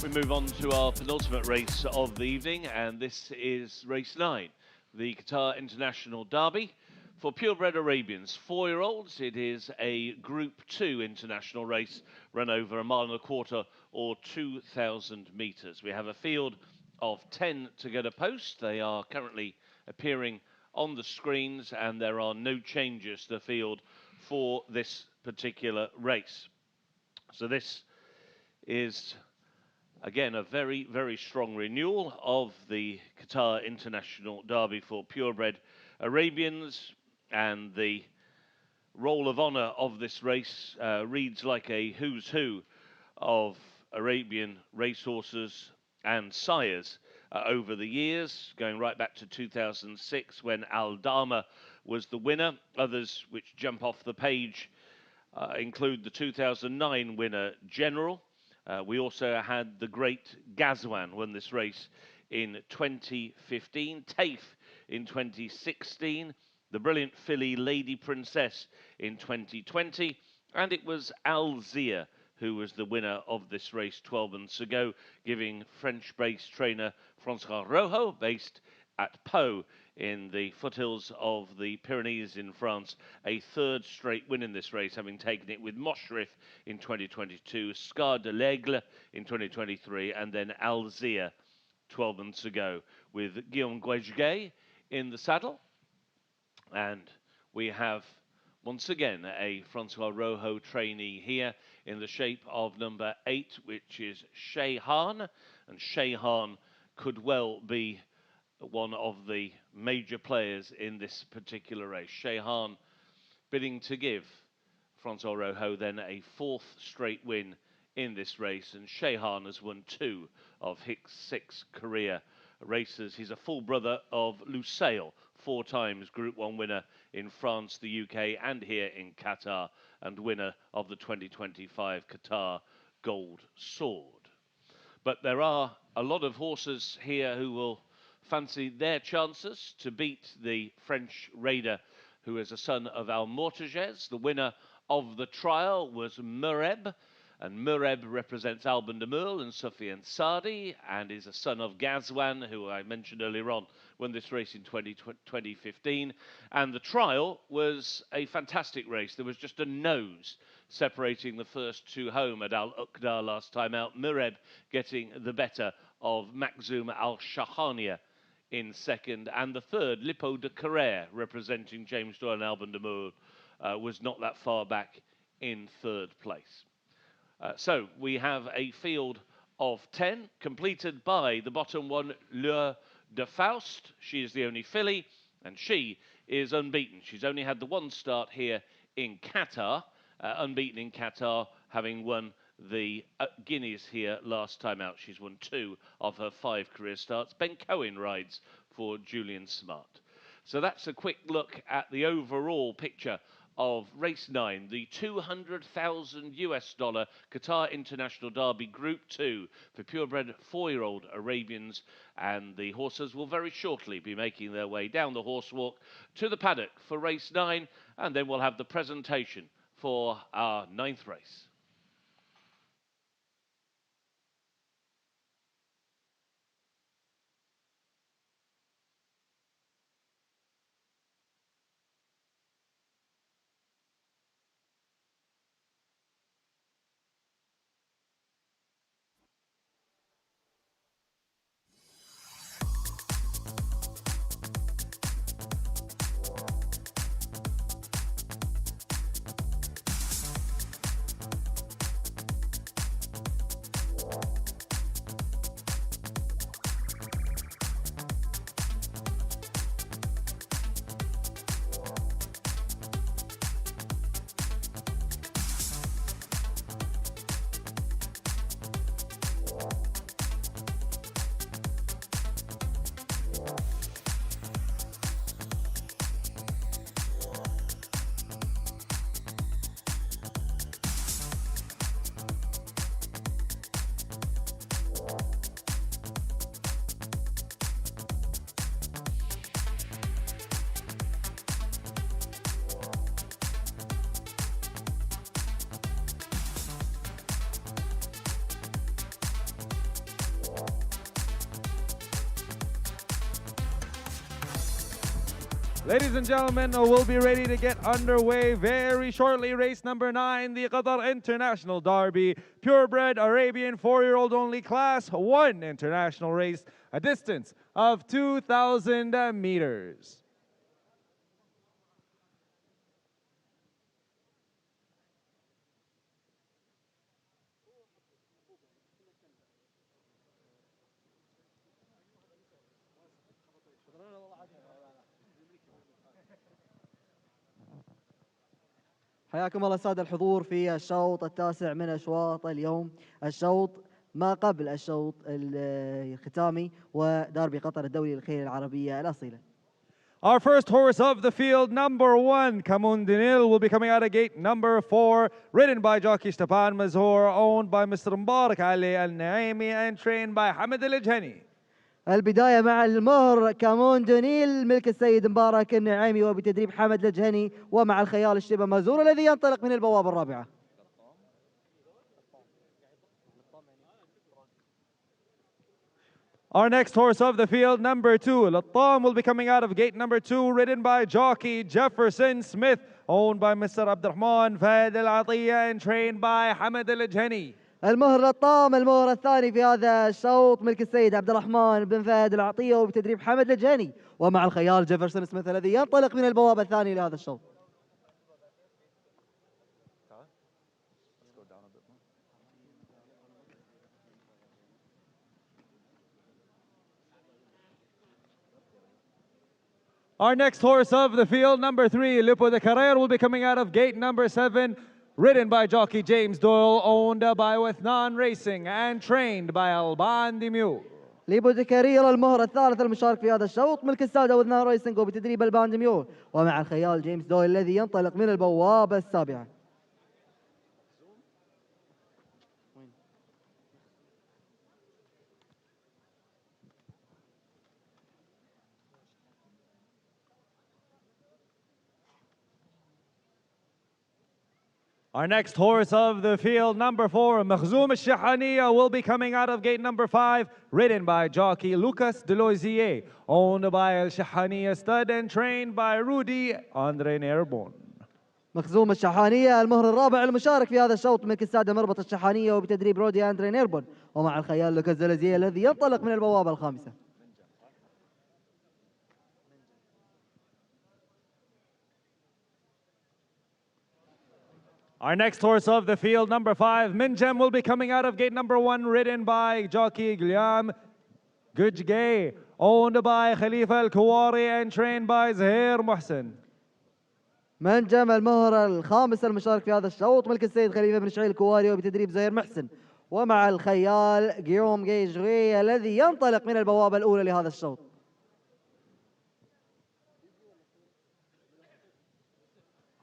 We move on to our penultimate race of the evening, and this is race 9, the Qatar International Derby. For purebred Arabians, 4-year-olds, it is a Group 2 international race run over 1.25 miles or 2,000 metres. We have a field of 10 to get a post. They are currently appearing on the screens, and there are no changes to the field for this particular race. So this is, again, a very, very strong renewal of the Qatar International Derby for purebred Arabians, and the roll of honour of this race reads like a who's who of Arabian racehorses and sires over the years, going right back to 2006 when Al Dama was the winner. Others which jump off the page include the 2009 winner General. We also had the great Ghazwan won this race in 2015, Taif in 2016, the brilliant filly Lady Princess in 2020, and it was Alzia who was the winner of this race 12 months ago, giving French-based trainer Francois Rojo, based at Pau in the foothills of the Pyrenees in France, a third straight win in this race, having taken it with Moshrif in 2022, Scar de l'Aigle in 2023, and then Alzia 12 months ago, with Guillaume Guéjuguet in the saddle. And we have, once again, a Francois Rojo trainee here in the shape of number 8, which is Shehan. And Shehan could well be one of the major players in this particular race. Shehan bidding to give Francois Rojo then a 4th straight win in this race, and Shehan has won 2 of his 6 career races. He's a full brother of Lusail, 4 times Group 1 winner in France, the UK, and here in Qatar, and winner of the 2025 Qatar Gold Sword. But there are a lot of horses here who will fancy their chances to beat the French Raider, who is a son of Al Mortages. The winner of the trial was Mureb, and Mureb represents Alban de Meul and Soufiane Sadi, and is a son of Ghazwan, who I mentioned earlier on, won this race in 2015. And the trial was a fantastic race. There was just a nose separating the first 2 home at Al Uqda last time out. Mureb getting the better of Makhzoum Al Shahania in second, and the third, Lippo de Carrère, representing James Doyle and Alban de Meul, was not that far back in 3rd place. So we have a field of 10, completed by the bottom one, L'Heure de Faust. She is the only filly, and she is unbeaten. She's only had the 1 start here in Qatar, unbeaten in Qatar, having won the Guineas here last time out. She's won 2 of her 5 career starts. Ben Cohen rides for Julian Smart. So that's a quick look at the overall picture of race 9, the $200,000 Qatar International Derby Group 2 for purebred 4-year-old Arabians, and the horses will very shortly be making their way down the horsewalk to the paddock for race 9, and then we'll have the presentation for our 9th race. Ladies and gentlemen, we'll be ready to get underway very shortly. Race number 9, the Qatar International Derby, purebred Arabian 4-year-old only class 1 international race, a distance of 2,000 meters. حياكم الله السادة الحضور في الشوط التاسع من أشواط اليوم، الشوط ما قبل الشوط الختامي ودربي قطر الدولي للخيل العربية الأصيلة. Our first horse of the field, number 1, Kamun Dinil, will be coming out of gate number 4, ridden by jockey Stepan Mazhor, owned by Mr. Mbarak Ali Al-Naimi and trained by Hamid Al-Jhani. البداية مع المهر كامون دونيل ملك السيد مبارك النعيمي وبتدريب حمد الجهني ومع الخيال الشبه مازور الذي ينطلق من البوابة الرابعة. Our next horse of the field, number 2, Lattam, will be coming out of gate number 2, ridden by jockey Jefferson Smith, owned by Mr. Abdurrahman Fahd Al-Atiyya and trained by Hamid Al-Jhani. المهر للطام، المهر الثاني في هذا الشوط ملك السيد عبد الرحمن بن فهد العطية وبتدريب حمد الجهني ومع الخيال جيفرسون سميث الذي ينطلق من البوابة الثانية لهذا الشوط. Our next horse of the field, number 3, Lipo de Carrera, will be coming out of gate number 7, ridden by jockey James Doyle, owned by Wethnan Racing and trained by Alban Dimiu. ليبو دي كارير المهر الثالث المشارك في هذا الشوط ملك السادة وذنان رايسنج وبتدريب البان ديميو ومع الخيال جيمس دويل الذي ينطلق من البوابة السابعة. Our next horse of the field, number 4, Makhzoum Al-Shahaniya, will be coming out of gate number 5, ridden by jockey Lucas Delozier, owned by Al-Shahaniya stud and trained by Rudy Andre Nerbon. مخزوم الشحانية المهر الرابع المشارك في هذا الشوط ملك السادة مربط الشحانية وبتدريب رودي أندري نيربون ومع الخيال لوكاس ديلوزيه الذي ينطلق من البوابة الخامسة. Our next horse of the field, number 5, Minjem, will be coming out of gate number 1, ridden by jockey Guillaume Gujgay, owned by Khalifa Al-Kuwari and trained by Zahir Mohsen. منجم المهر الخامس المشارك في هذا الشوط ملك السيد خليفة بن شعيل الكواري وبتدريب زهير محسن ومع الخيال جيوم جيجري الذي ينطلق من البوابة الأولى لهذا الشوط.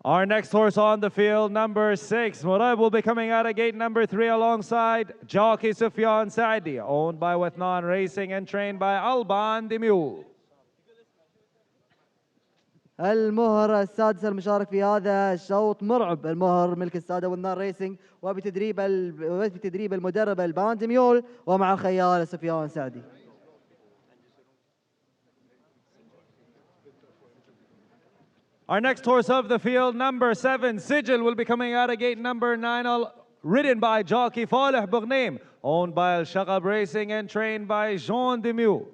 Our next horse on the field, number 6, Murab, will be coming out of gate number 3 alongside jockey Sufyan Saidi, owned by Wethnan Racing and trained by Alban Dimiu. المهر السادس المشارك في هذا الشوط مرعب المهر ملك السادة والنار ريسنج وبتدريب المدرب البان ديميول ومع الخيال سفيان سعدي. Our next horse of the field, number 7, Sigil, will be coming out of gate number 9, ridden by jockey Faleh Bougnaim, owned by Al-Shaqab Racing and trained by Jean Demieux.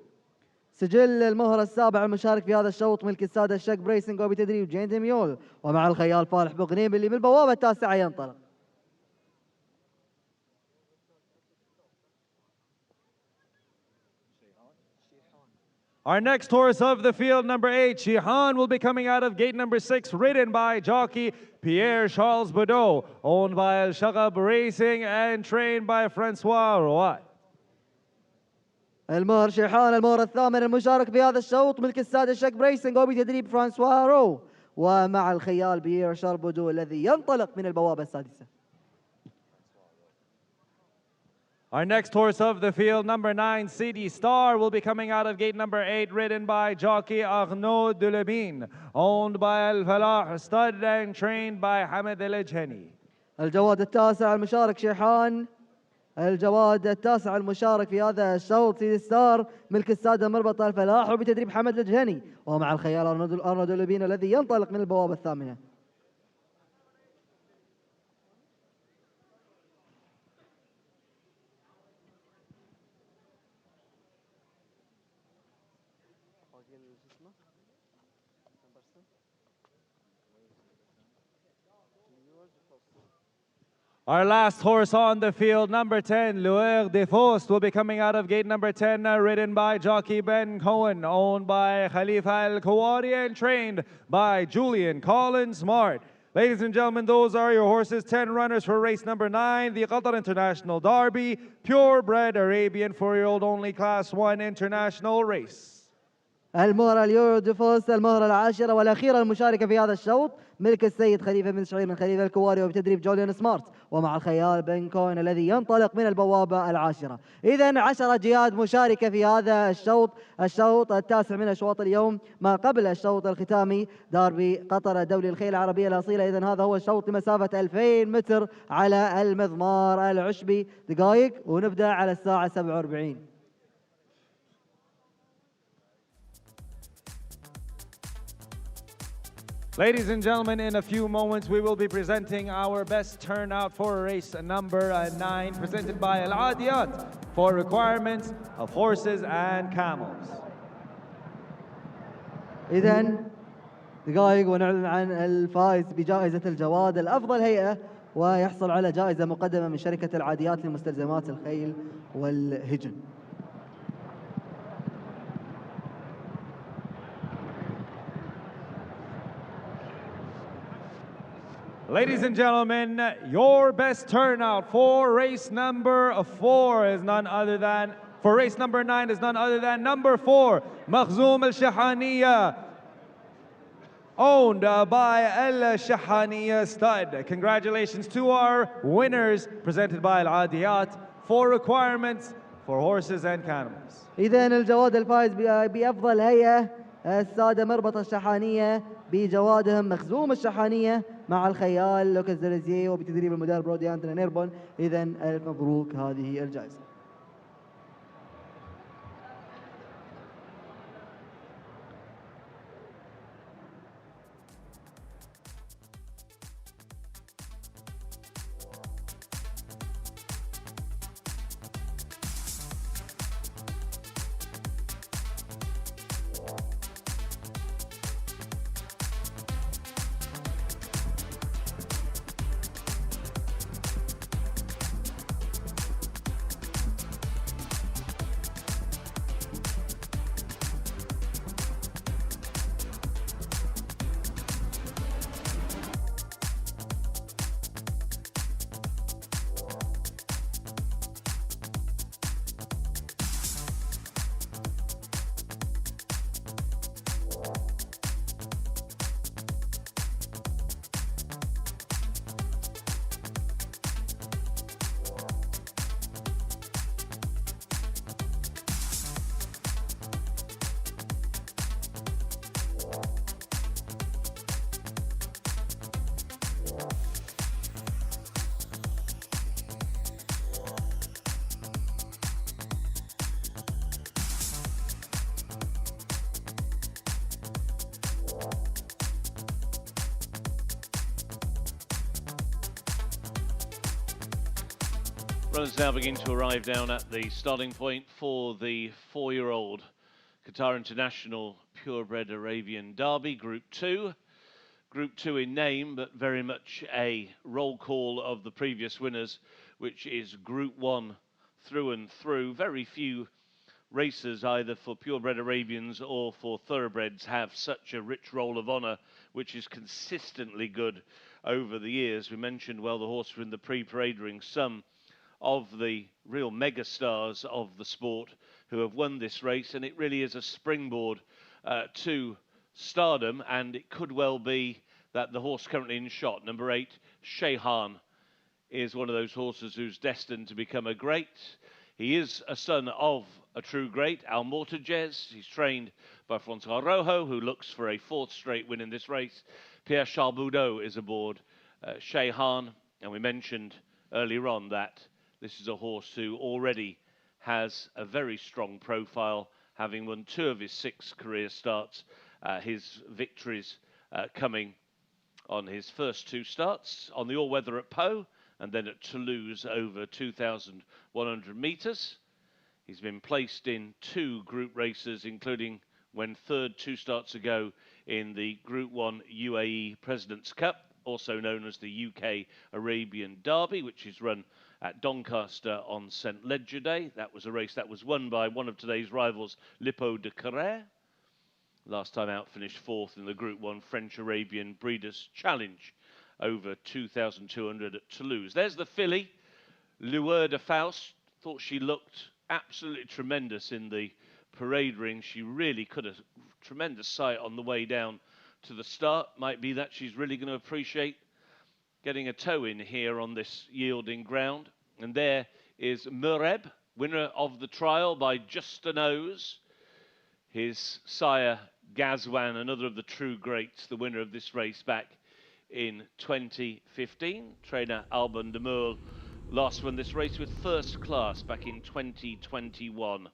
سجل المهر السابع المشارك في هذا الشوط ملك السادة الشق بريسنج وبتدريب جين ديميول ومع الخيال فالح بوغنيم اللي من البوابة التاسعة ينطلق. Our next horse of the field, number 8, Shihan, will be coming out of gate number 6, ridden by jockey Pierre Charles Baudot, owned by Al Shaqab Racing and trained by Francois Roy. المهر شيحان المهر الثامن المشارك في هذا الشوط ملك السادة الشق بريسنج وبتدريب فرانسوا رو ومع الخيال بيير شارل بودو الذي ينطلق من البوابة السادسة. Our next horse of the field, number 9, CD Star, will be coming out of gate number 8, ridden by jockey Arnaud Delebine, owned by Al Falah stud and trained by Hamid El Ejhani. الجواد التاسع المشارك شيحان الجواد التاسع المشارك في هذا الشوط سيدي ستار ملك السادة مربط الفلاح وبتدريب حمد الجهني ومع الخيال أرنولد لوبين الذي ينطلق من البوابة الثامنة. Our last horse on the field, number 10, Luer de Faust, will be coming out of gate number 10, ridden by jockey Ben Cohen, owned by Khalifa Al Kawari and trained by Julian Collins Smart. Ladies and gentlemen, those are your horses, 10 runners for race number 9, the Qatar International Derby, purebred Arabian 4-year-old only Class 1 international race. المهرة اليورو ديفوس المهرة العاشرة والأخيرة المشاركة في هذا الشوط ملك السيد خليفة بن سعيد من خليفة الكواري وبتدريب جوليان سمارت ومع الخيال بن كوين الذي ينطلق من البوابة العاشرة. إذا 10 جياد مشاركة في هذا الشوط التاسع من أشواط اليوم ما قبل الشوط الختامي داربي قطر الدولي الخيل العربية الأصيلة. إذا هذا هو الشوط لمسافة 2000 متر على المضمار العشبي. دقائق ونبدأ على الساعة 47. Ladies and gentlemen, in a few moments we will be presenting our best turnout for race number 9, presented by Al Adiyat for requirements of horses and camels. إذن دقائق ونعلن عن الفائز بجائزة الجواد الأفضل هيئة ويحصل على جائزة مقدمة من شركة العاديات لمستلزمات الخيل والهجن. Ladies and gentlemen, your best turnout for race number 4 is none other than, for race number 9 is none other than number 4, Makhzoom Al-Shahaniya, owned by Al-Shahaniya Stud. Congratulations to our winners, presented by Al-Adiyat for requirements for horses and camels. إذن الجواد الفائز بأفضل هيئة السادة مربط الشحانية بجوادهم مخزوم الشحانية مع الخيال لوكاس دلزيه وبتدريب المدرب رودي أنتوني نيربون. إذن ألف مبروك هذه الجائزة. Runners now begin to arrive down at the starting point for the 4-year-old Qatar International Purebred Arabian Derby, Group 2. Group 2 in name, but very much a roll call of the previous winners, which is Group 1 through and through. Very few racers, either for purebred Arabians or for thoroughbreds, have such a rich roll of honour, which is consistently good over the years. We mentioned, well, the horse were in the pre-parade ring. Some of the real megastars of the sport who have won this race, and it really is a springboard to stardom, and it could well be that the horse currently in shot, number 8, Shehan, is one of those horses who's destined to become a great. He is a son of a true great, Al Mortages. He's trained by Francois Rojo, who looks for a 4th straight win in this race. Pierre Charboudot is aboard Shehan, and we mentioned earlier on that This is a horse who already has a very strong profile, having won 2 of his 6 career starts. His victories coming on his first 2 starts, on the all-weather at Pau, and then at Toulouse over 2,100 metres. He's been placed in 2 group races, including when third 2 starts ago in the Group 1 UAE President's Cup, also known as the UK Arabian Derby, which is run at Doncaster on St. Ledger Day. That was a race that was won by one of today's rivals, Lippo de Carrère. Last time out, finished 4th in the Group 1 French Arabian Breeders' Challenge over 2,200 at Toulouse. There's the filly, Lueur de Faust. Thought she looked absolutely tremendous in the parade ring. She really could have tremendous sight on the way down to the start. Might be that she's really going to appreciate getting a toe in here on this yielding ground. And there is Mureb, winner of the trial by just a nose. His sire, Gazwan, another of the true greats, the winner of this race back in 2015. Trainer Alban de Merle last won this race with first class back in 2021.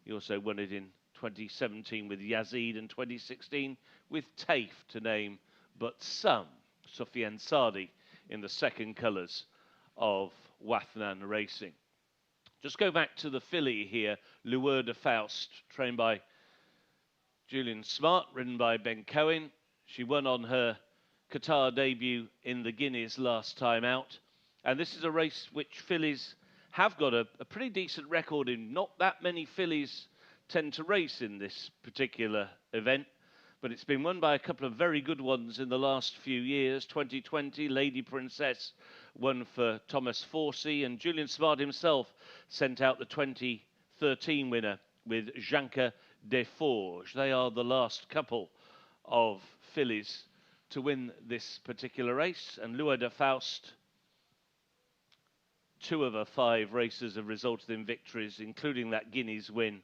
He also won it in 2017 with Yazid and 2016 with Taif, to name but some. Soufiane Sardi in the second colours of Wathnan Racing. Just go back to the filly here, Lueur de Faust, trained by Julian Smart, ridden by Ben Cohen. She won on her Qatar debut in the Guineas last time out. And this is a race which fillies have got a pretty decent record in. Not that many fillies tend to race in this particular event, but it's been won by a couple of very good ones in the last few years. 2020, Lady Princess won for Thomas Forsey, and Julian Smart himself sent out the 2013 winner with Janka Desforges. They are the last couple of fillies to win this particular race, and Lueur de Faust, 2 of her 5 races have resulted in victories, including that Guineas win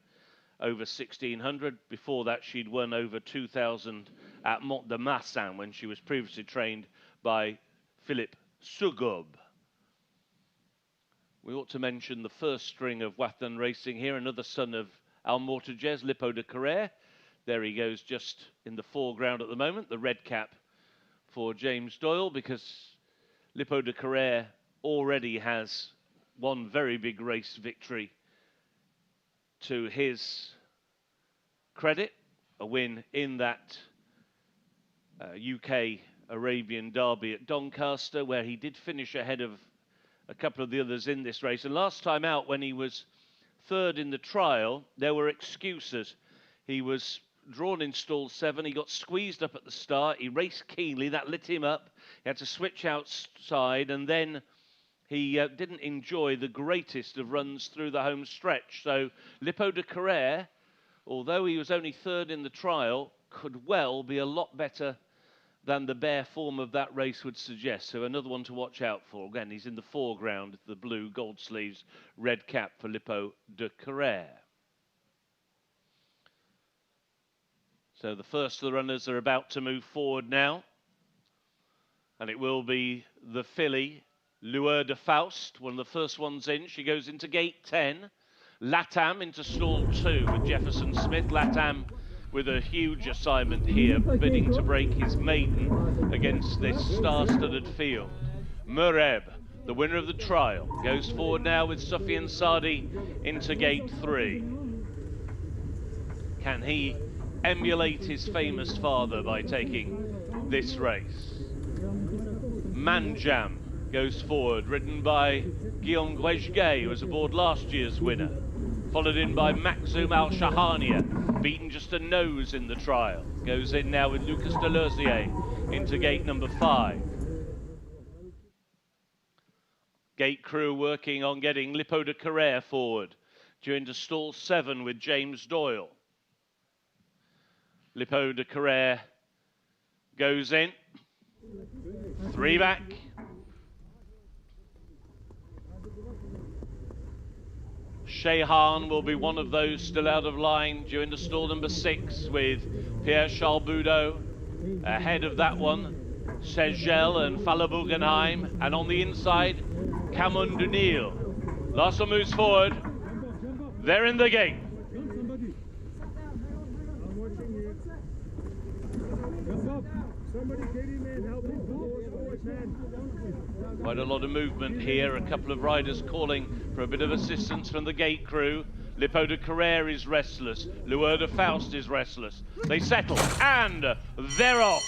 over 1,600. Before that, she'd won over 2,000 at Mont de Marsan when she was previously trained by Philippe Sugob. We ought to mention the first string of Wathnan Racing here, another son of Al Mortajes, Lippo de Carrère. There he goes just in the foreground at the moment, the red cap for James Doyle, because Lippo de Carrère already has one very big race victory to his credit, a win in that UK Arabian Derby at Doncaster, where he did finish ahead of a couple of the others in this race. And last time out, when he was 3rd in the trial, there were excuses. He was drawn in stall 7, he got squeezed up at the start, he raced keenly, that lit him up, he had to switch outside, and then he didn't enjoy the greatest of runs through the home stretch. So Lippo de Carrère, although he was only 3rd in the trial, could well be a lot better than the bare form of that race would suggest. So another one to watch out for. Again, he's in the foreground, the blue gold sleeves, red cap for Lippo de Carrère. So the first of the runners are about to move forward now. And it will be the filly, Lueur de Faust, one of the first ones in. She goes into gate 10. Latam into stall 2 with Jefferson Smith. Latam with a huge assignment here, bidding to break his maiden against this star-studded field. Mureb, the winner of the trial, goes forward now with Soufiane Sardi into gate 3. Can he emulate his famous father by taking this race? Manjam goes forward, ridden by Guillaume Guesguet, who was aboard last year's winner. Followed in by Maxoum Al-Shahania, beaten just a nose in the trial. Goes in now with Lucas Deleuzier into gate number 5. Gate crew working on getting Lippo de Carrère forward, due into stall 7 with James Doyle. Lippo de Carrère goes in. 3 back. Shehan will be one of those still out of line, due into stall number 6 with Pierre-Charles Boudot. Ahead of that one, Segel and Fala Guggenheim. And on the inside, Camon Dunil. Last one moves forward. They're in the gate. Quite a lot of movement here. A couple of riders calling for a bit of assistance from the gate crew. Lippo de Carrere is restless. Lueur de Faust is restless. They settle, and they're off.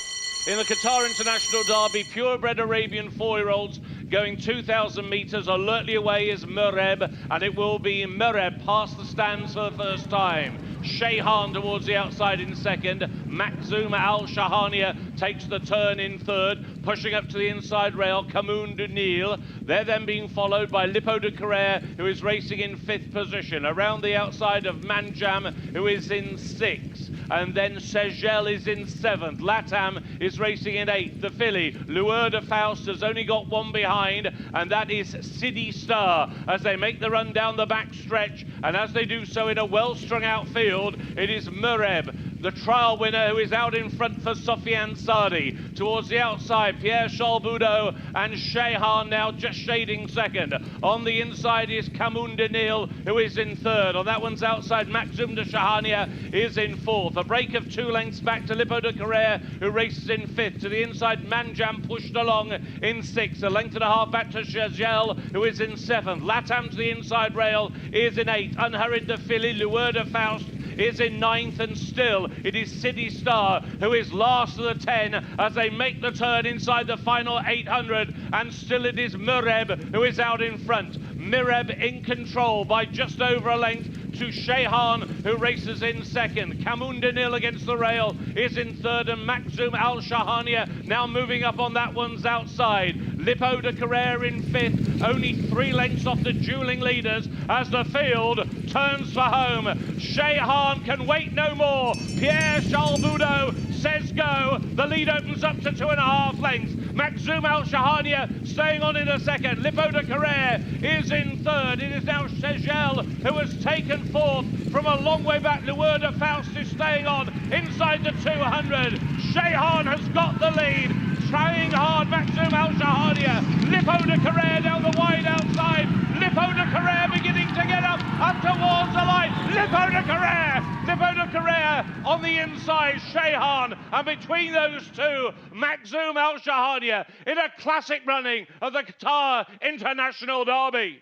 In the Qatar International Derby, purebred Arabian 4-year-olds going 2,000 metres. Alertly away is Mereb, and it will be Mereb past the stands for the first time. Shayhan towards the outside in second. Makhzoom Al Shahania takes the turn in third, pushing up to the inside rail. Kamoun Dunil. They're then being followed by Lippo de Carrere, who is racing in 5th position. Around the outside of Manjam, who is in 6th. And then Segel is in 7th. Latam is racing in 8th. The filly, Lueur de Faust, has only got one behind, and that is City Star, as they make the run down the back stretch. And as they do so in a well-strung out field, it is Mereb, the trial winner, who is out in front for Sofiane Sadi. Towards the outside, Pierre Chalboudot and Shayhan now just shading second. On the inside is Kamoun Denil, who is in third. On that one's outside, Makhzoom de Shahania is in fourth. A break of 2 lengths back to Lippo de Carrere, who races in fifth. To the inside, Manjam pushed along in sixth. A length and a half back to Shazelle, who is in seventh. Latam to the inside rail is in eighth. Unhurried the filly, Lueur de Faust, is in ninth, and still it is City Star who is last of the 10 as they make the turn inside the final 800, and still it is Mereb who is out in front. Mereb in control by just over a length to Shayhan, who races in second. Kamoun Denil against the rail is in third, and Makhzoom Al Shahania now moving up on that one's outside. Lippo de Carrere in fifth, only 3 lengths off the dueling leaders as the field turns for home. Shayhan can wait no more. Pierre Chalboudot says go. The lead opens up to 2.5 lengths. Makhzoom Al Shahania staying on in a second. Lippo de Carrere is in third. It is now Segel who has taken fourth from a long way back. Lueur de Faust is staying on inside the 200. Shayhan has got the lead. Trying hard, Makhzoom Al Shahania. Lippo de Carrere down the wide outside. Lippo de Carrere beginning to get up towards the line. Lippo de Carrere on the inside, Shayhan, and between those two, Makhzoom Al Shahania in a classic running of the Qatar International Derby.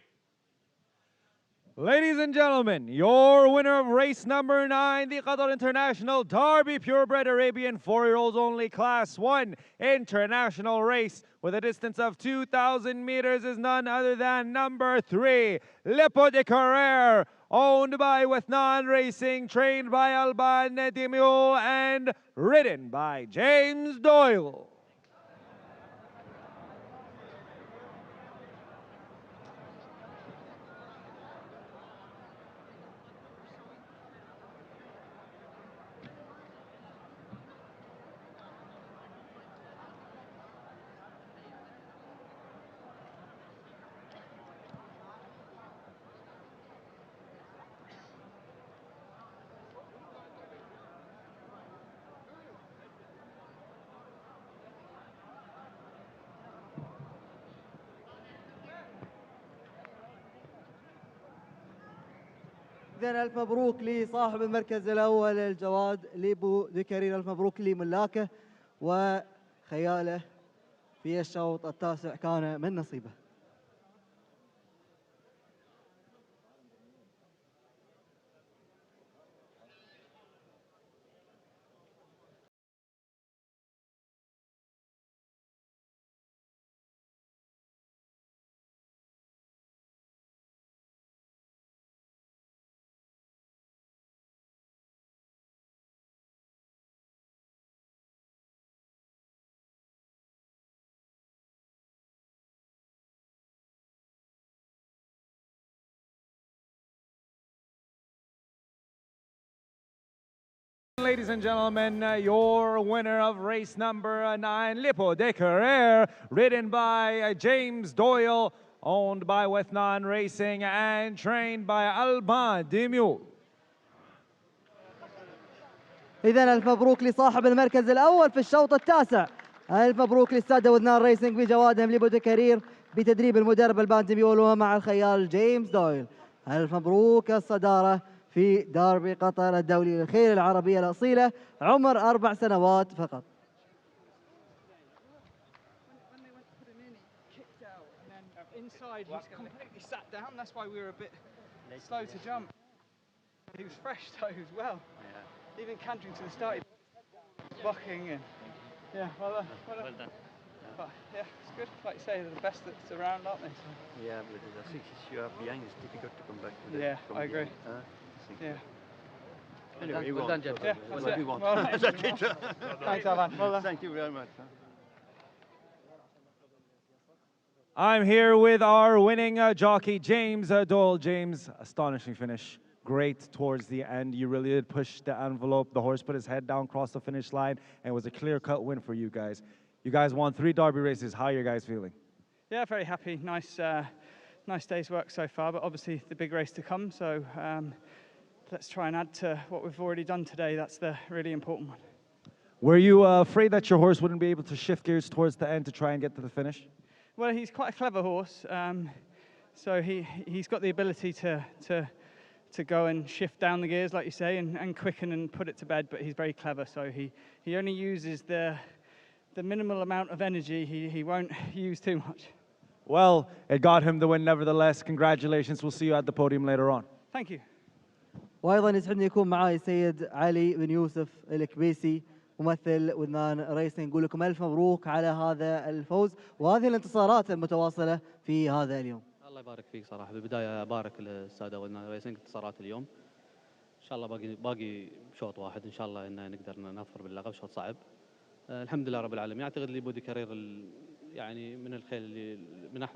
Ladies and gentlemen, your winner of race number 9, the Qatar International Derby Purebred Arabian 4-year-olds only Class 1 international race with a distance of 2,000 meters is none other than number 3, Lippo de Carrere, owned by Wethnan Racing, trained by Alban Demio, and ridden by James Doyle. إذن ألف مبروك لصاحب المركز الأول الجواد ليبو دي كارير، ألف مبروك لملاكه وخياله في الشوط التاسع كان من نصيبه. Ladies and gentlemen, your winner of race number 9, Lippo de Carrere, ridden by James Doyle, owned by Wethnan Racing and trained by Alban Demio. إذن ألف مبروك لصاحب المركز الأول في الشوط التاسع. ألف مبروك للسادة وثنان ريسنج بجوادهم ليبو دي كارير بتدريب المدرب البانتميول ومع الخيال جيمس دويل. ألف مبروك الصدارة في داربي قطر الدولي للخيل العربية الأصيلة، عمر 4 سنوات فقط. Inside, he's completely sat down. That's why we were a bit slow to jump. He was fresh though as well. Yeah. Even cantering to the start, he was bucking and well done. But yeah, it's good. Like you say, they're the best that's around, aren't they? So. Yeah, but the 6 you are behind is difficult to come back to that. Yeah, I agree. Anyway, you well won. done, Jeff. Yeah, Well, that's we it. won. Well, That's it. Thanks, Alan. Well done. Thank you very much. I'm here with our winning jockey, James Doyle. James, astonishing finish. Great towards the end. You really did push the envelope. The horse put his head down, crossed the finish line, and it was a clear-cut win for you guys. You guys won 3 Derby races. How are you guys feeling? Yeah, very happy. Nice day's work so far, but obviously the big race to come. So let's try and add to what we've already done today. That's the really important one. Were you afraid that your horse wouldn't be able to shift gears towards the end to try and get to the finish? Well, he's quite a clever horse, so he's got the ability to go and shift down the gears, like you say, and quicken and put it to bed. But he's very clever, so he only uses the minimal amount of energy. He won't use too much. Well, it got him the win nevertheless. Congratulations. We'll see you at the podium later on. Thank you. وأيضا يسعدني يكون معاي السيد علي بن يوسف الكبيسي ممثل وذنان ريسنج. نقول لكم ألف مبروك على هذا الفوز وهذه الانتصارات المتواصلة في هذا اليوم. الله يبارك فيك صراحة. بالبداية أبارك للسادة وذنان ريسنج انتصارات اليوم. إن شاء الله باقي شوط واحد إن شاء الله إن نقدر نظفر باللقب. شوط صعب. الحمد لله رب العالمين. أعتقد لي بودي كارير يعني من الخيل اللي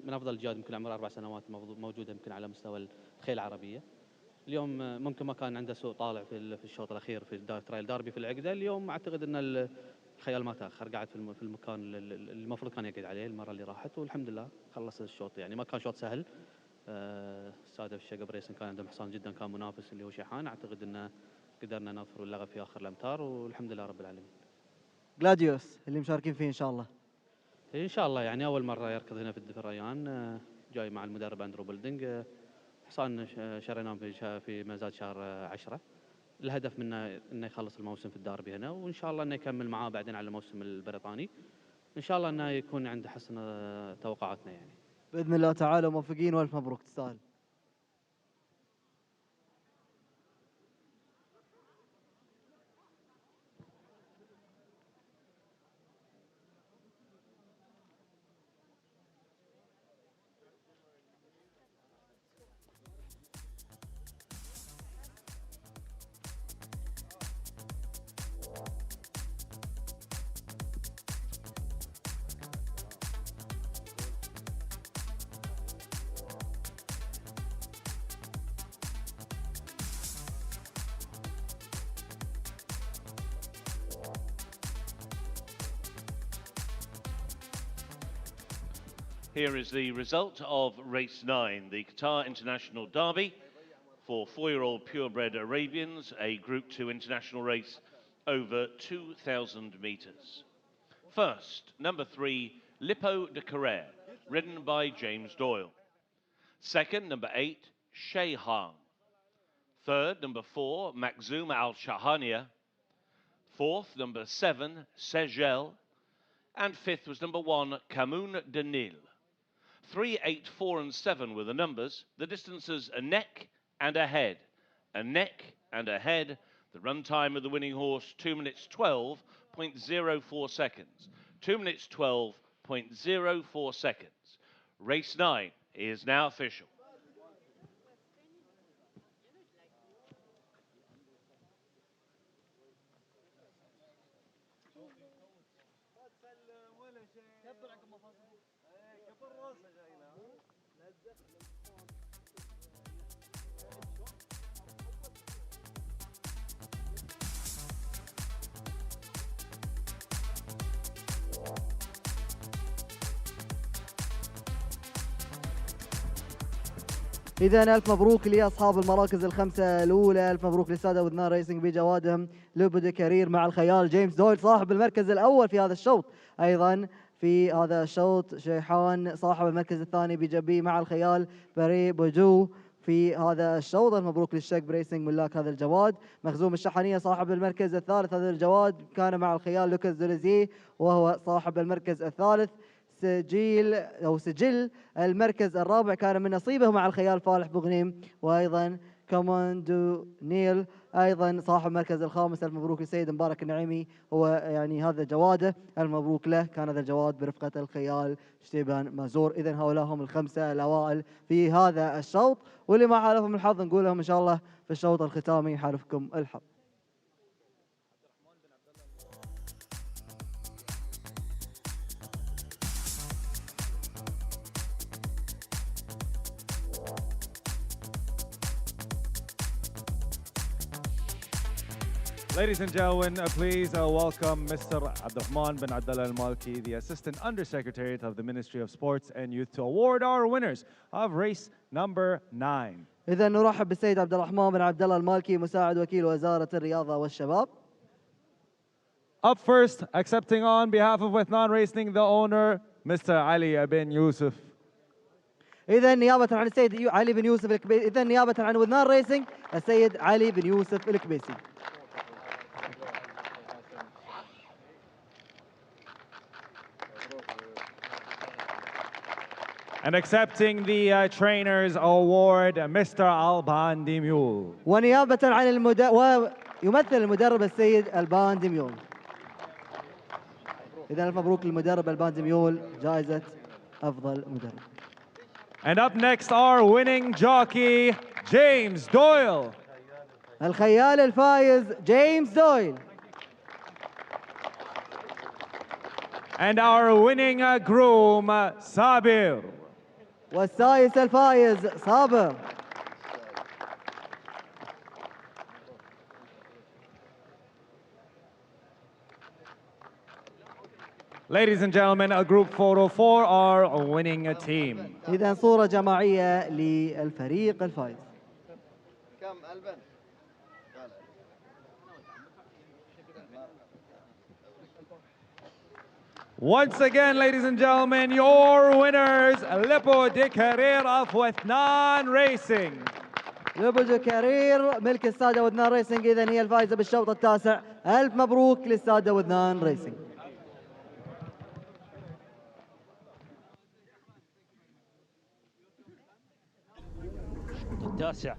من أفضل الجهاد يمكن عمره 4 سنوات موجودة يمكن على مستوى الخيل العربية. اليوم ممكن ما كان عنده سوء طالع في الشوط الاخير في ترايل داربي في العقده. اليوم اعتقد ان الخيال ما تاخر، قاعد في المكان اللي المفروض كان يقعد عليه المره اللي راحت، والحمد لله خلص الشوط. يعني ما كان شوط سهل. الساده في الشقب ريسن كان عندهم حصان جدا كان منافس اللي هو شيحان. اعتقد ان قدرنا نظفر اللقب في اخر الامتار والحمد لله رب العالمين. جلاديوس اللي مشاركين فيه ان شاء الله. ان شاء الله يعني اول مره يركض هنا في الريان، جاي مع المدرب اندرو بيلدينج. حصان شريناه في مزاد شهر 10. الهدف منه انه يخلص الموسم في الداربي هنا، وان شاء الله انه يكمل معاه بعدين على الموسم البريطاني. ان شاء الله انه يكون عند حسن توقعاتنا يعني. باذن الله تعالى موفقين والف مبروك تستاهل. Here is the result of race 9, the Qatar International Derby for 4-year-old purebred Arabians, a Group 2 international race over 2,000 metres. First, number 3, Lippo de Carrere, ridden by James Doyle. Second, number 8, Shayhan. Third, number 4, Makhzoom Al-Shahania. Fourth, number 7, Sejel. And fifth was number 1, Kamoun Denil. 3, 8, 4 and 7 were the numbers. The distances a neck and a head. A neck and a head. The run time of the winning horse, 2 minutes 12.04 seconds. 2 minutes 12.04 seconds. Race 9 is now official. إذا ألف مبروك لأصحاب المراكز الخمسة الأولى. ألف مبروك للسادة وذنان ريسنج بجوادهم لوبو دي كارير مع الخيال جيمس دويل صاحب المركز الأول في هذا الشوط. أيضا في هذا الشوط. شيحان صاحب المركز الثاني بجنبي مع الخيال بري بوجو في هذا الشوط. مبروك للشك بريسنج ملاك هذا الجواد. مخزوم الشحنية صاحب المركز الثالث. هذا الجواد كان مع الخيال لوكاس دوليزيه وهو صاحب المركز الثالث. سجل المركز الرابع كان من نصيبه مع الخيال فالح بغنيم، وأيضا كوماندو نيل أيضا صاحب المركز الخامس. المبروك للسيد مبارك النعيمي، هو يعني هذا جواده المبروك له، كان هذا الجواد برفقة الخيال شتيبان مازور. إذا هؤلاء هم الخمسة الأوائل في هذا الشوط، واللي ما حالفهم الحظ نقول لهم إن شاء الله في الشوط الختامي حالفكم الحظ. Ladies and gentlemen, please welcome Mr. Abdurrahman bin Abdullah Al-Malki, the Assistant Undersecretary of the Ministry of Sports and Youth, to award our winners of race number 9. إذا نرحب بالسيد عبد الرحمن بن عبد الله المالكي مساعد وكيل وزارة الرياضة والشباب. Up first, accepting on behalf of Wethnan Racing, the owner, Mr. Ali bin Yusuf. إذا نيابة عن السيد علي بن يوسف الكبيسي، إذا نيابة عن وثنان ريسنج السيد علي بن يوسف الكبيسي. And accepting the Trainers Award, Mr. Alban Dimul. ونيابة عن ويمثل المدرب السيد البان ديميول. إذا ألف مبروك للمدرب البان ديميول جائزة أفضل مدرب. And up next, our winning jockey, James Doyle. الخيال الفايز جيمس دويل. And our winning groom, Sabir. والسايس الفايز صابر. Ladies and gentlemen, a group photo for our winning team. إذا صورة جماعية للفريق الفائز. Once again, ladies and gentlemen, your winners, Lipo de Carrera of Wethnan Racing. ليبو دي كارير ملك السادة وثنان ريسنج، إذا هي الفائزة بالشوط التاسع. ألف مبروك للسادة وثنان ريسنج. التاسع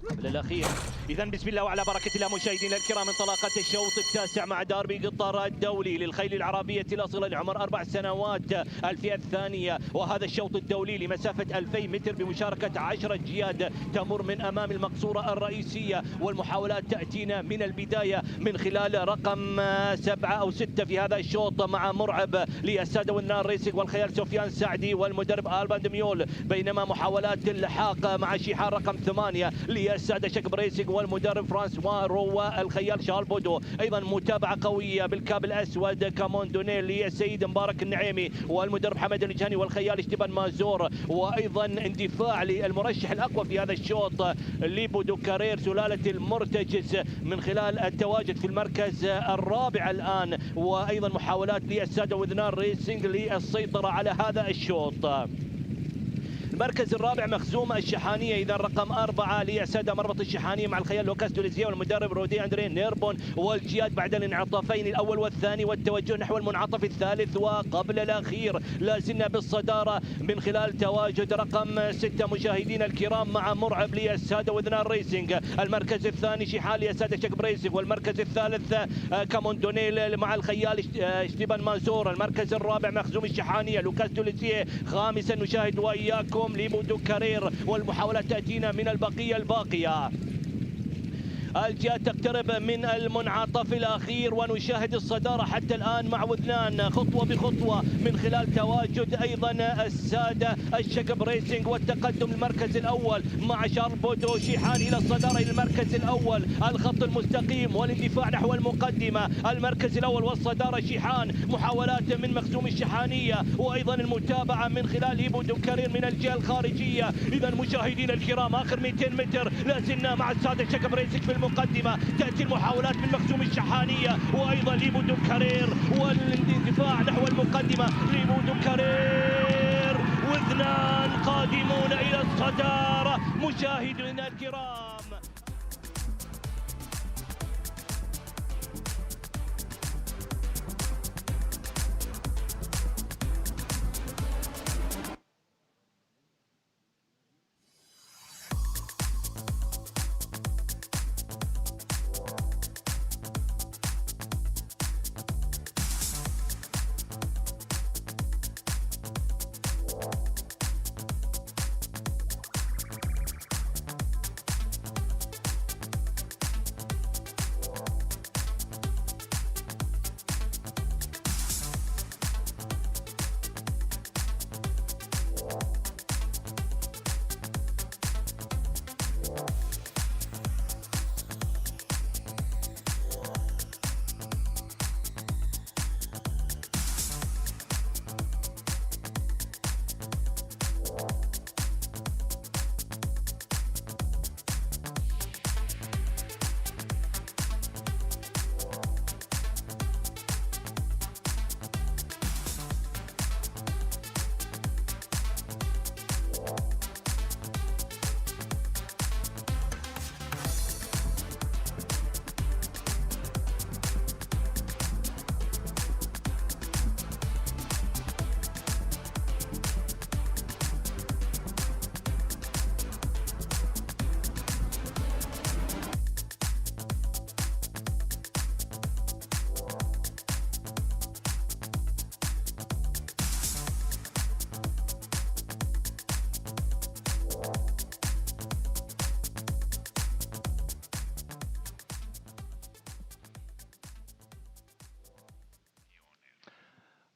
قبل الأخير. إذا بسم الله وعلى بركة الله مشاهدينا الكرام، انطلاقة الشوط التاسع مع داربي قطر الدولي للخيل العربية الأصيلة لعمر 4 سنوات، الفئة الثانية، وهذا الشوط الدولي لمسافة 2000 متر بمشاركة 10 جياد تمر من أمام المقصورة الرئيسية، والمحاولات تأتينا من البداية من خلال رقم 7 أو 6 في هذا الشوط مع مرعب للسادة والنار ريسنج والخيال سفيان سعدي والمدرب آلبان دميول، بينما محاولات اللحاق مع شيحان رقم 8 للسادة شكب ريسنج والمدرب فرانسوا روا الخيال شارل بودو. ايضا متابعه قويه بالكاب الاسود كاموندونيل للسيد مبارك النعيمي والمدرب حمد الجهني والخيال اشتبان مازور، وايضا اندفاع للمرشح الاقوى في هذا الشوط لبودو كارير سلاله المرتجز من خلال التواجد في المركز الرابع الان، وايضا محاولات للساده وذنان ريسنج للسيطره على هذا الشوط. المركز الرابع مخزومة الشحانية، إذا رقم 4 لسادة مربط الشحانية مع الخيال لوكاس دوليزيه والمدرب رودي أندري نيربون، والجياد بعد الانعطافين الأول والثاني والتوجه نحو المنعطف الثالث وقبل الأخير لا زلنا بالصدارة من خلال تواجد رقم 6 مشاهدينا الكرام مع مرعب للسادة وذنان ريسنج. المركز الثاني شحال للسادة شكب ريسنج، والمركز الثالث كاموندونيل مع الخيال اشتبان مازور. المركز الرابع مخزوم الشحانية لوكاس دوليزيه. خامسا نشاهد وإياكم لبودو كارير، والمحاولات تأتينا من البقية الباقية. الجهات تقترب من المنعطف الأخير ونشاهد الصدارة حتى الآن مع وذنان خطوة بخطوة من خلال تواجد أيضا السادة الشكب ريسنج والتقدم للمركز الأول مع شارل بودو. شيحان إلى الصدارة إلى المركز الأول، الخط المستقيم والاندفاع نحو المقدمة. المركز الأول والصدارة شيحان، محاولات من مخزوم الشحانية وأيضا المتابعة من خلال بودو كارير من الجهة الخارجية. إذا مشاهدينا الكرام آخر 200 متر لا زلنا مع السادة الشكب ريسنج في المقدمة. تأتي المحاولات من مخزوم الشحانية وأيضا ليبودو كارير والاندفاع نحو المقدمة. ليبودو كارير واثنان قادمون إلى الصدارة مشاهدينا الكرام.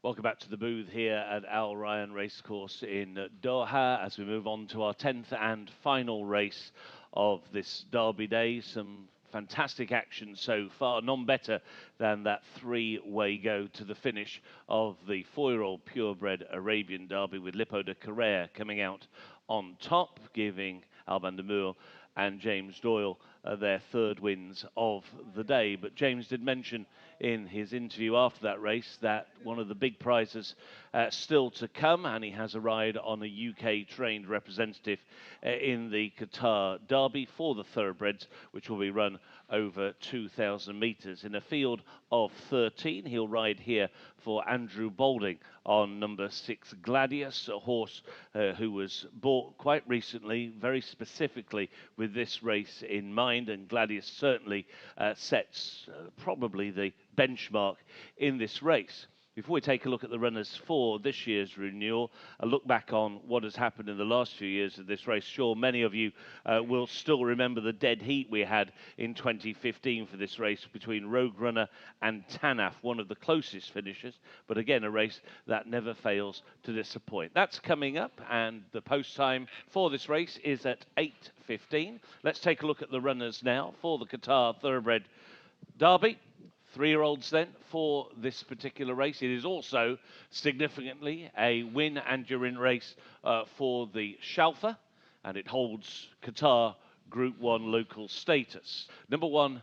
Welcome back to the booth here at Al Rayyan Racecourse in Doha as we move on to our 10th and final race of this Derby day. Some fantastic action so far, none better than that three-way go to the finish of the 4-year-old purebred Arabian Derby with Lippo de Carrera coming out on top, giving Alban de Moor and James Doyle their third wins of the day. But James did mention in his interview after that race that one of the big prizes still to come, and he has a ride on a UK-trained representative in the Qatar Derby for the thoroughbreds, which will be run over 2,000 metres. In a field of 13, he'll ride here for Andrew Boulding on number 6 Gladius, a horse who was bought quite recently, very specifically with this race in mind, and Gladius certainly sets probably the benchmark in this race. Before we take a look at the runners for this year's renewal, a look back on what has happened in the last few years of this race. Sure, many of you will still remember the dead heat we had in 2015 for this race between Rogue Runner and Tanaf, one of the closest finishers, but again, a race that never fails to disappoint. That's coming up, and the post time for this race is at 8:15. Let's take a look at the runners now for the Qatar Thoroughbred Derby. 3-year-olds then for this particular race. It is also significantly a win and you're in race for the Shalfa, and it holds Qatar Group 1 local status. Number 1,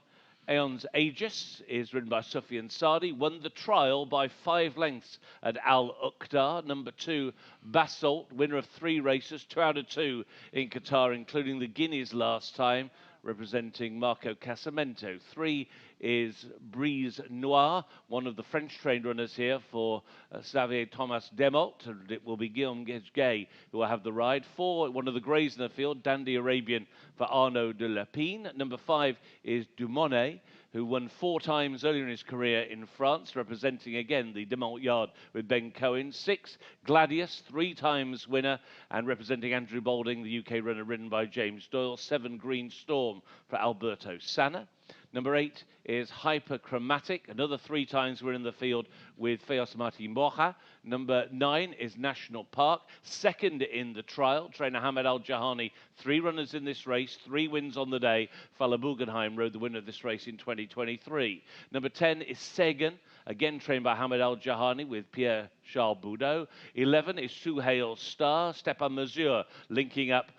Aeon's Aegis, is ridden by Sufyan Sadi, won the trial by 5 lengths at Al Uqda. Number 2, Basalt, winner of 3 races, 2 out of 2 in Qatar, including the Guineas last time, representing Marco Casamento. 3 is Brise Noire, one of the French-trained runners here for Xavier Thomas Demolt, and it will be Guillaume Gay who will have the ride. 4, one of the greys in the field, Dandy Arabian for Arnaud de Lapine. Number 5 is Dumonet, who won 4 times earlier in his career in France, representing again the Demont Yard with Ben Cohen. 6, Gladius, 3 times winner, and representing Andrew Boulding, the UK runner ridden by James Doyle. 7, Green Storm for Alberto Sanna. Number 8 is Hyperchromatic, another 3 times we're in the field with Feos Marti Moja. Number 9 is National Park, second in the trial. Trainer Hamed Al-Jahani, 3 runners in this race, 3 wins on the day. Fala Bugenheim rode the winner of this race in 2023. Number 10 is Sagan, again trained by Hamid Al-Jahani with Pierre-Charles Boudot. 11 is Suhail Star, Stepan Mazur linking up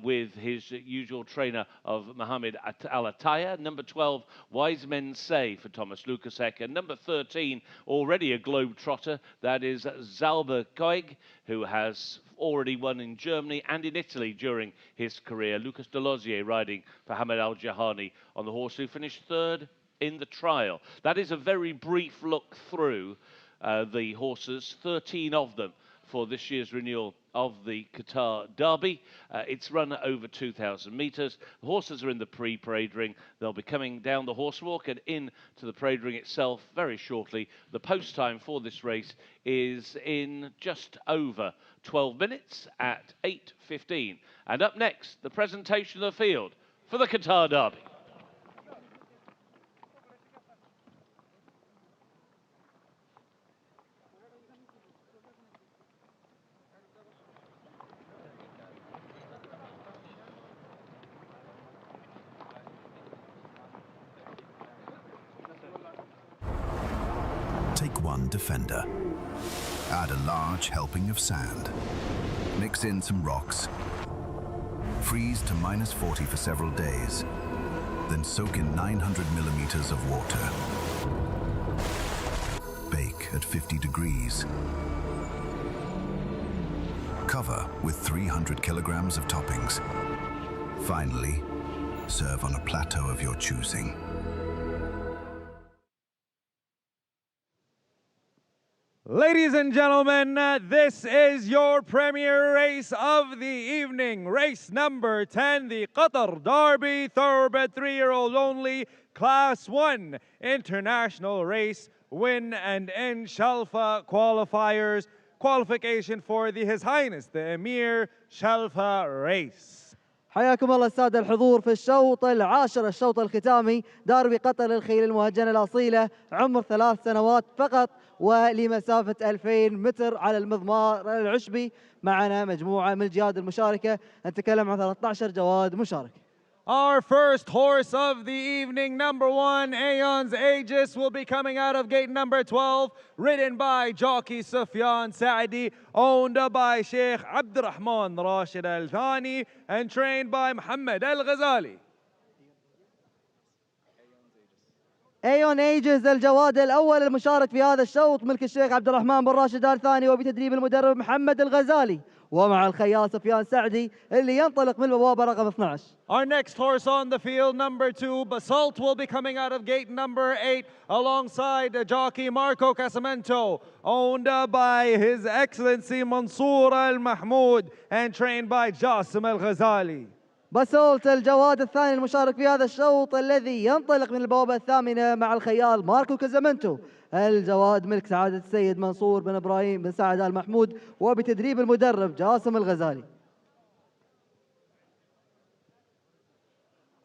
with his usual trainer of Mohamed Al-Attaya. Number 12, Wise Men Say for Thomas Lukasek. And number 13, already a globe trotter, that is Zalba Koig, who has already won in Germany and in Italy during his career. Lucas Delosier riding for Hamid Al-Jahani on the horse who finished third in the trial. That is a very brief look through the horses, 13 of them for this year's renewal of the Qatar Derby. It's run over 2,000 metres. The horses are in the pre-parade ring. They'll be coming down the horse walk and in to the parade ring itself very shortly. The post time for this race is in just over 12 minutes at 8:15. And up next, the presentation of the field for the Qatar Derby. Take one defender. Add a large helping of sand. Mix in some rocks. Freeze to -40 for several days. Then soak in 900 millimeters of water. Bake at 50 degrees. Cover with 300 kilograms of toppings. Finally, serve on a plateau of your choosing. Ladies and gentlemen, this is your premier race of the evening. Race number 10, the Qatar Derby, thoroughbred 3-year-old only, Class 1 international race, win and end Shalfa qualifiers, qualification for the His Highness the Emir Shalfa race. حياكم الله السادة الحضور في الشوط العاشر، الشوط الختامي، داربي قطر للخيل المهجنة الأصيلة، عمر 3 سنوات فقط ولمسافة 2000 متر على المضمار العشبي. معنا مجموعة من الجياد المشاركة، نتكلم عن 13 جواد مشارك. Our first horse of the evening, number 1, Aeon's Aegis, will be coming out of gate number 12, ridden by jockey Sufyan Saadi, owned by Sheikh Abdurrahman Rashid Al Thani, and trained by Mohammed Al Ghazali. ايون ايجز الجواد الاول المشارك في هذا الشوط، ملك الشيخ عبد الرحمن بن راشد ال ثاني وبتدريب المدرب محمد الغزالي، ومع الخيال سفيان سعدي اللي ينطلق من البوابه رقم 12. Our next horse on the field, number 2, Basalt, will be coming out of gate number 8 alongside jockey Marco Casamento, owned by His Excellency Mansour Al Mahmoud and trained by Jasim Al Ghazali. باسولت الجواد الثاني المشارك في هذا الشوط الذي ينطلق من البوابة الثامنة مع الخيال ماركو كازامنتو، الجواد ملك سعادة السيد منصور بن إبراهيم بن سعد آل محمود وبتدريب المدرب جاسم الغزالي.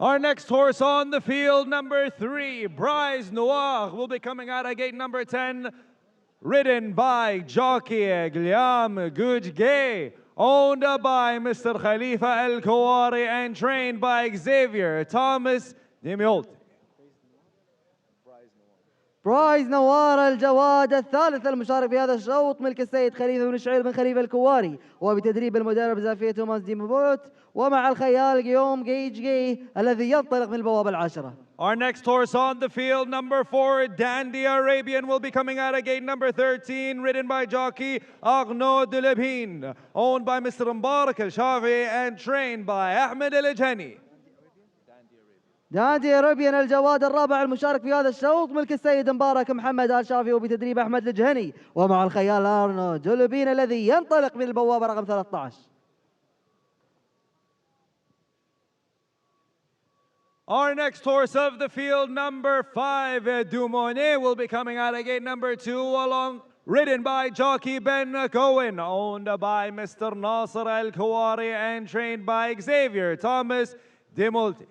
Our next horse on the field, number 3, Bryce Noir, will be coming out at gate number 10, ridden by jockey Gliam Gujge, owned by Mr. Khalifa Al Kawari and trained by Xavier Thomas Demiolti. برايز نوار الجواد الثالث المشارك في هذا الشوط، ملك السيد خليفه بن شعير بن خليفه الكواري وبتدريب المدرب زافية توماس ديمبوت، ومع الخيال جيوم جي الذي ينطلق من البوابه العاشره. Our next horse on the field, number 4, Dandy Arabian, will be coming out at gate number 13, ridden by jockey Arnaud de Lebin, owned by Mr. Mbarak Al-Shafi and trained by Ahmed Al-Ajani. داندي أرابيان الجواد الرابع المشارك في هذا الشوط، ملك السيد مبارك محمد آل شافي وبتدريب أحمد الجهني، ومع الخيال أرنو جولوبين الذي ينطلق من البوابة رقم 13. Our next horse of the field, number 5, Dumone, will be coming out at gate number 2, ridden by jockey Ben Cohen, owned by Mr. Nasser Al Kawari and trained by Xavier Thomas Demolti.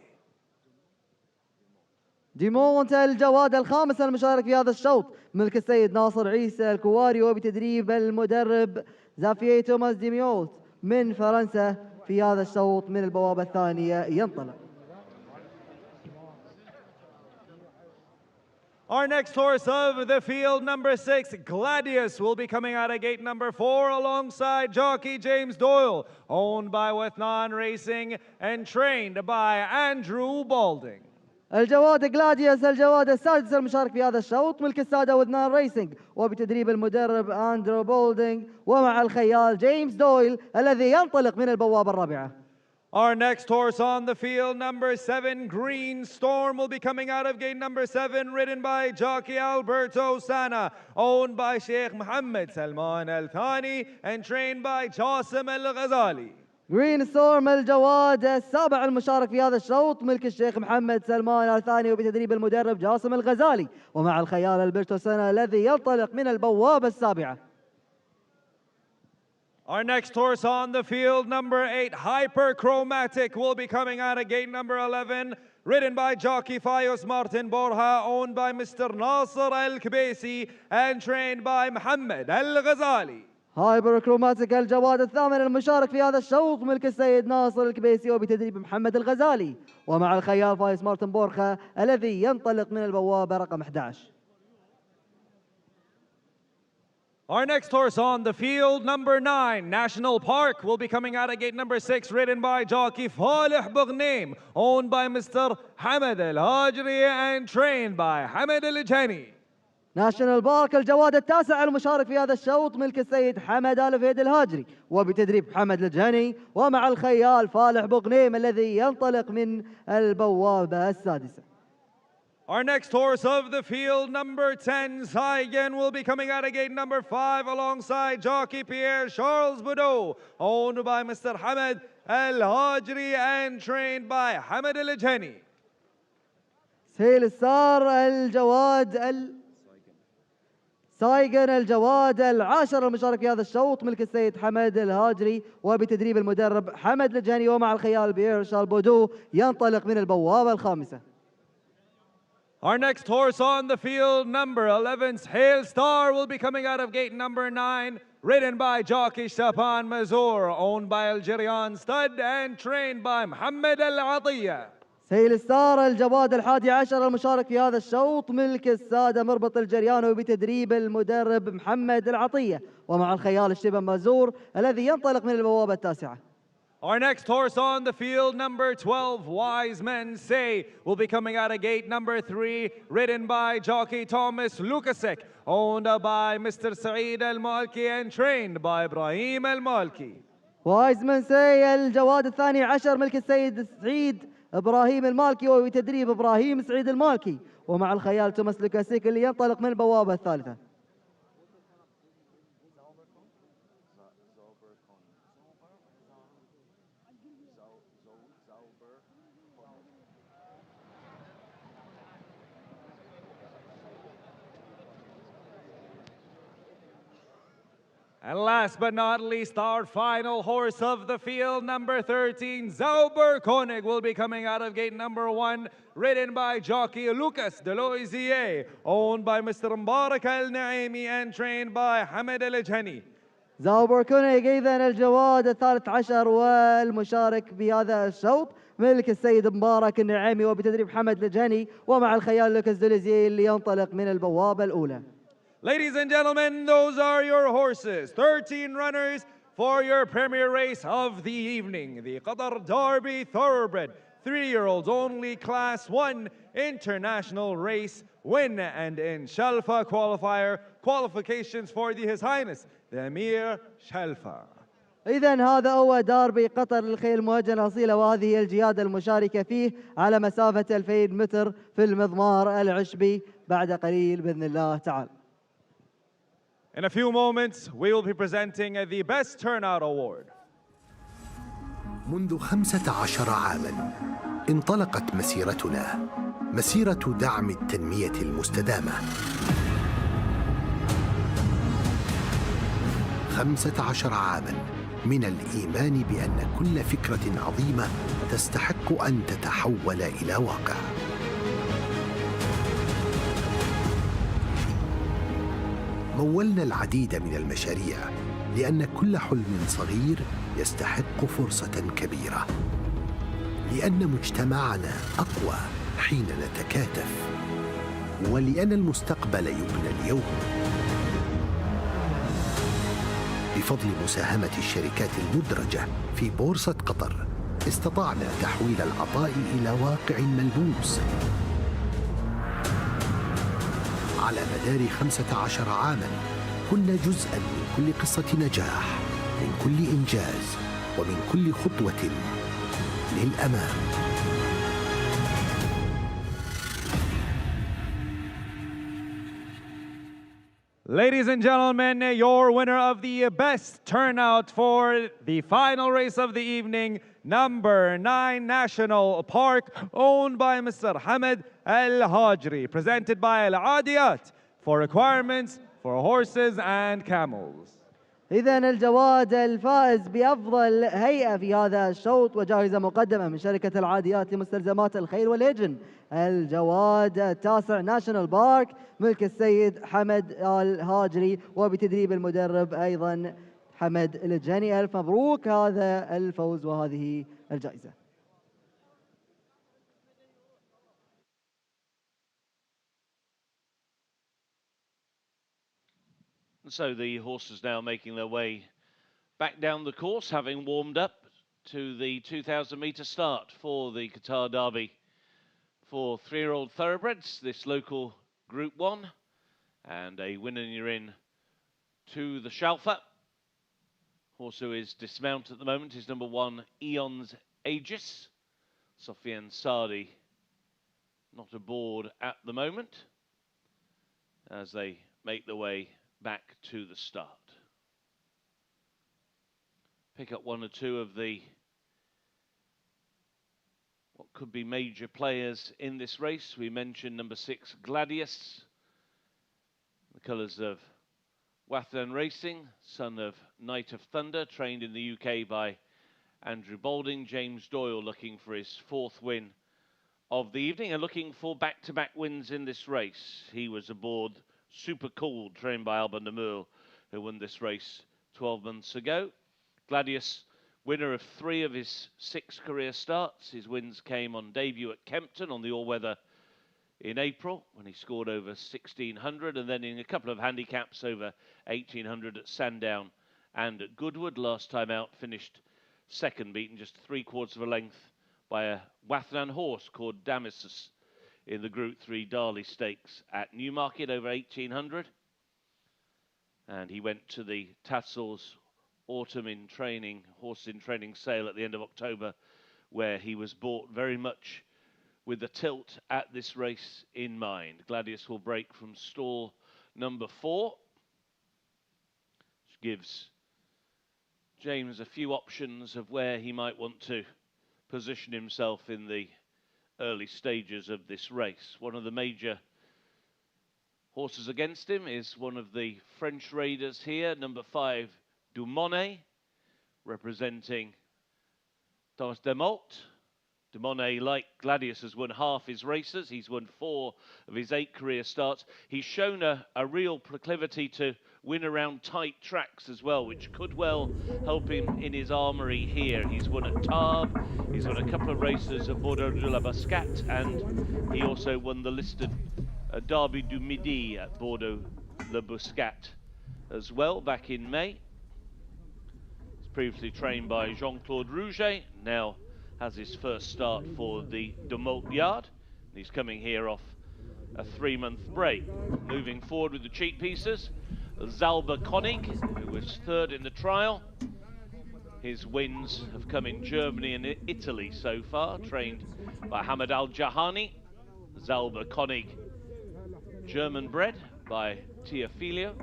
ديمونت الجواد الخامس المشارك في هذا الشوط، ملك السيد ناصر عيسى الكواري وبتدريب المدرب زافية توماس ديميولت من فرنسا في هذا الشوط من البوابة الثانية ينطلق. Our next horse of the field, number 6, Gladius, will be coming out of gate number 4 alongside jockey James Doyle, owned by Wethnan Racing and trained by Andrew Balding. الجواد جلاديوس الجواد السادس المشارك في هذا الشوط، ملك السادة وذنان ريسنج وبتدريب المدرب أندرو بولدينج ومع الخيال جيمس دويل الذي ينطلق من البوابة الرابعة. Our next horse on the field, number 7, Green Storm, will be coming out of gate number 7, ridden by jockey Alberto Sana, owned by Sheikh Mohammed Salman Al Thani and trained by Jasim Al Ghazali. جرين ستورم الجواد السابع المشارك في هذا الشوط، ملك الشيخ محمد سلمان الثاني وبتدريب المدرب جاسم الغزالي ومع الخيال البرتو سنة الذي ينطلق من البوابة السابعة. Our next horse on the field, number 8, Hyperchromatic, will be coming out of gate number 11, ridden by jockey Fayos Martin Borja, owned by Mr. Nasser Al Kbesi and trained by Mohammed Al Ghazali. هايبر كروماتيك الجواد الثامن المشارك في هذا الشوط، ملك السيد ناصر الكبيسي وبتدريب محمد الغزالي ومع الخيال فايز مارتن بورخا الذي ينطلق من البوابة رقم 11. Our next horse on the field, number 9, National Park, will be coming out of gate number 6, ridden by jockey Falih Bugnaim, owned by Mr. Hamad Al Hajri and trained by Hamad Al Jani. ناشونال بارك الجواد التاسع المشارك في هذا الشوط، ملك السيد حمد آل فهد الهاجري وبتدريب حمد الجهني ومع الخيال فالح بغنيم الذي ينطلق من البوابة السادسة. Our next horse of the field, number 10, Saigen, will be coming out of gate number 5 alongside jockey Pierre Charles Boudot, owned by Mr. Hamad Al Hajri and trained by Hamad Al Jani. سهيل السار الجواد سايغن الجواد العاشر المشارك في هذا الشوط، ملك السيد حمد الهاجري وبتدريب المدرب حمد الجاني ومع الخيال بير شال بودو ينطلق من البوابة الخامسة. Our next horse on the field, number 11, Hail Star, will be coming out of gate number 9, ridden by jockey Shapan Mazour, owned by Algerian Stud and trained by Mohammed Al Atiyah. سهيل ستار الجواد الحادي عشر المشارك في هذا الشوط، ملك السادة مربط الجريان وبتدريب المدرب محمد العطية ومع الخيال الشبن مازور الذي ينطلق من البوابة التاسعة. Our next horse on the field, number 12, Wise Men Say, will be coming out of gate number 3, ridden by jockey Thomas Lukasek, owned by Mr. Saeed Al-Malki and trained by Ibrahim Al-Malki. وايز من سي الجواد الثاني عشر، ملك السيد سعيد إبراهيم المالكي وبتدريب إبراهيم سعيد المالكي ومع الخيال توماس لوكاسيك اللي ينطلق من البوابة الثالثة. And last but not least, our final horse of the field, number 13, Zauber Koenig, will be coming out of gate number 1, ridden by jockey Lucas de Loisier, owned by Mr. Mbarak Al-Naimi and trained by Hamid Al-Jani. زاوبر كونيغ إذن الجواد الثالث عشر والمشارك بهذا الشوط، ملك السيد مبارك النعيمي وبتدريب حمد الجهني ومع الخيال لوكاس دوليزيه اللي ينطلق من البوابة الأولى. Ladies and gentlemen, those are your horses. 13 runners for your premier race of the evening. The Qatar Derby Thoroughbred 3-year-olds only Class 1 international race win and in Shalfa qualifier qualifications for His Highness the Emir Shalfa. إذن هذا هو داربي قطر للخيل المهجنة الأصيلة وهذه الجيادة المشاركة فيه على مسافة 2000 متر في المضمار العشبي بعد قليل بإذن الله تعالى. In a few moments, we will be presenting the Best Turnout Award. منذ 15 عاماً انطلقت مسيرتنا، مسيرة دعم التنمية المستدامة. 15 عاماً من الإيمان بأن كل فكرة عظيمة تستحق أن تتحول إلى واقع. مولنا العديد من المشاريع لأن كل حلم صغير يستحق فرصة كبيرة، لأن مجتمعنا أقوى حين نتكاتف، ولأن المستقبل يبنى اليوم. بفضل مساهمة الشركات المدرجة في بورصة قطر استطعنا تحويل العطاء إلى واقع ملموس. على مدار 15 عاماً كنا جزءاً من كل قصة نجاح، من كل إنجاز، ومن كل خطوة للأمام. Ladies and gentlemen, your winner of the best turnout for the final race of the evening, number 9 National Park, owned by Mr. Hamad Al Hajri, presented by Al Adiyat for requirements for horses and camels. إذن الجواد الفائز بأفضل هيئة في هذا الشوط وجائزة مقدمة من شركة العاديات لمستلزمات الخيل والهجن، الجواد التاسع ناشونال بارك ملك السيد حمد آل هاجري وبتدريب المدرب أيضا حمد الجاني. ألف مبروك هذا الفوز وهذه الجائزة. So the horses now making their way back down the course, having warmed up to the 2,000-metre start for the Qatar Derby for 3-year-old thoroughbreds, this local Group 1, and a winner you're in to the Shalfa. Horse who is dismount at the moment is number 1, Eon's Aegis. Sofiane Sardi not aboard at the moment as they make their way back to the start. Pick up one or two of the what could be major players in this race. We mentioned number 6 Gladius, the colours of Wathran Racing, son of Knight of Thunder, trained in the UK by Andrew Balding. James Doyle looking for his 4th win of the evening and looking for back-to-back wins in this race. He was aboard Super Cool, trained by Alban Namur, who won this race 12 months ago. Gladius, winner of 3 of his 6 career starts. His wins came on debut at Kempton on the all-weather in April, when he scored over 1,600, and then in a couple of handicaps over 1,800 at Sandown and at Goodwood. Last time out, finished 2nd, beaten just 3/4 of a length by a Wathran horse called Damasus in the Group 3 Darley Stakes at Newmarket over 1,800. And he went to the Tassels Autumn in Training, Horse in Training sale at the end of October, where he was bought very much with the tilt at this race in mind. Gladius will break from stall number 4, which gives James a few options of where he might want to position himself in the early stages of this race. One of the major horses against him is one of the French raiders here, number 5 Dumonet, representing Thomas Demolt. Dumonet, like Gladius, has won half his races. He's won 4 of his 8 career starts. He's shown a real proclivity to win around tight tracks as well, which could well help him in his armoury here. He's won at Tarbes, he's won a couple of races at Bordeaux de la Bascat, and he also won the listed Derby du Midi at Bordeaux le Buscat as well back in May. He's previously trained by Jean-Claude Rouget, now has his first start for the Demolt Yard. He's coming here off a 3-month break. Moving forward with the cheek pieces, Zalba Koenig, who was 3rd in the trial. His wins have come in Germany and Italy so far, trained by Hamad Al Jahani. Zalba Koenig, German bred by Teofilio.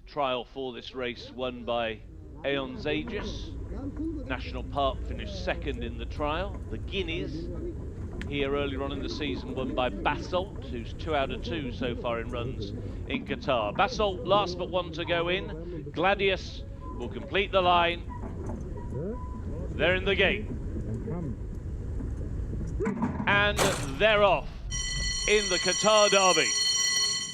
Trial for this race won by Aeon's Aegis. National Park finished 2nd in the trial. The Guineas here earlier on in the season won by Basalt, who's 2 out of 2 so far in runs in Qatar. Basalt last but 1 to go in. Gladius will complete the line. They're in the gate. And they're off in the Qatar Derby.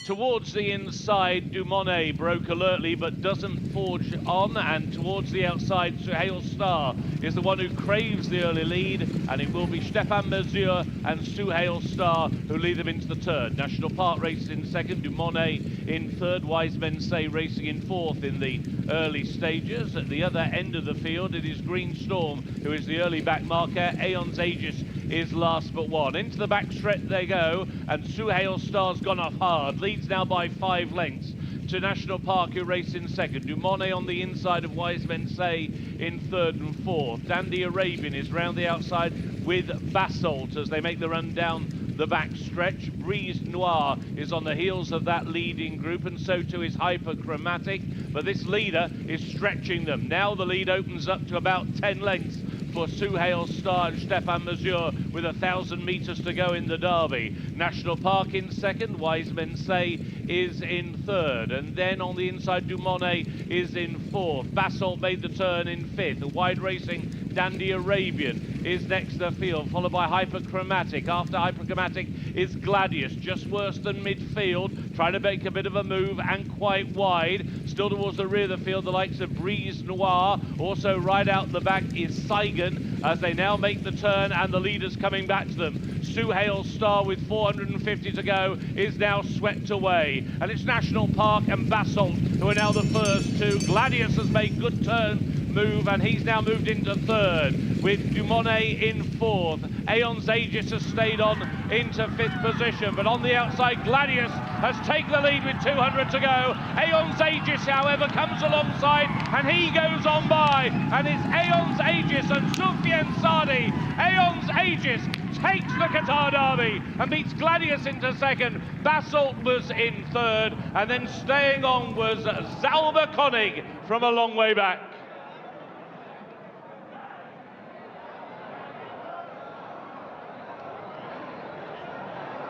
Towards the inside, Dumone broke alertly but doesn't forge on, and towards the outside, Suhail Star is the one who craves the early lead, and it will be Stefan Mesure and Suhail Star who lead them into the turn. National Park racing in second, Dumone in third, Wise Men Say racing in fourth in the early stages. At the other end of the field, it is Green Storm who is the early back marker. Aeon's Aegis is last but one. Into the back stretch they go, and Suhail Star's gone off hard. Leads now by 5 lengths to National Park, who race in second. Dumone on the inside of Wise Men Say in third and fourth. Dandy Arabian is round the outside with Basalt as they make the run down the back stretch. Breeze Noir is on the heels of that leading group, and so too is Hyperchromatic, but this leader is stretching them. Now the lead opens up to about 10 lengths for Suhail Star and Stefan Mesure with 1,000 metres to go in the derby. National Park in second, Wise Men Say is in third, and then on the inside Dumone is in fourth. Basalt made the turn in fifth. A wide racing Dandy Arabian is next to the field, followed by Hyperchromatic. After Hyperchromatic is Gladius, just worse than midfield, trying to make a bit of a move and quite wide. Still towards the rear of the field, the likes of Breeze Noir. Also right out the back is Saigon as they now make the turn, and the leaders coming back to them. Suhail Star with 450 to go is now swept away, and it's National Park and Basalt who are now the first two. Gladius has made good turn move, and he's now moved into third with Dumone in fourth. Aeon's Aegis has stayed on into fifth position, but on the outside Gladius has taken the lead with 200 to go. Aeon's Aegis, however, comes alongside and he goes on by, and it's Aeon's Aegis and Soufiane Saadi. Aeon's Aegis takes the Qatar Derby and beats Gladius into second. Basalt was in third, and then staying on was Zalba Koenig from a long way back.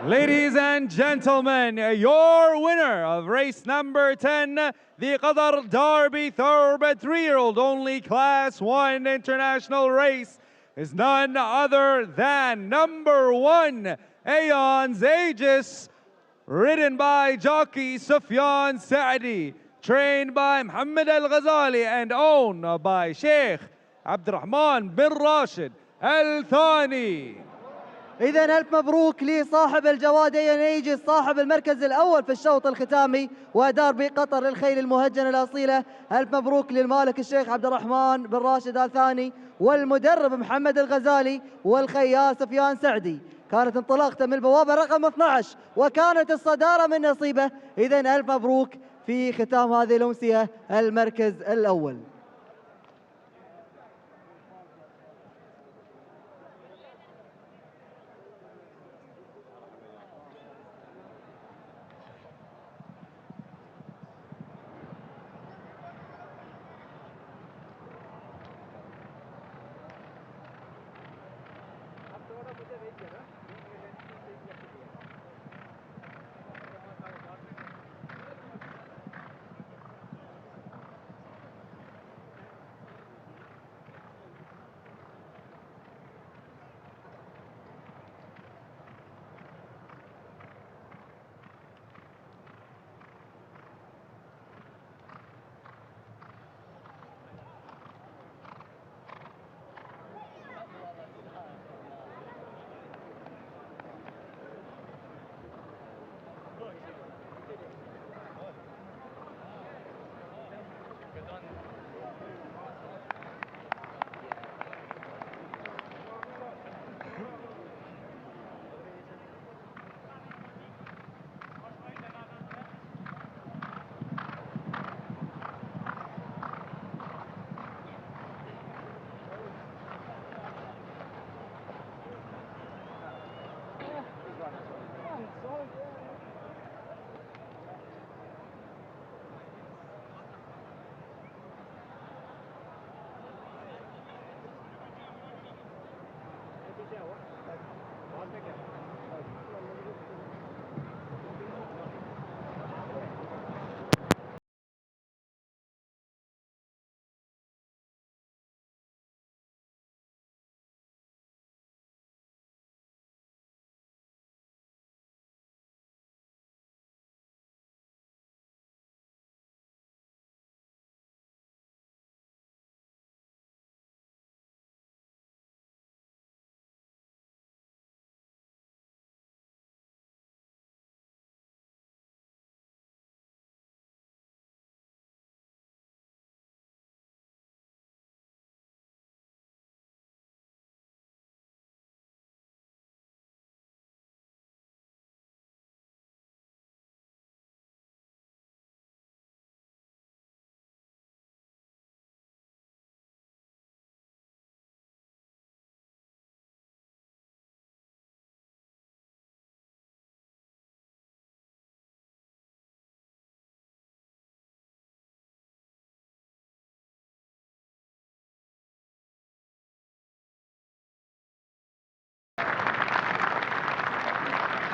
Ladies and gentlemen, your winner of race number 10, the Qatar Derby Thoroughbred 3-year-old only Class 1 international race, is none other than number 1, Aeon's Aegis, ridden by jockey Soufiane Saadi, trained by Mohammed Al Ghazali and owned by Sheikh Abdurrahman bin Rashid Al Thani. إذا ألف مبروك لصاحب الجواد أيون أيجس، صاحب المركز الأول في الشوط الختامي ودربي قطر للخيل المهجنة الأصيلة. ألف مبروك للمالك الشيخ عبد الرحمن بن راشد آل ثاني والمدرب محمد الغزالي والخيال سفيان سعدي. كانت انطلاقته من البوابة رقم 12 وكانت الصدارة من نصيبه. إذا ألف مبروك في ختام هذه الأمسية المركز الأول.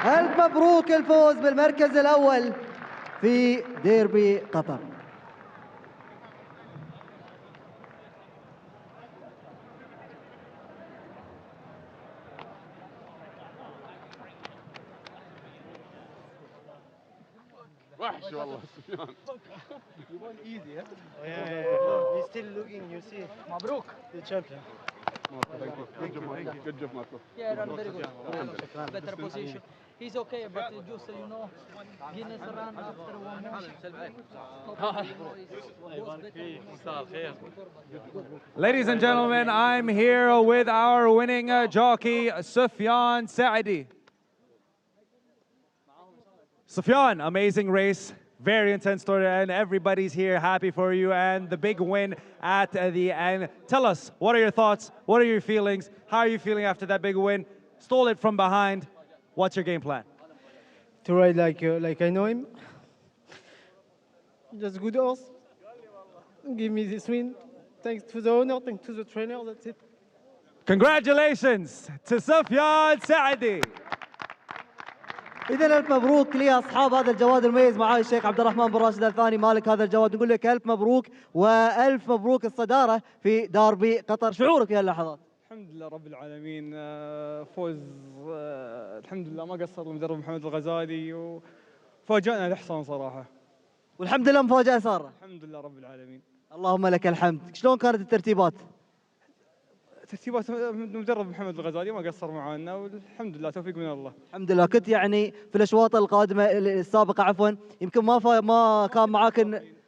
ألف مبروك الفوز بالمركز الأول في ديربي قطر. وحش والله سفيان. You won easy, huh? Yeah. He's still looking, you see. مبروك. The champion. Good job, Marco. Yeah, run very good. Better position. He's okay, but just you know, Guinness run after one more. Ladies and gentlemen, I'm here with our winning jockey, Sufyan Saadi. Sufyan, amazing race, very intense story, and everybody's here happy for you and the big win at the end. Tell us, what are your thoughts? What are your feelings? How are you feeling after that big win? Stole it from behind. What's your game plan? To ride like I know him. Just good horse. Give me this win. Thanks to the owner, thanks to the trainer, that's it. Congratulations to Sufyan Saadi. إذا ألف مبروك لأصحاب هذا الجواد المميز. معاي الشيخ عبد الرحمن بن راشد الثاني مالك هذا الجواد، نقول لك ألف مبروك وألف مبروك الصدارة في داربي قطر. شعورك في هاللحظات؟ الحمد لله رب العالمين، فوز الحمد لله ما قصر المدرب محمد الغزالي وفاجأنا الحصان صراحة، والحمد لله مفاجأة سارة. الحمد لله رب العالمين. اللهم لك الحمد. شلون كانت الترتيبات؟ ترتيبات المدرب محمد الغزالي ما قصر معنا والحمد لله توفيق من الله. الحمد لله. كنت يعني في الاشواط القادمه السابقه عفوا يمكن ما كان معاك،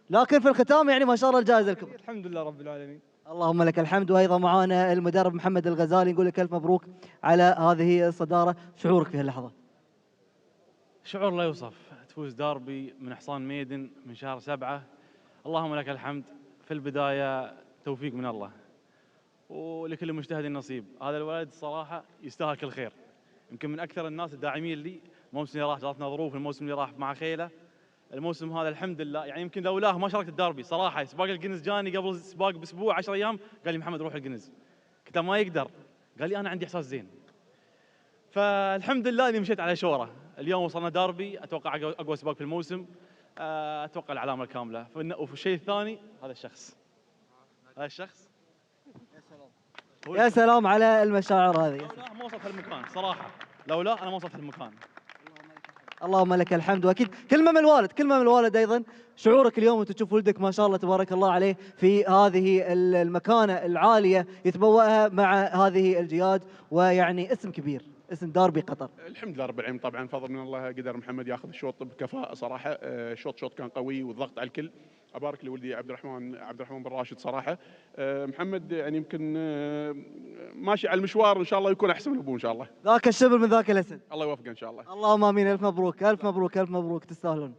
لكن في الختام يعني ما شاء الله الجائزه الكبرى. الحمد لله رب العالمين. اللهم لك الحمد. وايضا معانا المدرب محمد الغزالي، نقول لك الف مبروك على هذه الصداره. شعورك في هاللحظه؟ شعور لا يوصف، تفوز داربي من حصان ميدن من شهر 7. اللهم لك الحمد. في البدايه توفيق من الله ولكل مجتهد نصيب. هذا الولد صراحه يستاهل كل خير، يمكن من اكثر الناس الداعمين لي. الموسم اللي راح جاتنا ظروف، الموسم اللي راح مع خيله، الموسم هذا الحمد لله يعني يمكن لولاه ما شاركت الداربي صراحه. سباق الجنز جاني قبل السباق باسبوع 10 ايام، قال لي محمد روح الجنز، قلت له ما يقدر، قال لي انا عندي احساس زين. فالحمد لله اني مشيت على شوره. اليوم وصلنا داربي، اتوقع اقوى سباق في الموسم، اتوقع العلامه الكامله. وفي الشيء الثاني هذا الشخص يا سلام على المشاعر هذه. لولاه ما وصلت هالمكان صراحه، لولا انا ما وصلت هالمكان. اللهم لك الحمد. واكيد كلمه من الوالد، كلمه من الوالد ايضا. شعورك اليوم وانت تشوف ولدك ما شاء الله تبارك الله عليه في هذه المكانه العاليه يتبوأها مع هذه الجياد، ويعني اسم كبير، اسم داربي قطر. الحمد لله رب العالمين، طبعا فضل من الله قدر محمد ياخذ الشوط بكفاءه صراحه. شوط كان قوي والضغط على الكل. ابارك لولدي عبد الرحمن بن راشد صراحه. محمد يعني يمكن ماشي على المشوار، ان شاء الله يكون احسن من ابوه ان شاء الله. ذاك الشبل من ذاك الاسد. الله يوفقه ان شاء الله. اللهم امين. الف مبروك الف مبروك الف مبروك، تستاهلون.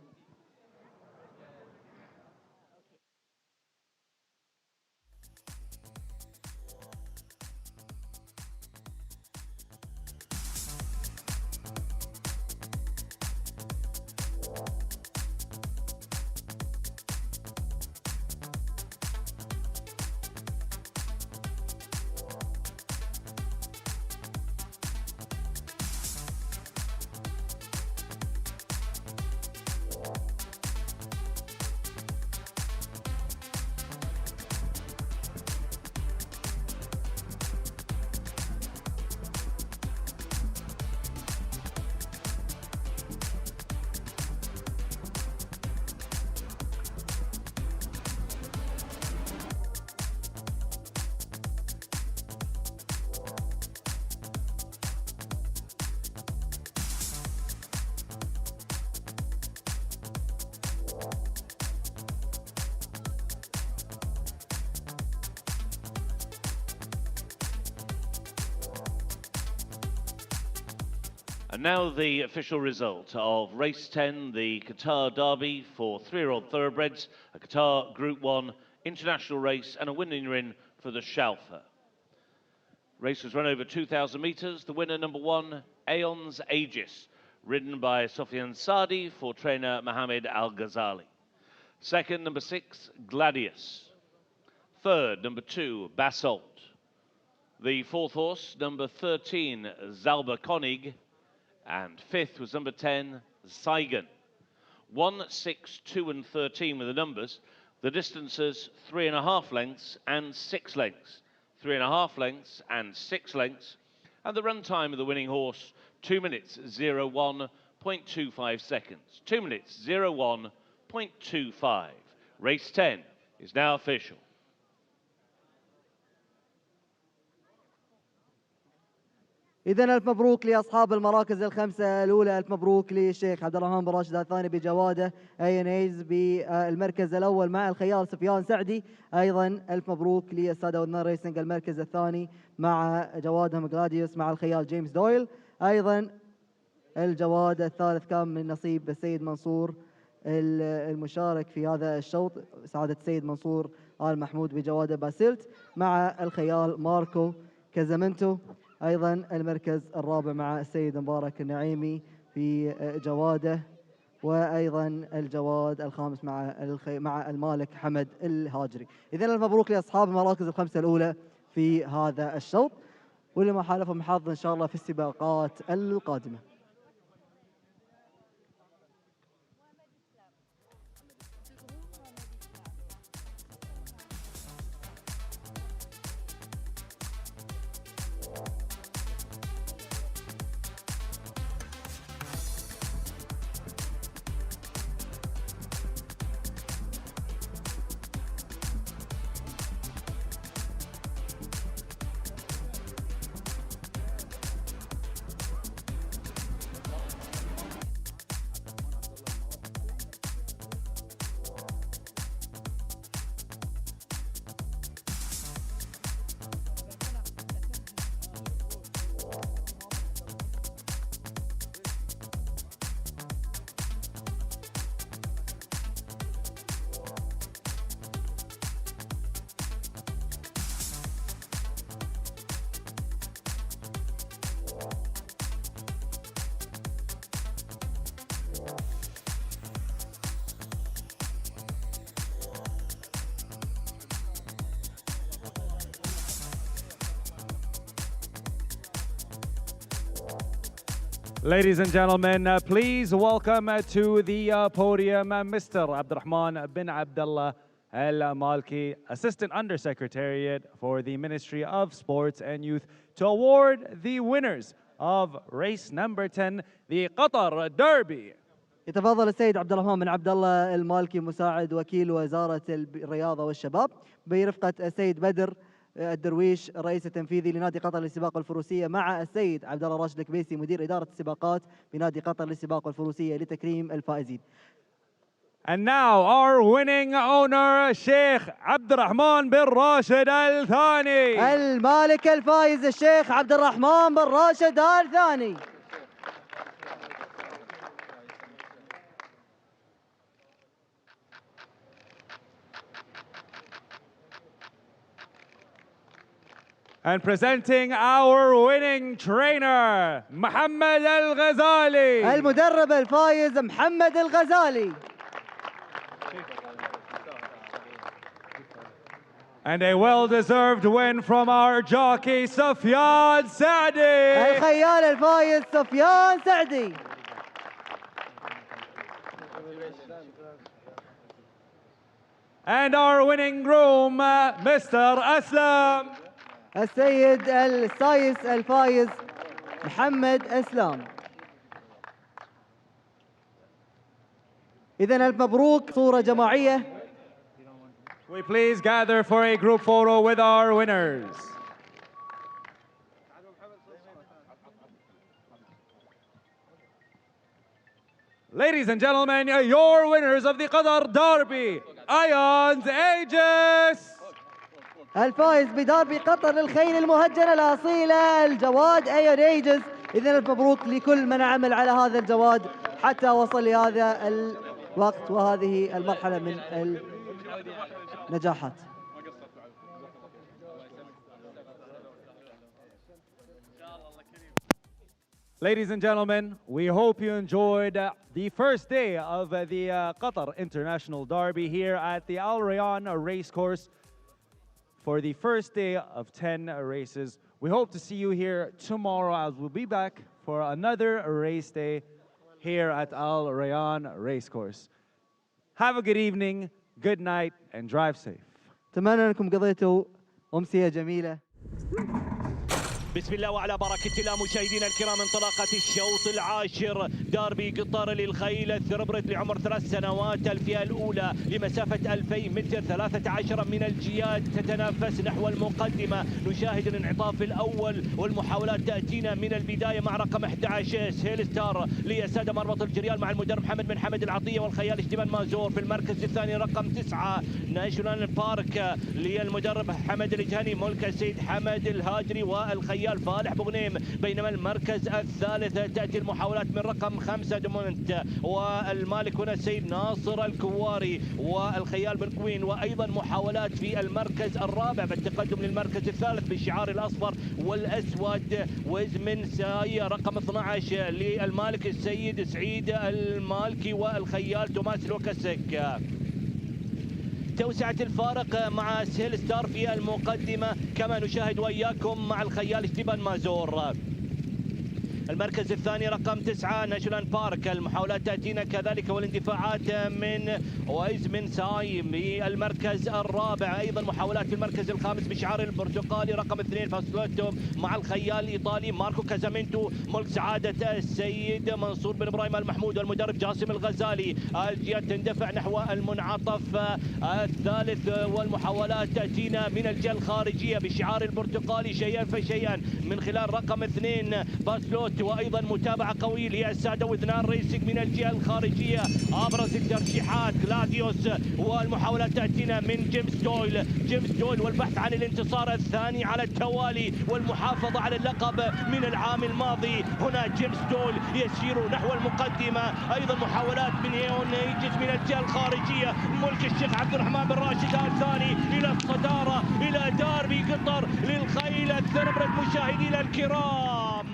And now the official result of race 10, the Qatar Derby for 3-year-old thoroughbreds, a Qatar Group 1 international race and a winning win for the Shalfa. Race was run over 2,000 metres. The winner, number 1, Aeon's Aegis, ridden by Sufyan Saadi for trainer Mohammed Al Ghazali. Second, number 6, Gladius. Third, number 2, Basalt. The fourth horse, number 13, Zalba Konig. And fifth was number 10, Saigon. 1, 6, 2 and 13 were the numbers. The distances 3.5 lengths and 6 lengths. 3.5 lengths and 6 lengths. And the run time of the winning horse, 2 minutes 01.25 seconds. 2 minutes 01.25. Race 10 is now official. إذا ألف مبروك لأصحاب المراكز الخمسة الأولى. ألف مبروك للشيخ عبد الرحمن بن راشد الثاني بجواده ايونيز بالمركز الأول مع الخيال سفيان سعدي. أيضا ألف مبروك للسادة ودنان ريسنج المركز الثاني مع جوادهم جلاديوس مع الخيال جيمس دويل. أيضا الجواد الثالث كان من نصيب السيد منصور المشارك في هذا الشوط، سعادة السيد منصور آل محمود بجواده باسلت مع الخيال ماركو كازامنتو. أيضا المركز الرابع مع السيد مبارك النعيمي في جواده، وأيضا الجواد الخامس مع المالك حمد الهاجري. إذا المبروك لأصحاب المراكز الخمسة الأولى في هذا الشوط، ولما حالفهم حظ إن شاء الله في السباقات القادمة. Ladies and gentlemen, please welcome to the podium Mr. Abdurrahman bin Abdullah Al Malki, Assistant Undersecretariat for the Ministry of Sports and Youth, to award the winners of race number 10, the Qatar Derby. يتفضل السيد عبد الرحمن بن عبد الله المالكي مساعد وكيل وزارة الرياضة والشباب برفقة السيد بدر الدرويش الرئيس التنفيذي لنادي قطر للسباق والفروسية مع السيد عبد الله راشد الكبيسي مدير إدارة السباقات بنادي قطر للسباق والفروسية لتكريم الفائزين. And now our winning owner Sheikh عبد الرحمن بن راشد الثاني. المالك الفائز الشيخ عبد الرحمن بن راشد الثاني. And presenting our winning trainer, محمد الغزالي. المدرب الفائز محمد الغزالي. And a well-deserved win from our jockey, سفيان سعدي. الخيال الفائز سفيان سعدي. And our winning groom, Mr. أسلم. السيد السايس الفايز محمد أسلام. إذن ألف مبروك، صورة جماعية. We please gather for a group photo with our winners. Ladies and gentlemen, your winners of the Qatar Derby, Ions Aegis. الفائز بدربي قطر للخيل المهجنة الأصيلة الجواد ايون ايجز. إذن ألف مبروك لكل من عمل على هذا الجواد حتى وصل لهذا الوقت وهذه المرحلة من النجاحات. Ladies and gentlemen, we hope you enjoyed the first day of the Qatar International Derby here at the Al Rayyan Racecourse for the first day of 10 races. We hope to see you here tomorrow as we'll be back for another race day here at Al Rayyan Racecourse. Have a good evening, good night, and drive safe. أتمنى أنكم قضيتوا أمسية جميلة. بسم الله وعلى بركة الله مشاهدينا الكرام، انطلاقة الشوط العاشر، داربي قطر للخيل الثربرت لعمر 3 سنوات، الفئة الأولى لمسافة 2000 متر، 13 من الجياد تتنافس نحو المقدمة. نشاهد الانعطاف الأول والمحاولات تأتينا من البداية مع رقم 11 سهيل ستار ليساد مربط الجريال مع المدرب محمد بن حمد العطية والخيال اشتبان مازور. في المركز الثاني رقم 9 ناشونال بارك للمدرب حمد الجهني، ملك السيد حمد الهاجري والخيال فالح بغنيم. بينما المركز الثالث تأتي المحاولات من رقم 5 دومونت والمالك هنا السيد ناصر الكواري والخيال بن كوين، وأيضا محاولات في المركز الرابع بالتقدم للمركز الثالث بالشعار الأصفر والأسود وزمن ساي رقم 12 للمالك السيد سعيد المالكي والخيال توماس لوكاسيك. توسعة الفارق مع سهيل ستار في المقدمة كما نشاهد وإياكم مع الخيال اشتبان مازور. المركز الثاني رقم 9 ناشونال بارك، المحاولات تأتينا كذلك والاندفاعات من ويزمن ساي. بالمركز الرابع أيضا محاولات في المركز الخامس بشعار البرتقالي رقم 2 فاسلوتو مع الخيال الإيطالي ماركو كازامينتو، ملك سعادة السيد منصور بن إبراهيم المحمود والمدرب جاسم الغزالي. الجهات تندفع نحو المنعطف الثالث والمحاولات تأتينا من الجهة الخارجية بشعار البرتقالي شيئا فشيئا من خلال رقم 2 باسلوت، وايضا متابعه قويه للساده واثنان ريسنج من الجهه الخارجيه. ابرز الترشيحات كلاديوس والمحاولات تاتينا من جيمس دويل والبحث عن الانتصار الثاني على التوالي والمحافظه على اللقب من العام الماضي. هنا جيمس دويل يسير نحو المقدمه، ايضا محاولات من هيون نيجز من الجهه الخارجيه. ملك الشيخ عبد الرحمن بن راشد الثاني الى الصداره الى داربي قطر للخيل الثربرت مشاهدينا الكرام.